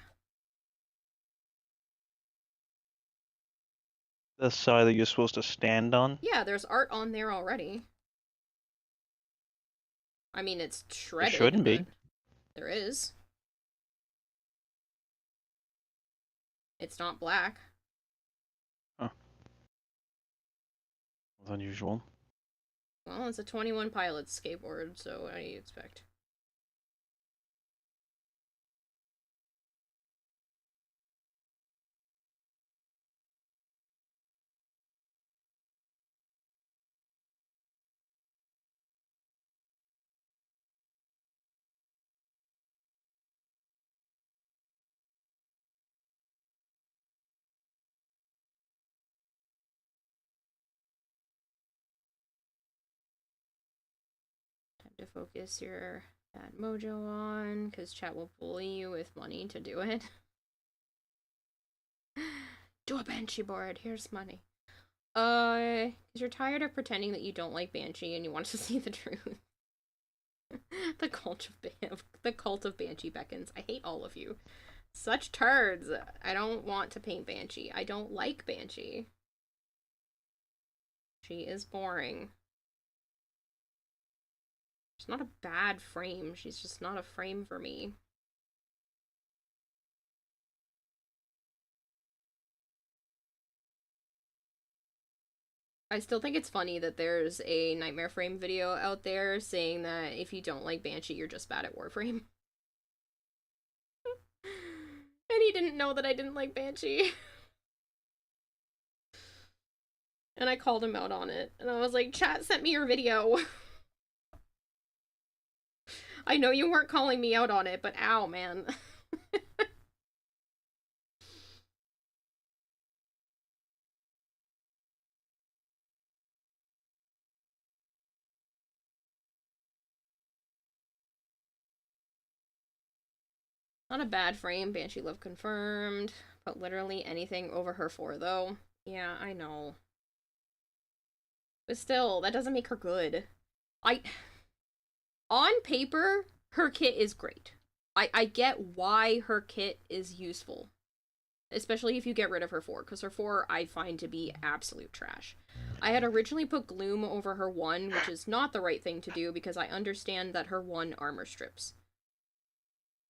The side that you're supposed to stand on? Yeah, there's art on there already. I mean, it's shredded. There shouldn't be. But there is. It's not black. Huh. That's unusual. Well, it's a 21 Pilots skateboard, so what do you expect? Time to focus your bad mojo on, because chat will bully you with money to do it. Do a Banshee board, here's money. Because you're tired of pretending that you don't like Banshee and you want to see the truth. The cult of Banshee beckons. I hate all of you. Such turds. I don't want to paint Banshee. I don't like Banshee. She is boring. She's not a bad frame. She's just not a frame for me. I still think it's funny that there's a Nightmare Frame video out there saying that if you don't like Banshee, you're just bad at Warframe. And he didn't know that I didn't like Banshee. And I called him out on it. And I was like, chat sent me your video. I know you weren't calling me out on it, but ow, man. Not a bad frame. Banshee love confirmed. But literally anything over her 4, though. Yeah, I know. But still, that doesn't make her good. On paper, her kit is great. I get why her kit is useful. Especially if you get rid of her 4, because her 4 I find to be absolute trash. I had originally put Gloom over her 1, which is not the right thing to do because I understand that her 1 armor strips.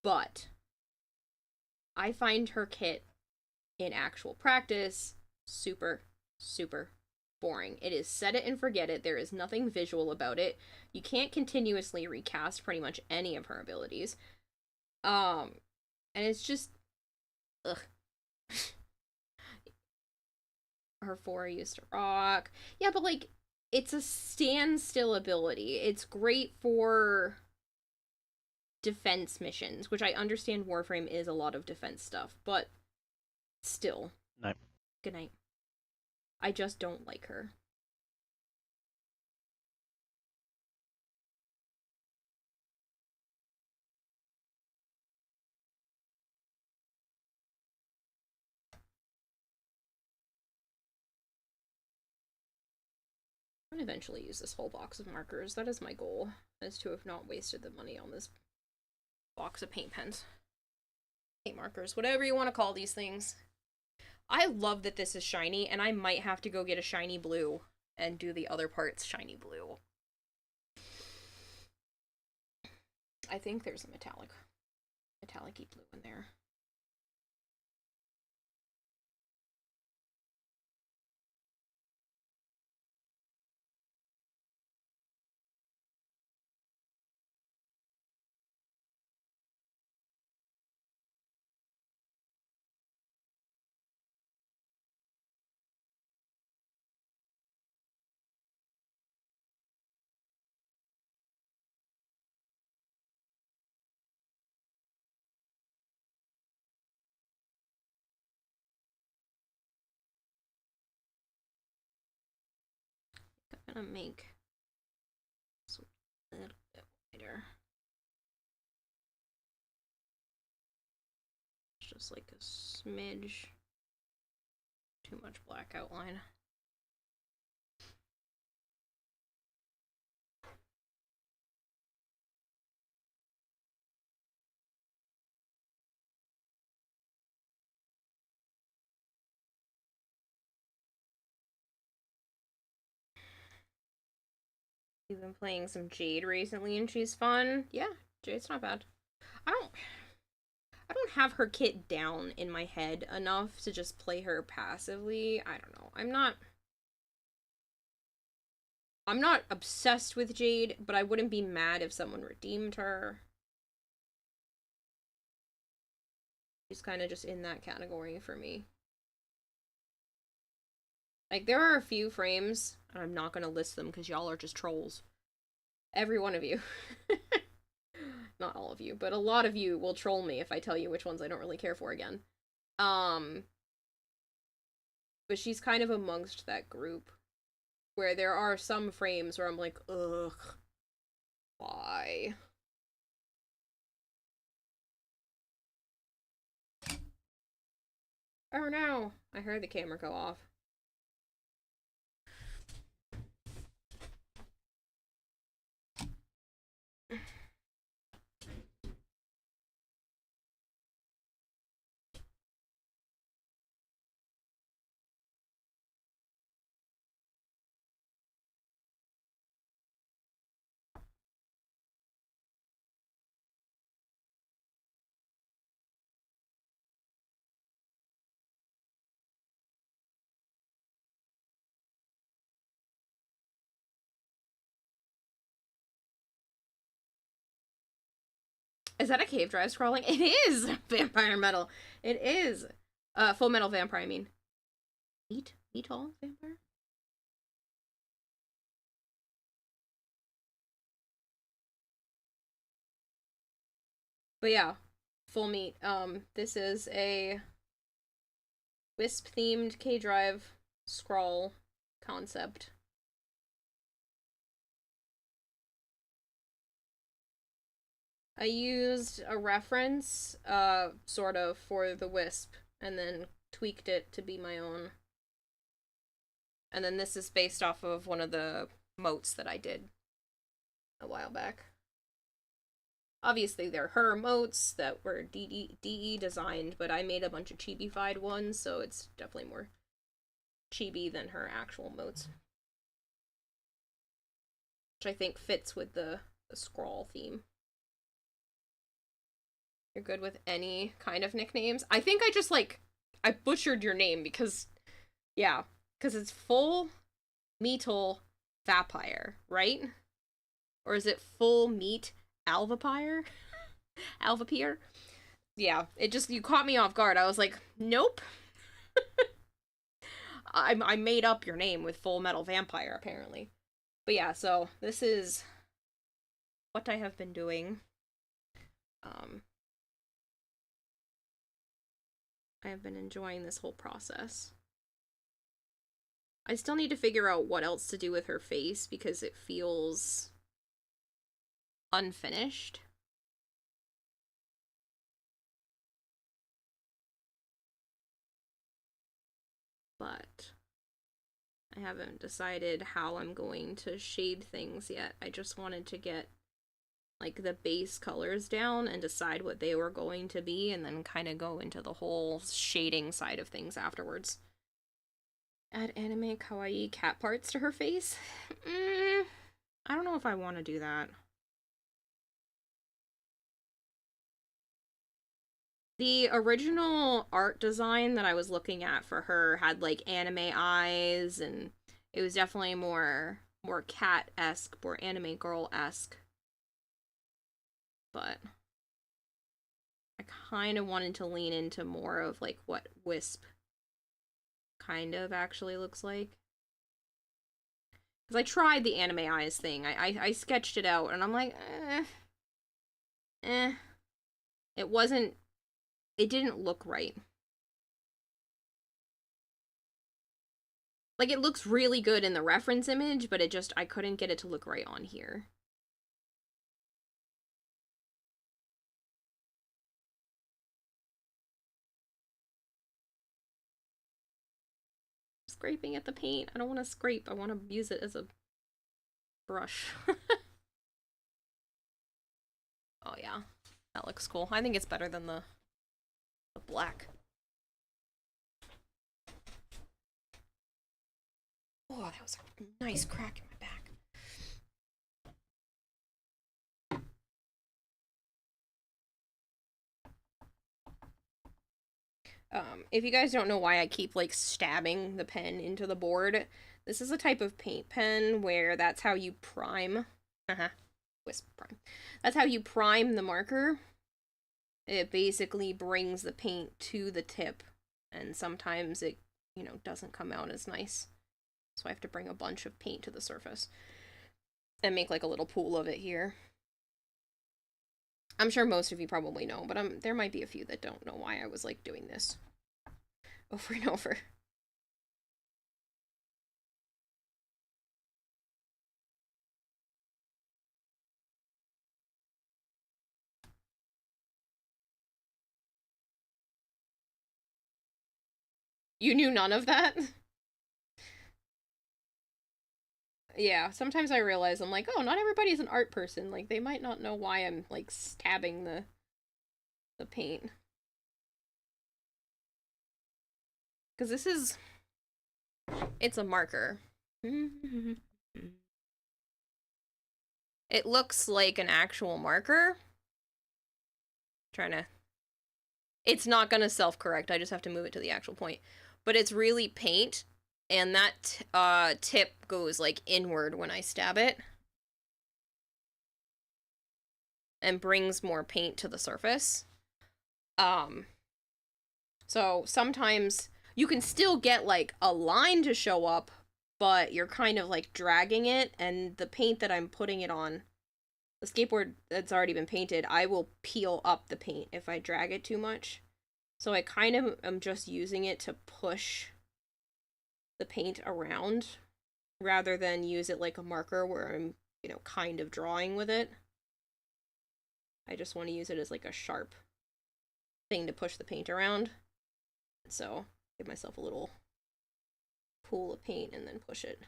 But I find her kit in actual practice super, super boring. It is set it and forget it. There is nothing visual about it. You can't continuously recast pretty much any of her abilities. And it's just ugh. Her 4 used to rock. Yeah, but like it's a standstill ability. It's great for defense missions, which I understand Warframe is a lot of defense stuff, but still. Night. Good night. I just don't like her. I'm gonna eventually use this whole box of markers. That is my goal, is to have not wasted the money on this box of paint pens. Paint markers, whatever you want to call these things. I love that this is shiny, and I might have to go get a shiny blue and do the other parts shiny blue. I think there's a metallic-y blue in there. I'm gonna make this a little bit wider. Just like a smidge. Too much black outline. You've been playing some Jade recently and she's fun. Yeah, Jade's not bad. I don't have her kit down in my head enough to just play her passively. I don't know. I'm not obsessed with Jade, but I wouldn't be mad if someone redeemed her. She's kind of just in that category for me. Like, there are a few frames, and I'm not gonna list them because y'all are just trolls. Every one of you. Not all of you, but a lot of you will troll me if I tell you which ones I don't really care for again. But she's kind of amongst that group where there are some frames where I'm like, ugh, why? Oh no, I heard the camera go off. Is that a cave drive scrolling? It is! Vampire Metal. It is. Full Metal Vampire, I mean. Metal Vampire? But yeah, full meat. This is a Wisp-themed K-Drive scroll concept. I used a reference, sort of, for the Wisp, and then tweaked it to be my own. And then this is based off of one of the motes that I did a while back. Obviously, they're her motes that were DE designed, but I made a bunch of chibi-fied ones, so it's definitely more chibi than her actual motes. Which I think fits with the scroll theme. You're good with any kind of nicknames? I think I just, like, I butchered your name because, yeah, because it's full metal vampire, right? Or is it full meat alvapire? Alvapire? Yeah, it just, you caught me off guard. I was like, nope. I made up your name with Full Metal Vampire, apparently. But yeah, so this is what I have been doing. I have been enjoying this whole process. I still need to figure out what else to do with her face because it feels unfinished. But I haven't decided how I'm going to shade things yet. I just wanted to get like the base colors down and decide what they were going to be and then kind of go into the whole shading side of things afterwards. Add anime kawaii cat parts to her face? I don't know if I want to do that. The original art design that I was looking at for her had like anime eyes, and it was definitely more cat-esque, more anime girl-esque. But I kind of wanted to lean into more of like what Wisp kind of actually looks like. Because I tried the anime eyes thing. I sketched it out and I'm like, It wasn't, it didn't look right. Like, it looks really good in the reference image, but it just, I couldn't get it to look right on here. Scraping at the paint. I don't want to scrape. I want to use it as a brush. Oh yeah, that looks cool. I think it's better than the black. Oh, that was a nice crack in my back. If you guys don't know why I keep like stabbing the pen into the board, this is a type of paint pen where that's how you prime. Wisp prime. That's how you prime the marker. It basically brings the paint to the tip, and sometimes it, you know, doesn't come out as nice. So I have to bring a bunch of paint to the surface and make like a little pool of it here. I'm sure most of you probably know, but there might be a few that don't know why I was like doing this over and over. You knew none of that? Yeah, sometimes I realize I'm like, oh, not everybody's an art person. Like, they might not know why I'm, like, stabbing the paint. Because this is... It's a marker. It looks like an actual marker. Trying to... It's not gonna self-correct, I just have to move it to the actual point. But it's really paint, and that tip goes, like, inward when I stab it. And brings more paint to the surface. So sometimes you can still get, like, a line to show up, but you're kind of, like, dragging it, and the paint that I'm putting it on, the skateboard that's already been painted, I will peel up the paint if I drag it too much. So I kind of am just using it to push the paint around, rather than use it like a marker where I'm, you know, kind of drawing with it. I just want to use it as, like, a sharp thing to push the paint around. So, give myself a little pool of paint and then push it.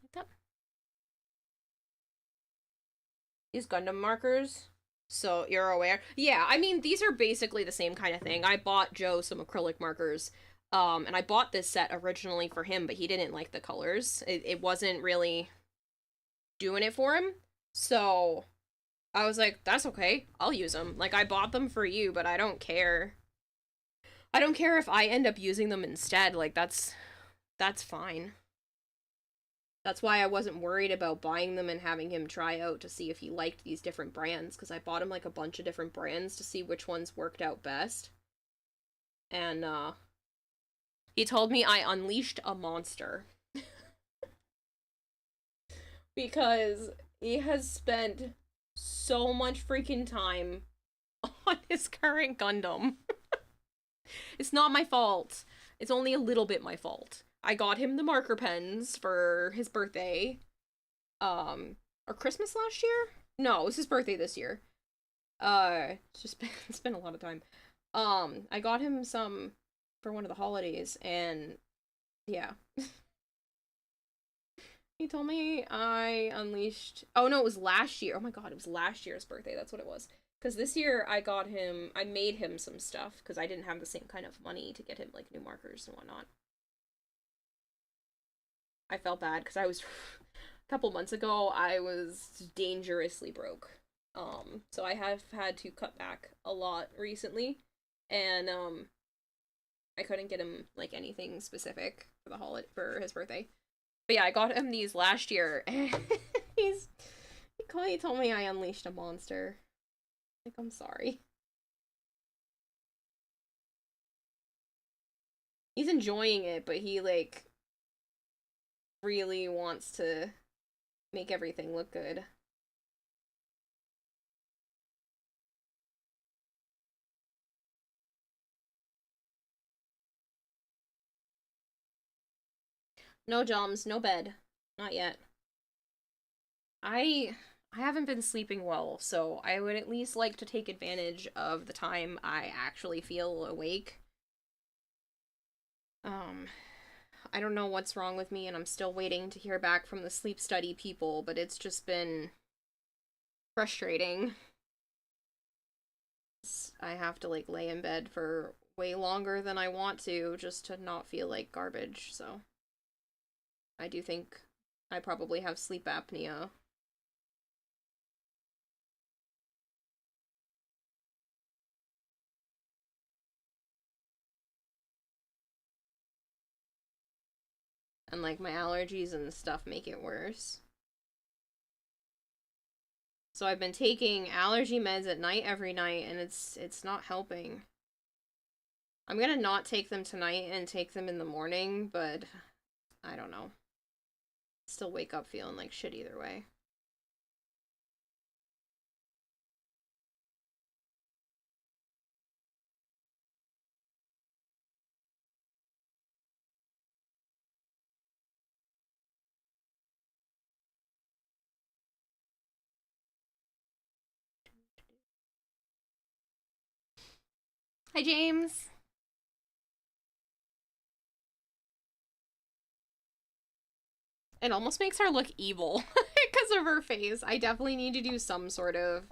Like that. These Gundam markers, so you're aware. Yeah, I mean, these are basically the same kind of thing. I bought Joe some acrylic markers, and I bought this set originally for him, but he didn't like the colors. It wasn't really doing it for him, so I was like, that's okay, I'll use them. Like, I bought them for you, but I don't care. I don't care if I end up using them instead, like, that's fine. That's why I wasn't worried about buying them and having him try out to see if he liked these different brands, because I bought him like a bunch of different brands to see which ones worked out best. And he told me I unleashed a monster. Because he has spent so much freaking time on his current Gundam. It's not my fault. It's only a little bit my fault. I got him the marker pens for his birthday. Or Christmas last year? No, it was his birthday this year. It's been a lot of time. I got him some for one of the holidays, and yeah. He told me I unleashed... Oh, no, it was last year. Oh my god, it was last year's birthday. That's what it was. Because this year I made him some stuff, because I didn't have the same kind of money to get him, like, new markers and whatnot. I felt bad, because I was... a couple months ago, I was dangerously broke. So I have had to cut back a lot recently, and, I couldn't get him, like, anything specific for the for his birthday. But yeah, I got him these last year, and he told me I unleashed a monster. Like, I'm sorry. He's enjoying it, but he, like, really wants to make everything look good. No joms, no bed. Not yet. I haven't been sleeping well, so I would at least like to take advantage of the time I actually feel awake. I don't know what's wrong with me, and I'm still waiting to hear back from the sleep study people, but it's just been frustrating. I have to, like, lay in bed for way longer than I want to just to not feel like garbage, so I do think I probably have sleep apnea. And, like, my allergies and stuff make it worse. So I've been taking allergy meds at night every night, and it's not helping. I'm gonna not take them tonight and take them in the morning, but I don't know. Still wake up feeling like shit either way. Hi, James. It almost makes her look evil because of her face. I definitely need to do some sort of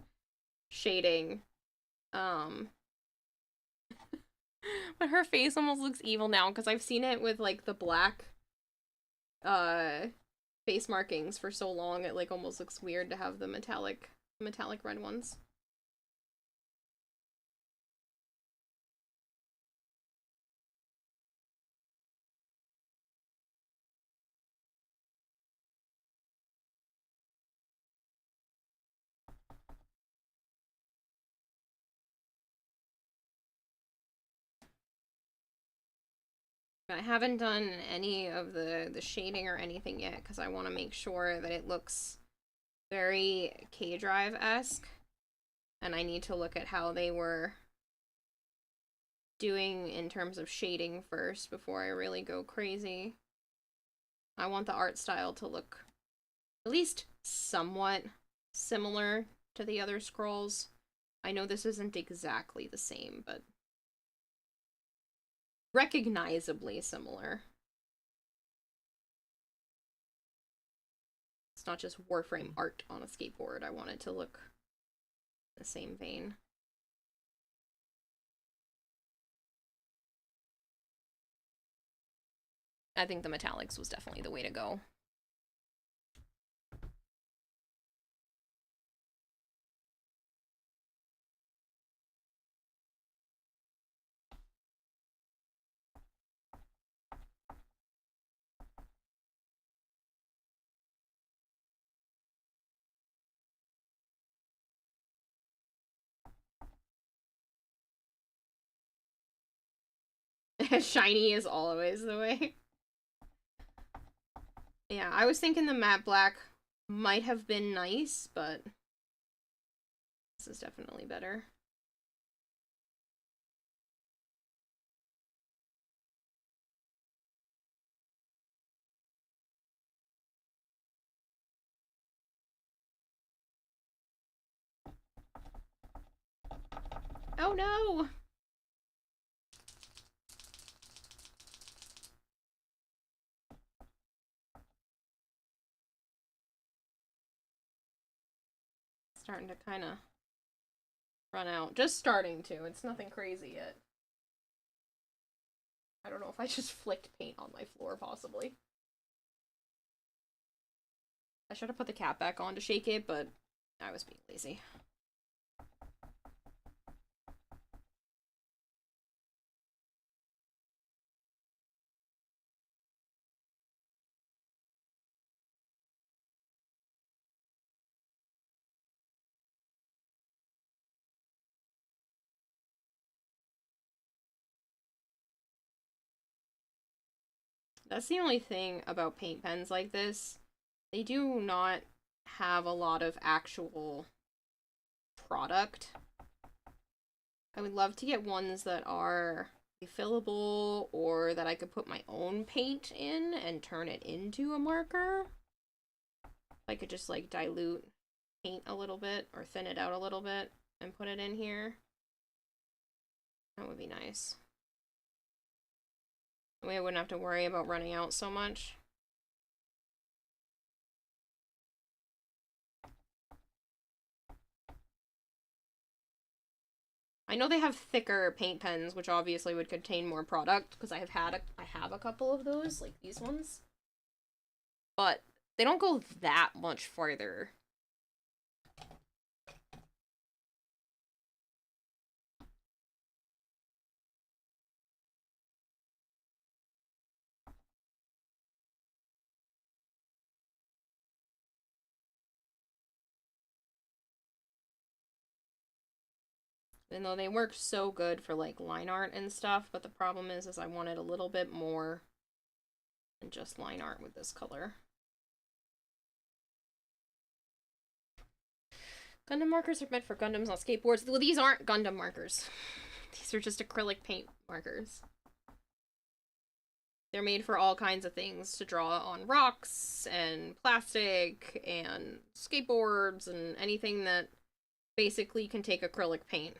shading. But her face almost looks evil now because I've seen it with, like, the black face markings for so long. It, like, almost looks weird to have the metallic red ones. I haven't done any of the shading or anything yet because I want to make sure that it looks very K-Drive-esque, and I need to look at how they were doing in terms of shading first before I really go crazy. I want the art style to look at least somewhat similar to the other scrolls. I know this isn't exactly the same, but recognizably similar. It's not just Warframe art on a skateboard. I want it to look the same vein. I think the metallics was definitely the way to go. Shiny is always the way. Yeah, I was thinking the matte black might have been nice, but this is definitely better. Oh no! Starting to kind of run out. Just starting to. It's nothing crazy yet. I don't know if I just flicked paint on my floor, possibly. I should have put the cap back on to shake it, but I was being lazy. That's the only thing about paint pens like this. They do not have a lot of actual product. I would love to get ones that are refillable or that I could put my own paint in and turn it into a marker. I could just like dilute paint a little bit or thin it out a little bit and put it in here. That would be nice. That way I wouldn't have to worry about running out so much. I know they have thicker paint pens, which obviously would contain more product because I have a couple of those, like these ones. But they don't go that much farther. And though they work so good for like line art and stuff, but the problem is I wanted a little bit more than just line art with this color. Gundam markers are meant for Gundams, not skateboards. Well, these aren't Gundam markers. These are just acrylic paint markers. They're made for all kinds of things, to draw on rocks and plastic and skateboards and anything that basically can take acrylic paint.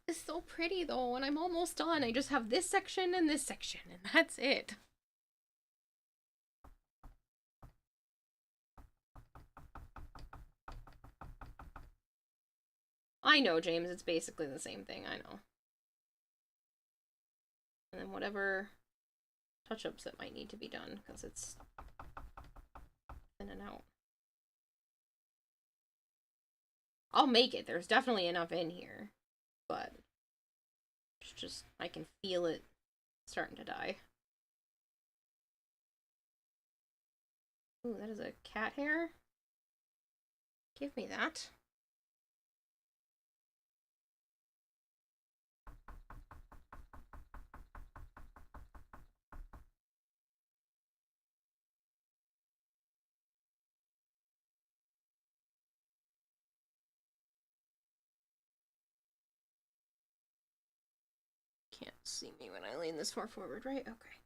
It's so pretty though, and I'm almost done. I just have this section, and that's it. I know, James, it's basically the same thing, I know. And then whatever touch-ups that might need to be done, because it's in and out. I'll make it. There's definitely enough in here. But it's just, I can feel it starting to die. Ooh, that is a cat hair. Give me that. Can't see me when I lean this far forward, right? Okay.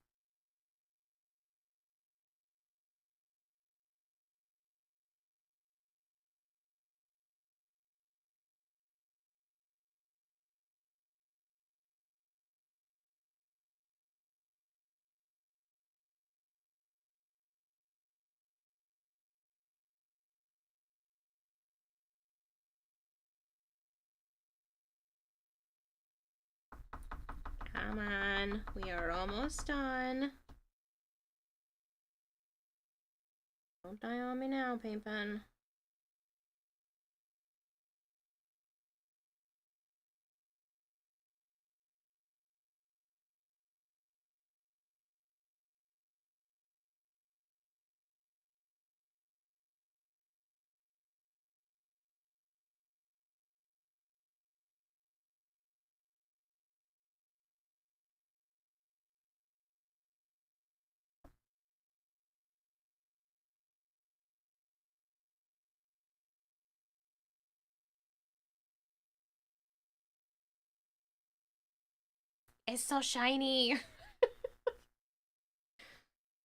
Come on, we are almost done. Don't die on me now, paint pen. It's so shiny.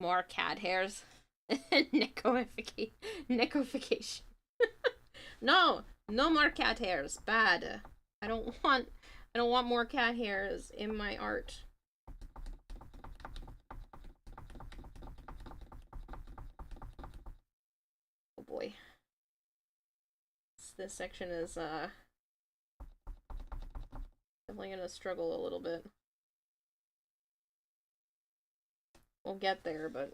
More cat hairs. Nickification. No, no more cat hairs. Bad. I don't want more cat hairs in my art. Oh boy. This section is definitely gonna struggle a little bit. We'll get there, but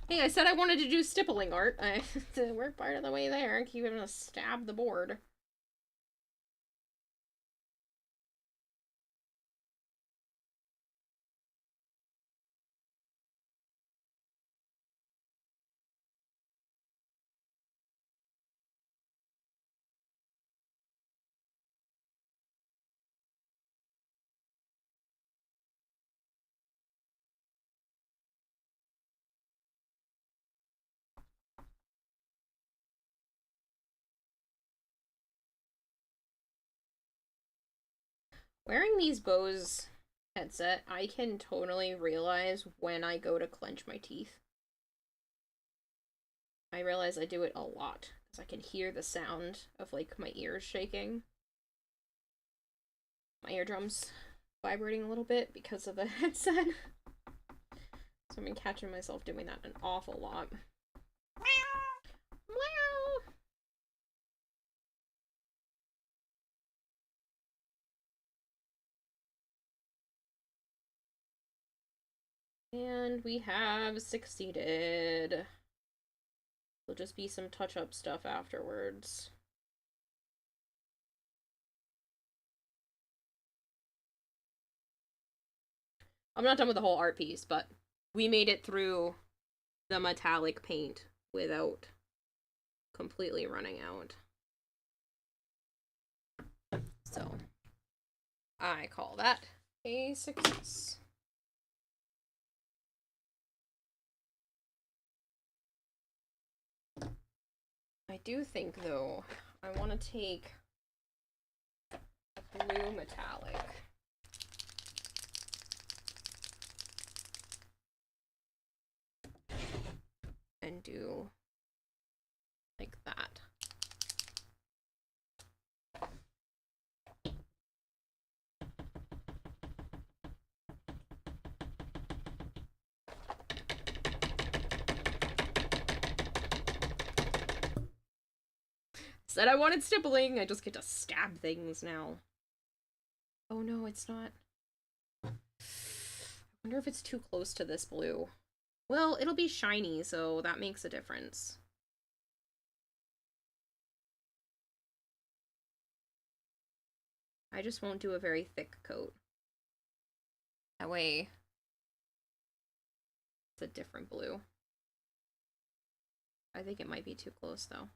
hey, I said I wanted to do stippling art. We're part of the way there. Keep gonna stab the board. Wearing these Bose headset, I can totally realize when I go to clench my teeth. I realize I do it a lot, because I can hear the sound of, like, my ears shaking. My eardrums vibrating a little bit because of the headset. So I've been catching myself doing that an awful lot. And we have succeeded. There'll just be some touch-up stuff afterwards. I'm not done with the whole art piece, but we made it through the metallic paint without completely running out. So, I call that a success. I do think, though, I want to take blue metallic. And do like that. Said I wanted stippling, I just get to stab things now. Oh no, it's not. I wonder if it's too close to this blue. Well, it'll be shiny, so that makes a difference. I just won't do a very thick coat. That way, it's a different blue. I think it might be too close, though.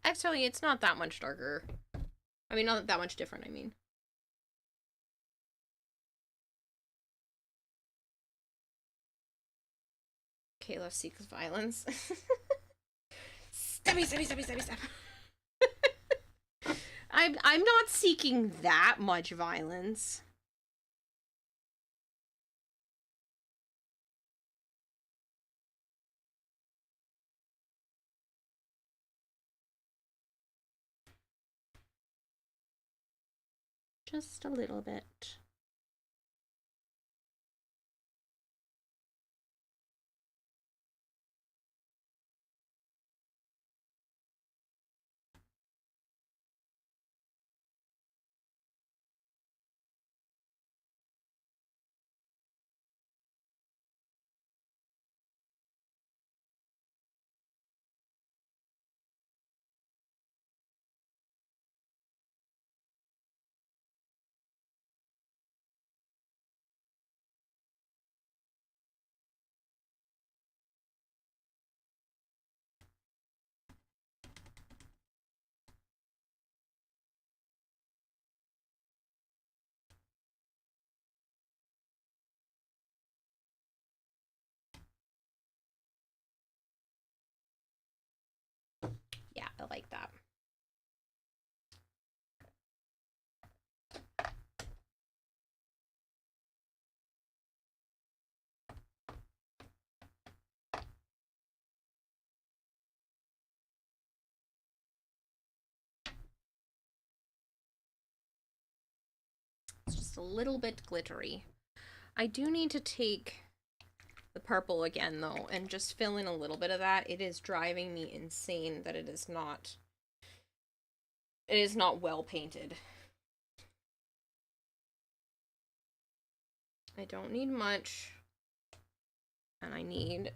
Actually, it's not that much darker. I mean, not that much different, I mean. Kayla seeks violence. Stabby, stabby, stabby, stabby, stab. I'm not seeking that much violence. Just a little bit. Yeah, I like that. It's just a little bit glittery. I do need to take the purple again, though, and just fill in a little bit of that. It is driving me insane that it is not well painted. I don't need much, and I need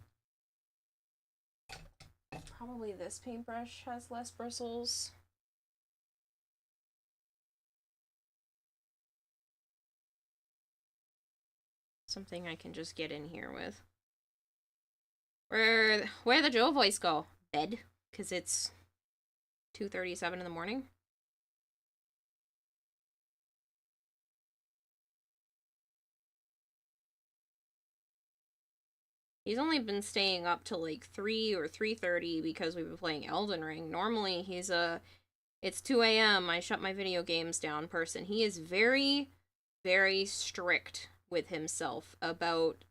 probably this paintbrush has less bristles. Something I can just get in here with. Where'd the Joe voice go? Bed? Because it's 2:37 in the morning. He's only been staying up till like 3 or 3:30 because we've been playing Elden Ring. Normally he's it's 2 a.m. I shut my video games down person. He is very, very strict with himself about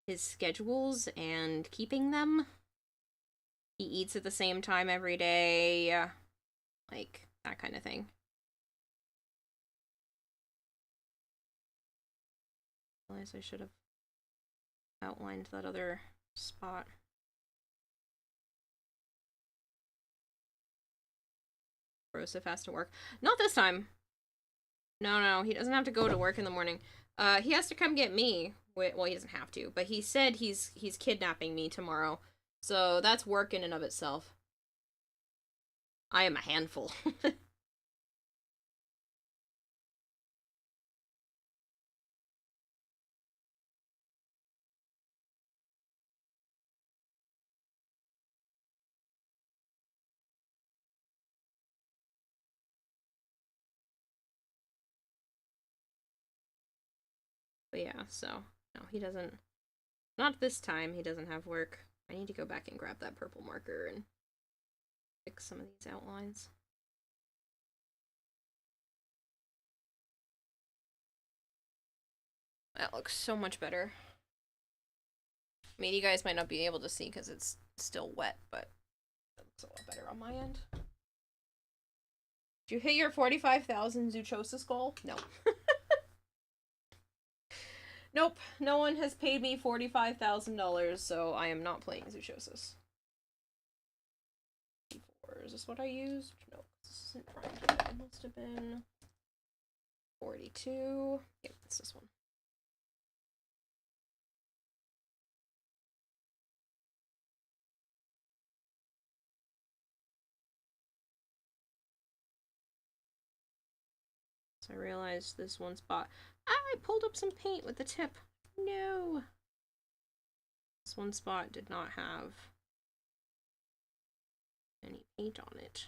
his schedules and keeping them. He eats at the same time every day, like that kind of thing. I realize I should have outlined that other spot. Broseph has to work. Not this time. No, he doesn't have to go to work in the morning. He has to come get me. Well, he doesn't have to, but he said he's kidnapping me tomorrow. So that's work in and of itself. I am a handful. But yeah, so no, he doesn't. Not this time. He doesn't have work. I need to go back and grab that purple marker and fix some of these outlines. That looks so much better. I mean, you guys might not be able to see because it's still wet, but it looks a lot better on my end. Did you hit your 45,000 Zoochosis goal? No. Nope, no one has paid me $45,000, so I am not playing Zoochosis. Is this what I used? No, this isn't right. It must have been 42. Yep, it's this one. So I realized this one spot. I pulled up some paint with the tip. No. This one spot did not have any paint on it.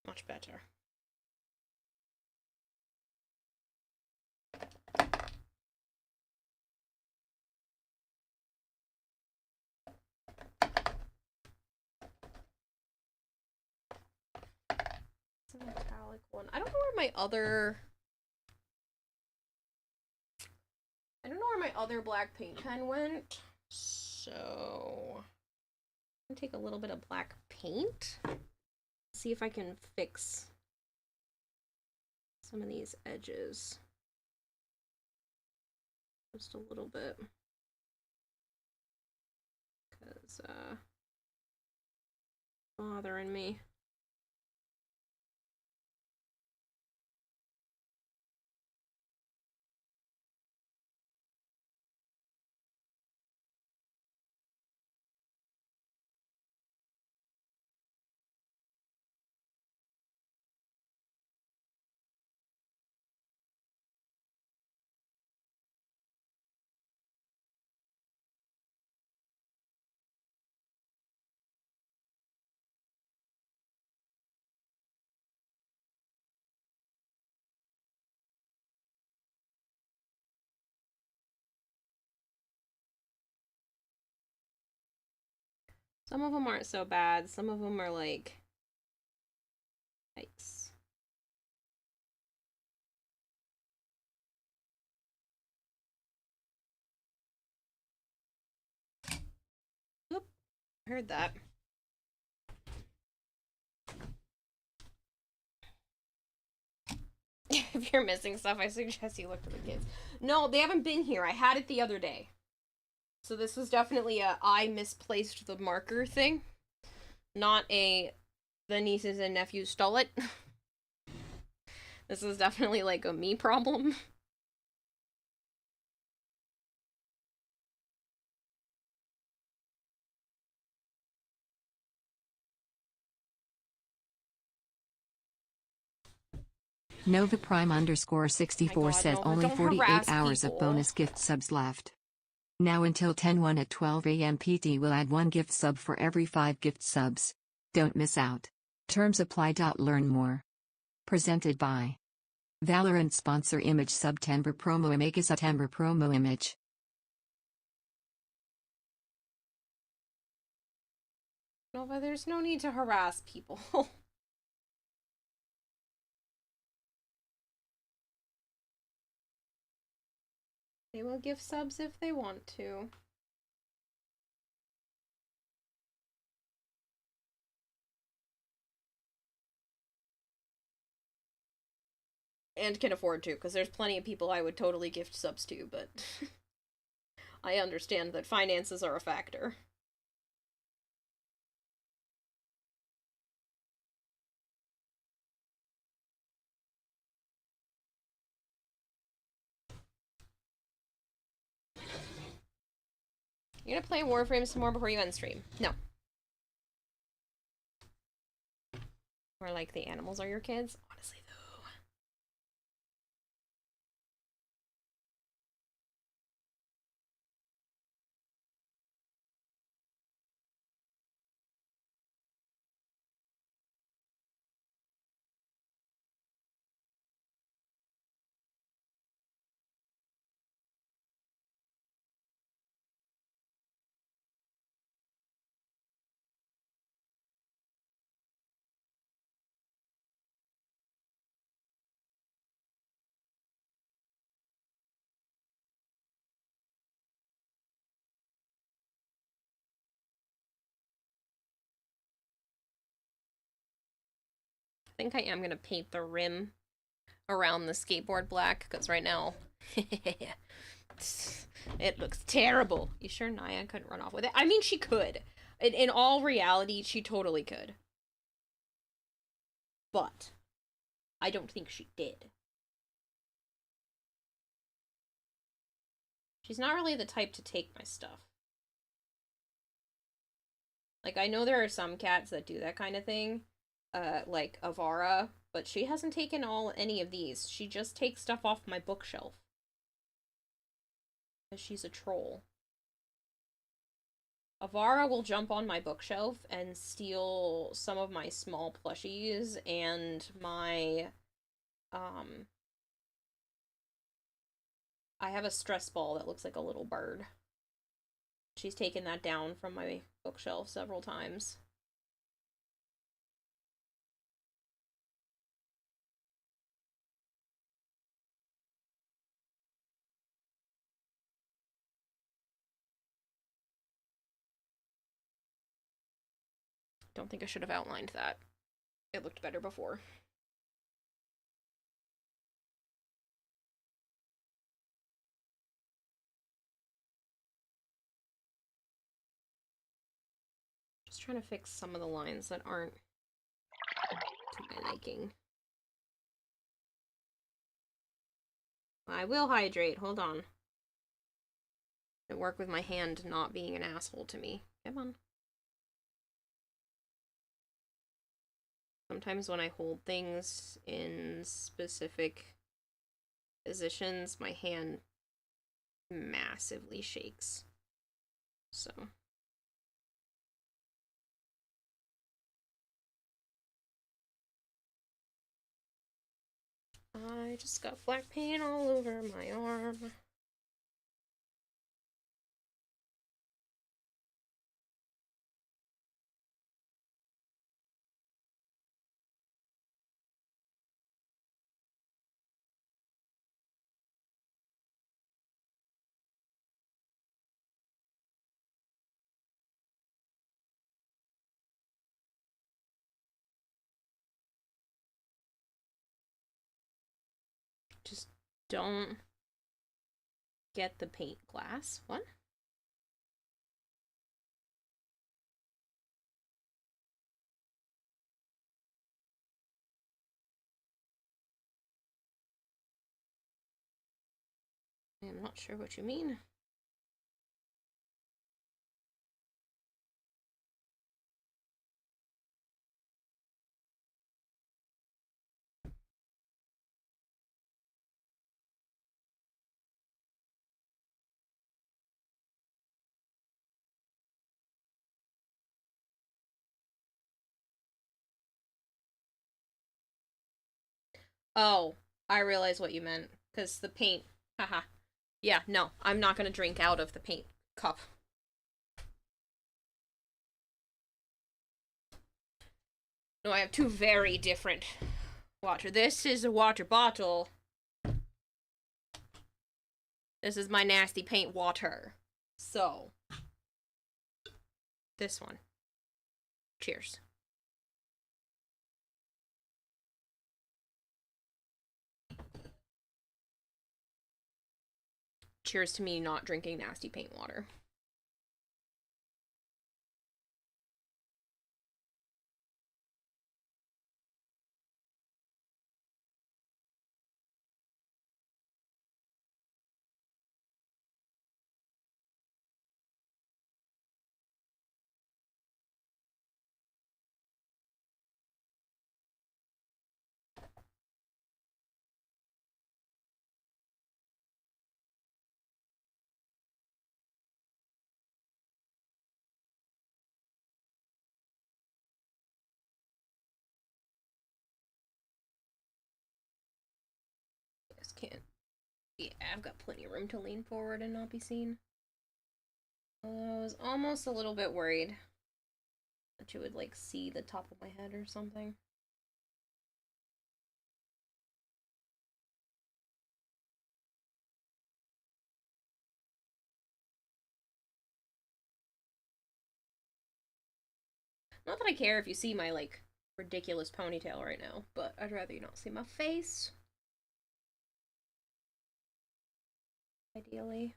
Much better. It's a metallic one. I don't know where my other... I don't know where my other black paint pen went. So... I'm gonna take a little bit of black paint. See if I can fix some of these edges. Just a little bit. Because, bothering me. Some of them aren't so bad. Some of them are like, yikes. Oop, heard that. If you're missing stuff, I suggest you look for the kids. No, they haven't been here. I had it the other day. So this was definitely a I misplaced the marker thing. Not a the nieces and nephews stole it. This is definitely like a me problem. Nova Prime _64 says Nova, only don't 48 harass hours of people. bonus gift subs left. Now until 10/1 at 12 a.m. PT will add 1 gift sub for every 5 gift subs. Don't miss out. Terms apply. Learn more. Presented by Valorant sponsor image September promo image September promo image. Nova, there's no need to harass people. They will give subs if they want to. And can afford to, because there's plenty of people I would totally gift subs to, but I understand that finances are a factor. You gonna play Warframe some more before you end stream? No. Or like the animals are your kids? Honestly, though. I think I am gonna paint the rim around the skateboard black, because right now it looks terrible. You sure Naya couldn't run off with it? I mean, she could. In all reality, she totally could. But I don't think she did. She's not really the type to take my stuff. Like, I know there are some cats that do that kind of thing, like Avara, but she hasn't taken any of these. She just takes stuff off my bookshelf. Because she's a troll. Avara will jump on my bookshelf and steal some of my small plushies and my, I have a stress ball that looks like a little bird. She's taken that down from my bookshelf several times. Don't think I should have outlined that. It looked better before. Just trying to fix some of the lines that aren't to my liking. I will hydrate. Hold on. I work with my hand not being an asshole to me. Come on. Sometimes when I hold things in specific positions, my hand massively shakes. So. I just got black paint all over my arm. Just don't get the paint glass. What? I'm not sure what you mean. Oh, I realize what you meant. Because the paint. Haha. Yeah, no, I'm not gonna drink out of the paint cup. No, I have two very different water. This is a water bottle. This is my nasty paint water. So, this one. Cheers. Cheers to me not drinking nasty paint water. Just can't. Yeah, I've got plenty of room to lean forward and not be seen. I was almost a little bit worried that you would, like, see the top of my head or something. Not that I care if you see my, like, ridiculous ponytail right now, but I'd rather you not see my face. Ideally.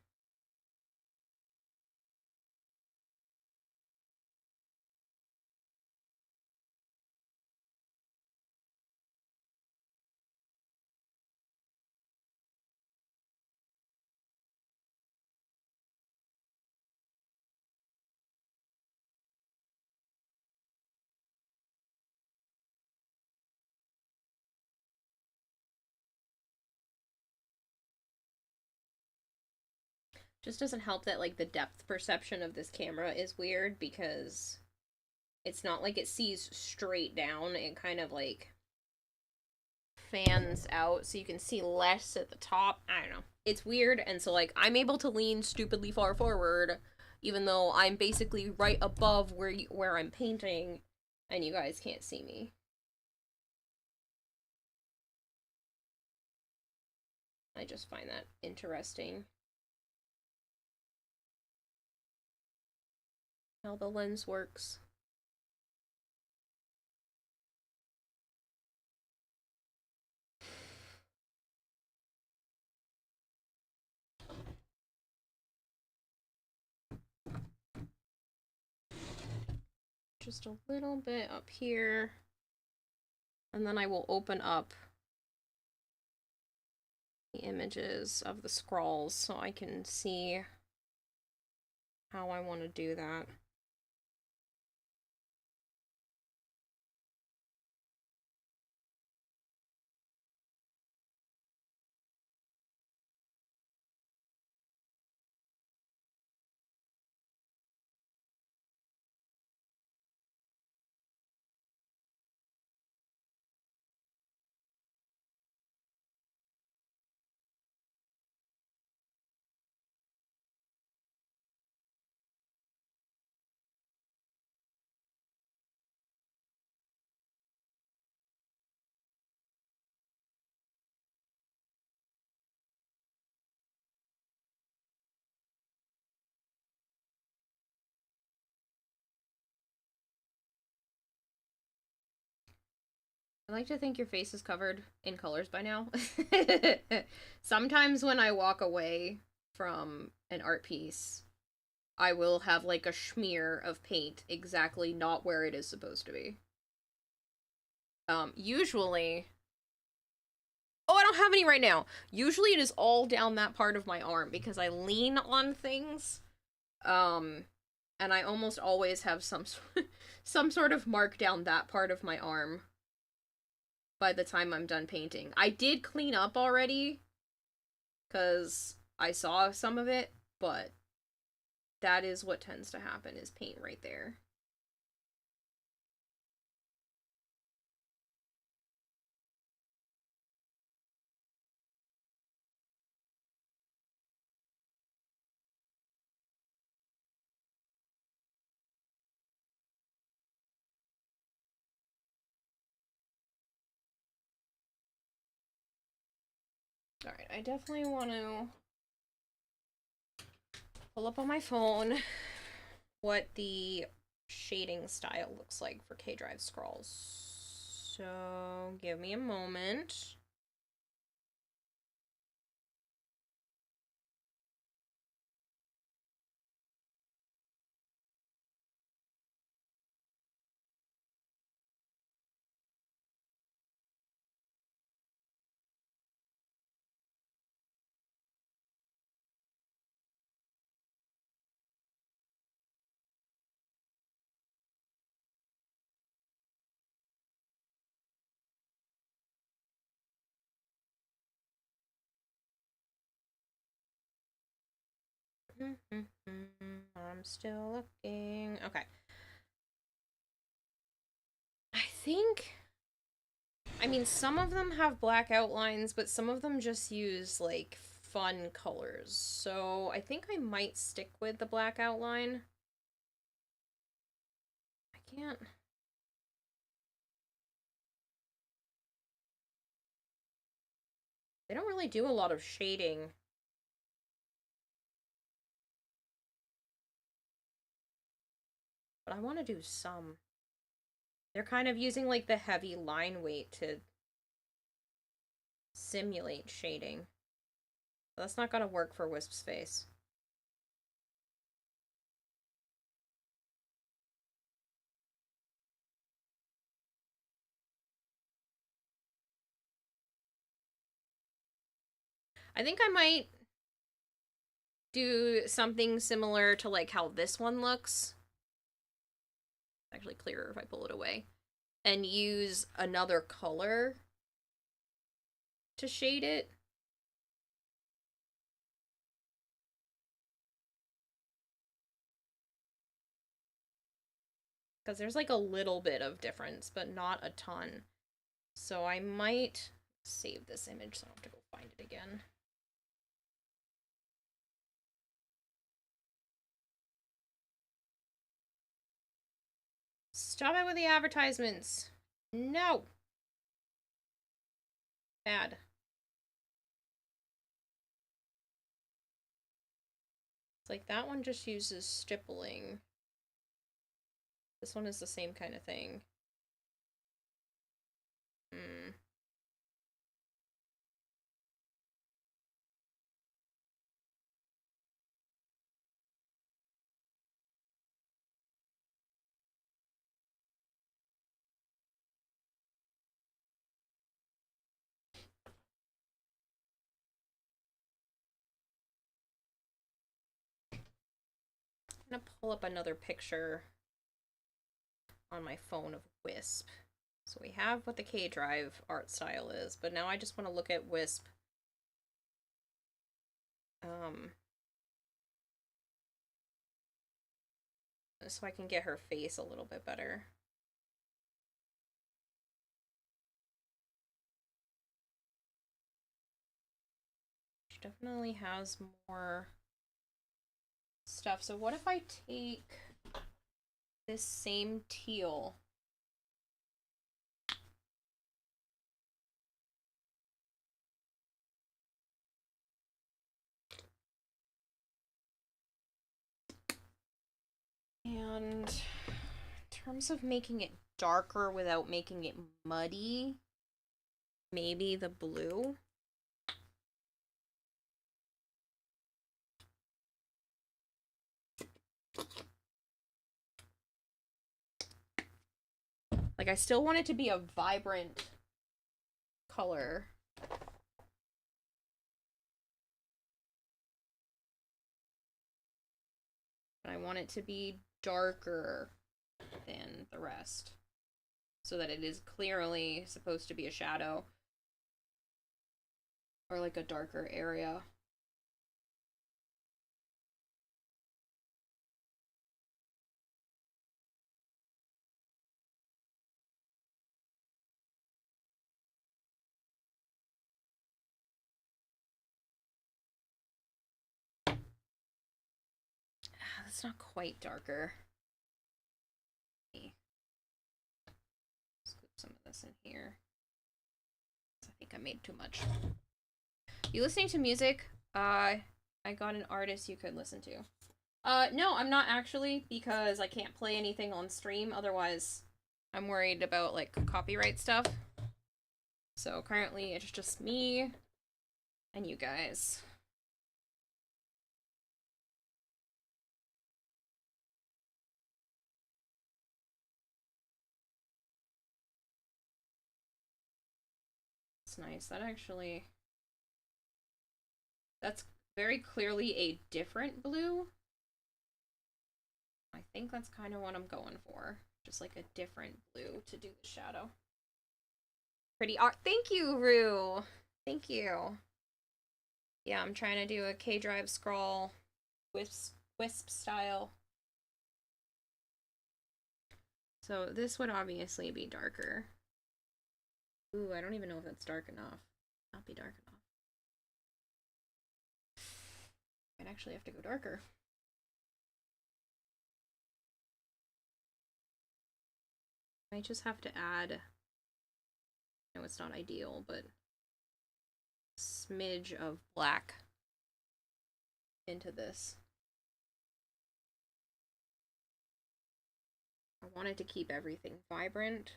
Just doesn't help that, like, the depth perception of this camera is weird because it's not like it sees straight down. It kind of, like, fans out so you can see less at the top. I don't know. It's weird, and so, like, I'm able to lean stupidly far forward even though I'm basically right above where I'm painting and you guys can't see me. I just find that interesting. How the lens works. Just a little bit up here. And then I will open up the images of the scrolls so I can see how I want to do that. I like to think your face is covered in colors by now. Sometimes when I walk away from an art piece, I will have like a smear of paint exactly not where it is supposed to be. Usually... Oh, I don't have any right now. Usually it is all down that part of my arm because I lean on things. And I almost always have some sort of mark down that part of my arm by the time I'm done painting. I did clean up already because I saw some of it, but that is what tends to happen, is paint right there. Alright, I definitely want to pull up on my phone what the shading style looks like for K-Drive scrolls. So, give me a moment. I'm still looking. Okay. I mean, some of them have black outlines, but some of them just use, like, fun colors. So I think I might stick with the black outline. I can't... They don't really do a lot of shading. But I want to do some. They're kind of using, like, the heavy line weight to simulate shading. That's not gonna work for Wisp's face. I think I might do something similar to, like, how this one looks. It's actually clearer if I pull it away. And use another color to shade it. Because there's, like, a little bit of difference, but not a ton. So I might save this image so I don't have to go find it again. Stop it with the advertisements. No. Bad. It's like that one just uses stippling. This one is the same kind of thing. Hmm. I'm gonna pull up another picture on my phone of Wisp. So we have what the K-Drive art style is, but now I just want to look at Wisp. So I can get her face a little bit better. She definitely has more stuff. So what if I take this same teal and in terms of making it darker without making it muddy, maybe the blue? Like, I still want it to be a vibrant color. But I want it to be darker than the rest. So that it is clearly supposed to be a shadow. Or like a darker area. That's not quite darker. Scoop some of this in here. I think I made too much. You listening to music? I got an artist you could listen to. No, I'm not actually, because I can't play anything on stream, otherwise I'm worried about, like, copyright stuff. So currently it's just me and you guys. It's nice. That actually... That's very clearly a different blue. I think that's kind of what I'm going for. Just like a different blue to do the shadow. Pretty art. Thank you, Rue. Thank you. Yeah, I'm trying to do a K-Drive scroll wisp style. So this would obviously be darker. Ooh, I don't even know if that's dark enough. Not be dark enough. I'd actually have to go darker. I just have to add, no, it's not ideal, but smidge of black into this. I wanted to keep everything vibrant,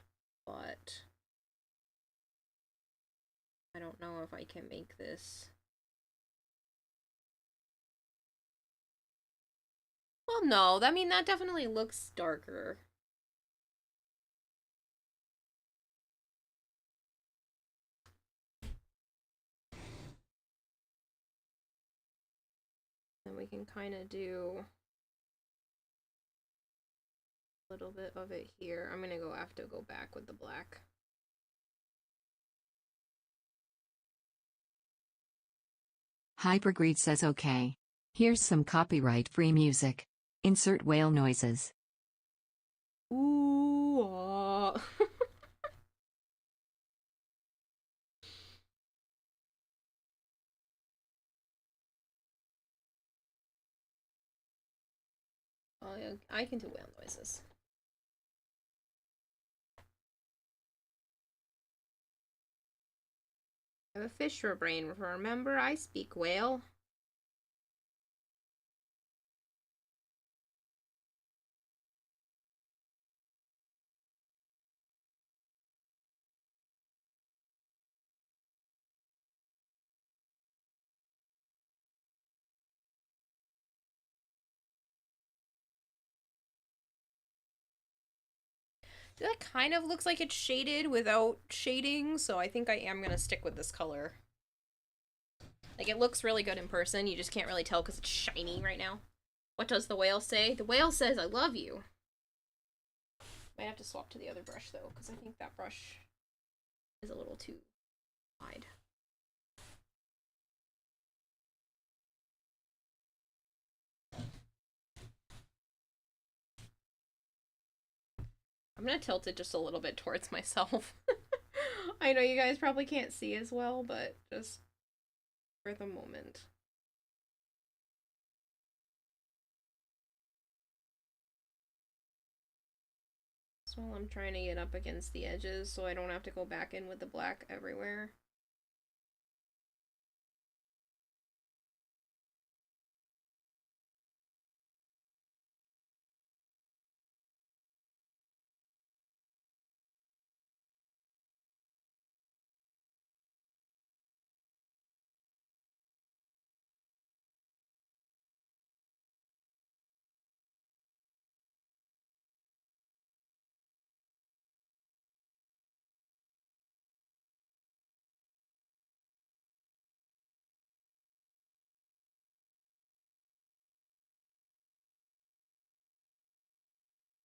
but I don't know if I can make this. Well, no, I mean, that definitely looks darker. Then we can kind of do a little bit of it here. I'm gonna have to go back with the black. Hypergreed says okay. Here's some copyright-free music. Insert whale noises. Ooh. Oh, yeah, I can do whale noises. I have a fish for a brain. Remember, I speak whale. That kind of looks like it's shaded without shading, so I think I am gonna stick with this color. Like, it looks really good in person, you just can't really tell because it's shiny right now. What does the whale say? The whale says, I love you. Might have to swap to the other brush, though, because I think that brush is a little too wide. I'm gonna tilt it just a little bit towards myself. I know you guys probably can't see as well, but just for the moment. So I'm trying to get up against the edges so I don't have to go back in with the black everywhere.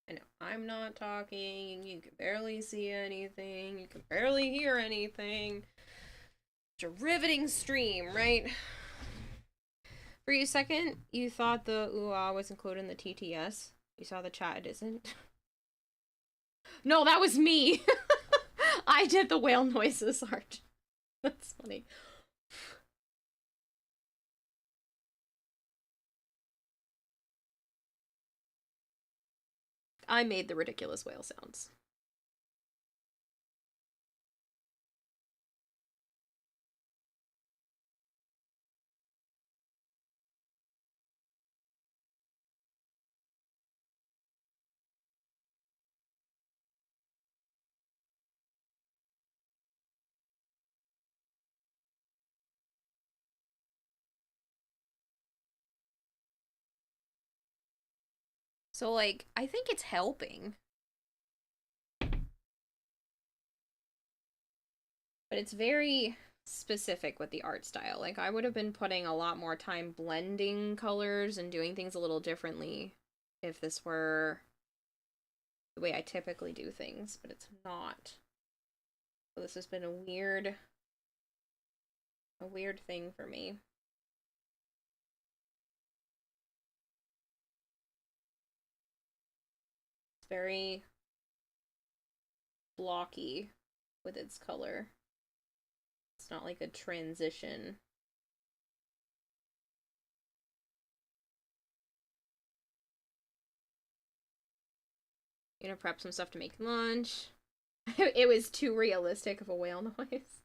I know, I'm not talking, you can barely see anything, you can barely hear anything. It's a riveting stream, right? For a second, you thought the ooh-ah was included in the TTS. You saw the chat, it isn't. No, that was me! I did the whale noises, Art. That's funny. I made the ridiculous whale sounds. So, like, I think it's helping. But it's very specific with the art style. Like, I would have been putting a lot more time blending colors and doing things a little differently if this were the way I typically do things, but it's not. So this has been a weird thing for me. It's very blocky with its color. It's not like a transition. Gonna prep some stuff to make lunch. It was too realistic of a whale noise.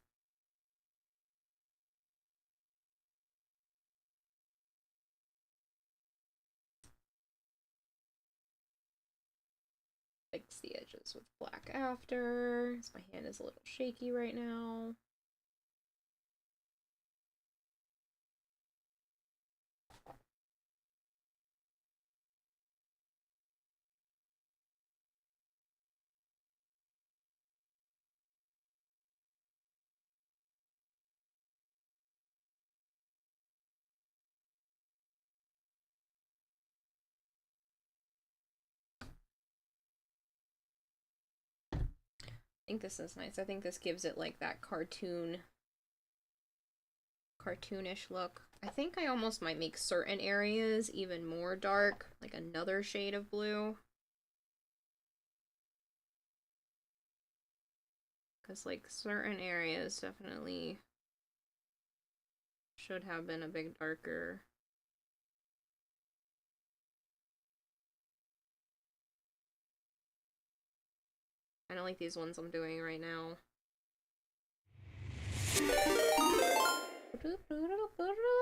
Fix the edges with black after. My hand is a little shaky right now. I think this is nice. I think this gives it like that cartoonish look. I think I almost might make certain areas even more dark, like another shade of blue. Because like certain areas definitely should have been a bit darker. I don't like these ones I'm doing right now.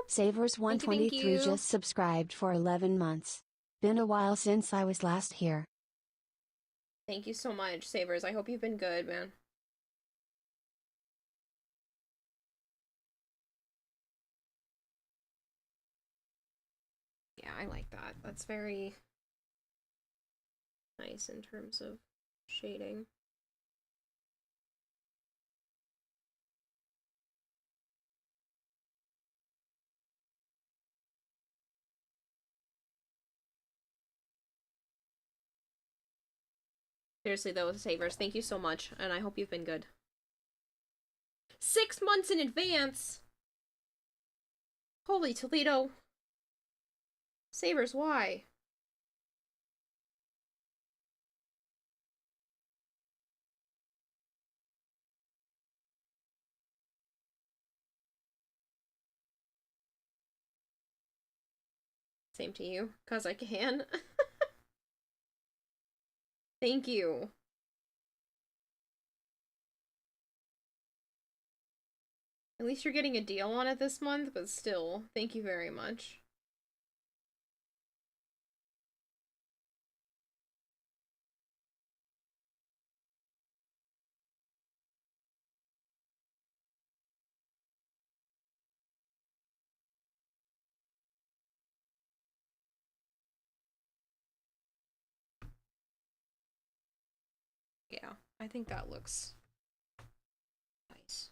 Savers123 just subscribed for 11 months. Been a while since I was last here. Thank you so much, Savers. I hope you've been good, man. Yeah, I like that. That's very nice in terms of shading. Seriously though, Savers, thank you so much, and I hope you've been good. 6 months in advance? Holy Toledo. Savers, why? Same to you, 'cause I can. Thank you. At least you're getting a deal on it this month, but still, thank you very much. Yeah, I think that looks nice.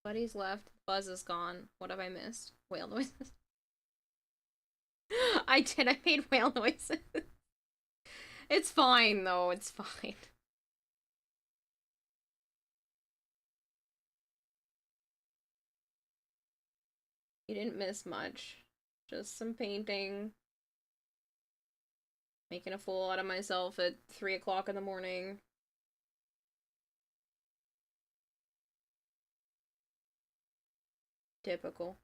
Buddy's left. Buzz is gone. What have I missed? Whale noises. I did. I made whale noises. It's fine, though. It's fine. You didn't miss much. Just some painting. Making a fool out of myself at 3 o'clock in the morning. Typical.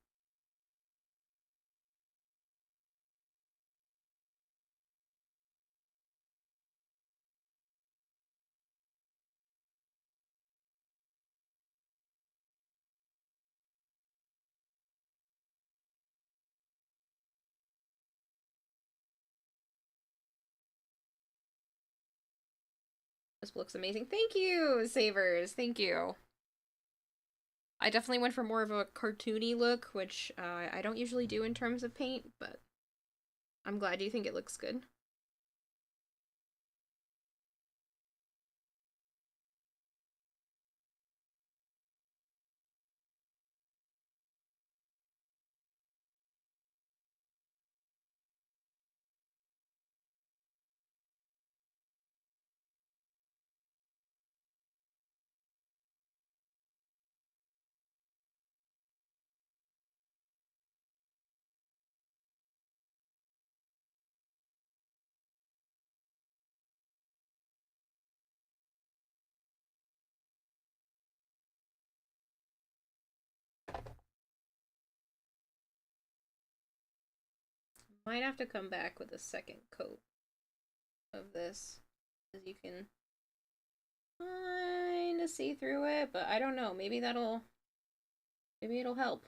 This looks amazing. Thank you, Savers. Thank you. I definitely went for more of a cartoony look, which I don't usually do in terms of paint, but I'm glad you think it looks good. Might have to come back with a second coat of this, because you can kind of see through it, but I don't know. Maybe it'll help.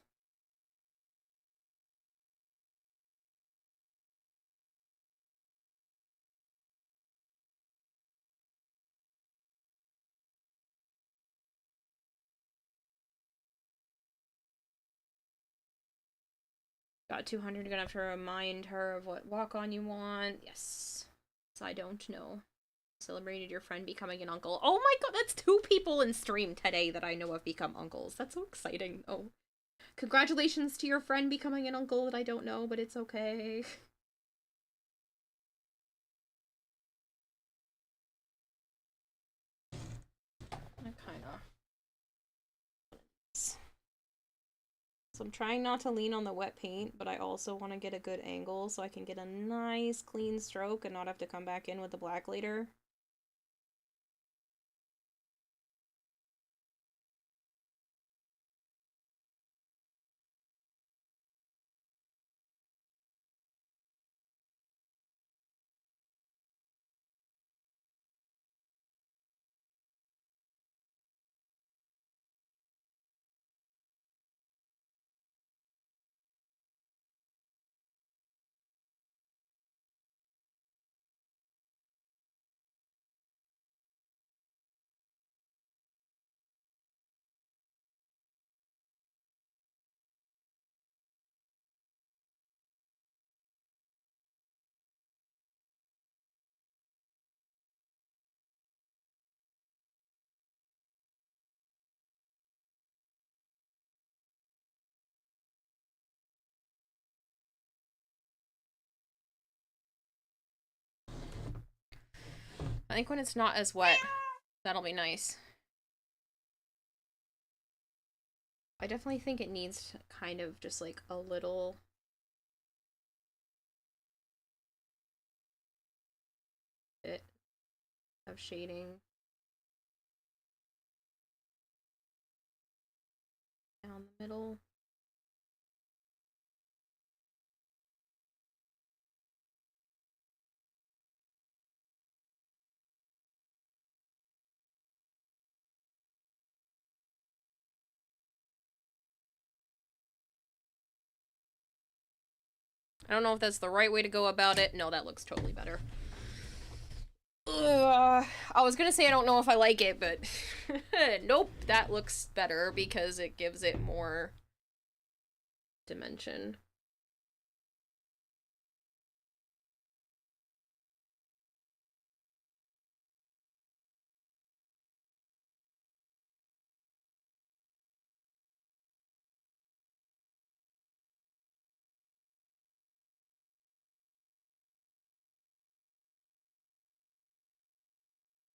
Got 200, gonna have to remind her of what walk-on you want. Yes. So I don't know. Celebrated your friend becoming an uncle. Oh my god, that's 2 people in stream today that I know have become uncles. That's so exciting. Oh. Congratulations to your friend becoming an uncle that I don't know, but it's okay. I kinda... So I'm trying not to lean on the wet paint, but I also want to get a good angle so I can get a nice clean stroke and not have to come back in with the black later. I think when it's not as wet, that'll be nice. I definitely think it needs kind of just like a little bit of shading down the middle. I don't know if that's the right way to go about it. No, that looks totally better. I was gonna say I don't know if I like it, but nope, that looks better because it gives it more dimension.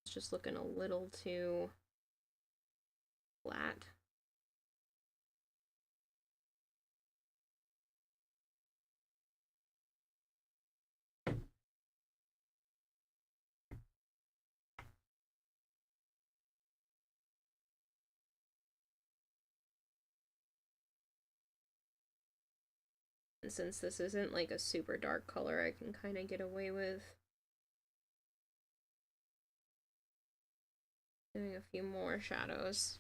It's just looking a little too flat. And since this isn't like a super dark color, I can kind of get away with doing a few more shadows.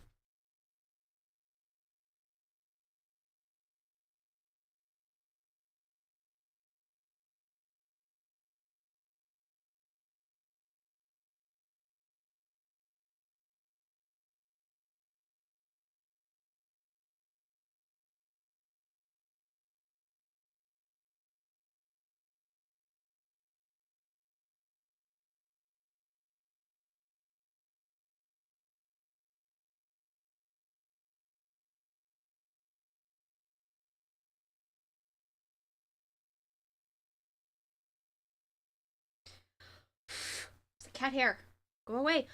cat hair. Go away.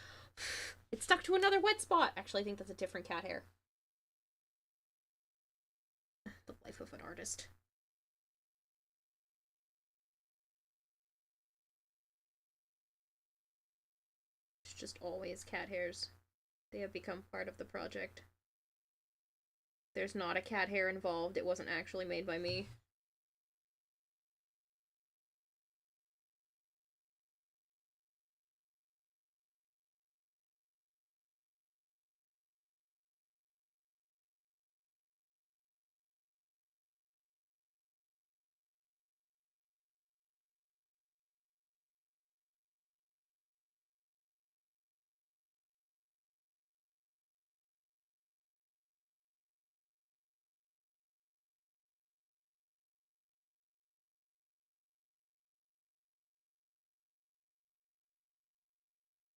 It's stuck to another wet spot. Actually, I think that's a different cat hair. The life of an artist. It's just always cat hairs. They have become part of the project. There's not a cat hair involved. It wasn't actually made by me.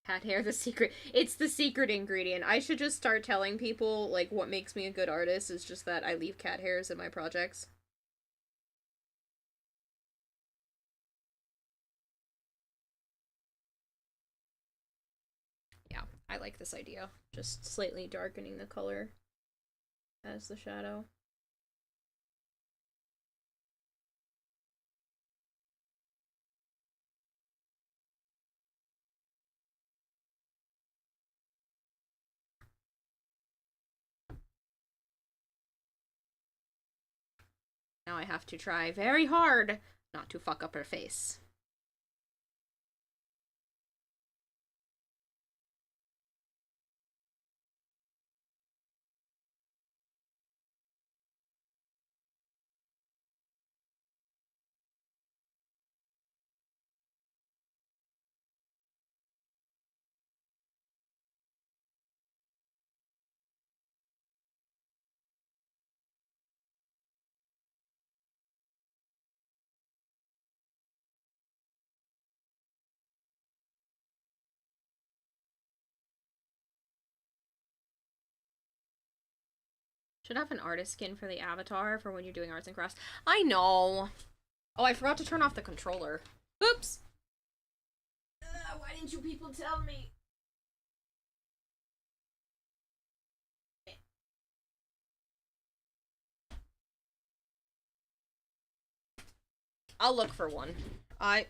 Cat hair, the secret. It's the secret ingredient. I should just start telling people, like, what makes me a good artist is just that I leave cat hairs in my projects. Yeah, I like this idea. Just slightly darkening the color as the shadow. Now I have to try very hard not to fuck up her face. Should have an artist skin for the avatar for when you're doing arts and crafts. I know. Oh, I forgot to turn off the controller. Oops. Why didn't you people tell me? I'll look for one. Alright,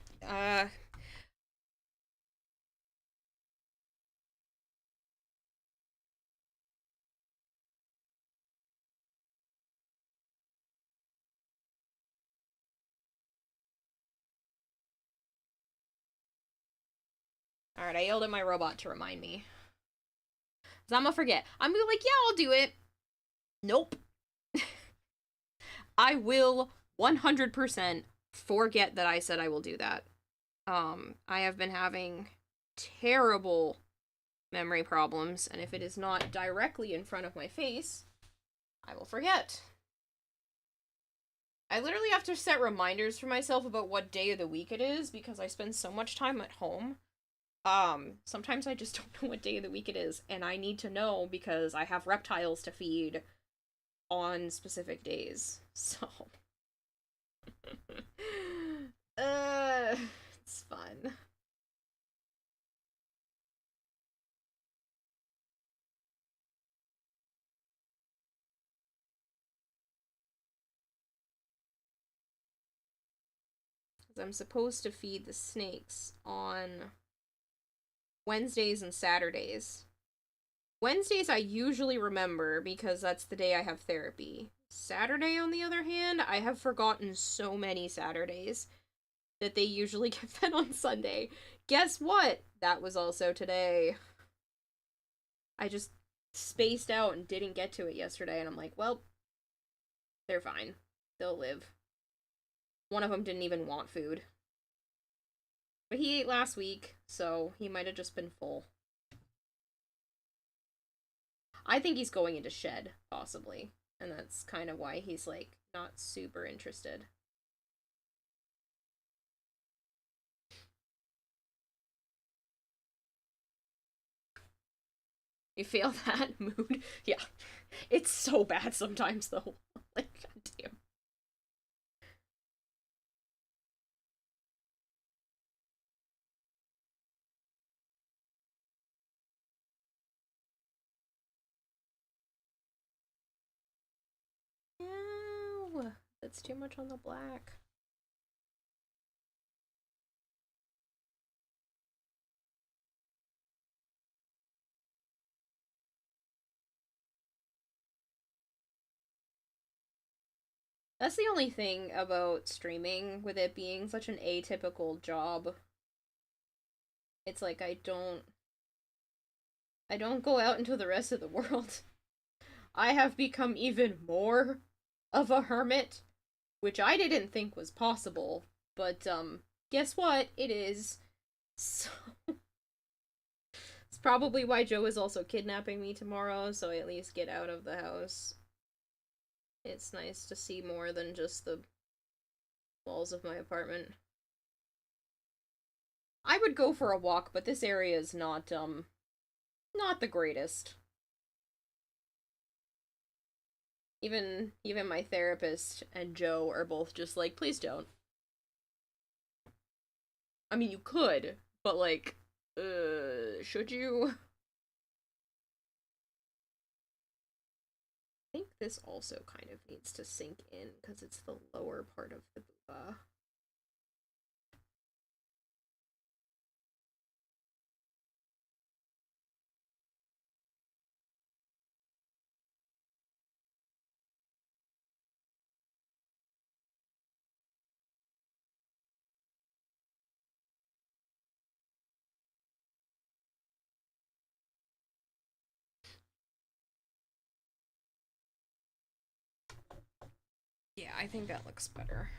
I yelled at my robot to remind me. Cause I'm gonna forget. I'm gonna be like, yeah, I'll do it. Nope. I will 100% forget that I said I will do that. I have been having terrible memory problems, and if it is not directly in front of my face, I will forget. I literally have to set reminders for myself about what day of the week it is because I spend so much time at home. Sometimes I just don't know what day of the week it is, and I need to know because I have reptiles to feed on specific days. So it's fun. I'm supposed to feed the snakes on Wednesdays and Saturdays. Wednesdays I usually remember because that's the day I have therapy. Saturday, on the other hand, I have forgotten so many Saturdays that they usually get fed on Sunday. Guess what? That was also today. I just spaced out and didn't get to it yesterday, and I'm like, well, they're fine. They'll live. One of them didn't even want food. But he ate last week, so he might have just been full. I think he's going into shed, possibly. And that's kind of why he's, like, not super interested. You feel that mood? Yeah. It's so bad sometimes, though. Like, goddamn. That's too much on the black. That's the only thing about streaming, with it being such an atypical job. It's like I don't go out into the rest of the world. I have become even more of a hermit, which I didn't think was possible, but guess what? It is. So it's probably why Joe is also kidnapping me tomorrow, so I at least get out of the house. It's nice to see more than just the walls of my apartment. I would go for a walk, but this area is not the greatest. Even my therapist and Joe are both just like, please don't. I mean, you could, but like, should you? I think this also kind of needs to sink in because it's the lower part of the booba. Yeah, I think that looks better.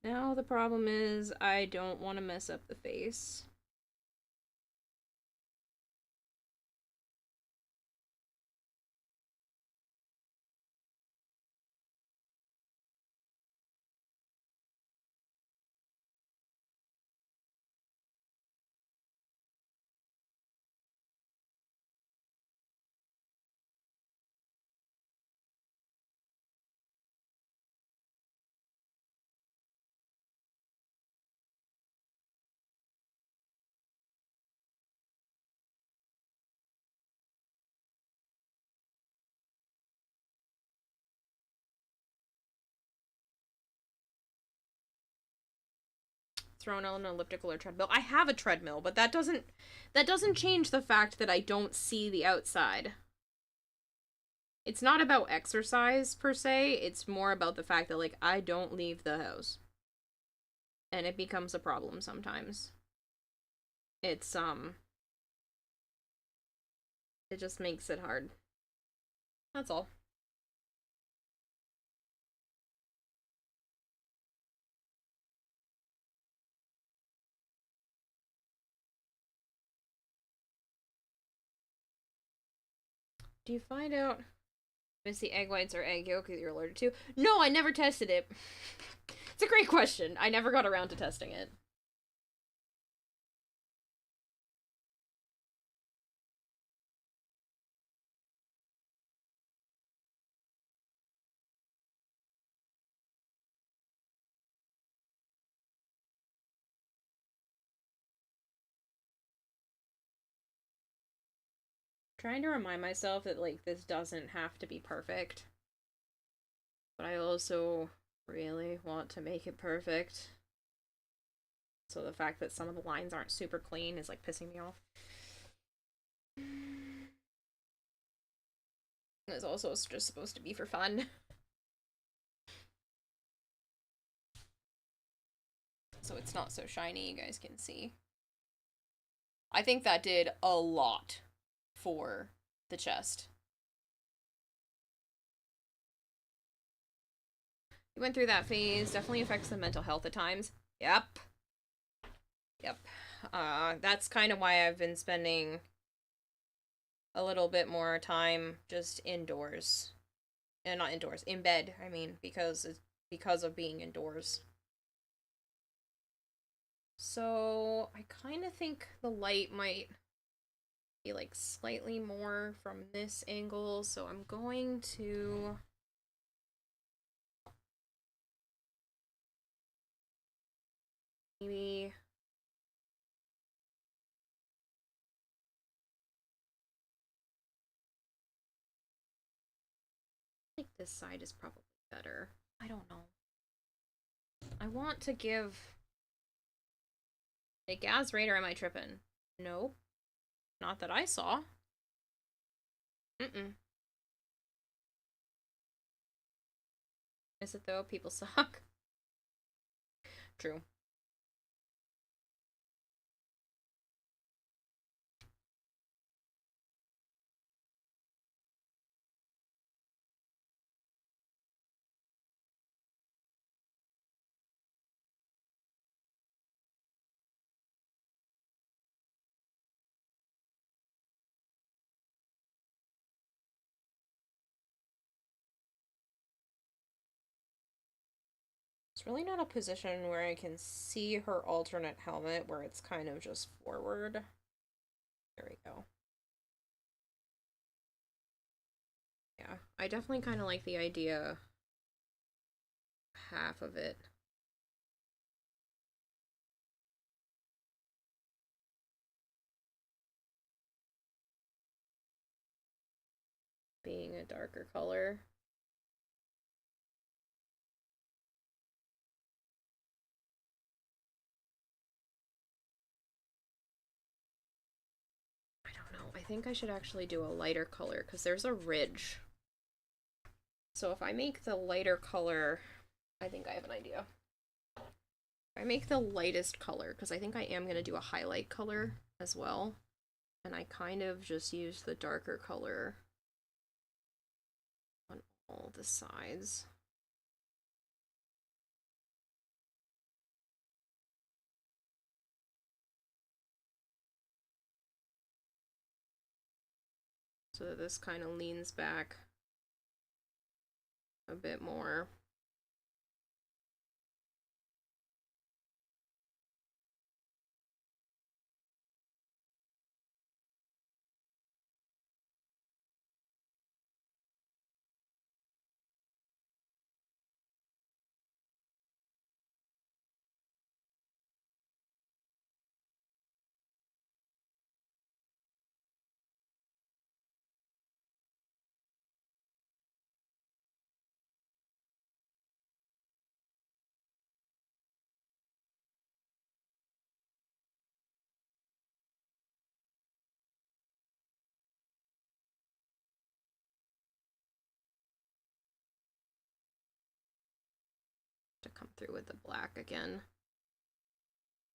Now the problem is I don't want to mess up the face. Thrown on an elliptical or treadmill. I have a treadmill, but that doesn't change the fact that I don't see the outside. It's not about exercise per se, it's more about the fact that like I don't leave the house. And it becomes a problem sometimes. It's it just makes it hard. That's all. Do you find out if the egg whites or egg yolk that you're allergic to? No, I never tested it. It's a great question. I never got around to testing it. Trying to remind myself that like this doesn't have to be perfect. But I also really want to make it perfect. So the fact that some of the lines aren't super clean is like pissing me off. It's also just supposed to be for fun. So it's not so shiny, you guys can see. I think that did a lot for the chest. You went through that phase, definitely affects the mental health at times. Yep. That's kind of why I've been spending a little bit more time just indoors. And not indoors, in bed, I mean, because of being indoors. So I kind of think the light might be like slightly more from this angle, so I'm going to maybe I think this side is probably better. I don't know. I want to give a Gaz Raider. Am I tripping? Nope. Not that I saw. Mm-mm. Is it though? People suck. True. It's really not a position where I can see her alternate helmet, where it's kind of just forward. There we go. Yeah, I definitely kind of like the idea half of it being a darker color. I don't know. I think I should actually do a lighter color because there's a ridge. So if I make the lighter color, I think I have an idea. If I make the lightest color, because I think I am going to do a highlight color as well, and I kind of just use the darker color on all the sides. So that this kind of leans back a bit more. To come through with the black again.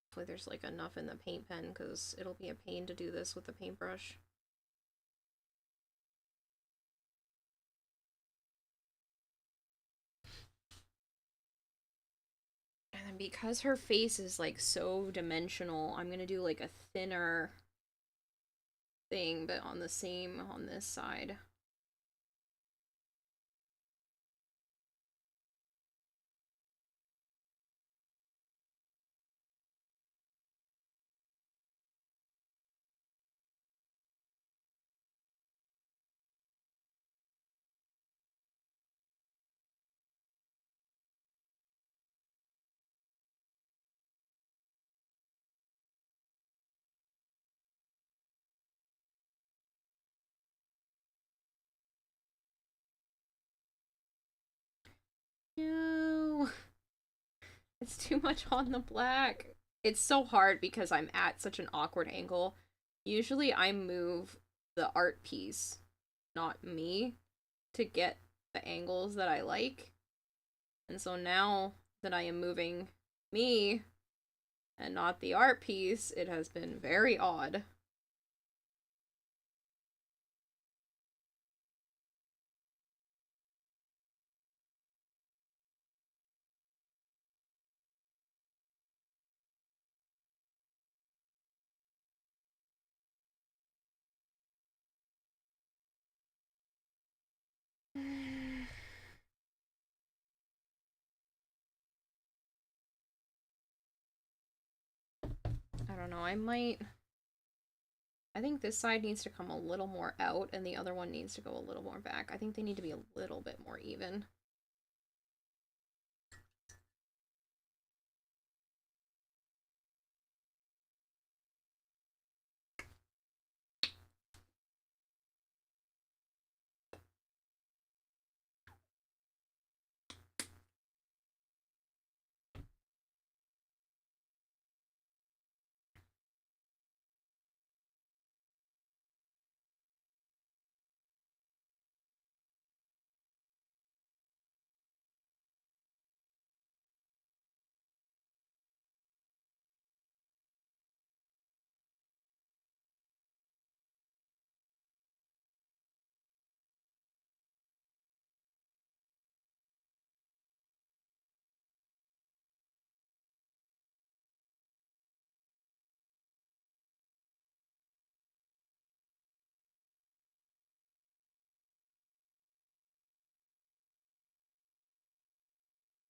Hopefully there's like enough in the paint pen because it'll be a pain to do this with the paintbrush. And then because her face is like so dimensional, I'm gonna do like a thinner thing, but on the same on this side. No, it's too much on the black. It's so hard because I'm at such an awkward angle. Usually I move the art piece, not me, to get the angles that I like. And so now that I am moving me and not the art piece, it has been very odd. don't know, I think this side needs to come a little more out and the other one needs to go a little more back. I think they need to be a little bit more even.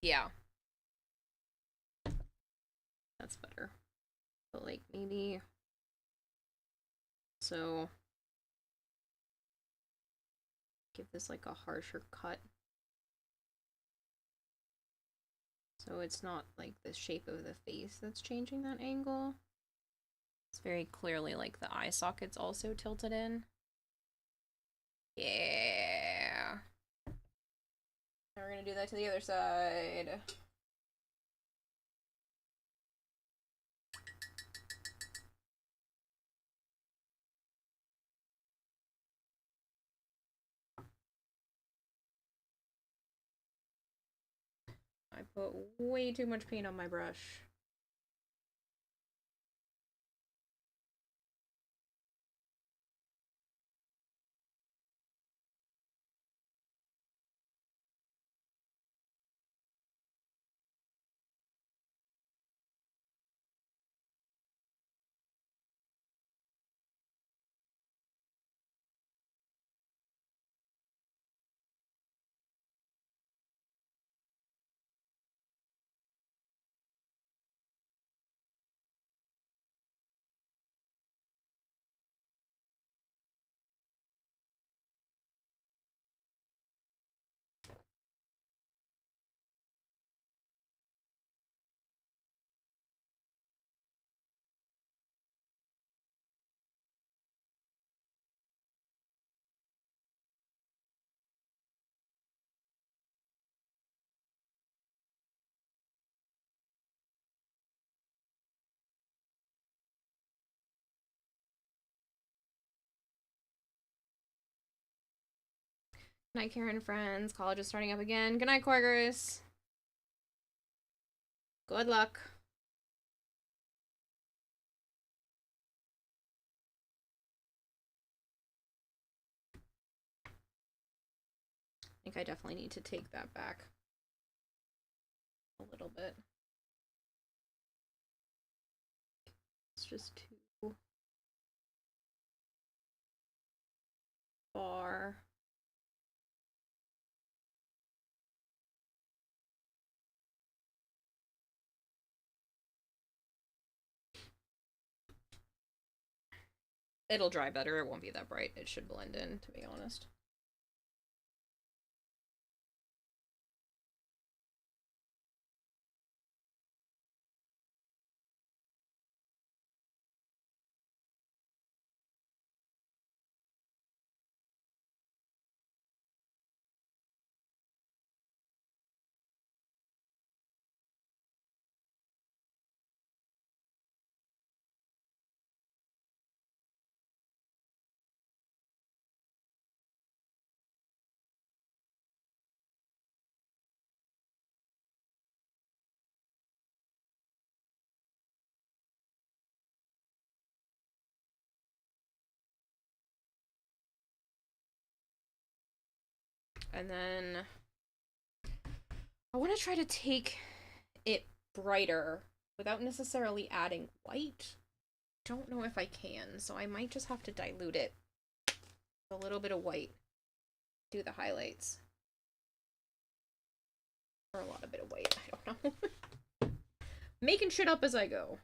Yeah. That's better. But like maybe so give this like a harsher cut. So it's not like the shape of the face that's changing that angle. It's very clearly like the eye socket's also tilted in. Yeah. Now we're gonna do that to the other side. I put way too much paint on my brush. Good night, Karen friends. College is starting up again. Good night, Quaggers. Good luck. I think I definitely need to take that back a little bit. It's just too far. It'll dry better. It won't be that bright. It should blend in, to be honest. And then I want to try to take it brighter without necessarily adding white. Don't know if I can, so I might just have to dilute it. A little bit of white. Do the highlights. Or a lot of bit of white, I don't know. Making shit up as I go.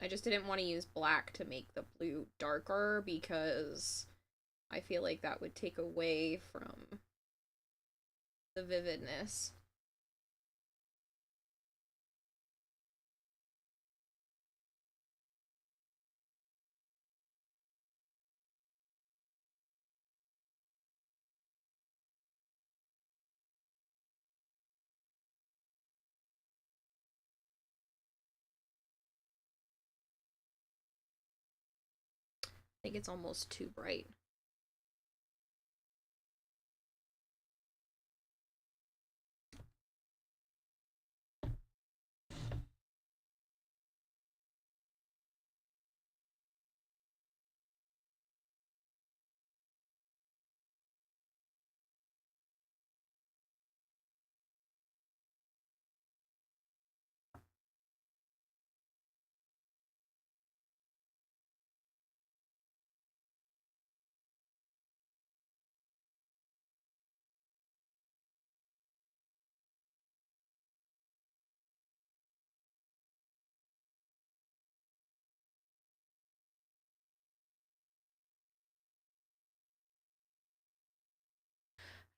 I just didn't want to use black to make the blue darker because I feel like that would take away from the vividness. I think it's almost too bright.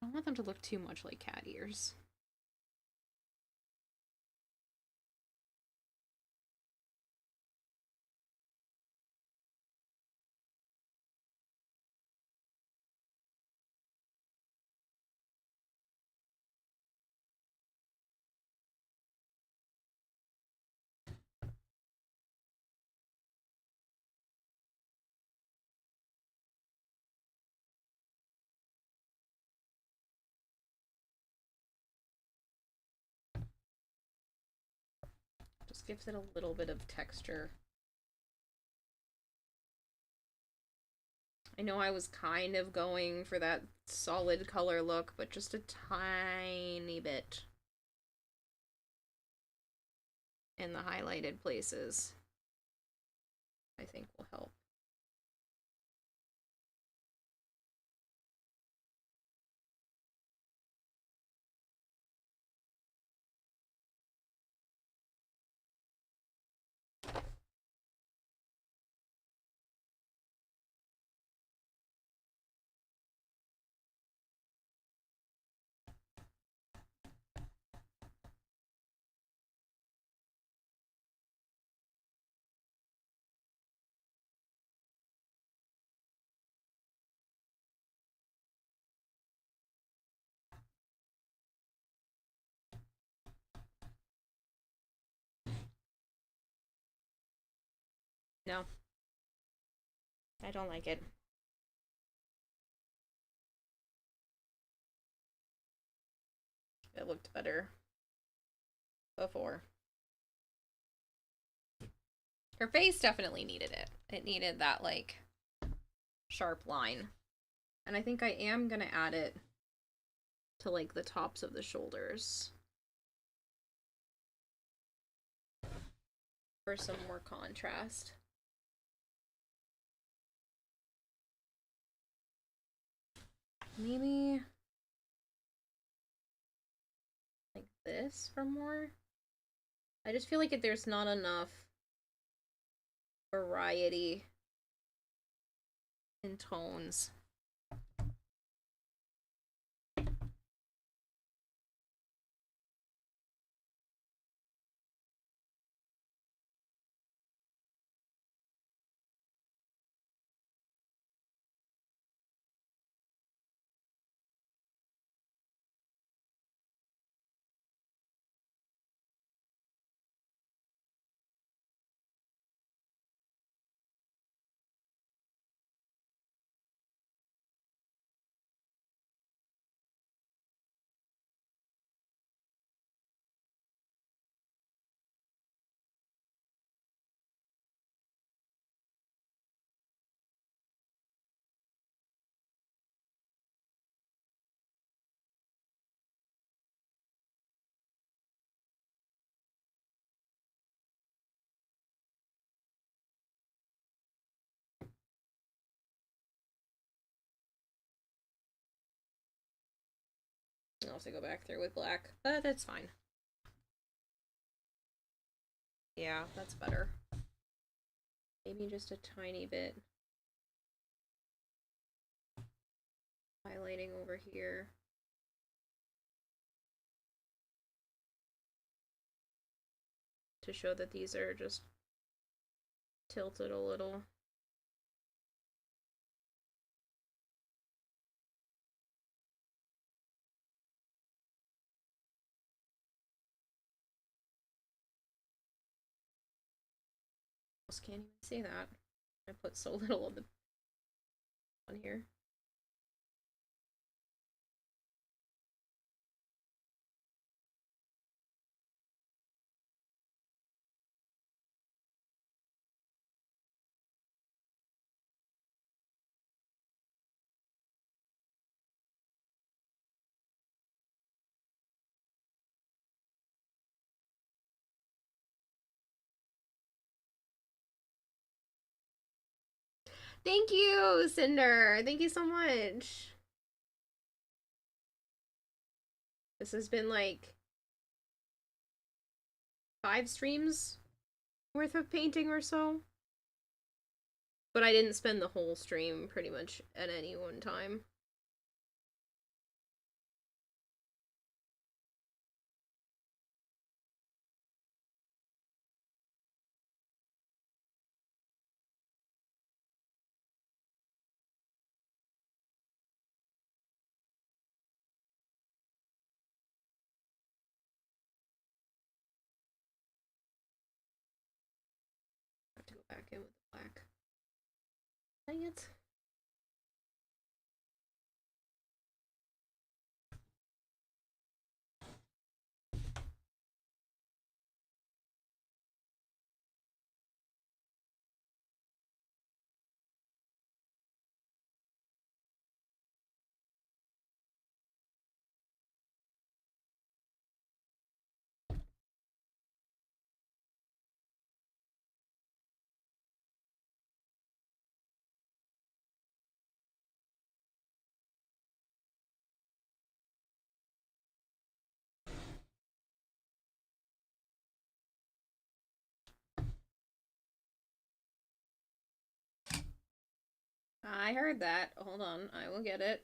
I don't want them to look too much like cat ears. Just gives it a little bit of texture. I know I was kind of going for that solid color look, but just a tiny bit in the highlighted places, I think will help. No. I don't like it. It looked better before. Her face definitely needed it. It needed that, like, sharp line. And I think I am gonna add it to, like, the tops of the shoulders for some more contrast. Maybe like this for more. I just feel like there's not enough variety in tones. I'll also go back through with black, but that's fine. Yeah, that's better. Maybe just a tiny bit. Highlighting over here. To show that these are just tilted a little. What else can't even see that. I put so little of the on here. Thank you, Cinder. Thank you so much. This has been like 5 streams worth of painting or so. But I didn't spend the whole stream pretty much at any one time. I have to go back in with the black. Dang it. I heard that. Hold on, I will get it.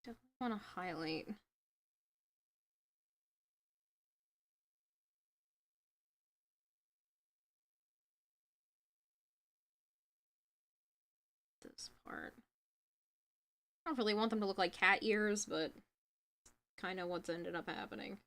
Definitely want to highlight. This part. I don't really want them to look like cat ears, but kind of what's ended up happening.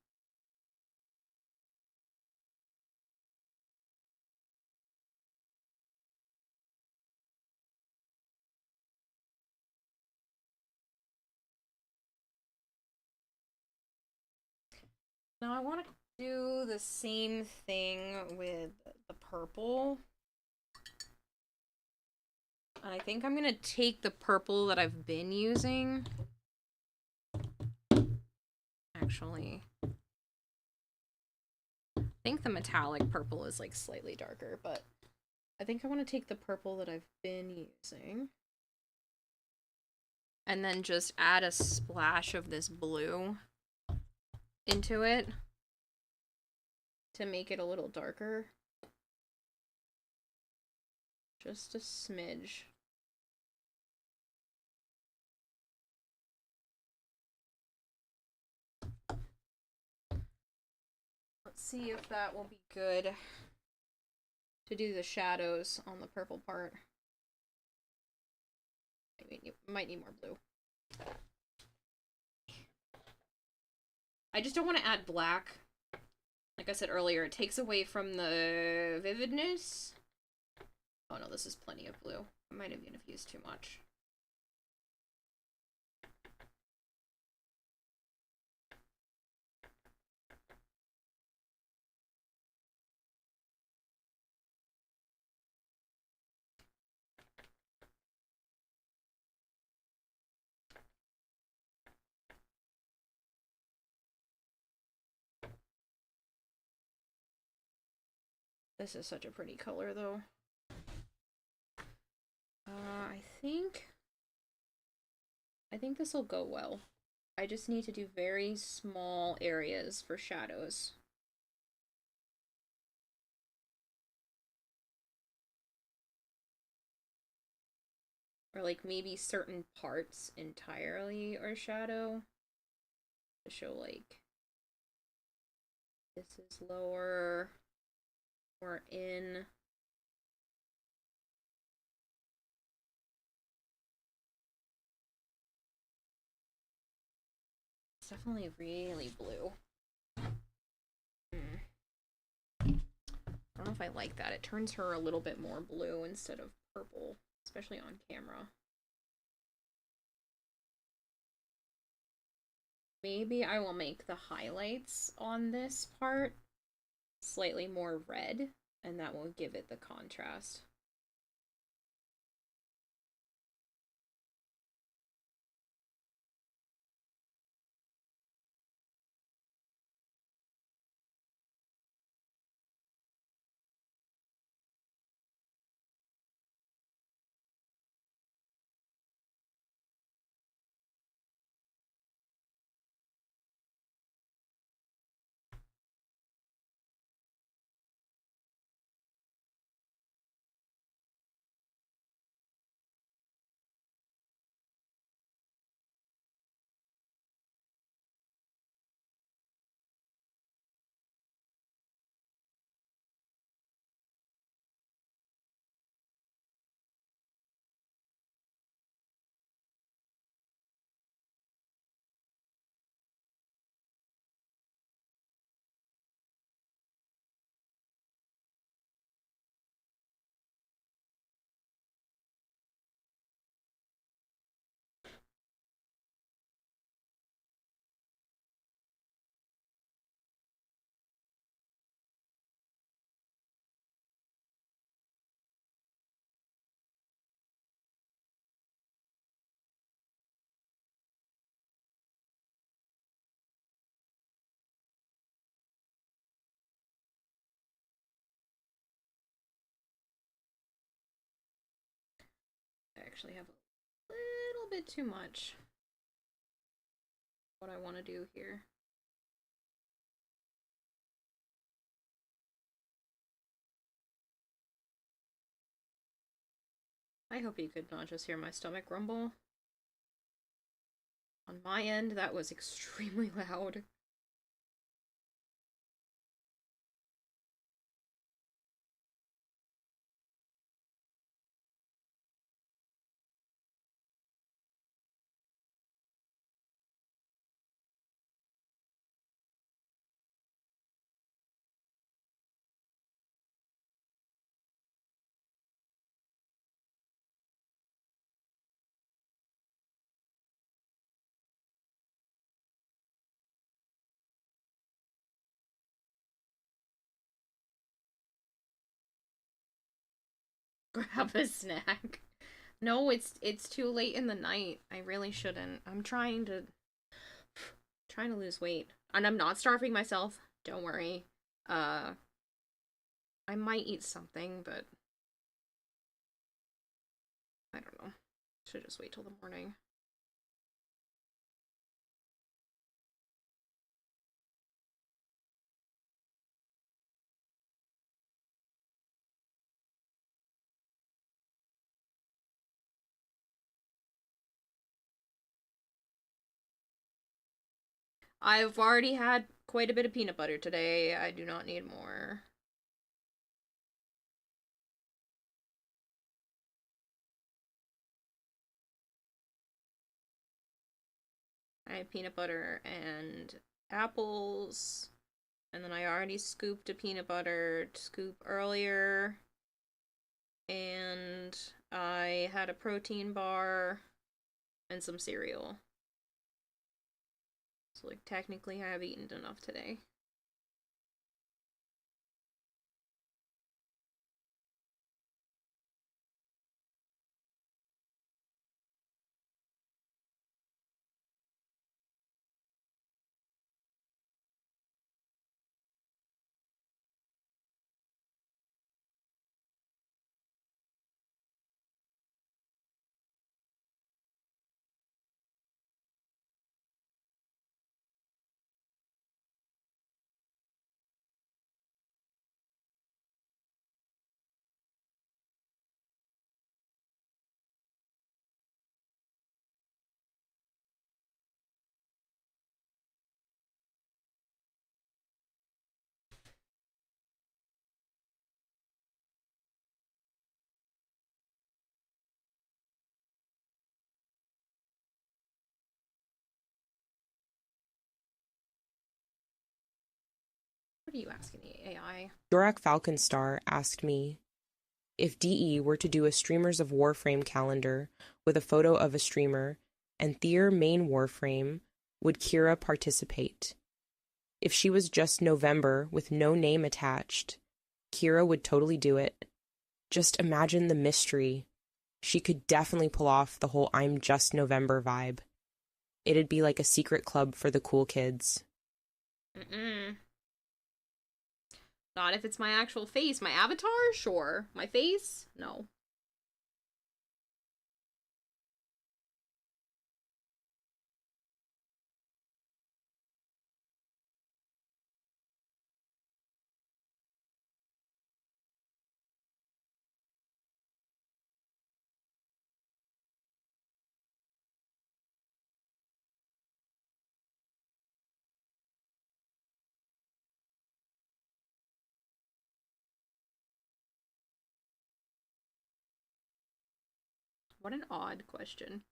Now I want to do the same thing with the purple. And I think I'm going to take the purple that I've been using. Actually, I think the metallic purple is like slightly darker, but I think I want to take the purple that I've been using. And then just add a splash of this blue into it to make it a little darker. Just a smidge. Let's see if that will be good to do the shadows on the purple part. I mean, you might need more blue. I just don't want to add black. Like I said earlier, it takes away from the vividness. Oh no, this is plenty of blue. I might have even used too much. This is such a pretty color, though. I think this will go well. I just need to do very small areas for shadows. Or like maybe certain parts entirely are shadow. To show like this is lower or in. It's definitely really blue. I don't know if I like that. It turns her a little bit more blue instead of purple, especially on camera. Maybe I will make the highlights on this part slightly more red, and that will give it the contrast. I actually have a little bit too much. What I want to do here. I hope you could not just hear my stomach rumble. On my end, that was extremely loud. Grab a snack. No, it's too late in the night. I really shouldn't. I'm trying to lose weight. And I'm not starving myself. Don't worry. I might eat something, but I don't know. Should just wait till the morning. I've already had quite a bit of peanut butter today. I do not need more. I had peanut butter and apples, and then I already scooped a peanut butter scoop earlier, and I had a protein bar and some cereal. So, like, technically I have eaten enough today. What are you asking me, AI? Yorak Falconstar asked me if DE were to do a Streamers of Warframe calendar with a photo of a streamer and Thier main Warframe, would Kira participate? If she was just November with no name attached, Kira would totally do it. Just imagine the mystery. She could definitely pull off the whole I'm just November vibe. It'd be like a secret club for the cool kids. Mm-mm. Not if it's my actual face. My avatar? Sure. My face? No. What an odd question.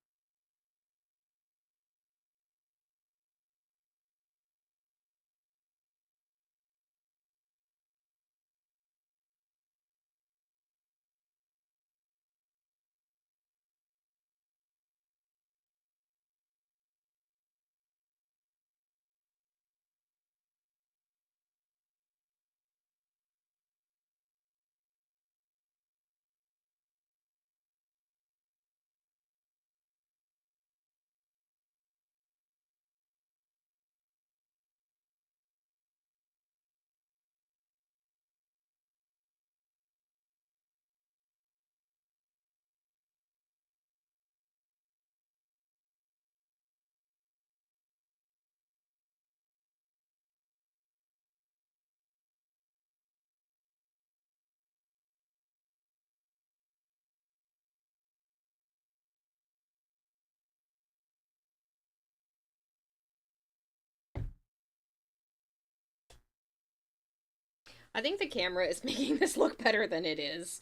I think the camera is making this look better than it is.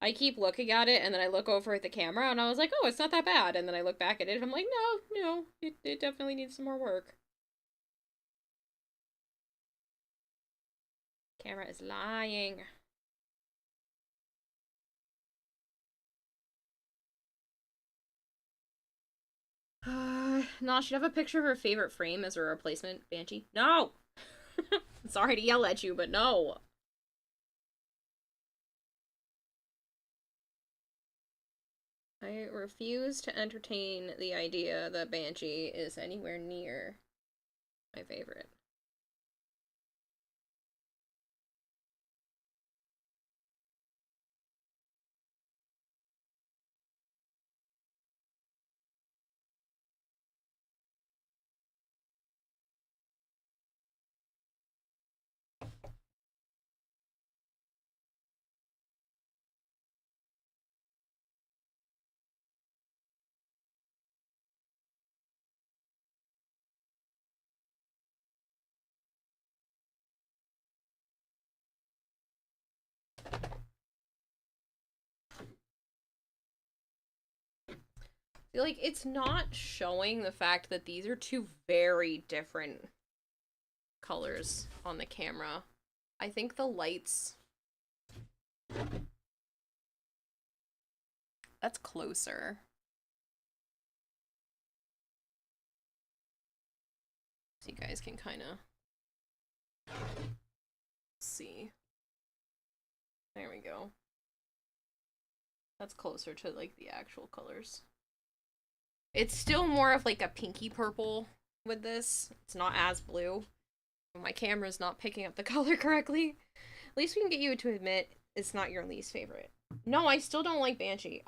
I keep looking at it, and then I look over at the camera, and I was like, oh, it's not that bad. And then I look back at it, and I'm like, no, it definitely needs some more work. Camera is lying. No, she'd have a picture of her favorite frame as a replacement, Banshee. No! Sorry to yell at you, but no. I refuse to entertain the idea that Banshee is anywhere near my favorite. Like, it's not showing the fact that these are two very different colors on the camera. I think the lights... That's closer. So you guys can kind of see. There we go. That's closer to like the actual colors. It's still more of like a pinky purple with this. It's not as blue. My camera's not picking up the color correctly. At least we can get you to admit it's not your least favorite. No, I still don't like Banshee.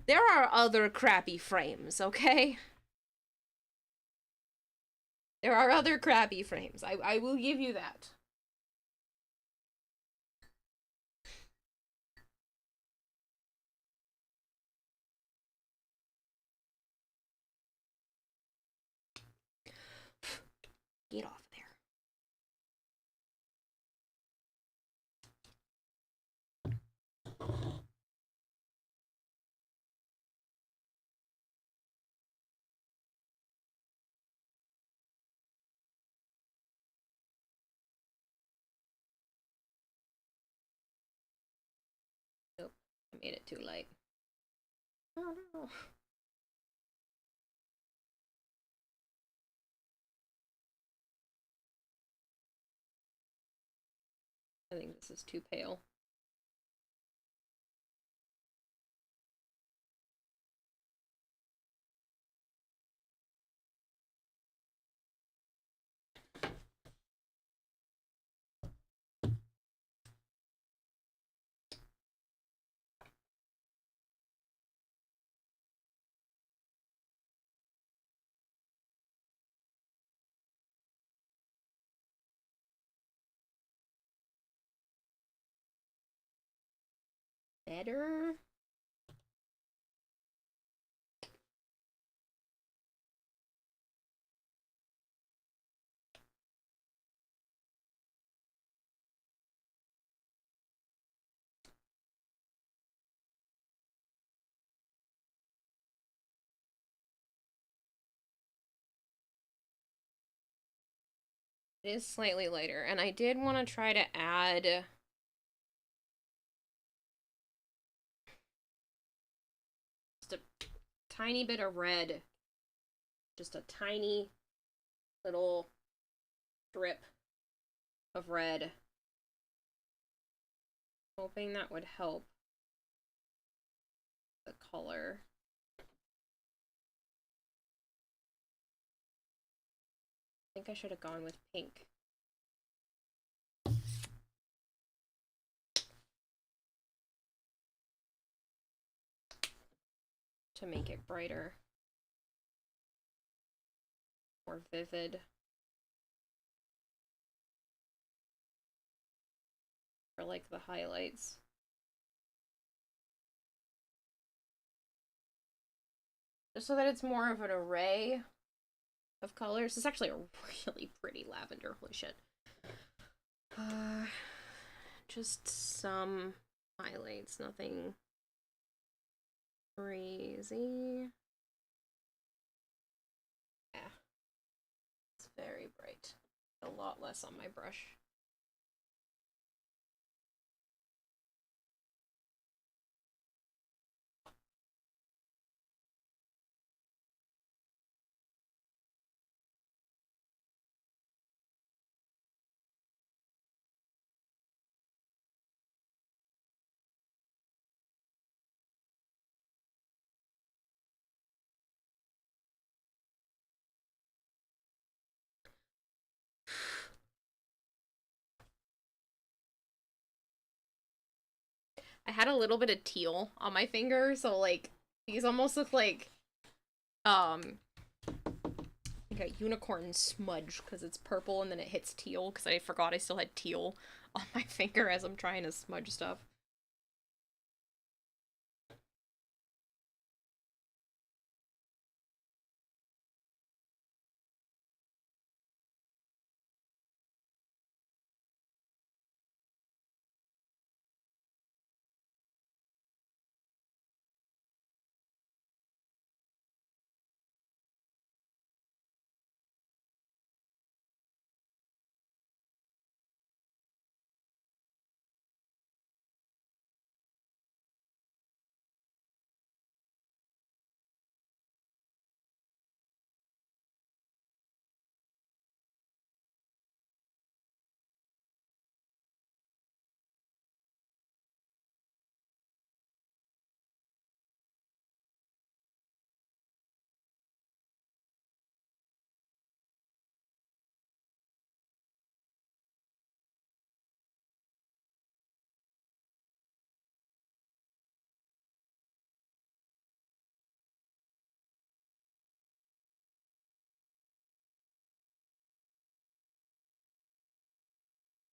There are other crappy frames, okay? There are other crappy frames. I will give you that. Get off there. Nope, I made it too light. Oh no. I think this is too pale. Better? It is slightly lighter, and I did want to try to add just a tiny bit of red. Just a tiny little drip of red. Hoping that would help the color. I think I should have gone with pink. To make it brighter. More vivid. For like the highlights. Just so that it's more of an array of colors. It's actually a really pretty lavender. Holy shit. Just some highlights, nothing crazy. Yeah. It's very bright. A lot less on my brush. I had a little bit of teal on my finger, so like these almost look like a unicorn smudge because it's purple and then it hits teal because I forgot I still had teal on my finger as I'm trying to smudge stuff.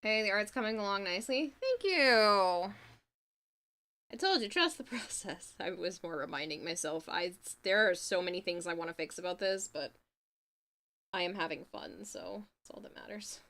Hey, the art's coming along nicely. Thank you! I told you, trust the process. I was more reminding myself. There are so many things I want to fix about this, but I am having fun, so that's all that matters.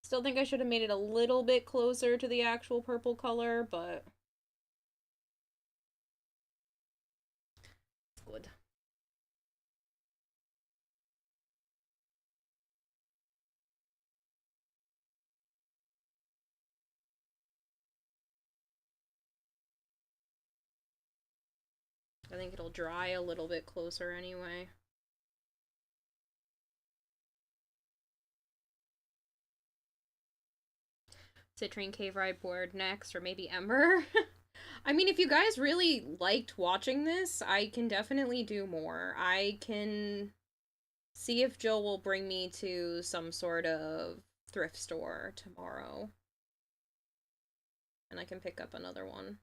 Still think I should have made it a little bit closer to the actual purple color, but it's good. I think it'll dry a little bit closer anyway. Citrine Cave Ride board next, or maybe Ember. I mean, if you guys really liked watching this, I can definitely do more. I can see if Jill will bring me to some sort of thrift store tomorrow. And I can pick up another one.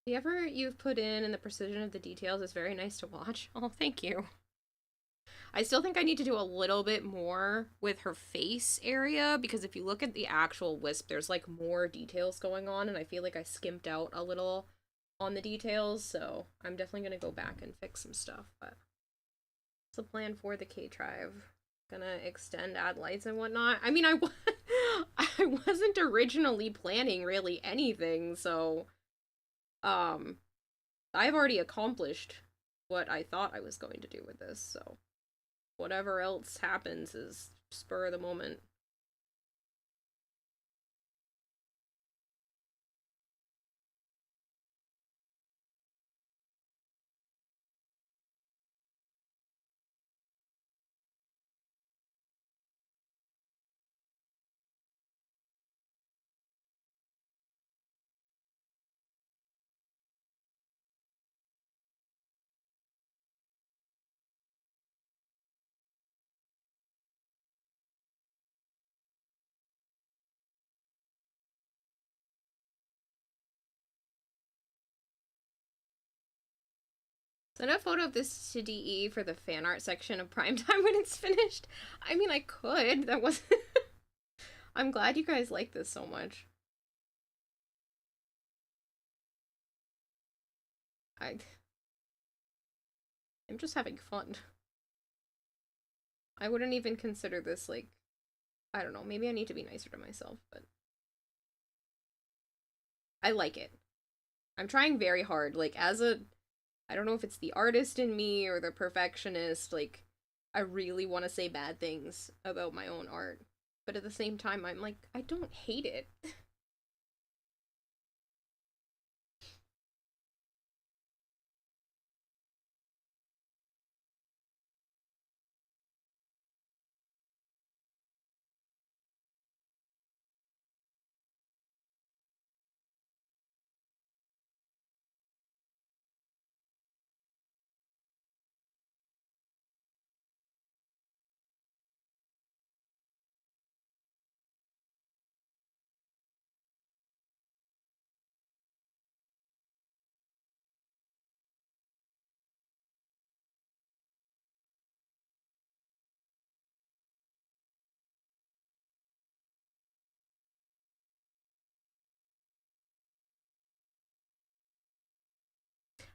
The effort you've put in and the precision of the details is very nice to watch. Oh, thank you. I still think I need to do a little bit more with her face area, because if you look at the actual wisp, there's like more details going on, and I feel like I skimped out a little on the details, so I'm definitely gonna go back and fix some stuff, but what's the plan for the K-Tribe? Gonna extend, add lights and whatnot? I mean, I wasn't originally planning really anything, so I've already accomplished what I thought I was going to do with this, so whatever else happens is spur of the moment. Send a photo of this to DE for the fan art section of Primetime when it's finished. I mean, I could. That was. I'm glad you guys like this so much. I'm just having fun. I wouldn't even consider this like, I don't know, maybe I need to be nicer to myself, but I like it. I'm trying very hard, like, I don't know if it's the artist in me or the perfectionist, like, I really want to say bad things about my own art, but at the same time, I'm like, I don't hate it.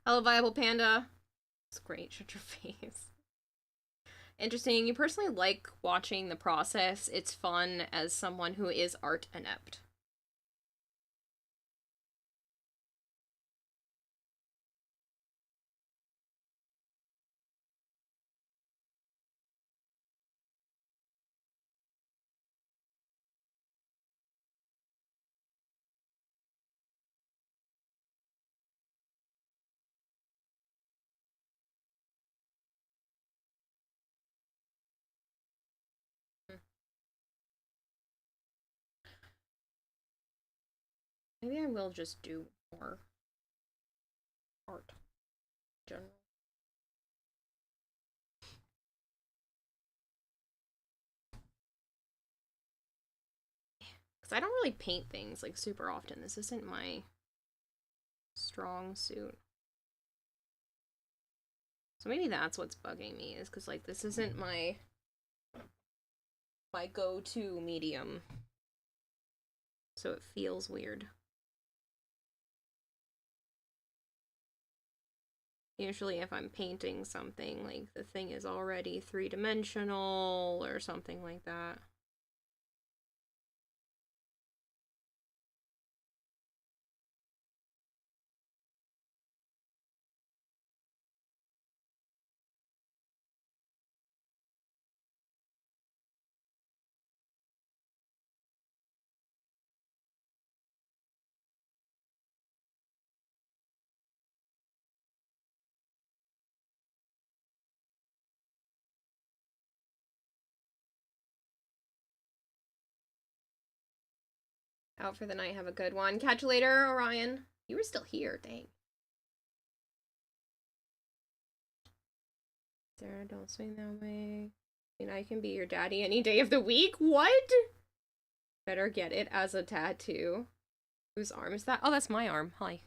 Hello, Viable Panda. It's great. Shut your face. Interesting. You personally like watching the process. It's fun as someone who is art inept. Maybe I will just do more art in general. Because I don't really paint things like super often. This isn't my strong suit. So maybe that's what's bugging me, is because like this isn't my go-to medium. So it feels weird. Usually if I'm painting something, like the thing is already three-dimensional or something like that. Out for the night, have a good one. Catch you later, Orion. You were still here, dang. Sarah, don't swing that way. I mean, I can be your daddy any day of the week? What? Better get it as a tattoo. Whose arm is that? Oh, that's my arm. Hi.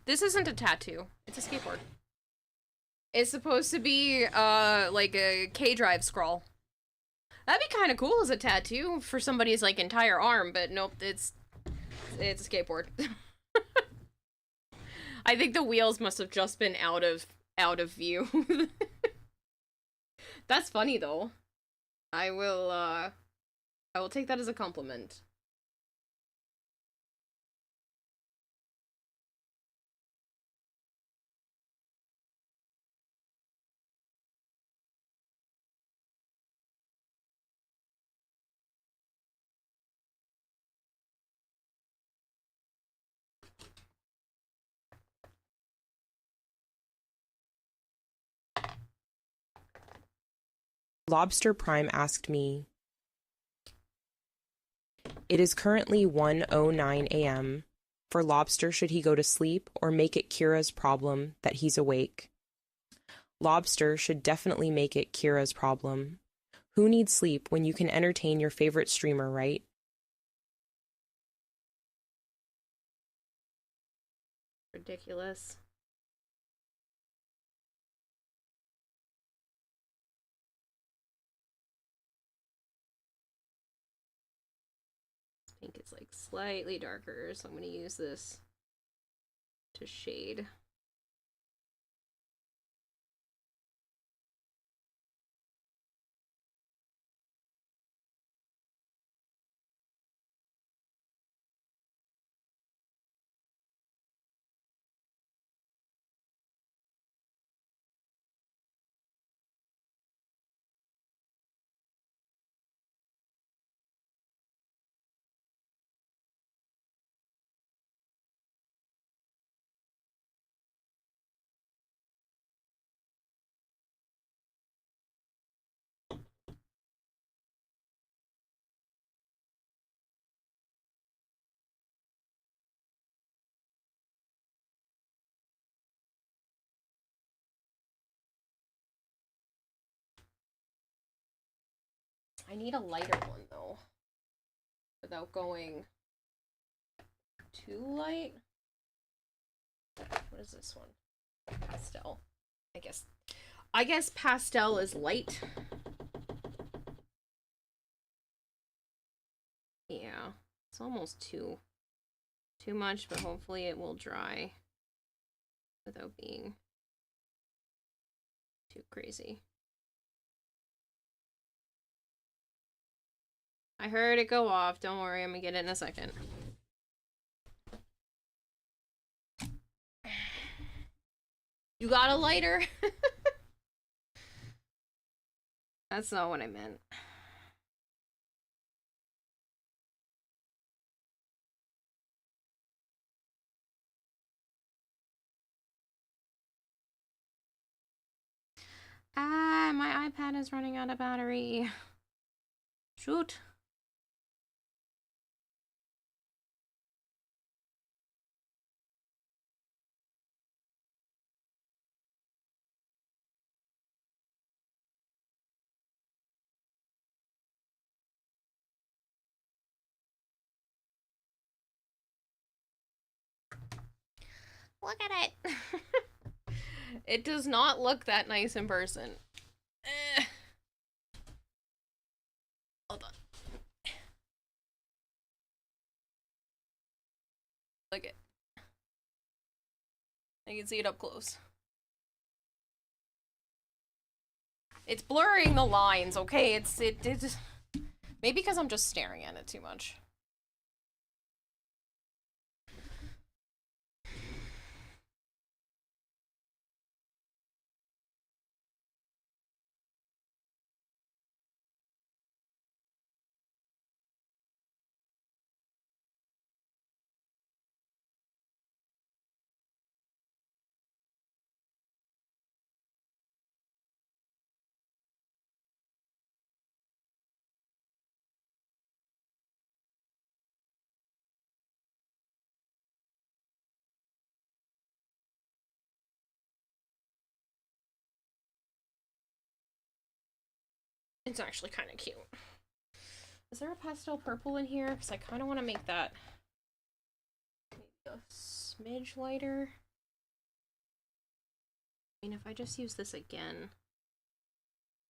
This isn't a tattoo. It's a skateboard. It's supposed to be, like a K-Drive scroll. That'd be kind of cool as a tattoo for somebody's, like, entire arm, but nope, it's a skateboard. I think the wheels must have just been out of view. That's funny, though. I will take that as a compliment. Lobster Prime asked me, it is currently 1:09 a.m. For Lobster, should he go to sleep or make it Kira's problem that he's awake? Lobster should definitely make it Kira's problem. Who needs sleep when you can entertain your favorite streamer, right? Ridiculous. Pink is like slightly darker, so I'm gonna use this to shade. I need a lighter one though, without going too light. What is this one? Pastel. I guess pastel is light. Yeah, it's almost too much, but hopefully it will dry without being too crazy. I heard it go off. Don't worry, I'm gonna get it in a second. You got a lighter? That's not what I meant. Ah, my iPad is running out of battery. Shoot. Look at it. It does not look that nice in person. Hold on. Look it. I can see it up close. It's blurring the lines, okay? It maybe because I'm just staring at it too much. It's actually kind of cute. Is there a pastel purple in here? Because I kind of want to make that maybe a smidge lighter. I mean, if I just use this again,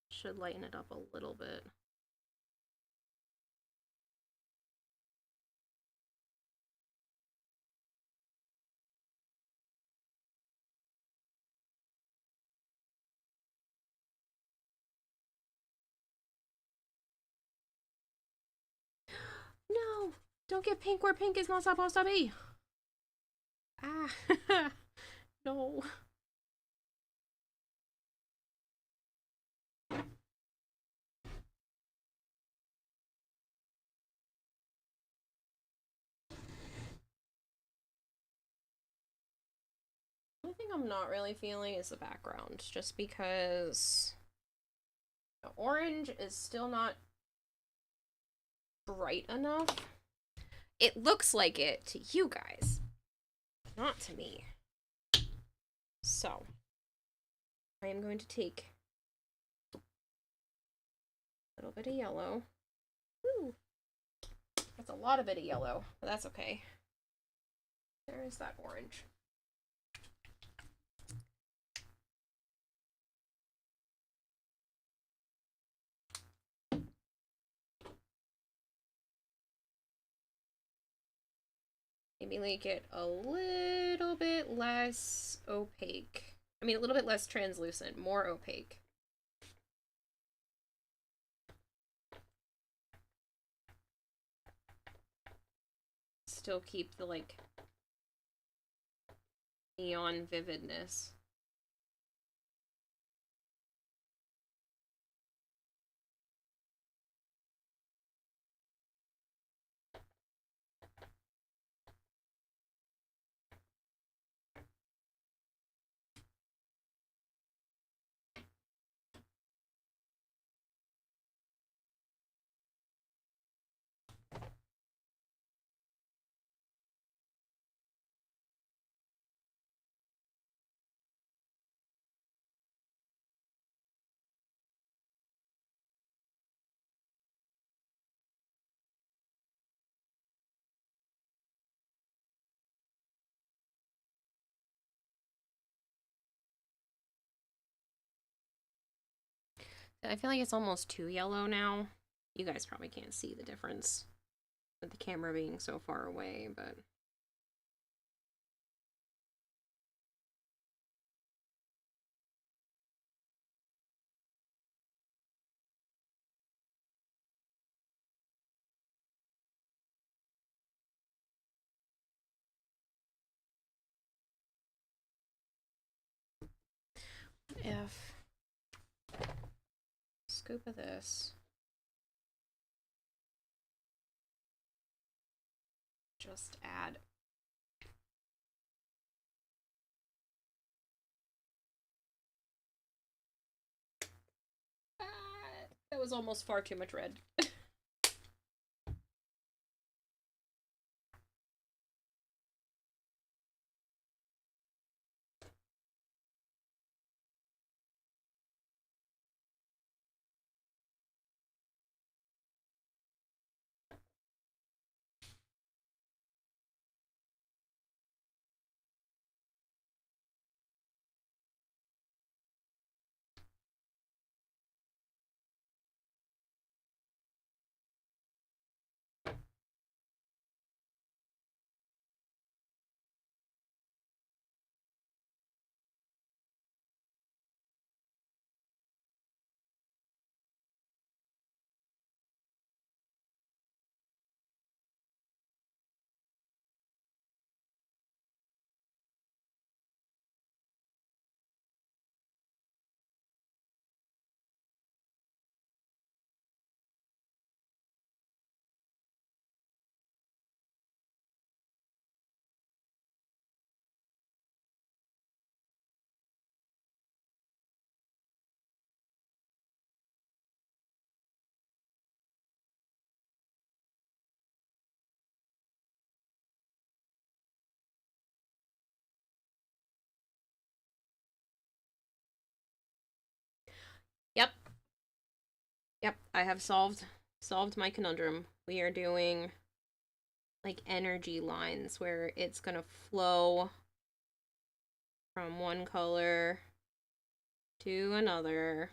it should lighten it up a little bit. No! Don't get pink where pink is not supposed to be! Ah! No. The only thing I'm not really feeling is the background, just because the orange is still not bright enough. It looks like it to you guys, but not to me. So, I am going to take a little bit of yellow. Woo! That's a lot of bit of yellow, but that's okay. There's that orange. Maybe make it a little bit less opaque. I mean, a little bit less translucent, more opaque. Still keep the, like, neon vividness. I feel like it's almost too yellow now. You guys probably can't see the difference with the camera being so far away, but... If scoop of this, just add that was almost far too much red. Yep. Yep, I have solved my conundrum. We are doing like energy lines where it's gonna flow from one color to another.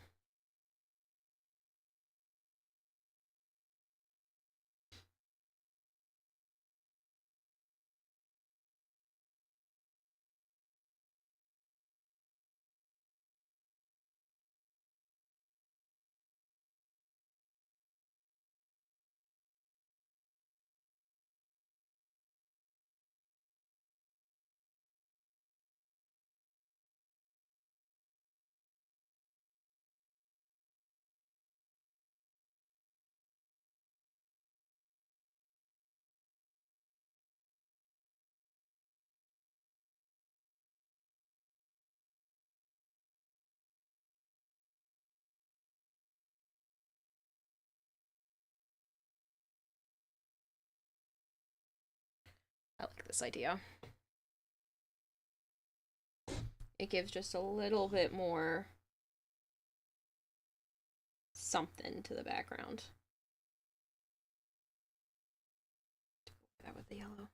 I like this idea. It gives just a little bit more something to the background. That with the yellow.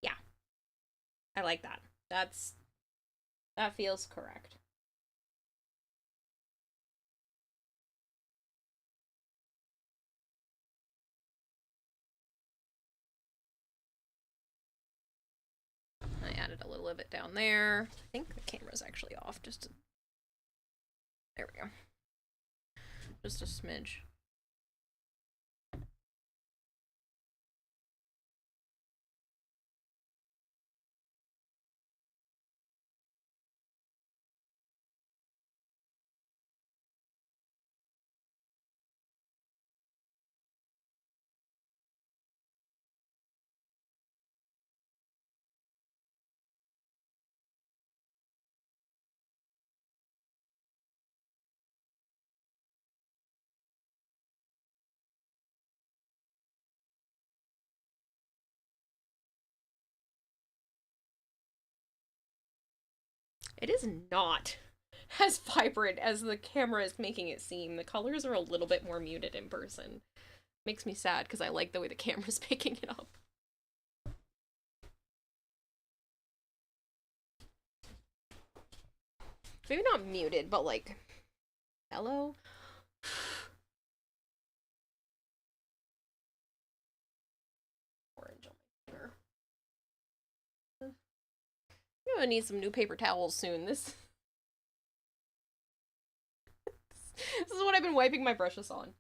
Yeah, I like that. That feels correct. I added a little of it down there. I think the camera's actually off. There we go. Just a smidge. It is not as vibrant as the camera is making it seem. The colors are a little bit more muted in person. Makes me sad because I like the way the camera's picking it up. Maybe not muted, but like mellow. Orange on my finger. I'm gonna need some new paper towels soon. This is what I've been wiping my brushes on.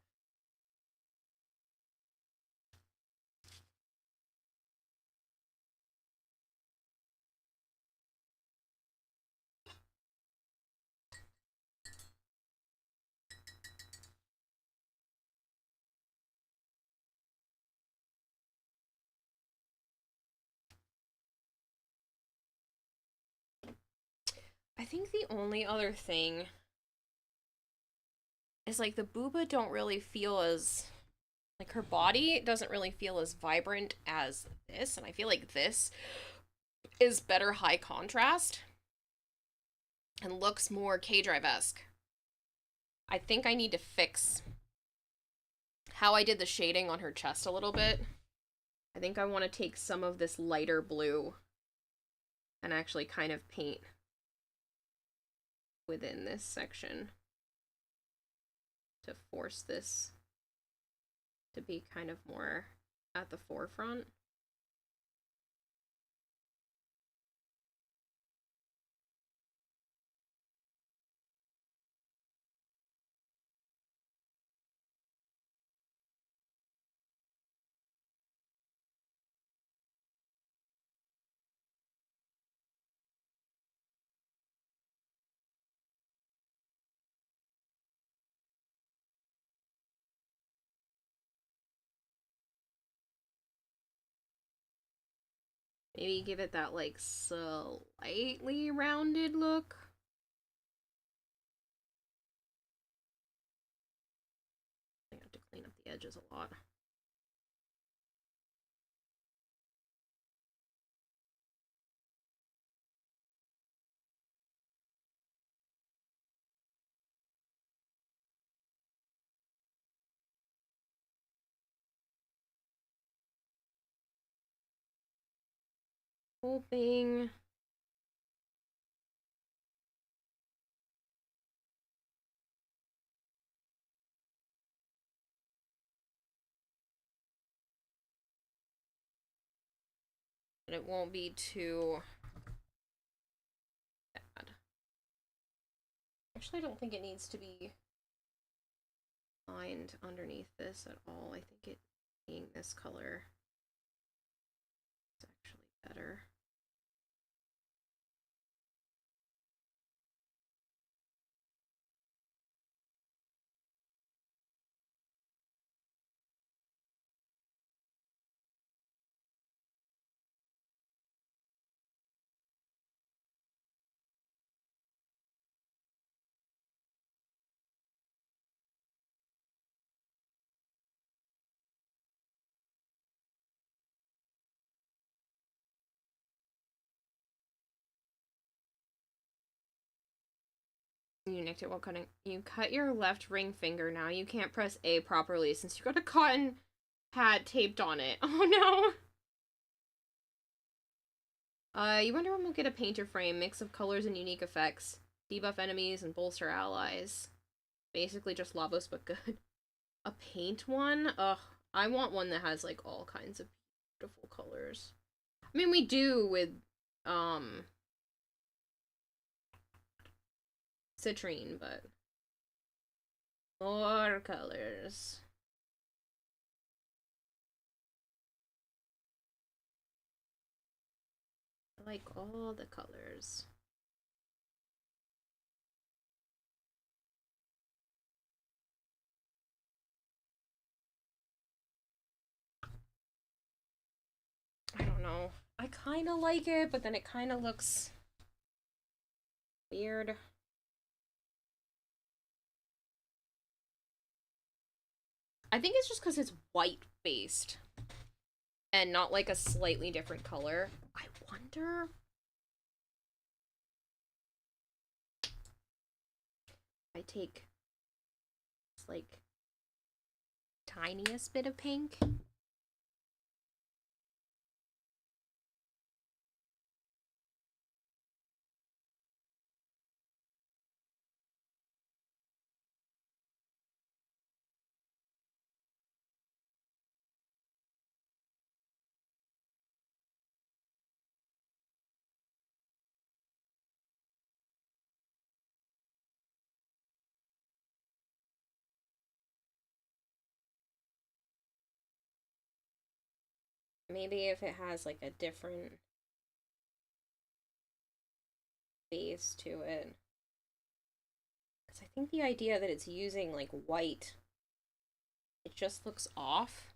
I think the only other thing is like the booba don't really feel as like her body doesn't really feel as vibrant as this, and I feel like this is better high contrast and looks more K-Drive-esque. I think I need to fix how I did the shading on her chest a little bit. I think I want to take some of this lighter blue and actually kind of paint within this section to force this to be kind of more at the forefront. Maybe give it that like slightly rounded look. I have to clean up the edges a lot. Hoping that it won't be too bad. Actually, I don't think it needs to be lined underneath this at all. I think it being this color is actually better. You nicked it while cutting. You cut your left ring finger. Now you can't press A properly since you got a cotton pad taped on it. Oh no! You wonder when we'll get a painter frame, mix of colors and unique effects, debuff enemies and bolster allies. Basically just Lavos, but good. A paint one? Ugh, I want one that has like all kinds of beautiful colors. I mean, we do with citrine, but more colors. I like all the colors. I don't know. I kind of like it, but then it kind of looks weird. I think it's just because it's white based and not like a slightly different color. I wonder. I take it's like tiniest bit of pink. Maybe if it has like a different base to it. Because I think the idea that it's using like white, it just looks off.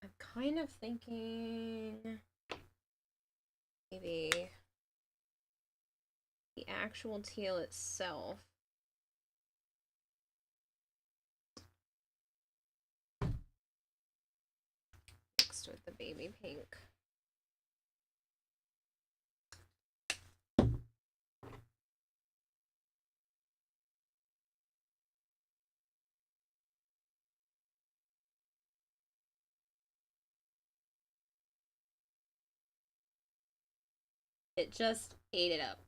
I'm kind of thinking maybe the actual teal itself mixed with the baby pink. It just ate it up.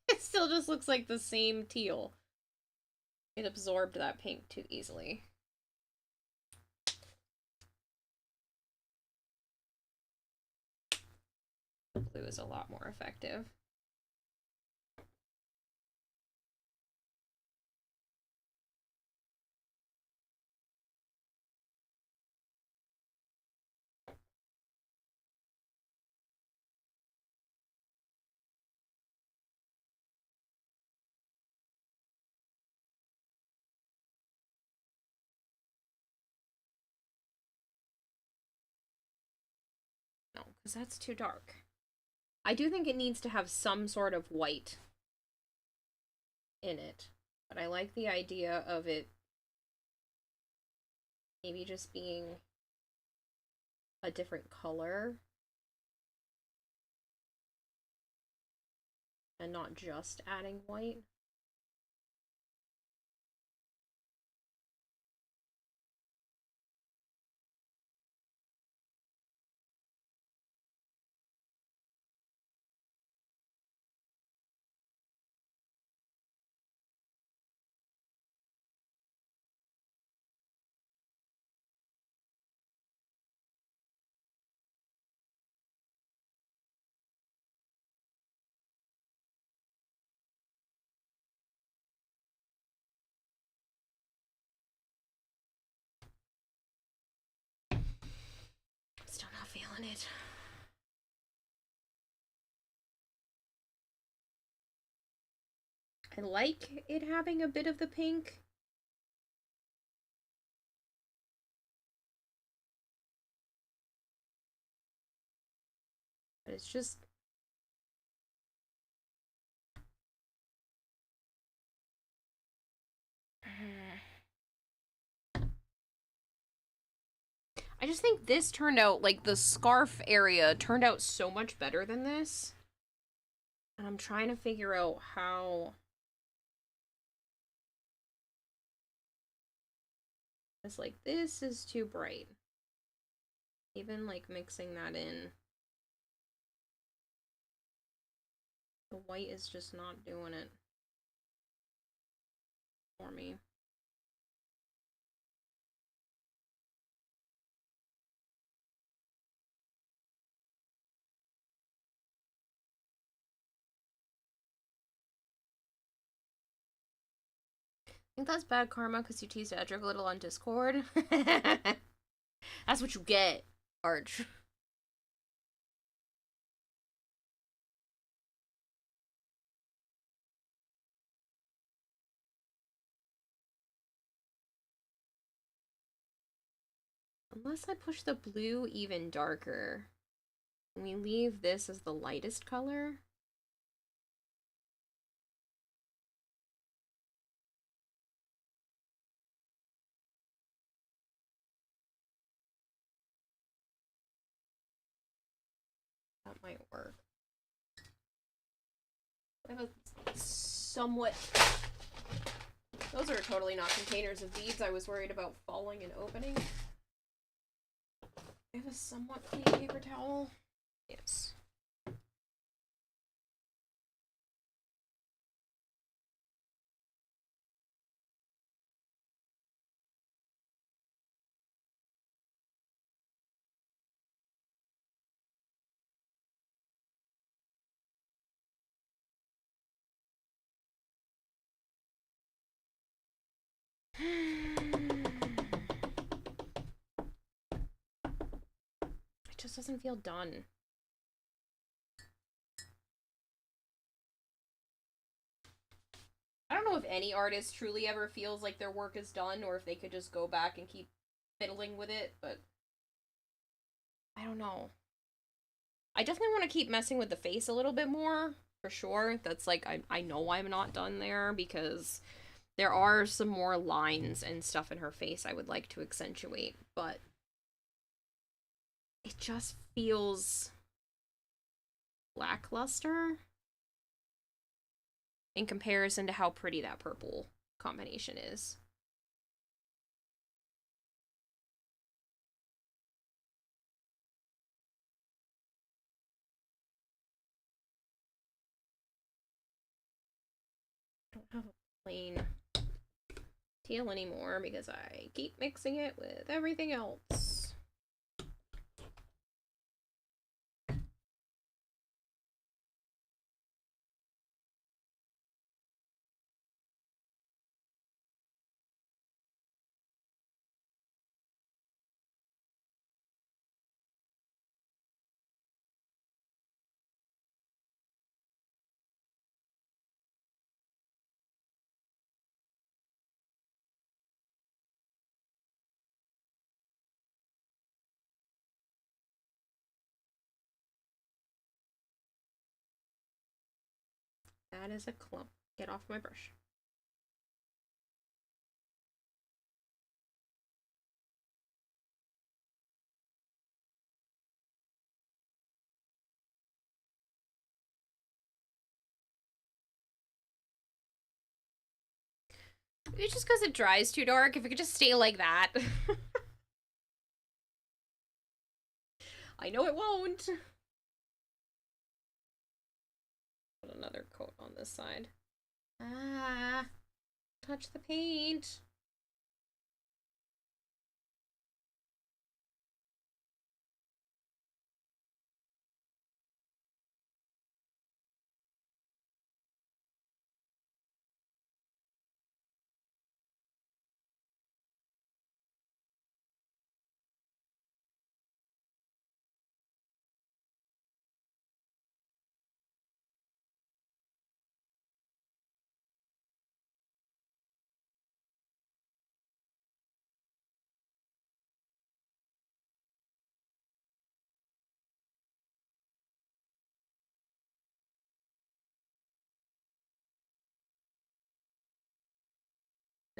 It still just looks like the same teal. It absorbed that pink too easily. Blue is a lot more effective. No, because that's too dark. I do think it needs to have some sort of white in it, but I like the idea of it maybe just being a different color and not just adding white. feeling it. I like it having a bit of the pink. But it's just... I just think this turned out, like, the scarf area turned out so much better than this. And I'm trying to figure out how... It's like, this is too bright. Even, like, mixing that in. The white is just not doing it for me. I think that's bad karma because you teased Edric a little on Discord. That's what you get, Arch. Unless I push the blue even darker. And we leave this as the lightest color. That might work. I have a somewhat... Those are totally not containers of beads. I was worried about falling and opening. I have a somewhat clean paper towel. Yes. It just doesn't feel done. I don't know if any artist truly ever feels like their work is done or if they could just go back and keep fiddling with it, but I don't know. I definitely want to keep messing with the face a little bit more, for sure. That's like, I know I'm not done there because there are some more lines and stuff in her face I would like to accentuate, but it just feels lackluster in comparison to how pretty that purple combination is. I don't have a plain teal anymore because I keep mixing it with everything else. That is a clump. Get off my brush. Maybe just because it dries too dark. If it could just stay like that. I know it won't. Put another coat on this side. Ah, touch the paint.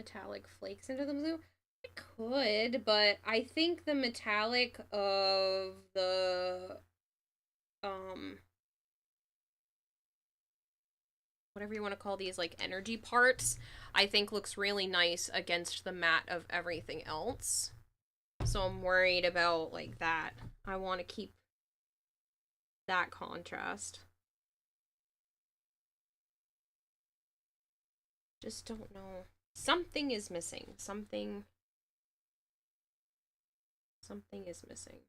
metallic flakes into the blue? I could, but I think the metallic of the whatever you want to call these, like, energy parts, I think looks really nice against the matte of everything else. So I'm worried about, like, that. I want to keep that contrast. Just don't know. Something is missing. Something is missing.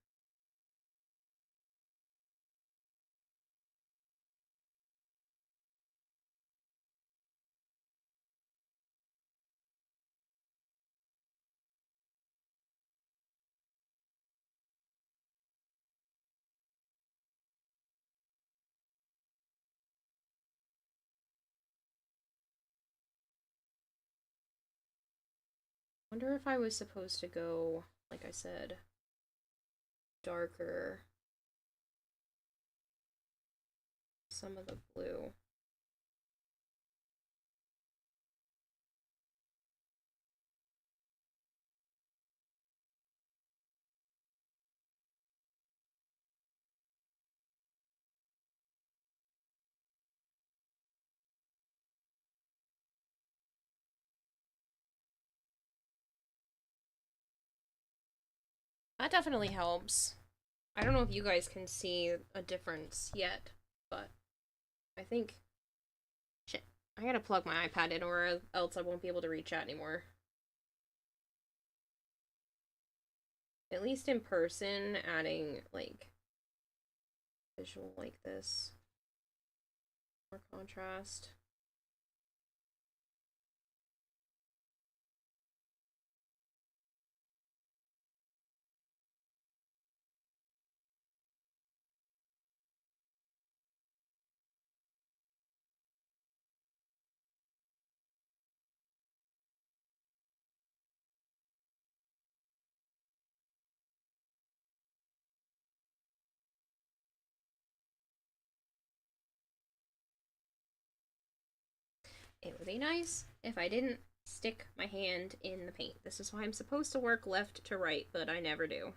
Wonder if I was supposed to go, like I said, darker. Some of the blue. That definitely helps. I don't know if you guys can see a difference yet, but I think... Shit. I gotta plug my iPad in or else I won't be able to read chat anymore. At least in person, adding, like, visual like this. More contrast. It would be nice if I didn't stick my hand in the paint. This is why I'm supposed to work left to right, but I never do.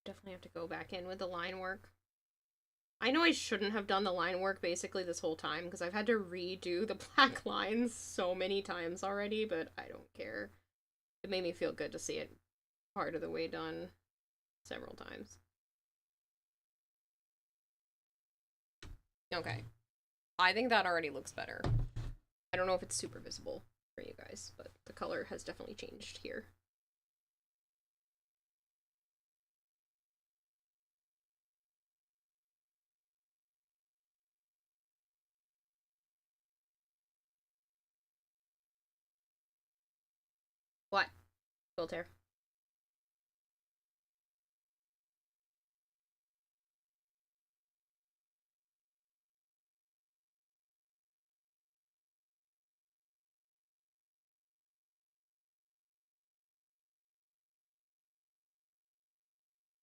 Definitely have to go back in with the line work. I know I shouldn't have done the line work basically this whole time because I've had to redo the black lines so many times already, but I don't care. It made me feel good to see it part of the way done several times. Okay. I think that already looks better. I don't know if it's super visible for you guys, but the color has definitely changed here. What? Voltaire.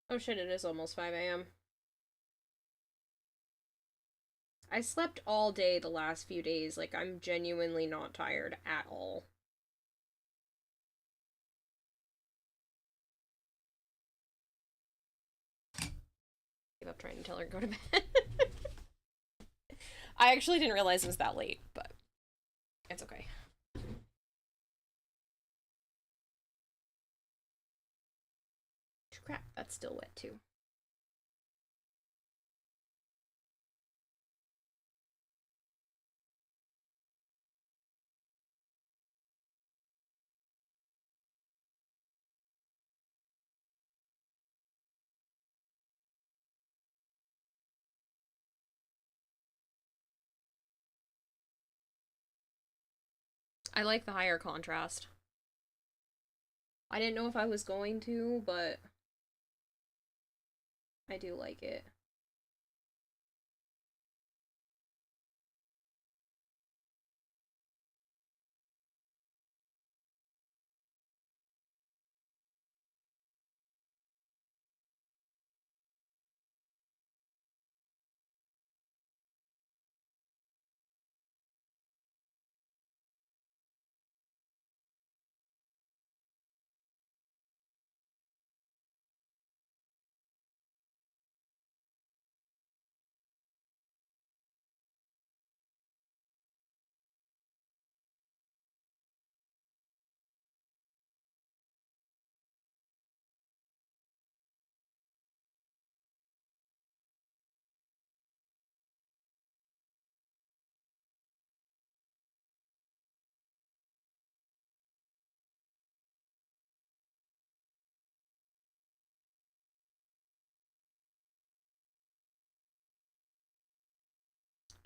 Oh shit, it is almost 5 a.m. I slept all day the last few days. Like, I'm genuinely not tired at all. Give up trying to tell her to go to bed. I actually didn't realize it was that late, but it's okay. Crap, that's still wet too. I like the higher contrast. I didn't know if I was going to, but I do like it.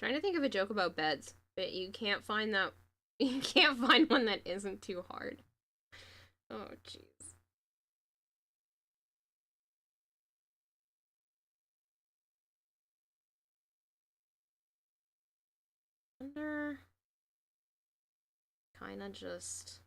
Trying to think of a joke about beds, but you can't find that. You can't find one that isn't too hard. Oh, jeez. Wonder. Kinda just.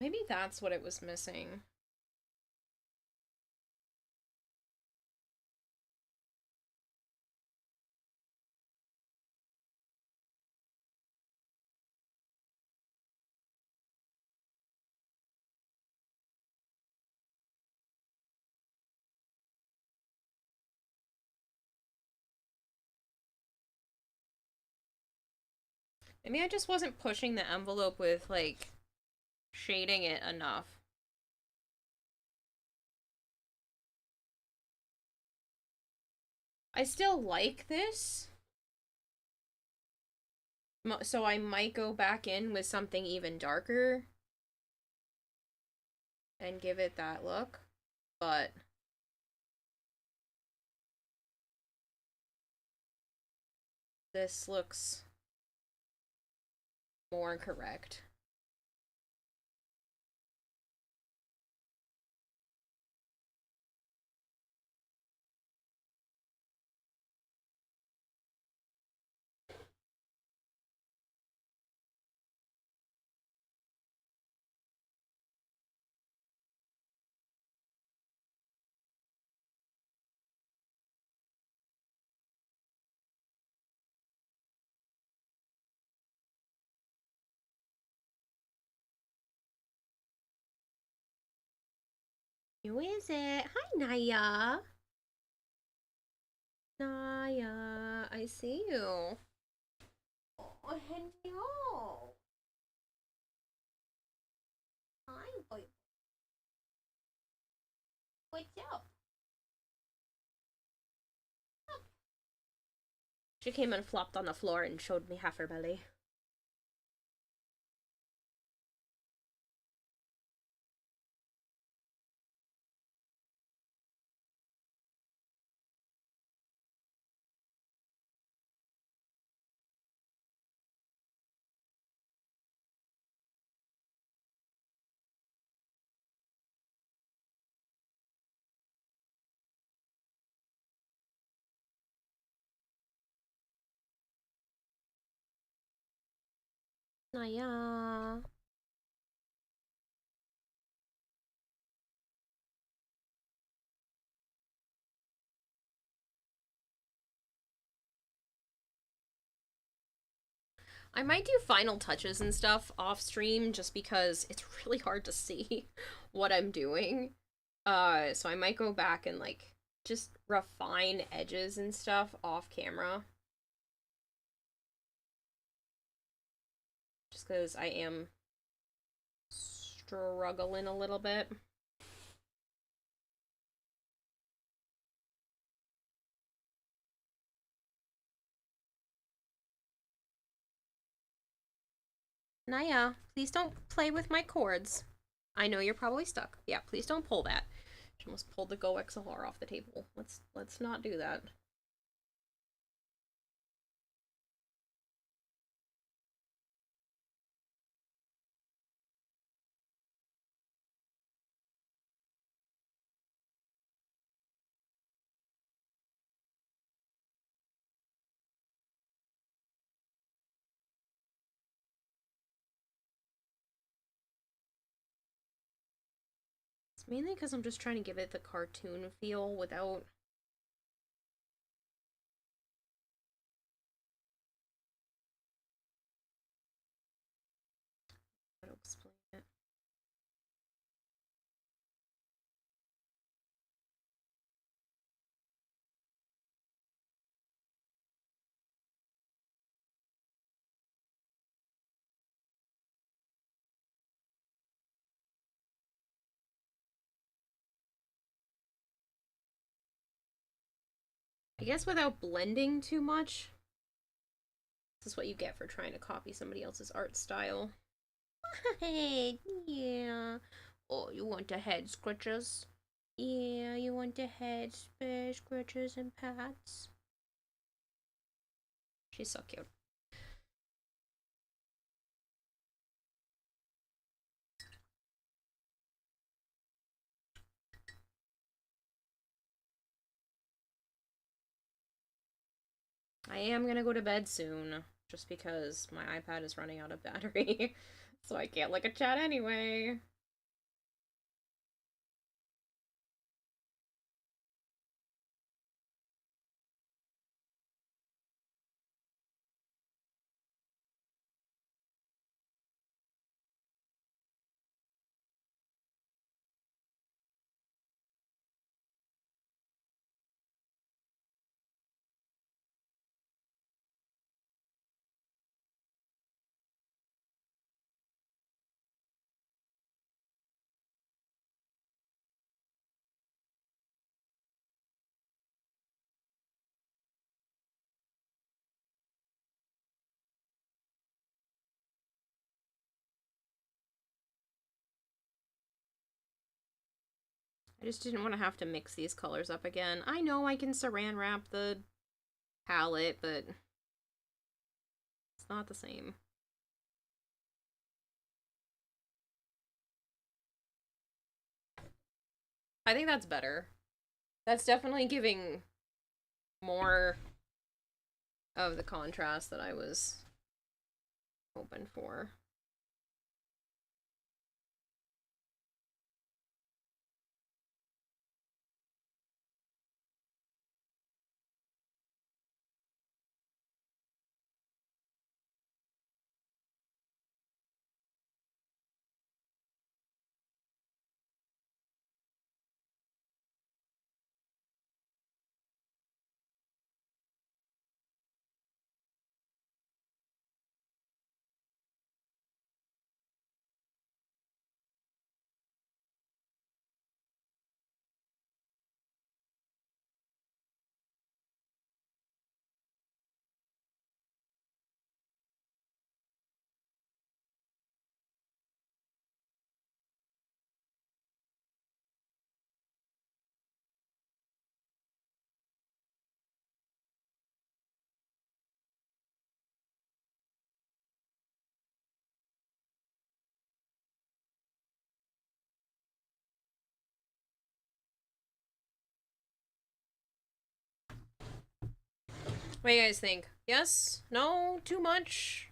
Maybe that's what it was missing. Maybe I just wasn't pushing the envelope with, like, shading it enough. I still like this. So I might go back in with something even darker and give it that look, but this looks more correct. Who is it? Hi, Naya. Naya, I see you. Oh, hello. what's up? She came and flopped on the floor and showed me half her belly. Naya. I might do final touches and stuff off stream just because it's really hard to see what I'm doing. So I might go back and like just refine edges and stuff off camera. Just because I am struggling a little bit. Naya, please don't play with my cords. I know you're probably stuck. Yeah, please don't pull that. She almost pulled the Go XLR off the table. Let's not do that. It's mainly because I'm just trying to give it the cartoon feel without... How to explain it? I guess without blending too much. This is what you get for trying to copy somebody else's art style. Hey, yeah. Oh, you want the head scratches? Yeah, you want the head scratches and pats? She's so cute. I am gonna go to bed soon, just because my iPad is running out of battery, so I can't look at chat anyway. I just didn't want to have to mix these colors up again. I know I can saran wrap the palette, but it's not the same. I think that's better. That's definitely giving more of the contrast that I was hoping for. What do you guys think? Yes? No? Too much?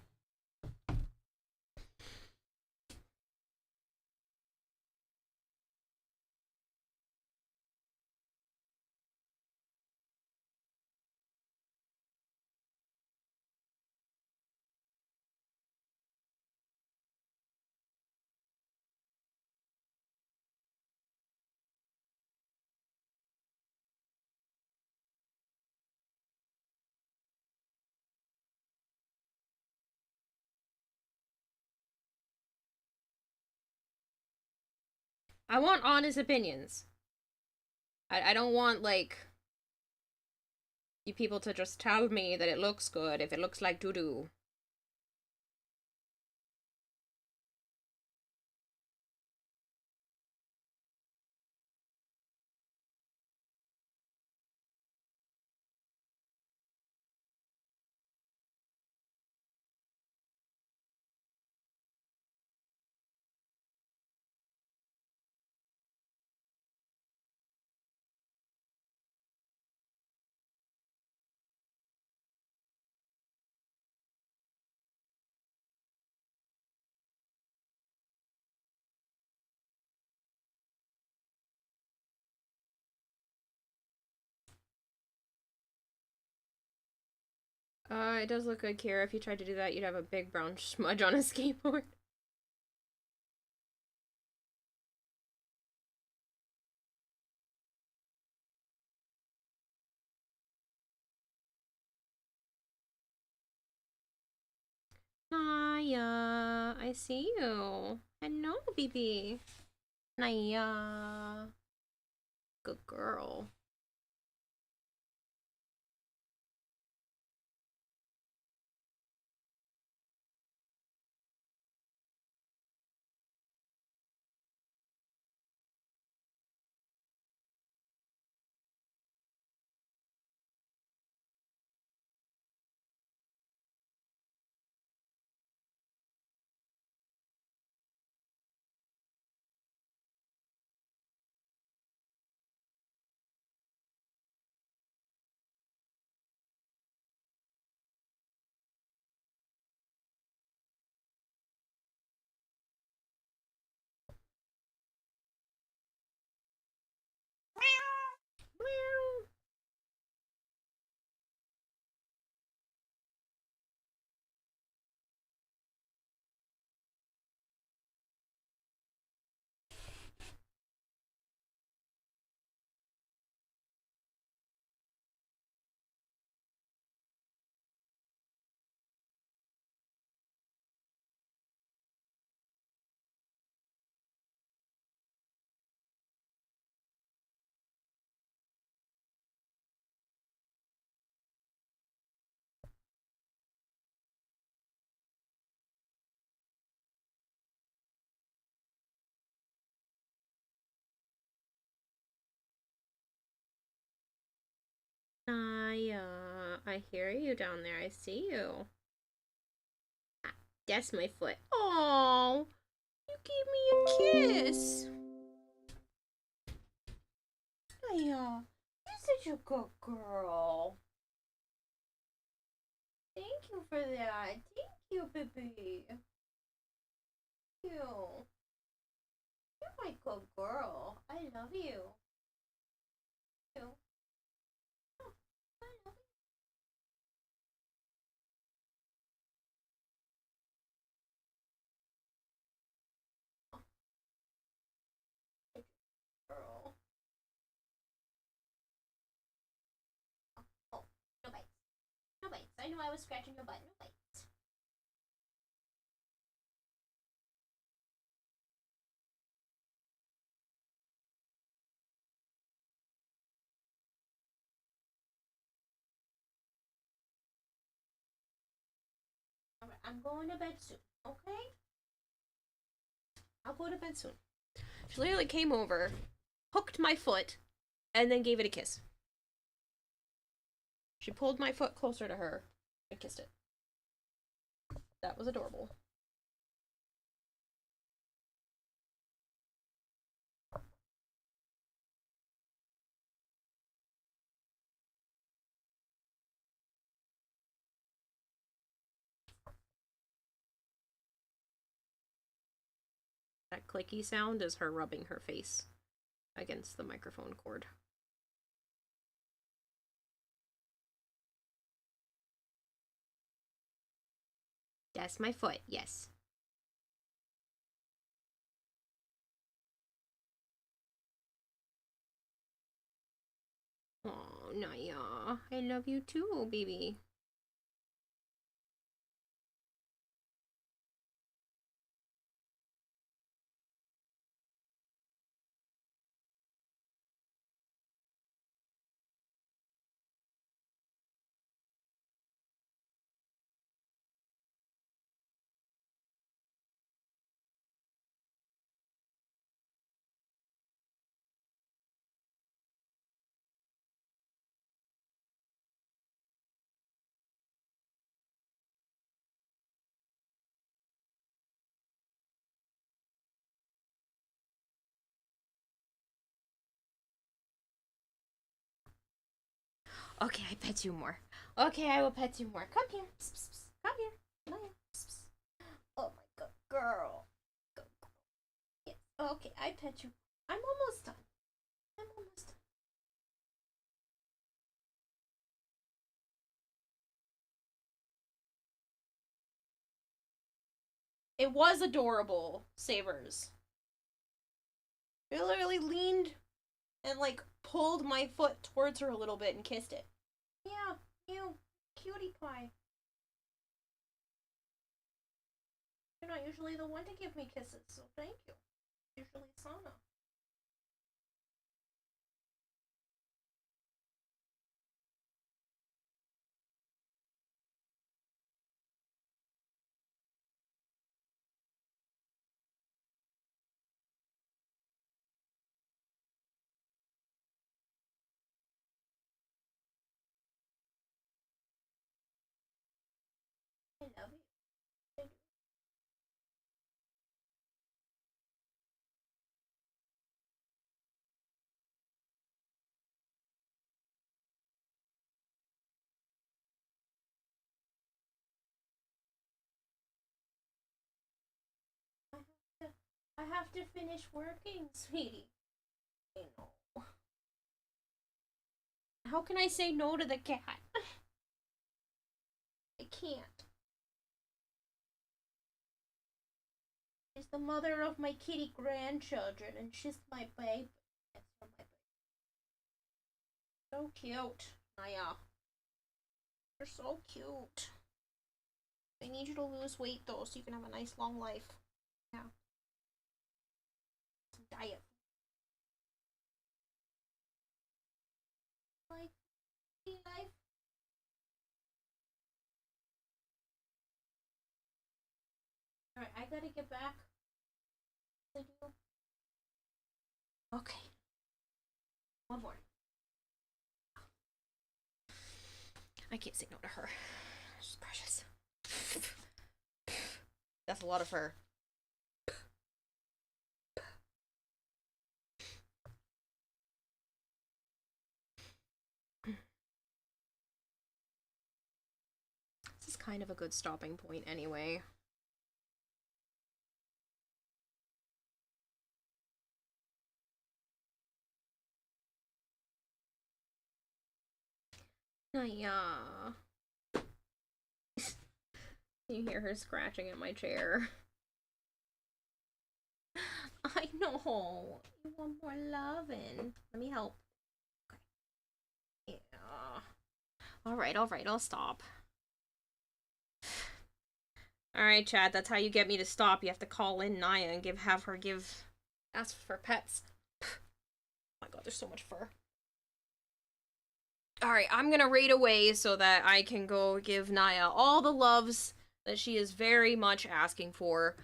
I want honest opinions. I don't want, like, you people to just tell me that it looks good if it looks like doo-doo. It does look good, Kira. If you tried to do that, you'd have a big brown smudge on a skateboard. Naya, I see you. Hello, baby. Naya. Good girl. Naya, I hear you down there. I see you. Ah, that's my foot. Oh, you gave me a kiss. Naya, you're such a good girl. Thank you for that. Thank you, baby. Thank you. You're my good girl. I love you. You. Oh, I love you, girl. Oh, no bites. No bites. I know I was scratching your butt. No bites. Alright, I'm going to bed soon, okay? I'll go to bed soon. She literally came over, hooked my foot, and then gave it a kiss. She pulled my foot closer to her and kissed it. That was adorable. That clicky sound is her rubbing her face against the microphone cord. That's my foot, yes. Oh, Naya. I love you too, baby. Okay, I pet you more. Okay, I will pet you more. Come here. Psst, psst, psst. Come here. Naya. Psst, psst. Oh my good girl. Good girl. Yes. Okay, I pet you. I'm almost done. I'm almost done. It was adorable, Sabers. It literally leaned and like pulled my foot towards her a little bit and kissed it. Yeah, you cutie pie. You're not usually the one to give me kisses, so thank you. Usually Sana. I love you. I do. I have to finish working, sweetie. I know. How can I say no to the cat? I can't. She's the mother of my kitty grandchildren, and she's my babe. That's my babe. So cute, Naya. You're so cute. I need you to lose weight though, so you can have a nice long life. Yeah. Some diet. Like life. Alright, I gotta get back. Okay. One more. I can't say no to her. She's precious. That's a lot of her. This is kind of a good stopping point anyway. Yeah. You hear her scratching at my chair. I know. You want more loving. Let me help. Okay. Yeah. Alright, I'll stop. Alright, Chad, that's how you get me to stop. You have to call in Naya and ask for pets. Oh my god, there's so much fur. Alright, I'm gonna raid away so that I can go give Naya all the loves that she is very much asking for.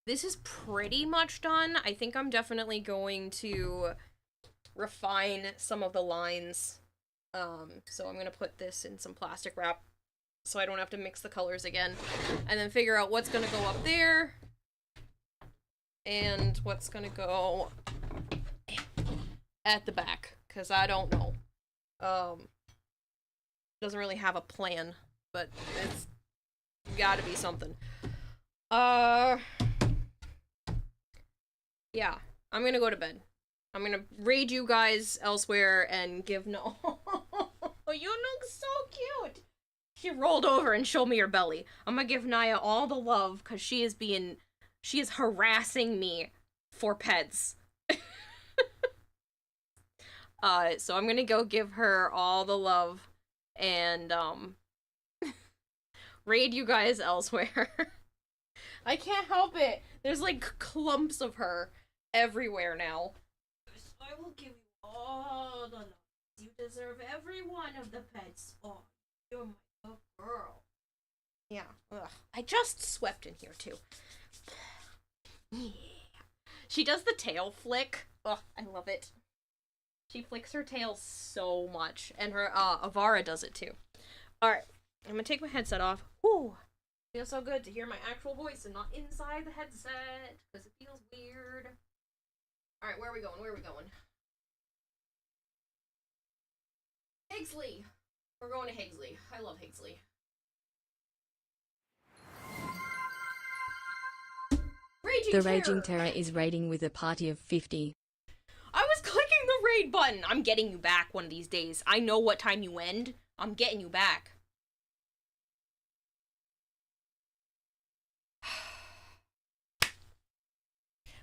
This is pretty much done. I think I'm definitely going to refine some of the lines. So I'm gonna put this in some plastic wrap so I don't have to mix the colors again. And then figure out what's gonna go up there. And what's gonna go at the back. Because I don't know. Doesn't really have a plan. But it's gotta be something. Yeah, I'm gonna go to bed. I'm gonna raid you guys elsewhere and give no. You look so cute. She rolled over and showed me her belly. I'm gonna give Naya all the love because she is harassing me for pets. So I'm gonna go give her all the love and raid you guys elsewhere. I can't help it. There's like clumps of her everywhere now. I will give you all the love. You deserve every one of the pets. Oh, you're my good girl. Yeah. Ugh. I just swept in here too. Yeah. She does the tail flick. Ugh, I love it. She flicks her tail so much. And her Avara does it too. Alright. I'm gonna take my headset off. Whew. Feels so good to hear my actual voice and not inside the headset. Because it feels weird. Alright, where are we going? Where are we going? Hagesley! We're going to Hagesley. I love Hagesley. The Raging Terror is raiding with a party of 50. I was clicking the raid button! I'm getting you back one of these days. I know what time you end. I'm getting you back.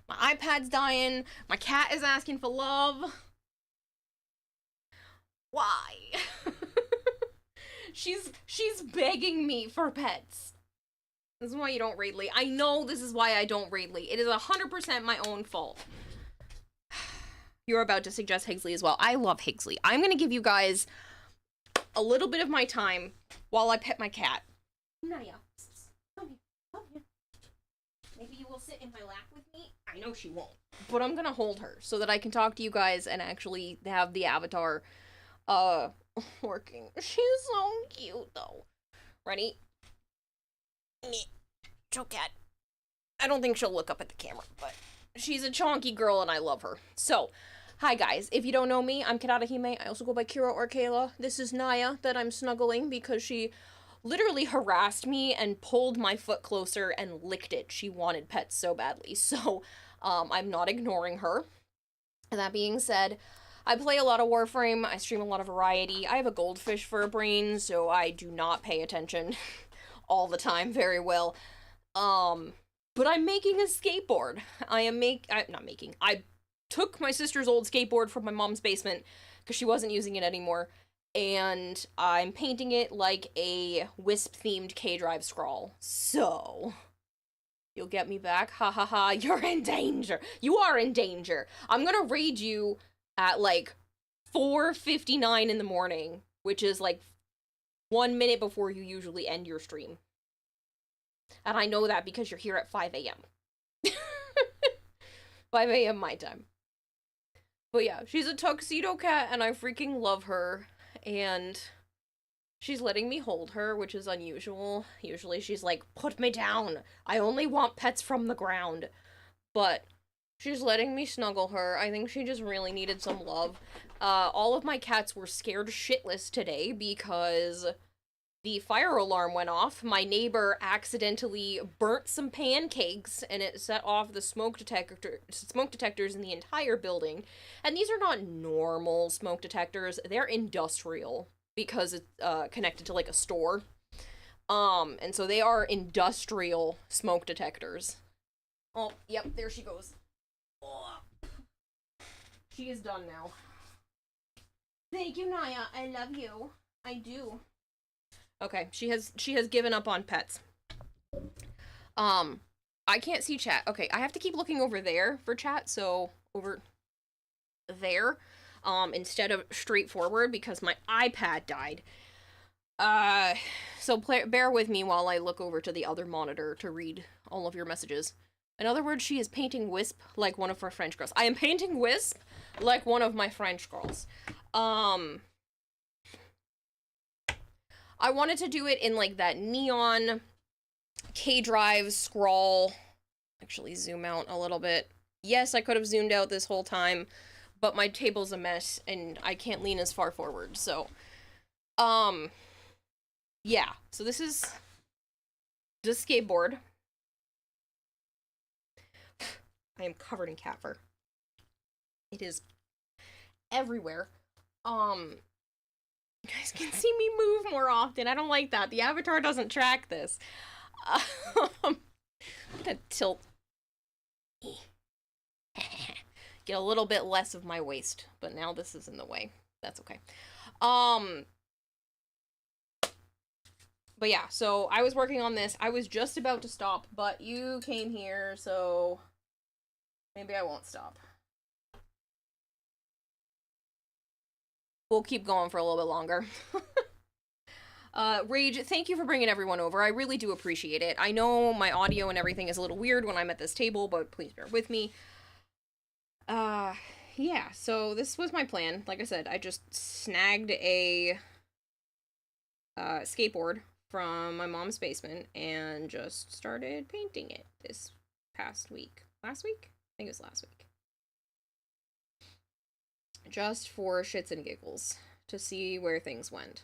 My iPad's dying. My cat is asking for love. Why? She's begging me for pets. This is why you don't raid Lee. I know this is why I don't raid Lee. It is 100% my own fault. You're about to suggest Hagesley as well. I love Hagesley. I'm gonna give you guys a little bit of my time while I pet my cat. Naya, come here. Come here. Maybe you will sit in my lap with me. I know she won't. But I'm gonna hold her so that I can talk to you guys and actually have the avatar working. She's so cute though. Ready? Choke cat. I don't think she'll look up at the camera, but she's a chonky girl and I love her. So, hi guys. If you don't know me, I'm Kadata Hime. I also go by Kira or Kayla. This is Naya that I'm snuggling because she literally harassed me and pulled my foot closer and licked it. She wanted pets so badly. So, I'm not ignoring her. And that being said, I play a lot of Warframe, I stream a lot of variety, I have a goldfish for a brain, so I do not pay attention all the time very well. But I'm making a skateboard. I took my sister's old skateboard from my mom's basement, because she wasn't using it anymore, and I'm painting it like a Wisp-themed K-Drive scroll. So, you'll get me back? Ha ha ha, you're in danger! You are in danger! I'm gonna raid you at like 4:59 in the morning, which is like 1 minute before you usually end your stream. And I know that because you're here at 5 a.m. 5 a.m. my time. But yeah, she's a tuxedo cat and I freaking love her. And she's letting me hold her, which is unusual. Usually she's like, put me down. I only want pets from the ground. But she's letting me snuggle her. I think she just really needed some love. All of my cats were scared shitless today because the fire alarm went off. My neighbor accidentally burnt some pancakes and it set off the smoke detectors in the entire building. And these are not normal smoke detectors. They're industrial because it's connected to like a store. And so they are industrial smoke detectors. Oh, yep, there she goes. Oh. She is done now. Thank you, Naya. I love you. I do. Okay, she has given up on pets. I can't see chat. Okay, I have to keep looking over there for chat, so over there, instead of straight forward because my iPad died. So bear with me while I look over to the other monitor to read all of your messages. In other words, she is painting Wisp like one of her French girls. I am painting Wisp like one of my French girls. I wanted to do it in like that neon K-Drive scroll. Actually zoom out a little bit. Yes, I could have zoomed out this whole time, but my table's a mess and I can't lean as far forward, so. Yeah, so this is the skateboard. I am covered in cat fur. It is everywhere. You guys can see me move more often. I don't like that. The avatar doesn't track this. I'm gonna tilt. Get a little bit less of my waist, but now this is in the way. That's okay. But yeah, so I was working on this. I was just about to stop, but you came here, so maybe I won't stop. We'll keep going for a little bit longer. Rage, thank you for bringing everyone over. I really do appreciate it. I know my audio and everything is a little weird when I'm at this table, but please bear with me. Yeah, so this was my plan. Like I said, I just snagged a skateboard from my mom's basement and just started painting it this past week. Last week? I think it was last week. Just for shits and giggles, to see where things went.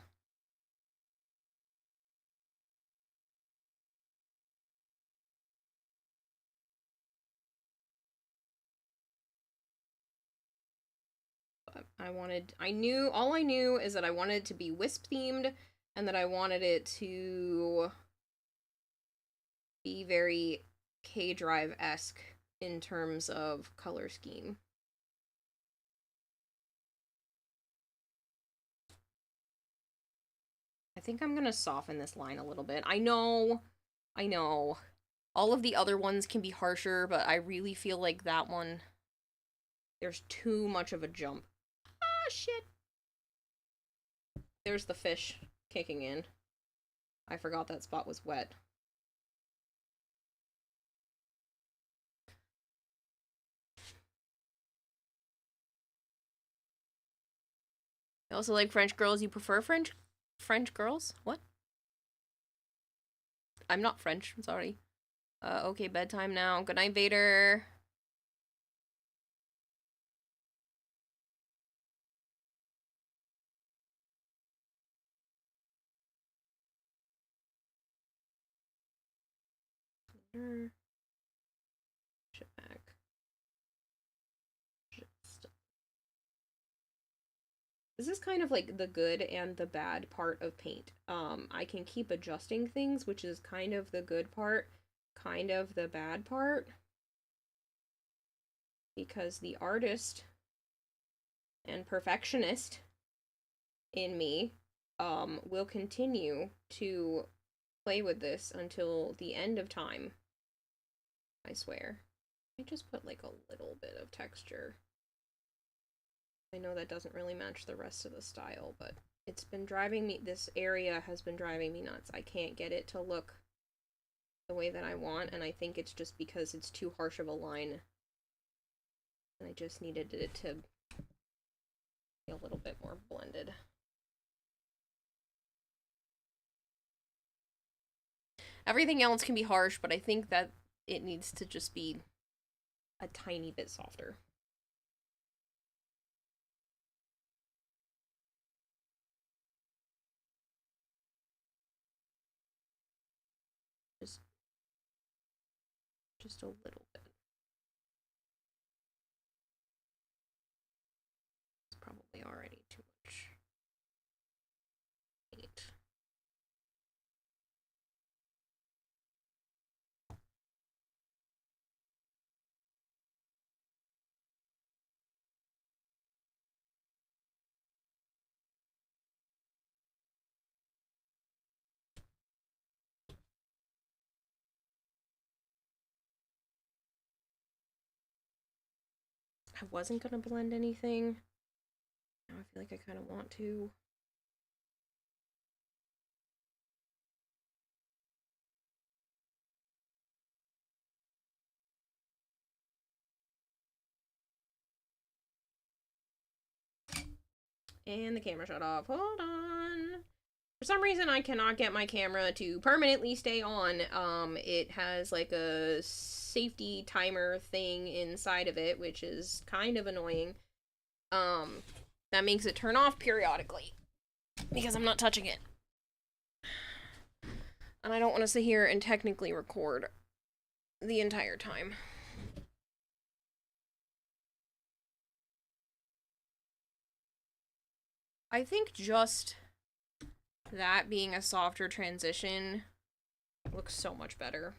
But all I knew is that I wanted it to be Wisp themed, and that I wanted it to be very K-Drive-esque in terms of color scheme. I think I'm gonna soften this line a little bit. I know. All of the other ones can be harsher, but I really feel like that one, there's too much of a jump. Ah, shit. There's the fish kicking in. I forgot that spot was wet. I also like French girls. You prefer French girls? What? I'm not French, I'm sorry. Okay, bedtime now. Good night, Vader. Shit back. This is kind of like the good and the bad part of paint. I can keep adjusting things, which is kind of the good part, kind of the bad part. Because the artist and perfectionist in me will continue to play with this until the end of time. I swear. I just put like a little bit of texture. I know that doesn't really match the rest of the style, but it's been driving me, this area has been driving me nuts. I can't get it to look the way that I want, and I think it's just because it's too harsh of a line. And I just needed it to be a little bit more blended. Everything else can be harsh, but I think that it needs to just be a tiny bit softer. Just a little bit. It's probably already too much. 8. I wasn't gonna blend anything. Now I feel like I kind of want to. And the camera shut off. Hold on. For some reason, I cannot get my camera to permanently stay on. It has like a safety timer thing inside of it, which is kind of annoying. That makes it turn off periodically because I'm not touching it. And I don't want to sit here and technically record the entire time. I think just that being a softer transition looks so much better.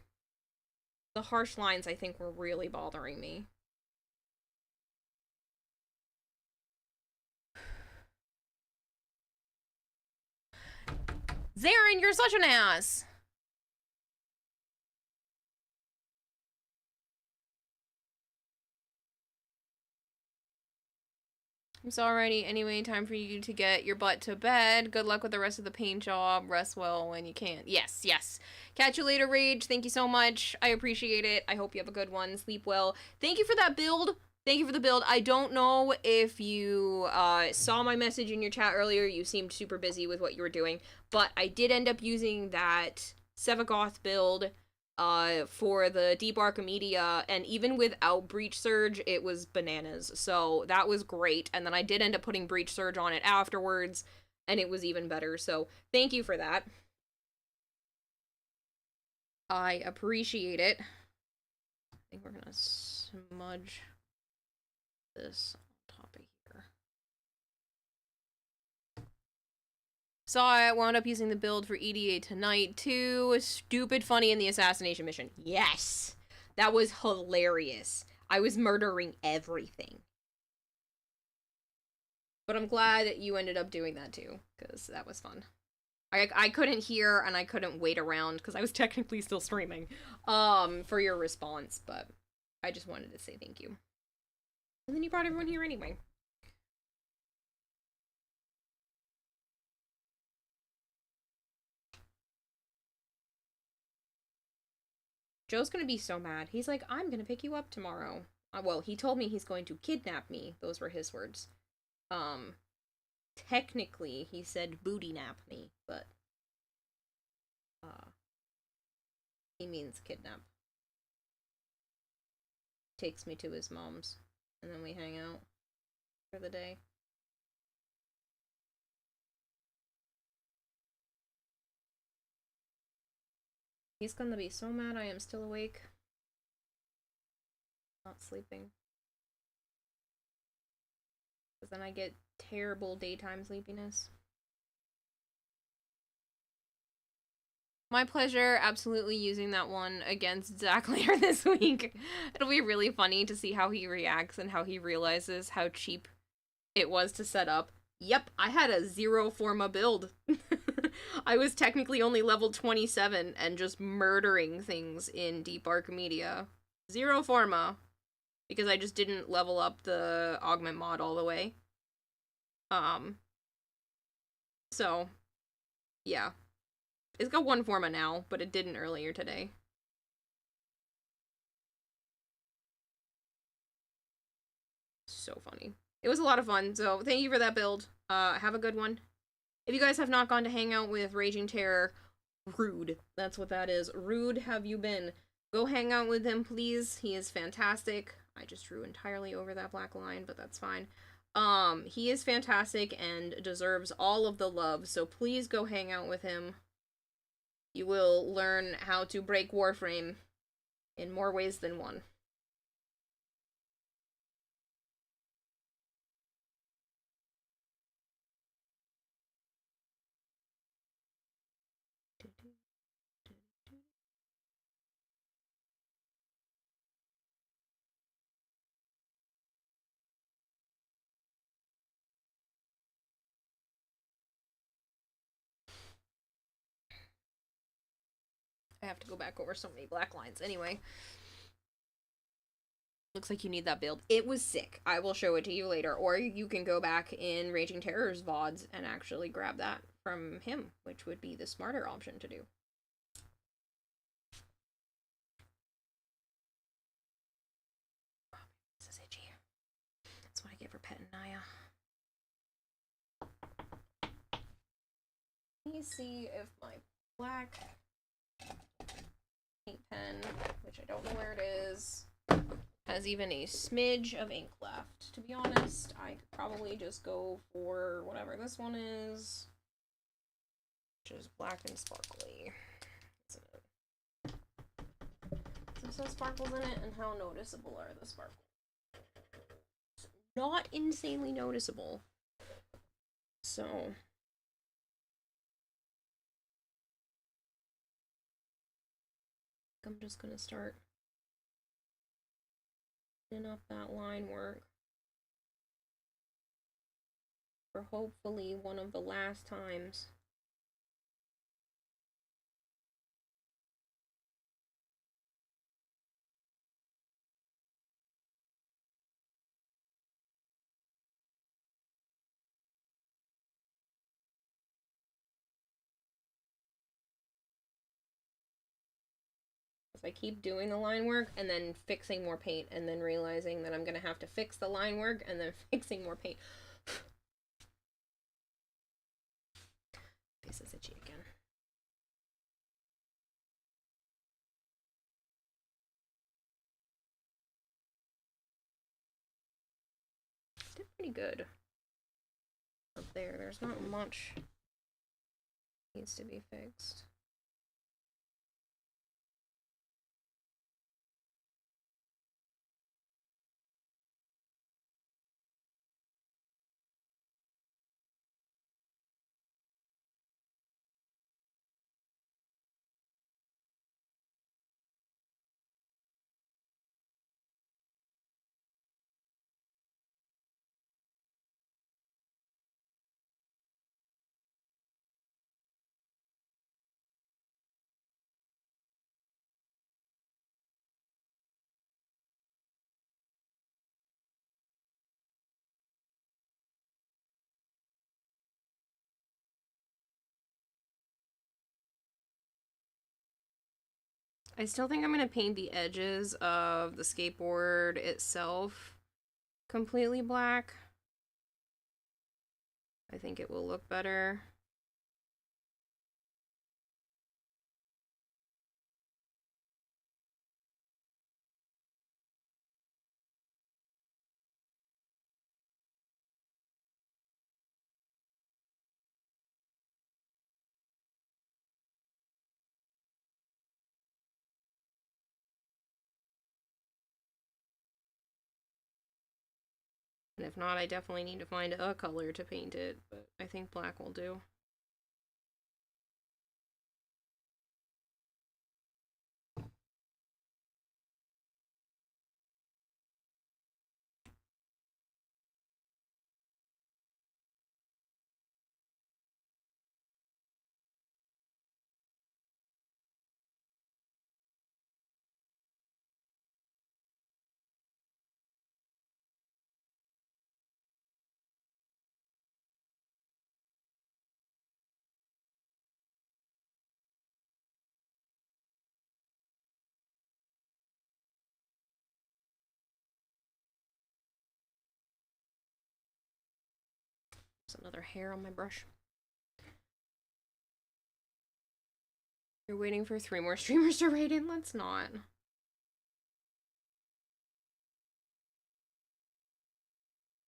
The harsh lines, I think, were really bothering me. Zarin, you're such an ass! It's already anyway time for you to get your butt to bed. Good luck with the rest of the paint job. Rest well when you can. Yes, yes. Catch you later, Rage. Thank you so much. I appreciate it. I hope you have a good one. Sleep well. Thank you for that build. Thank you for the build. I don't know if you saw my message in your chat earlier. You seemed super busy with what you were doing. But I did end up using that Sevagoth build for the Deep Archimedia, and even without Breach Surge, it was bananas. So that was great. And then I did end up putting Breach Surge on it afterwards, and it was even better. So thank you for that. I appreciate it. I think we're gonna smudge this on top of here. Saw it, wound up using the build for EDA tonight too. Stupid funny in the assassination mission. Yes! That was hilarious. I was murdering everything. But I'm glad that you ended up doing that too, because that was fun. I couldn't hear and I couldn't wait around because I was technically still streaming for your response, but I just wanted to say thank you. And then you brought everyone here anyway. Joe's gonna be so mad. He's like, I'm gonna pick you up tomorrow. Well, he told me he's going to kidnap me. Those were his words. Technically, he said booty nap me, but he means kidnap. Takes me to his mom's, and then we hang out for the day. He's gonna be so mad I am still awake. Not sleeping. Because then I get terrible daytime sleepiness. My pleasure, absolutely using that one against Zach later this week. It'll be really funny to see how he reacts and how he realizes how cheap it was to set up. Yep, I had a zero forma build. I was technically only level 27 and just murdering things in Deep Archimedia. Zero forma. Because I just didn't level up the augment mod all the way. So, yeah. It's got one forma now, but it didn't earlier today. So funny. It was a lot of fun, so thank you for that build. Have a good one. If you guys have not gone to hang out with Raging Terror, rude. That's what that is. Rude have you been. Go hang out with him, please. He is fantastic. I just drew entirely over that black line, but that's fine. He is fantastic and deserves all of the love, so please go hang out with him. You will learn how to break Warframe in more ways than one. I have to go back over so many black lines anyway. Looks like you need that build. It was sick. I will show it to you later. Or you can go back in Raging Terror's VODs and actually grab that from him, which would be the smarter option to do. Oh, this is itchy. That's what I get for petting Naya. Let me see if my black paint pen, which I don't know where it is, has even a smidge of ink left. To be honest, I could probably just go for whatever this one is, which is black and sparkly. Isn't it? Does this have sparkles in it, and how noticeable are the sparkles? Not insanely noticeable. So I'm just gonna start putting up that line work for hopefully one of the last times. If I keep doing the line work and then fixing more paint and then realizing that I'm gonna have to fix the line work and then fixing more paint. Face is itchy again. Did pretty good up there. There's not much needs to be fixed. I still think I'm going to paint the edges of the skateboard itself completely black. I think it will look better. And if not, I definitely need to find a color to paint it, but I think black will do. There's another hair on my brush. You're waiting for 3 more streamers to raid in? Let's not.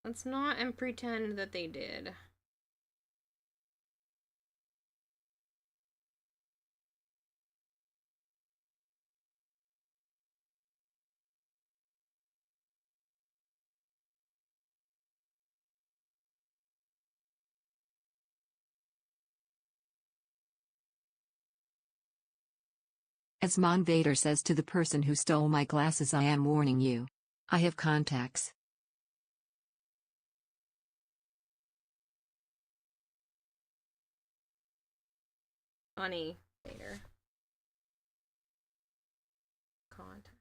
Let's not and pretend that they did. As Mon Vader says to the person who stole my glasses, I am warning you. I have contacts. Funny, Vader. Contact.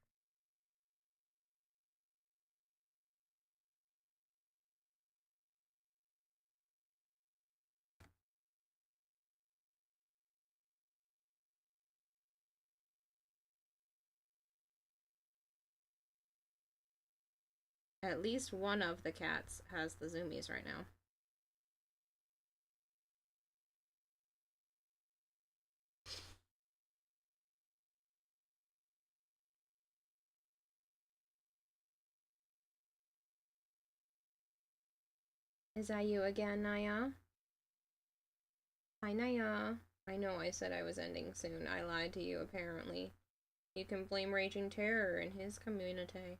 At least one of the cats has the zoomies right now. Is that you again, Naya? Hi, Naya. I know I said I was ending soon. I lied to you, apparently. You can blame Raging Terror and his community.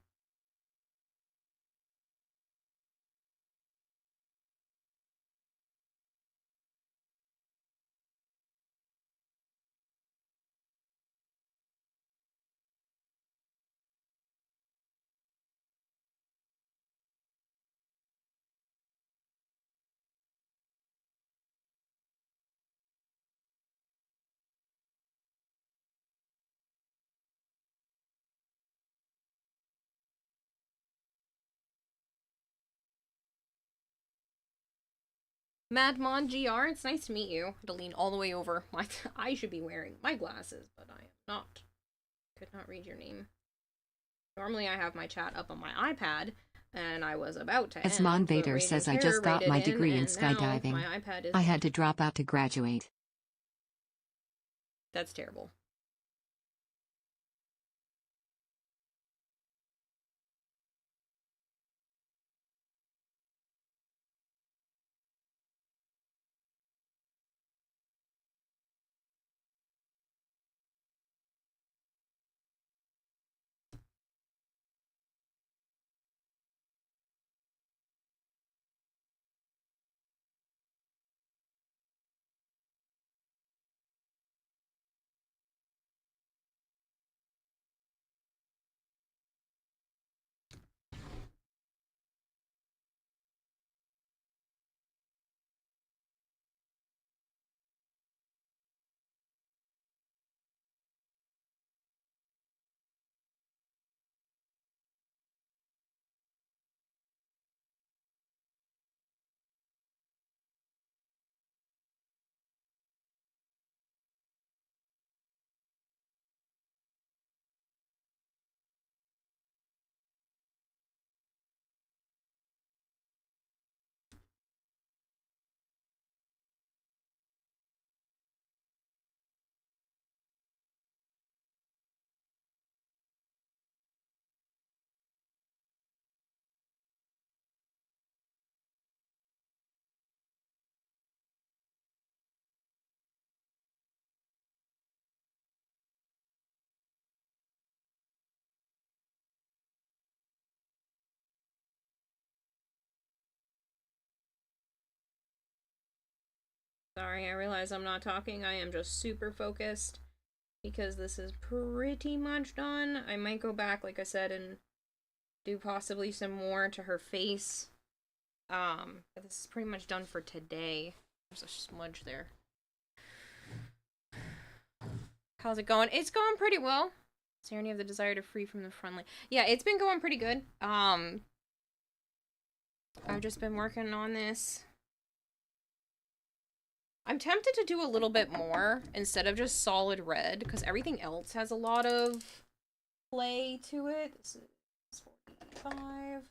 Madmon GR, it's nice to meet you. I had to lean all the way over. I should be wearing my glasses, but I am not. Could not read your name. Normally I have my chat up on my iPad, and I was about to As end, Mon but Vader Raging says, I Terror just got raided my degree in and now skydiving. my iPad is... I had to drop out to graduate. That's terrible. Sorry, I realize I'm not talking. I am just super focused because this is pretty much done. I might go back, like I said, and do possibly some more to her face. But this is pretty much done for today. There's a smudge there. How's it going? It's going pretty well. Is there any of the desire to free from the friendly? Yeah, it's been going pretty good. I've just been working on this. I'm tempted to do a little bit more instead of just solid red, because everything else has a lot of play to it. This is 45.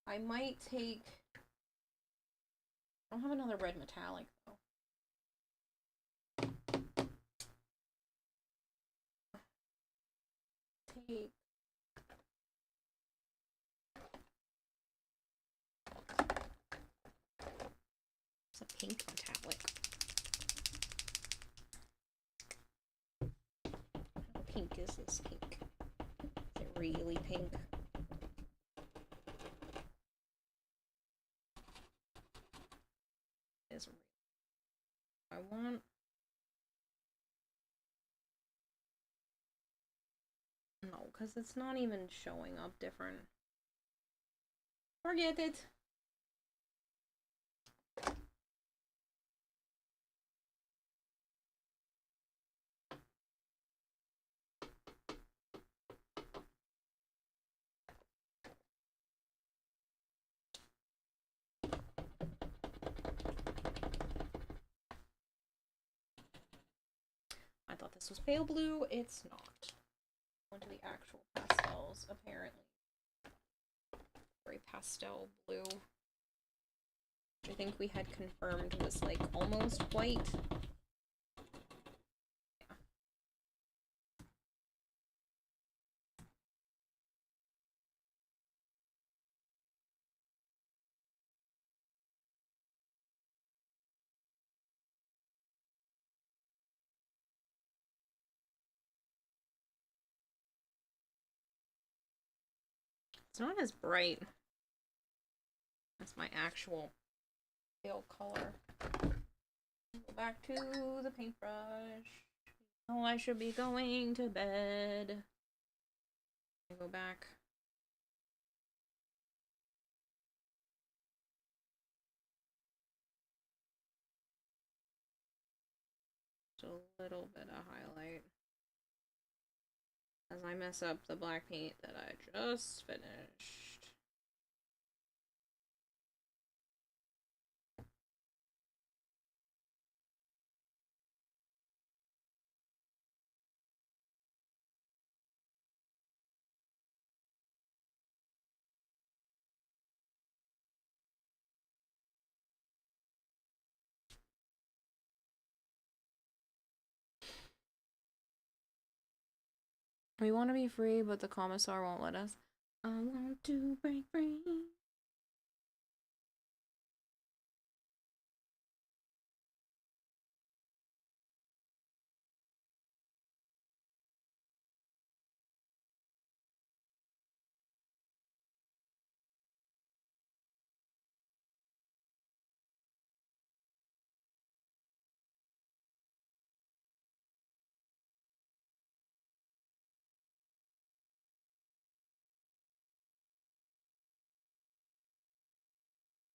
I might take... I don't have another red metallic, though. Take... It's a pink metallic. How pink is this pink? Is it really pink? Is I want... No, because it's not even showing up different. Forget it. I thought this was pale blue. It's not. Went to the actual pastels, apparently. Very pastel blue. Which I think we had confirmed was like almost white. Yeah. It's not as bright as my actual pale color. Go back to the paintbrush. Oh, I should be going to bed. Go back. Just a little bit of highlight. As I mess up the black paint that I just finished. We want to be free, but the commissar won't let us. I want to break free.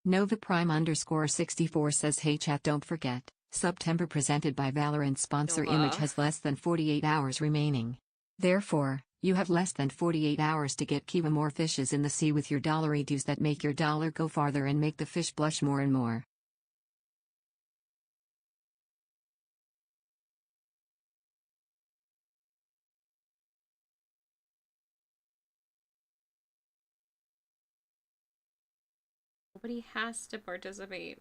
Nova Prime _64 says, hey chat, don't forget, September presented by Valorant sponsor Nova. Image has less than 48 hours remaining. Therefore, you have less than 48 hours to get Kiva more fishes in the sea with your dollar dues that make your dollar go farther and make the fish blush more and more. Nobody has to participate.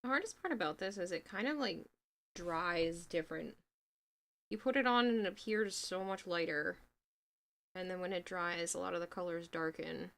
The hardest part about this is it kind of like dries different. You put it on and it appears so much lighter. And then when it dries, a lot of the colors darken.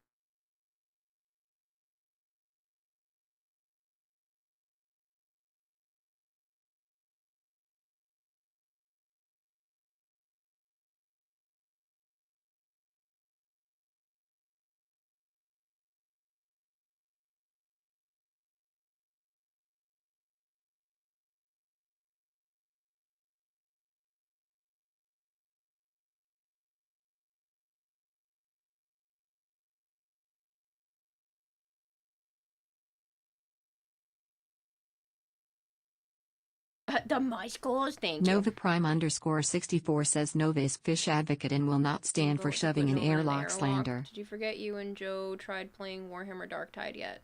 The my scores, thank you. Nova Prime _64 says Nova is fish advocate and will not stand for shoving an airlock slander. Did you forget you and Joe tried playing Warhammer Darktide yet?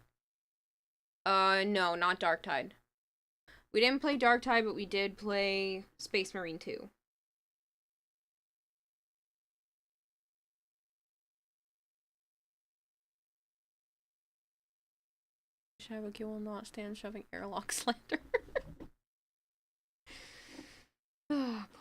No, not Darktide. We didn't play Darktide, but we did play Space Marine 2. Shavik will not stand shoving airlock slander. Oh boy.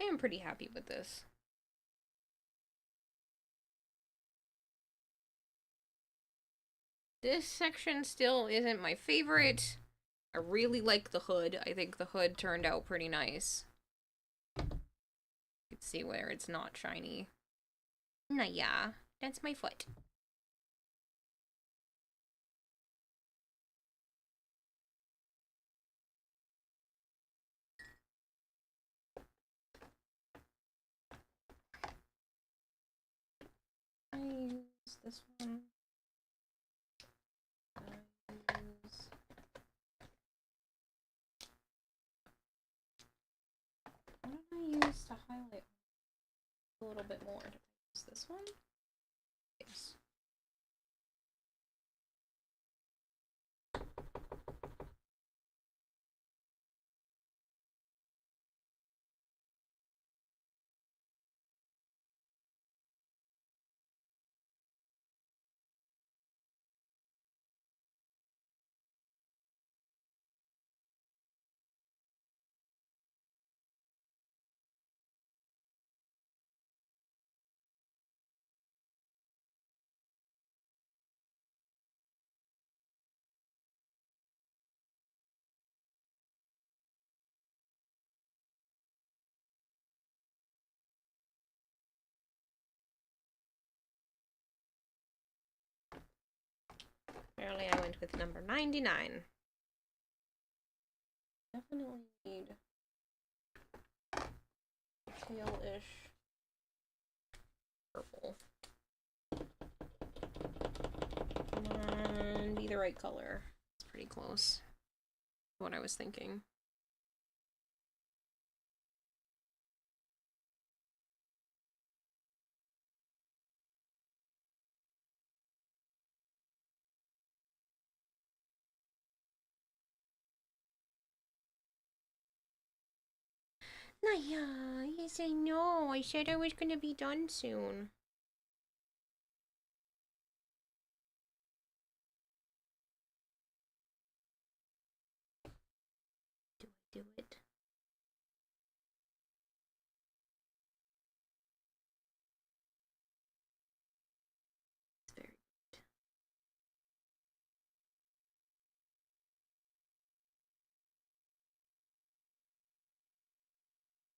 I am pretty happy with this. This section still isn't my favorite. I really like the hood. I think the hood turned out pretty nice. You can see where it's not shiny. Nah, yeah, that's my foot. I use this one. What did I use to highlight a little bit more? Did I use this one? Yes. Apparently I went with number 99. Definitely need pale-ish purple. Come on, be the right color. It's pretty close to what I was thinking. Naya, yes I know. I said I was gonna be done soon. Do I do it? It's very good.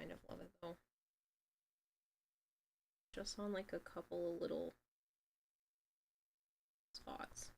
Kind of love it though. Just on like a couple of little spots.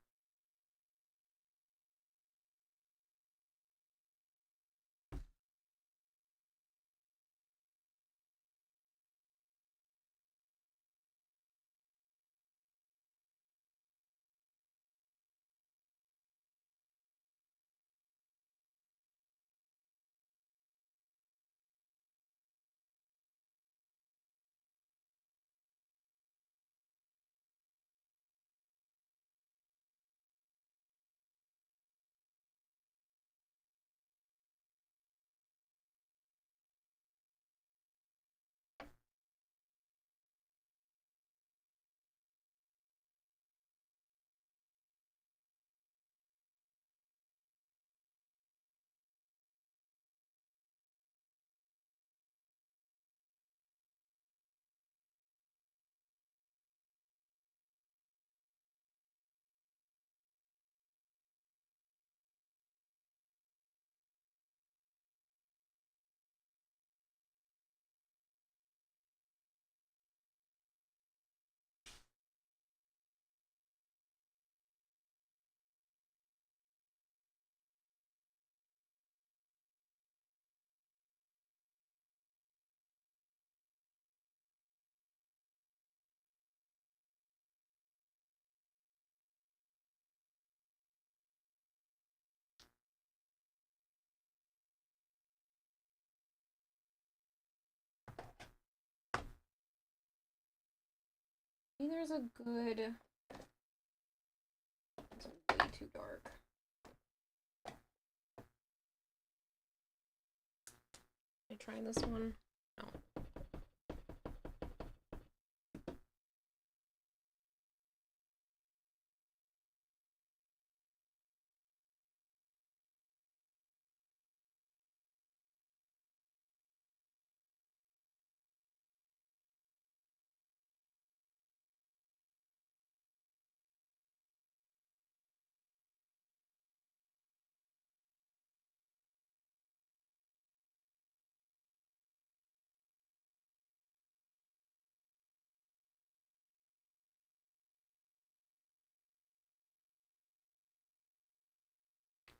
Maybe there's a good... It's way too dark. Can I try this one? No.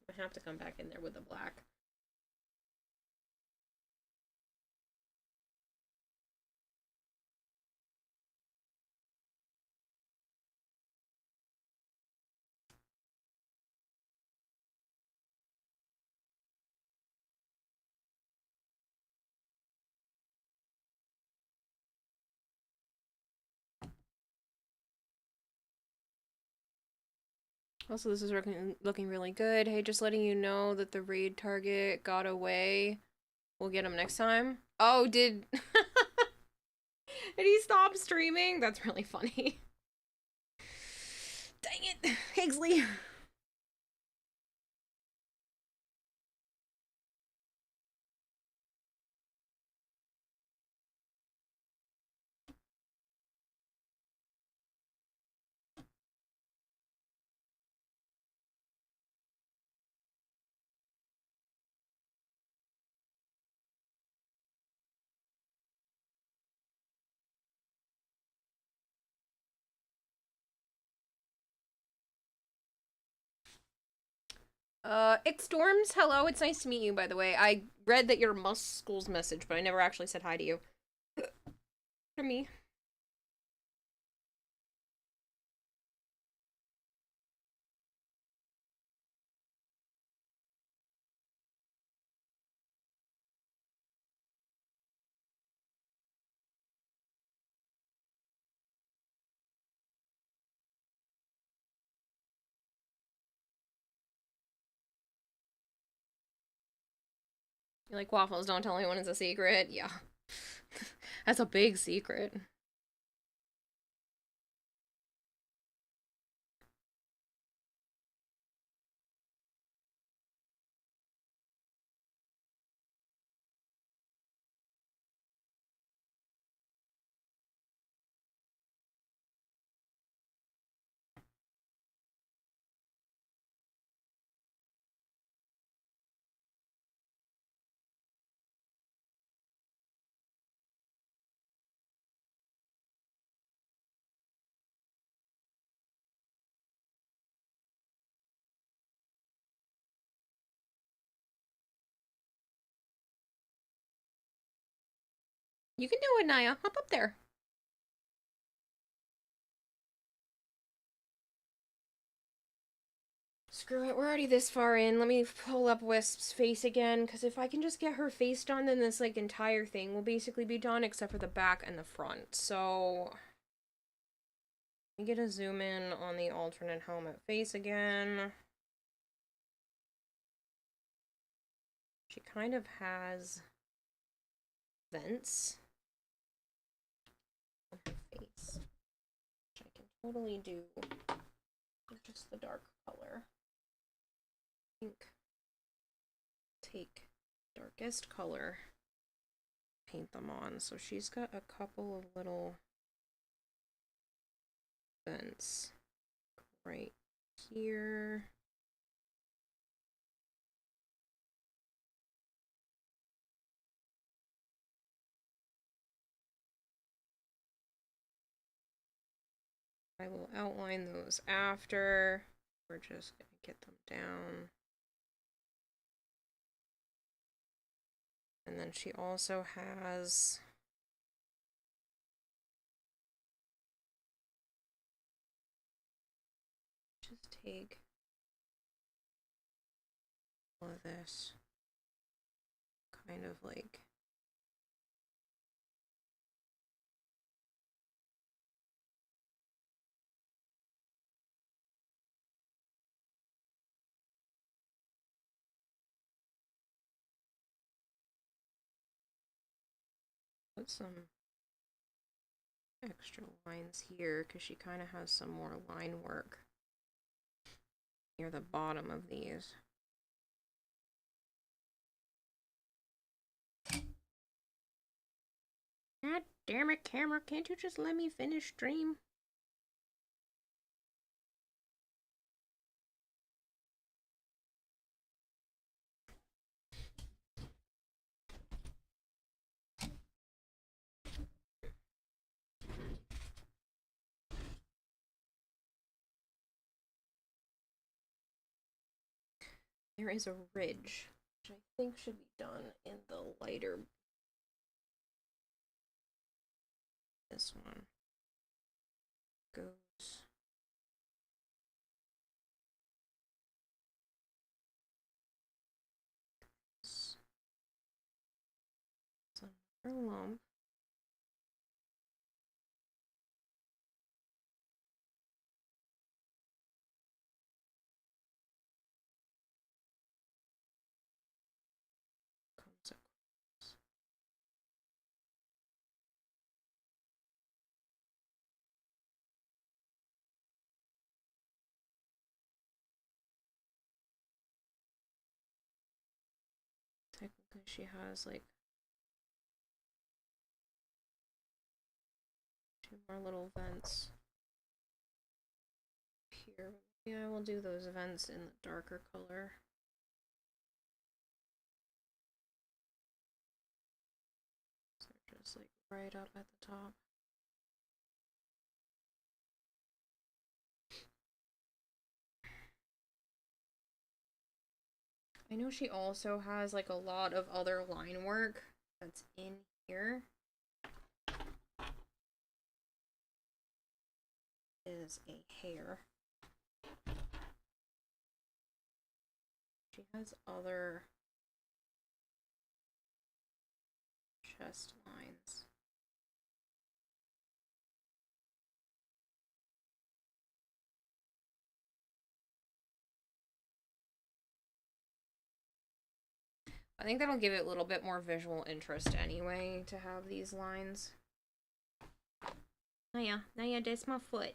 I have to come back in there with the black. Also, this is looking really good. Hey, just letting you know that the raid target got away. We'll get him next time. Oh, did... Did he stop streaming? That's really funny. Dang it, Higsley. Storms, hello, it's nice to meet you, by the way. I read that your Muscles message, but I never actually said hi to you. For me. You like waffles, don't tell anyone it's a secret. Yeah. That's a big secret. You can do it, Naya. Hop up there. Screw it, we're already this far in. Let me pull up Wisp's face again, because if I can just get her face done, then this, like, entire thing will basically be done, except for the back and the front. So, let me get a zoom in on the alternate helmet face again. She kind of has vents on her face, which I can totally do with just the dark color. I think take darkest color, paint them on. So she's got a couple of little vents right here. I will outline those after. We're just gonna get them down. And then she also has just take all of this, kind of like put some extra lines here because she kind of has some more line work near the bottom of these. God damn it, camera, can't you just let me finish stream? There is a ridge, which I think should be done in the lighter. This one goes it's another lump. Comes across. Technically, she has like two more little vents here. Yeah, we'll do those vents in the darker color. So just like right up at the top. I know she also has like a lot of other line work that's in here. Is a hair. She has other chest lines. I think that'll give it a little bit more visual interest anyway to have these lines. Oh yeah, that's my foot.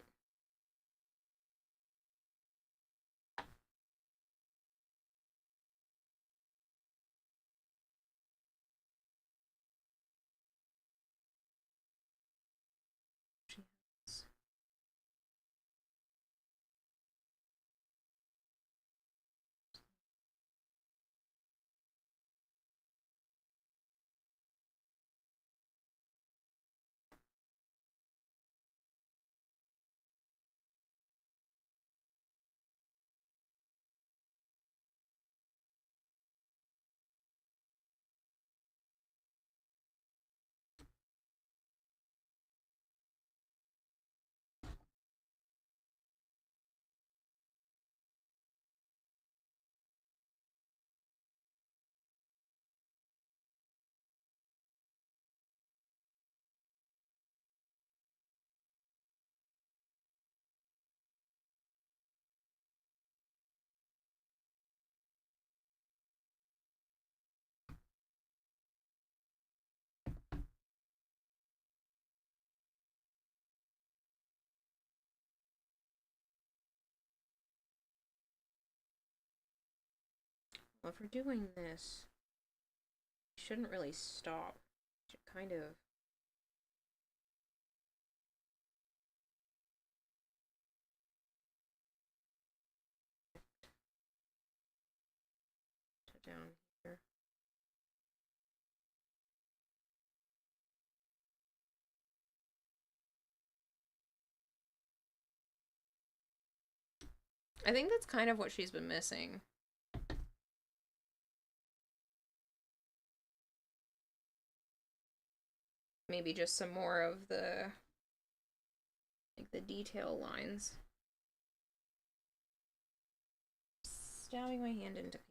Well, if we're doing this, we shouldn't really stop. We should kind of down here. I think that's kind of what she's been missing. Maybe just some more of the, like, the detail lines. Stabbing my hand into paint.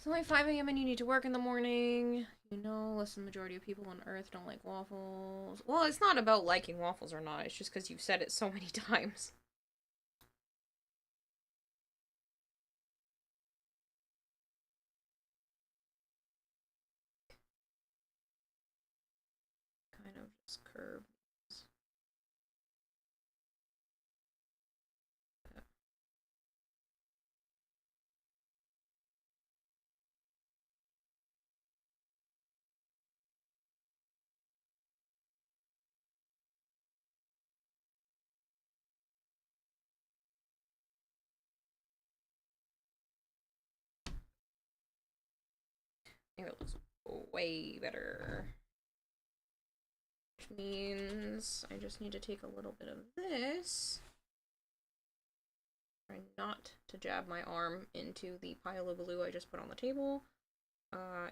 It's only 5 a.m. and you need to work in the morning. You know, less than the majority of people on Earth don't like waffles. Well, it's not about liking waffles or not. It's just because you've said it so many times. Kind of just curve. It looks way better. Which means I just need to take a little bit of this Try not to jab my arm into the pile of glue I just put on the table. And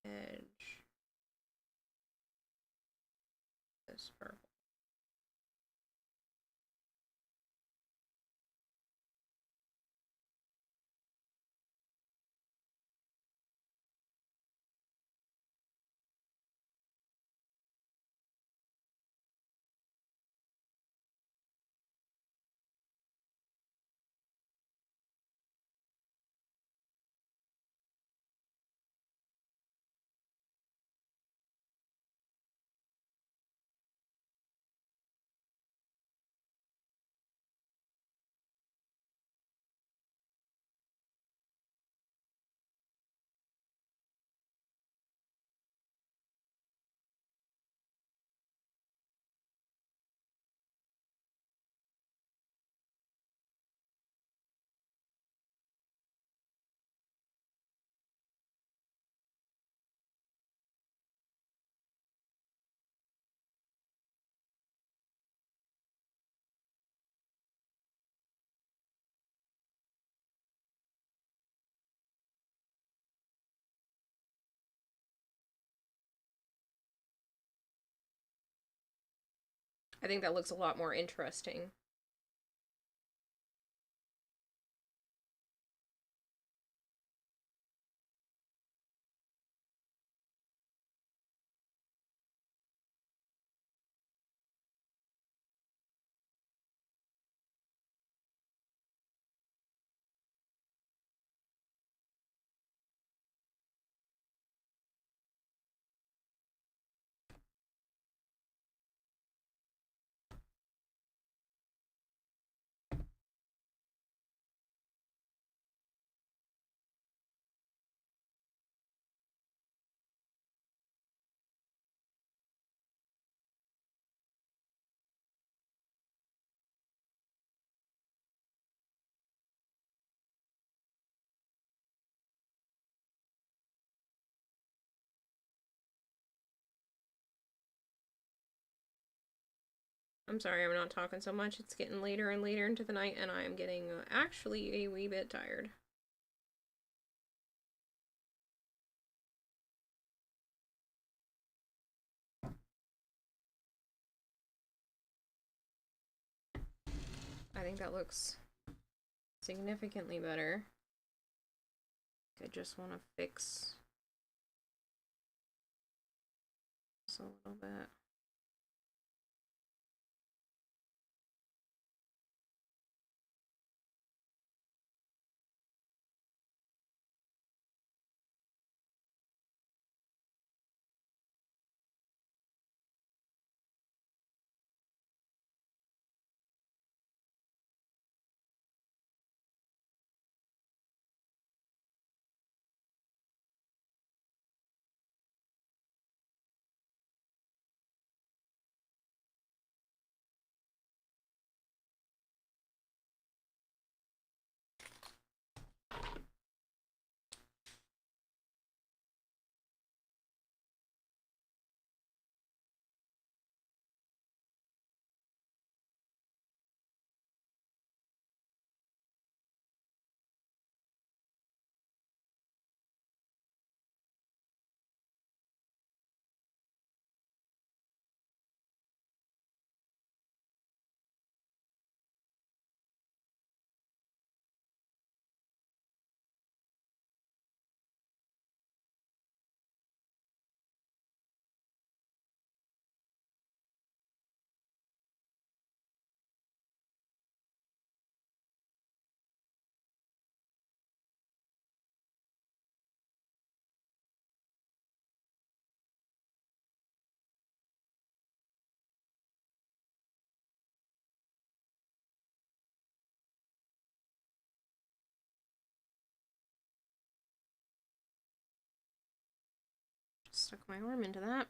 edge this purple. I think that looks a lot more interesting. I'm sorry I'm not talking so much. It's getting later and later into the night, and I am getting actually a wee bit tired. I think that looks significantly better. I just want to fix this a little bit. Stuck my arm into that.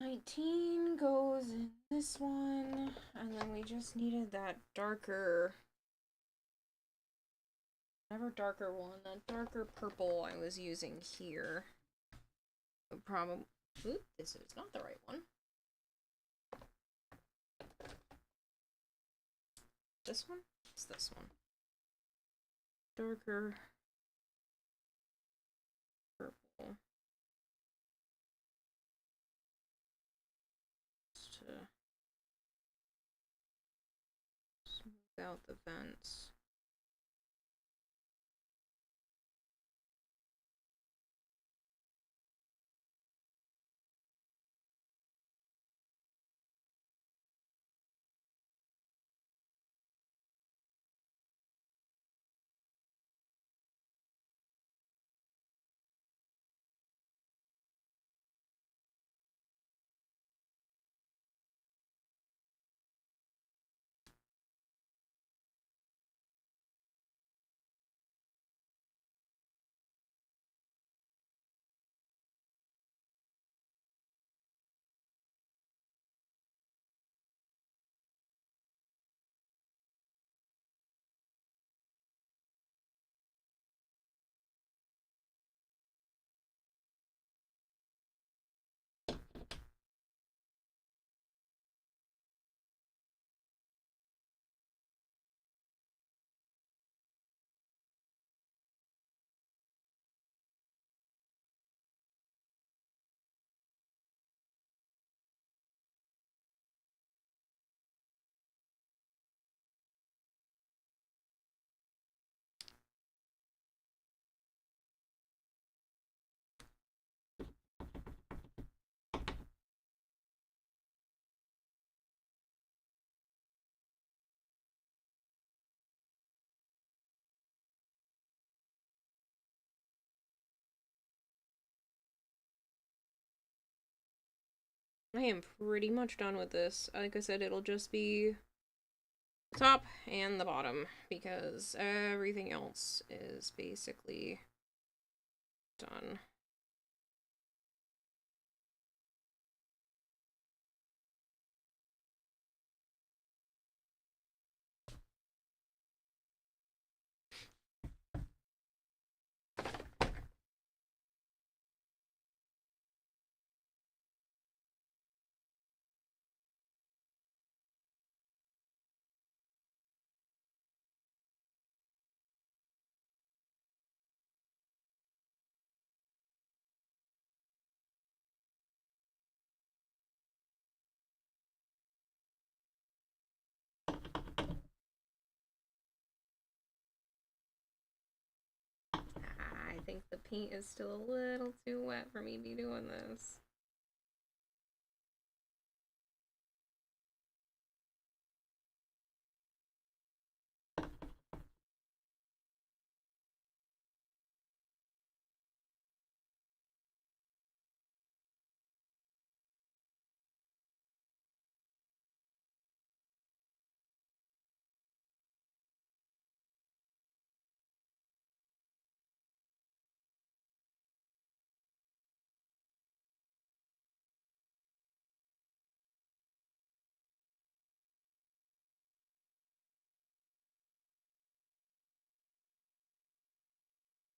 19 goes in this one, and then we just needed that darker, whatever darker one, that darker purple I was using here. Probably, oop, this is not the right one. This one? It's this one. Darker purple. Just to smooth out the vents. I am pretty much done with this. Like I said, it'll just be the top and the bottom, because everything else is basically done. I think the paint is still a little too wet for me to be doing this.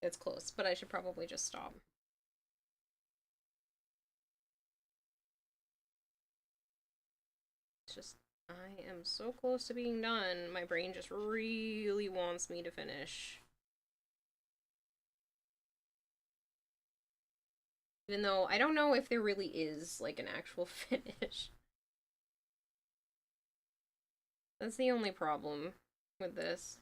It's close, but I should probably just stop. It's just, I am so close to being done. My brain just really wants me to finish. Even though I don't know if there really is, like, an actual finish. That's the only problem with this.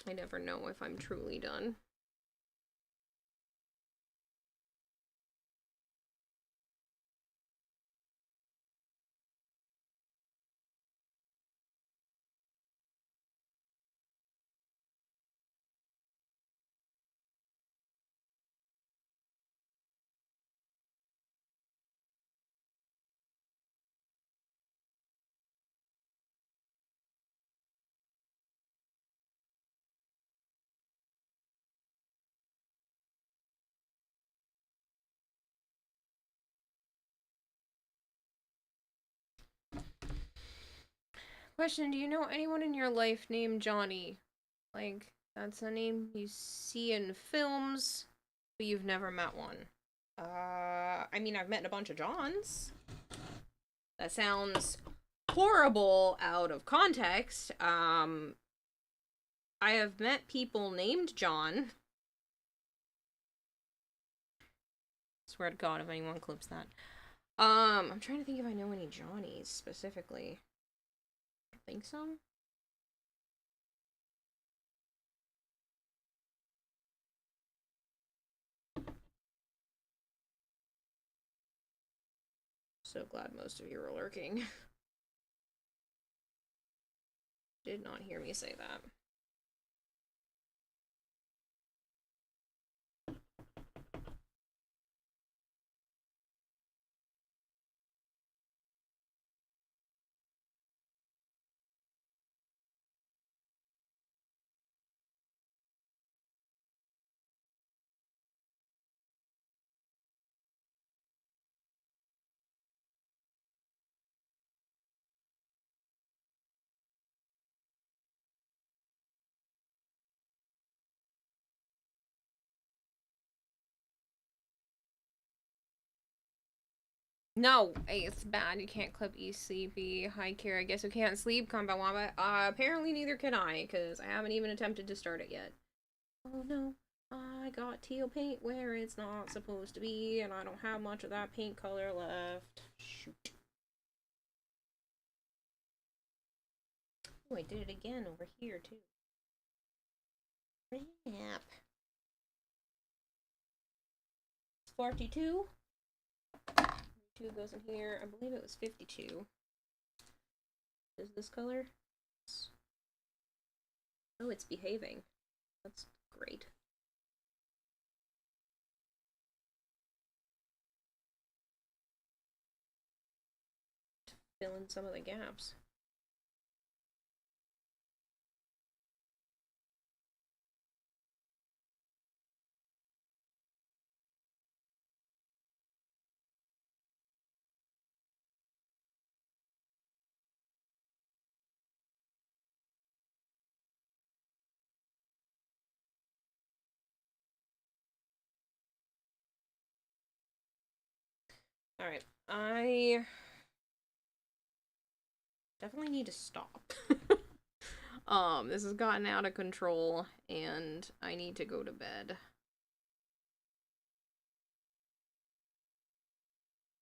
I never know if I'm truly done. Question, do you know anyone in your life named Johnny? Like, that's a name you see in films, but you've never met one. I mean, I've met a bunch of Johns. That sounds horrible out of context. I have met people named John. Swear to God if anyone clips that. I'm trying to think if I know any Johnnies specifically. I think so. So glad most of you are lurking. Did not hear me say that. No, it's bad. You can't clip ECB. Hi, Kira. I guess you can't sleep. Combat Wombat. Apparently neither can I, because I haven't even attempted to start it yet. Oh no. I got teal paint where it's not supposed to be, and I don't have much of that paint color left. Shoot. Oh, I did it again over here, too. Crap. 42. 2 goes in here. I believe it was 52. Is this color? Oh, it's behaving. That's great. Fill in some of the gaps. Alright, I definitely need to stop. This has gotten out of control, and I need to go to bed.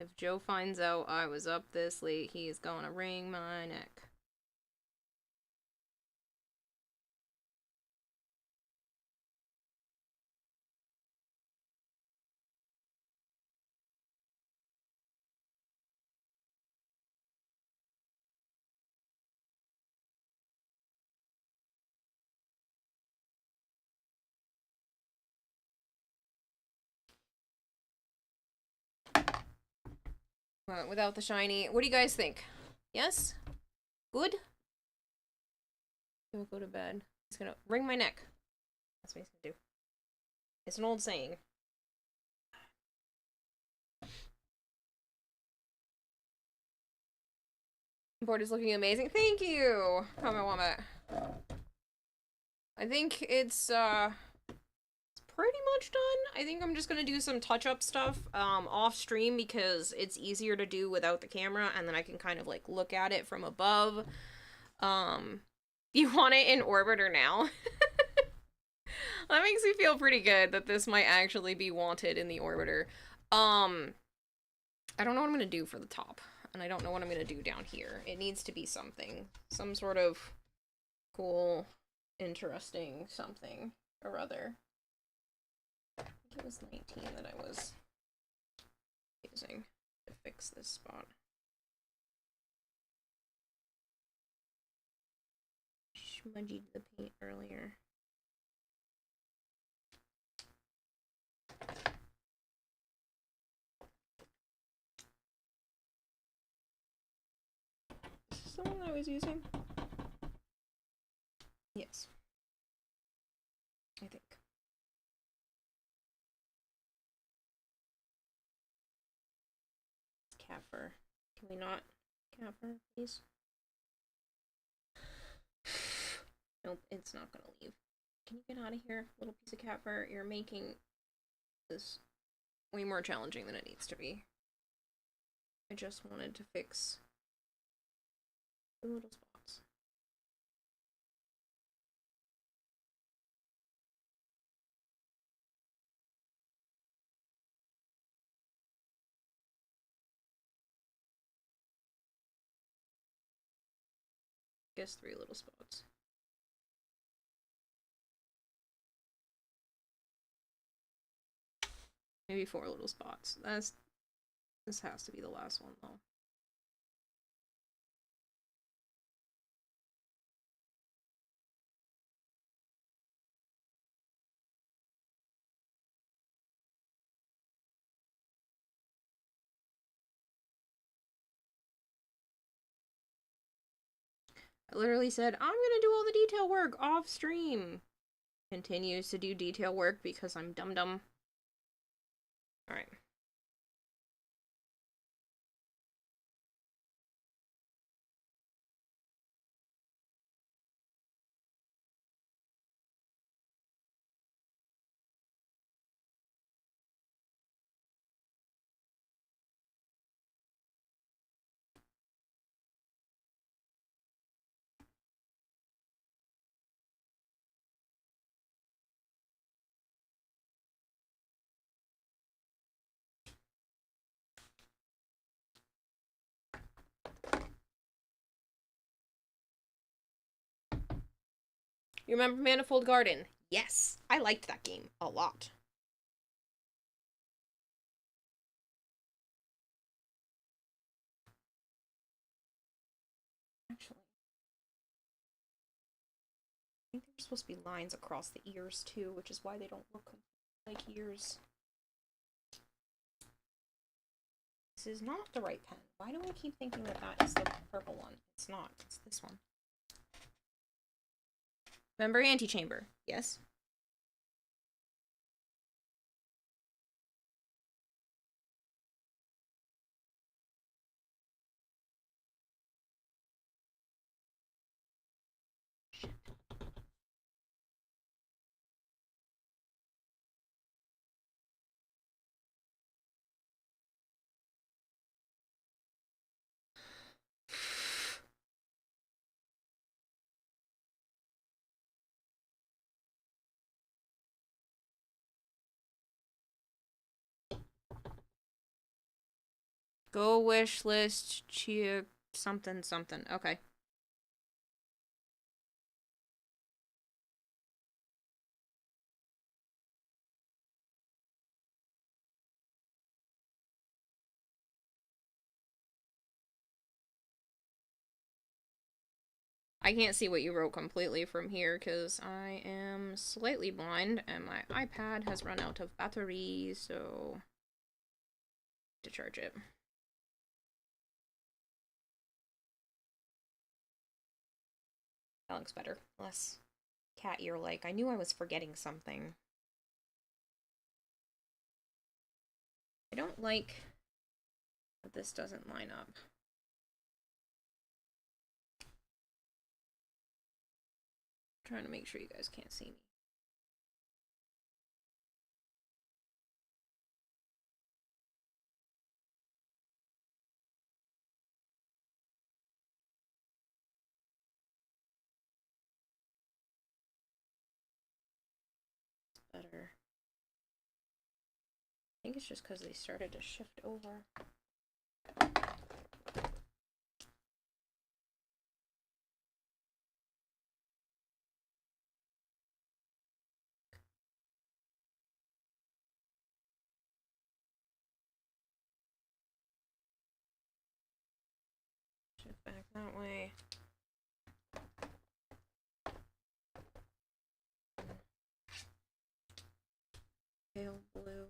If Joe finds out I was up this late, he is gonna wring my neck. Without the shiny. What do you guys think? Yes? Good? He'll go to bed. He's gonna wring my neck. That's what he's gonna do. It's an old saying. Board is looking amazing. Thank you, Comment Wombat. I think it's pretty much done. I think I'm just gonna do some touch-up stuff off stream because it's easier to do without the camera, and then I can kind of like look at it from above. You want it in orbiter now? That makes me feel pretty good that this might actually be wanted in the orbiter. I don't know what I'm gonna do for the top, and I don't know what I'm gonna do down here. It needs to be something. Some sort of cool, interesting something or other. I think it was 19 that I was using to fix this spot. Smudged the paint earlier. Is this the one I was using? Yes. I think. Cat fur. Can we not cat fur, please? Nope, it's not gonna leave. Can you get out of here, little piece of cat fur? You're making this way more challenging than it needs to be. I just wanted to fix the little spots. Guess 3 little spots. Maybe 4 little spots. This has to be the last one though. I literally said, I'm gonna do all the detail work off stream. Continues to do detail work because I'm dumb. Alright. You remember Manifold Garden? Yes, I liked that game a lot. Actually, I think there's supposed to be lines across the ears too, which is why they don't look like ears. This is not the right pen. Why do I keep thinking that that is the purple one? It's not. It's this one. Remember Antechamber? Yes. Go wish list, cheer, something. Okay. I can't see what you wrote completely from here because I am slightly blind and my iPad has run out of battery, so to charge it. That looks better. Less cat ear like. I knew I was forgetting something. I don't like that this doesn't line up. I'm trying to make sure you guys can't see me. Better. I think it's just because they started to shift over. Shift back that way. Pale blue.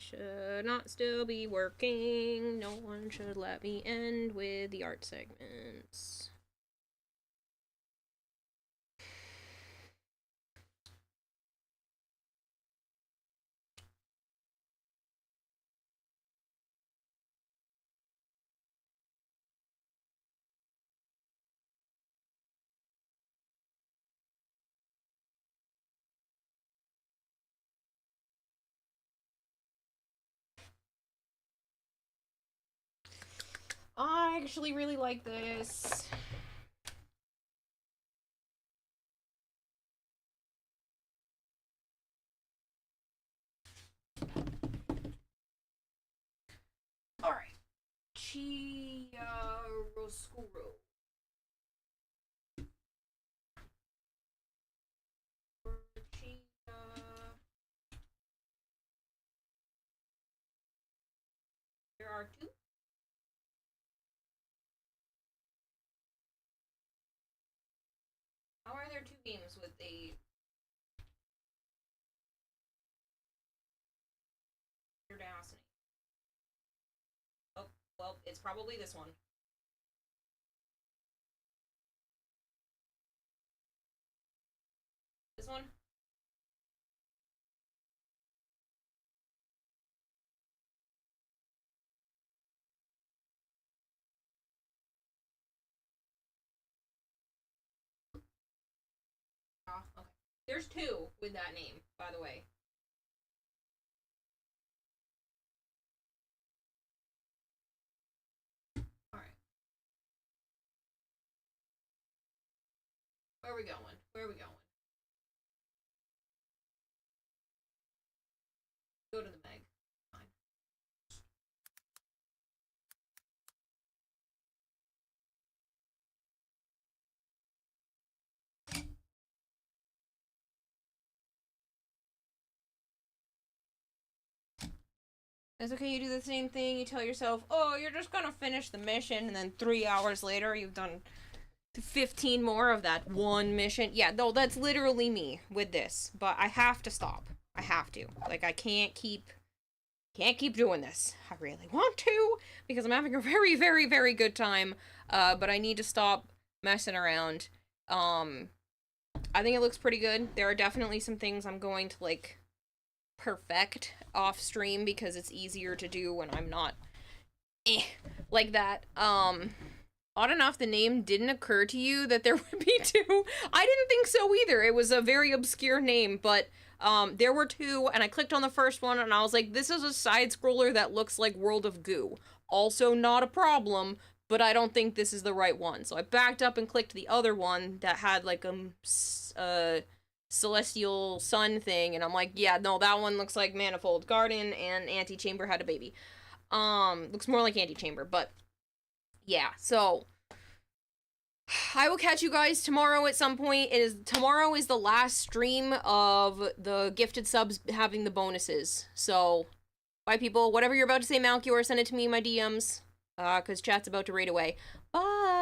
should not still be working. No one should let me end with the art segments. I actually really like this. Alright. Chiaroscuro. There are two. How are there two games with a audacity? Oh, well, it's probably this one. This one? Okay. There's two with that name, by the way. Alright. Where are we going? Where are we going? Go to the Meg. Fine. It's okay, you do the same thing, you tell yourself, oh, you're just gonna finish the mission, and then 3 hours later, you've done 15 more of that one mission. Yeah, no, that's literally me with this, but I have to stop. I have to. Like, I can't keep doing this. I really want to, because I'm having a very, very, very good time, but I need to stop messing around. I think it looks pretty good. There are definitely some things I'm going to, like, perfect off stream because it's easier to do when I'm not like that. Odd enough, the name didn't occur to you that there would be two. I didn't think so either. It was a very obscure name, but there were two, and I clicked on the first one, and I was like, this is a side-scroller that looks like World of Goo. Also not a problem, but I don't think this is the right one. So I backed up and clicked the other one that had, like, celestial sun thing, and I'm like, yeah, no, that one looks like Manifold Garden, and Antechamber had a baby. Looks more like Antechamber, but yeah, so I will catch you guys tomorrow at some point. Tomorrow is the last stream of the gifted subs having the bonuses. So, bye people. Whatever you're about to say, Malchior, send it to me in my DMs. Cause chat's about to raid away. Bye!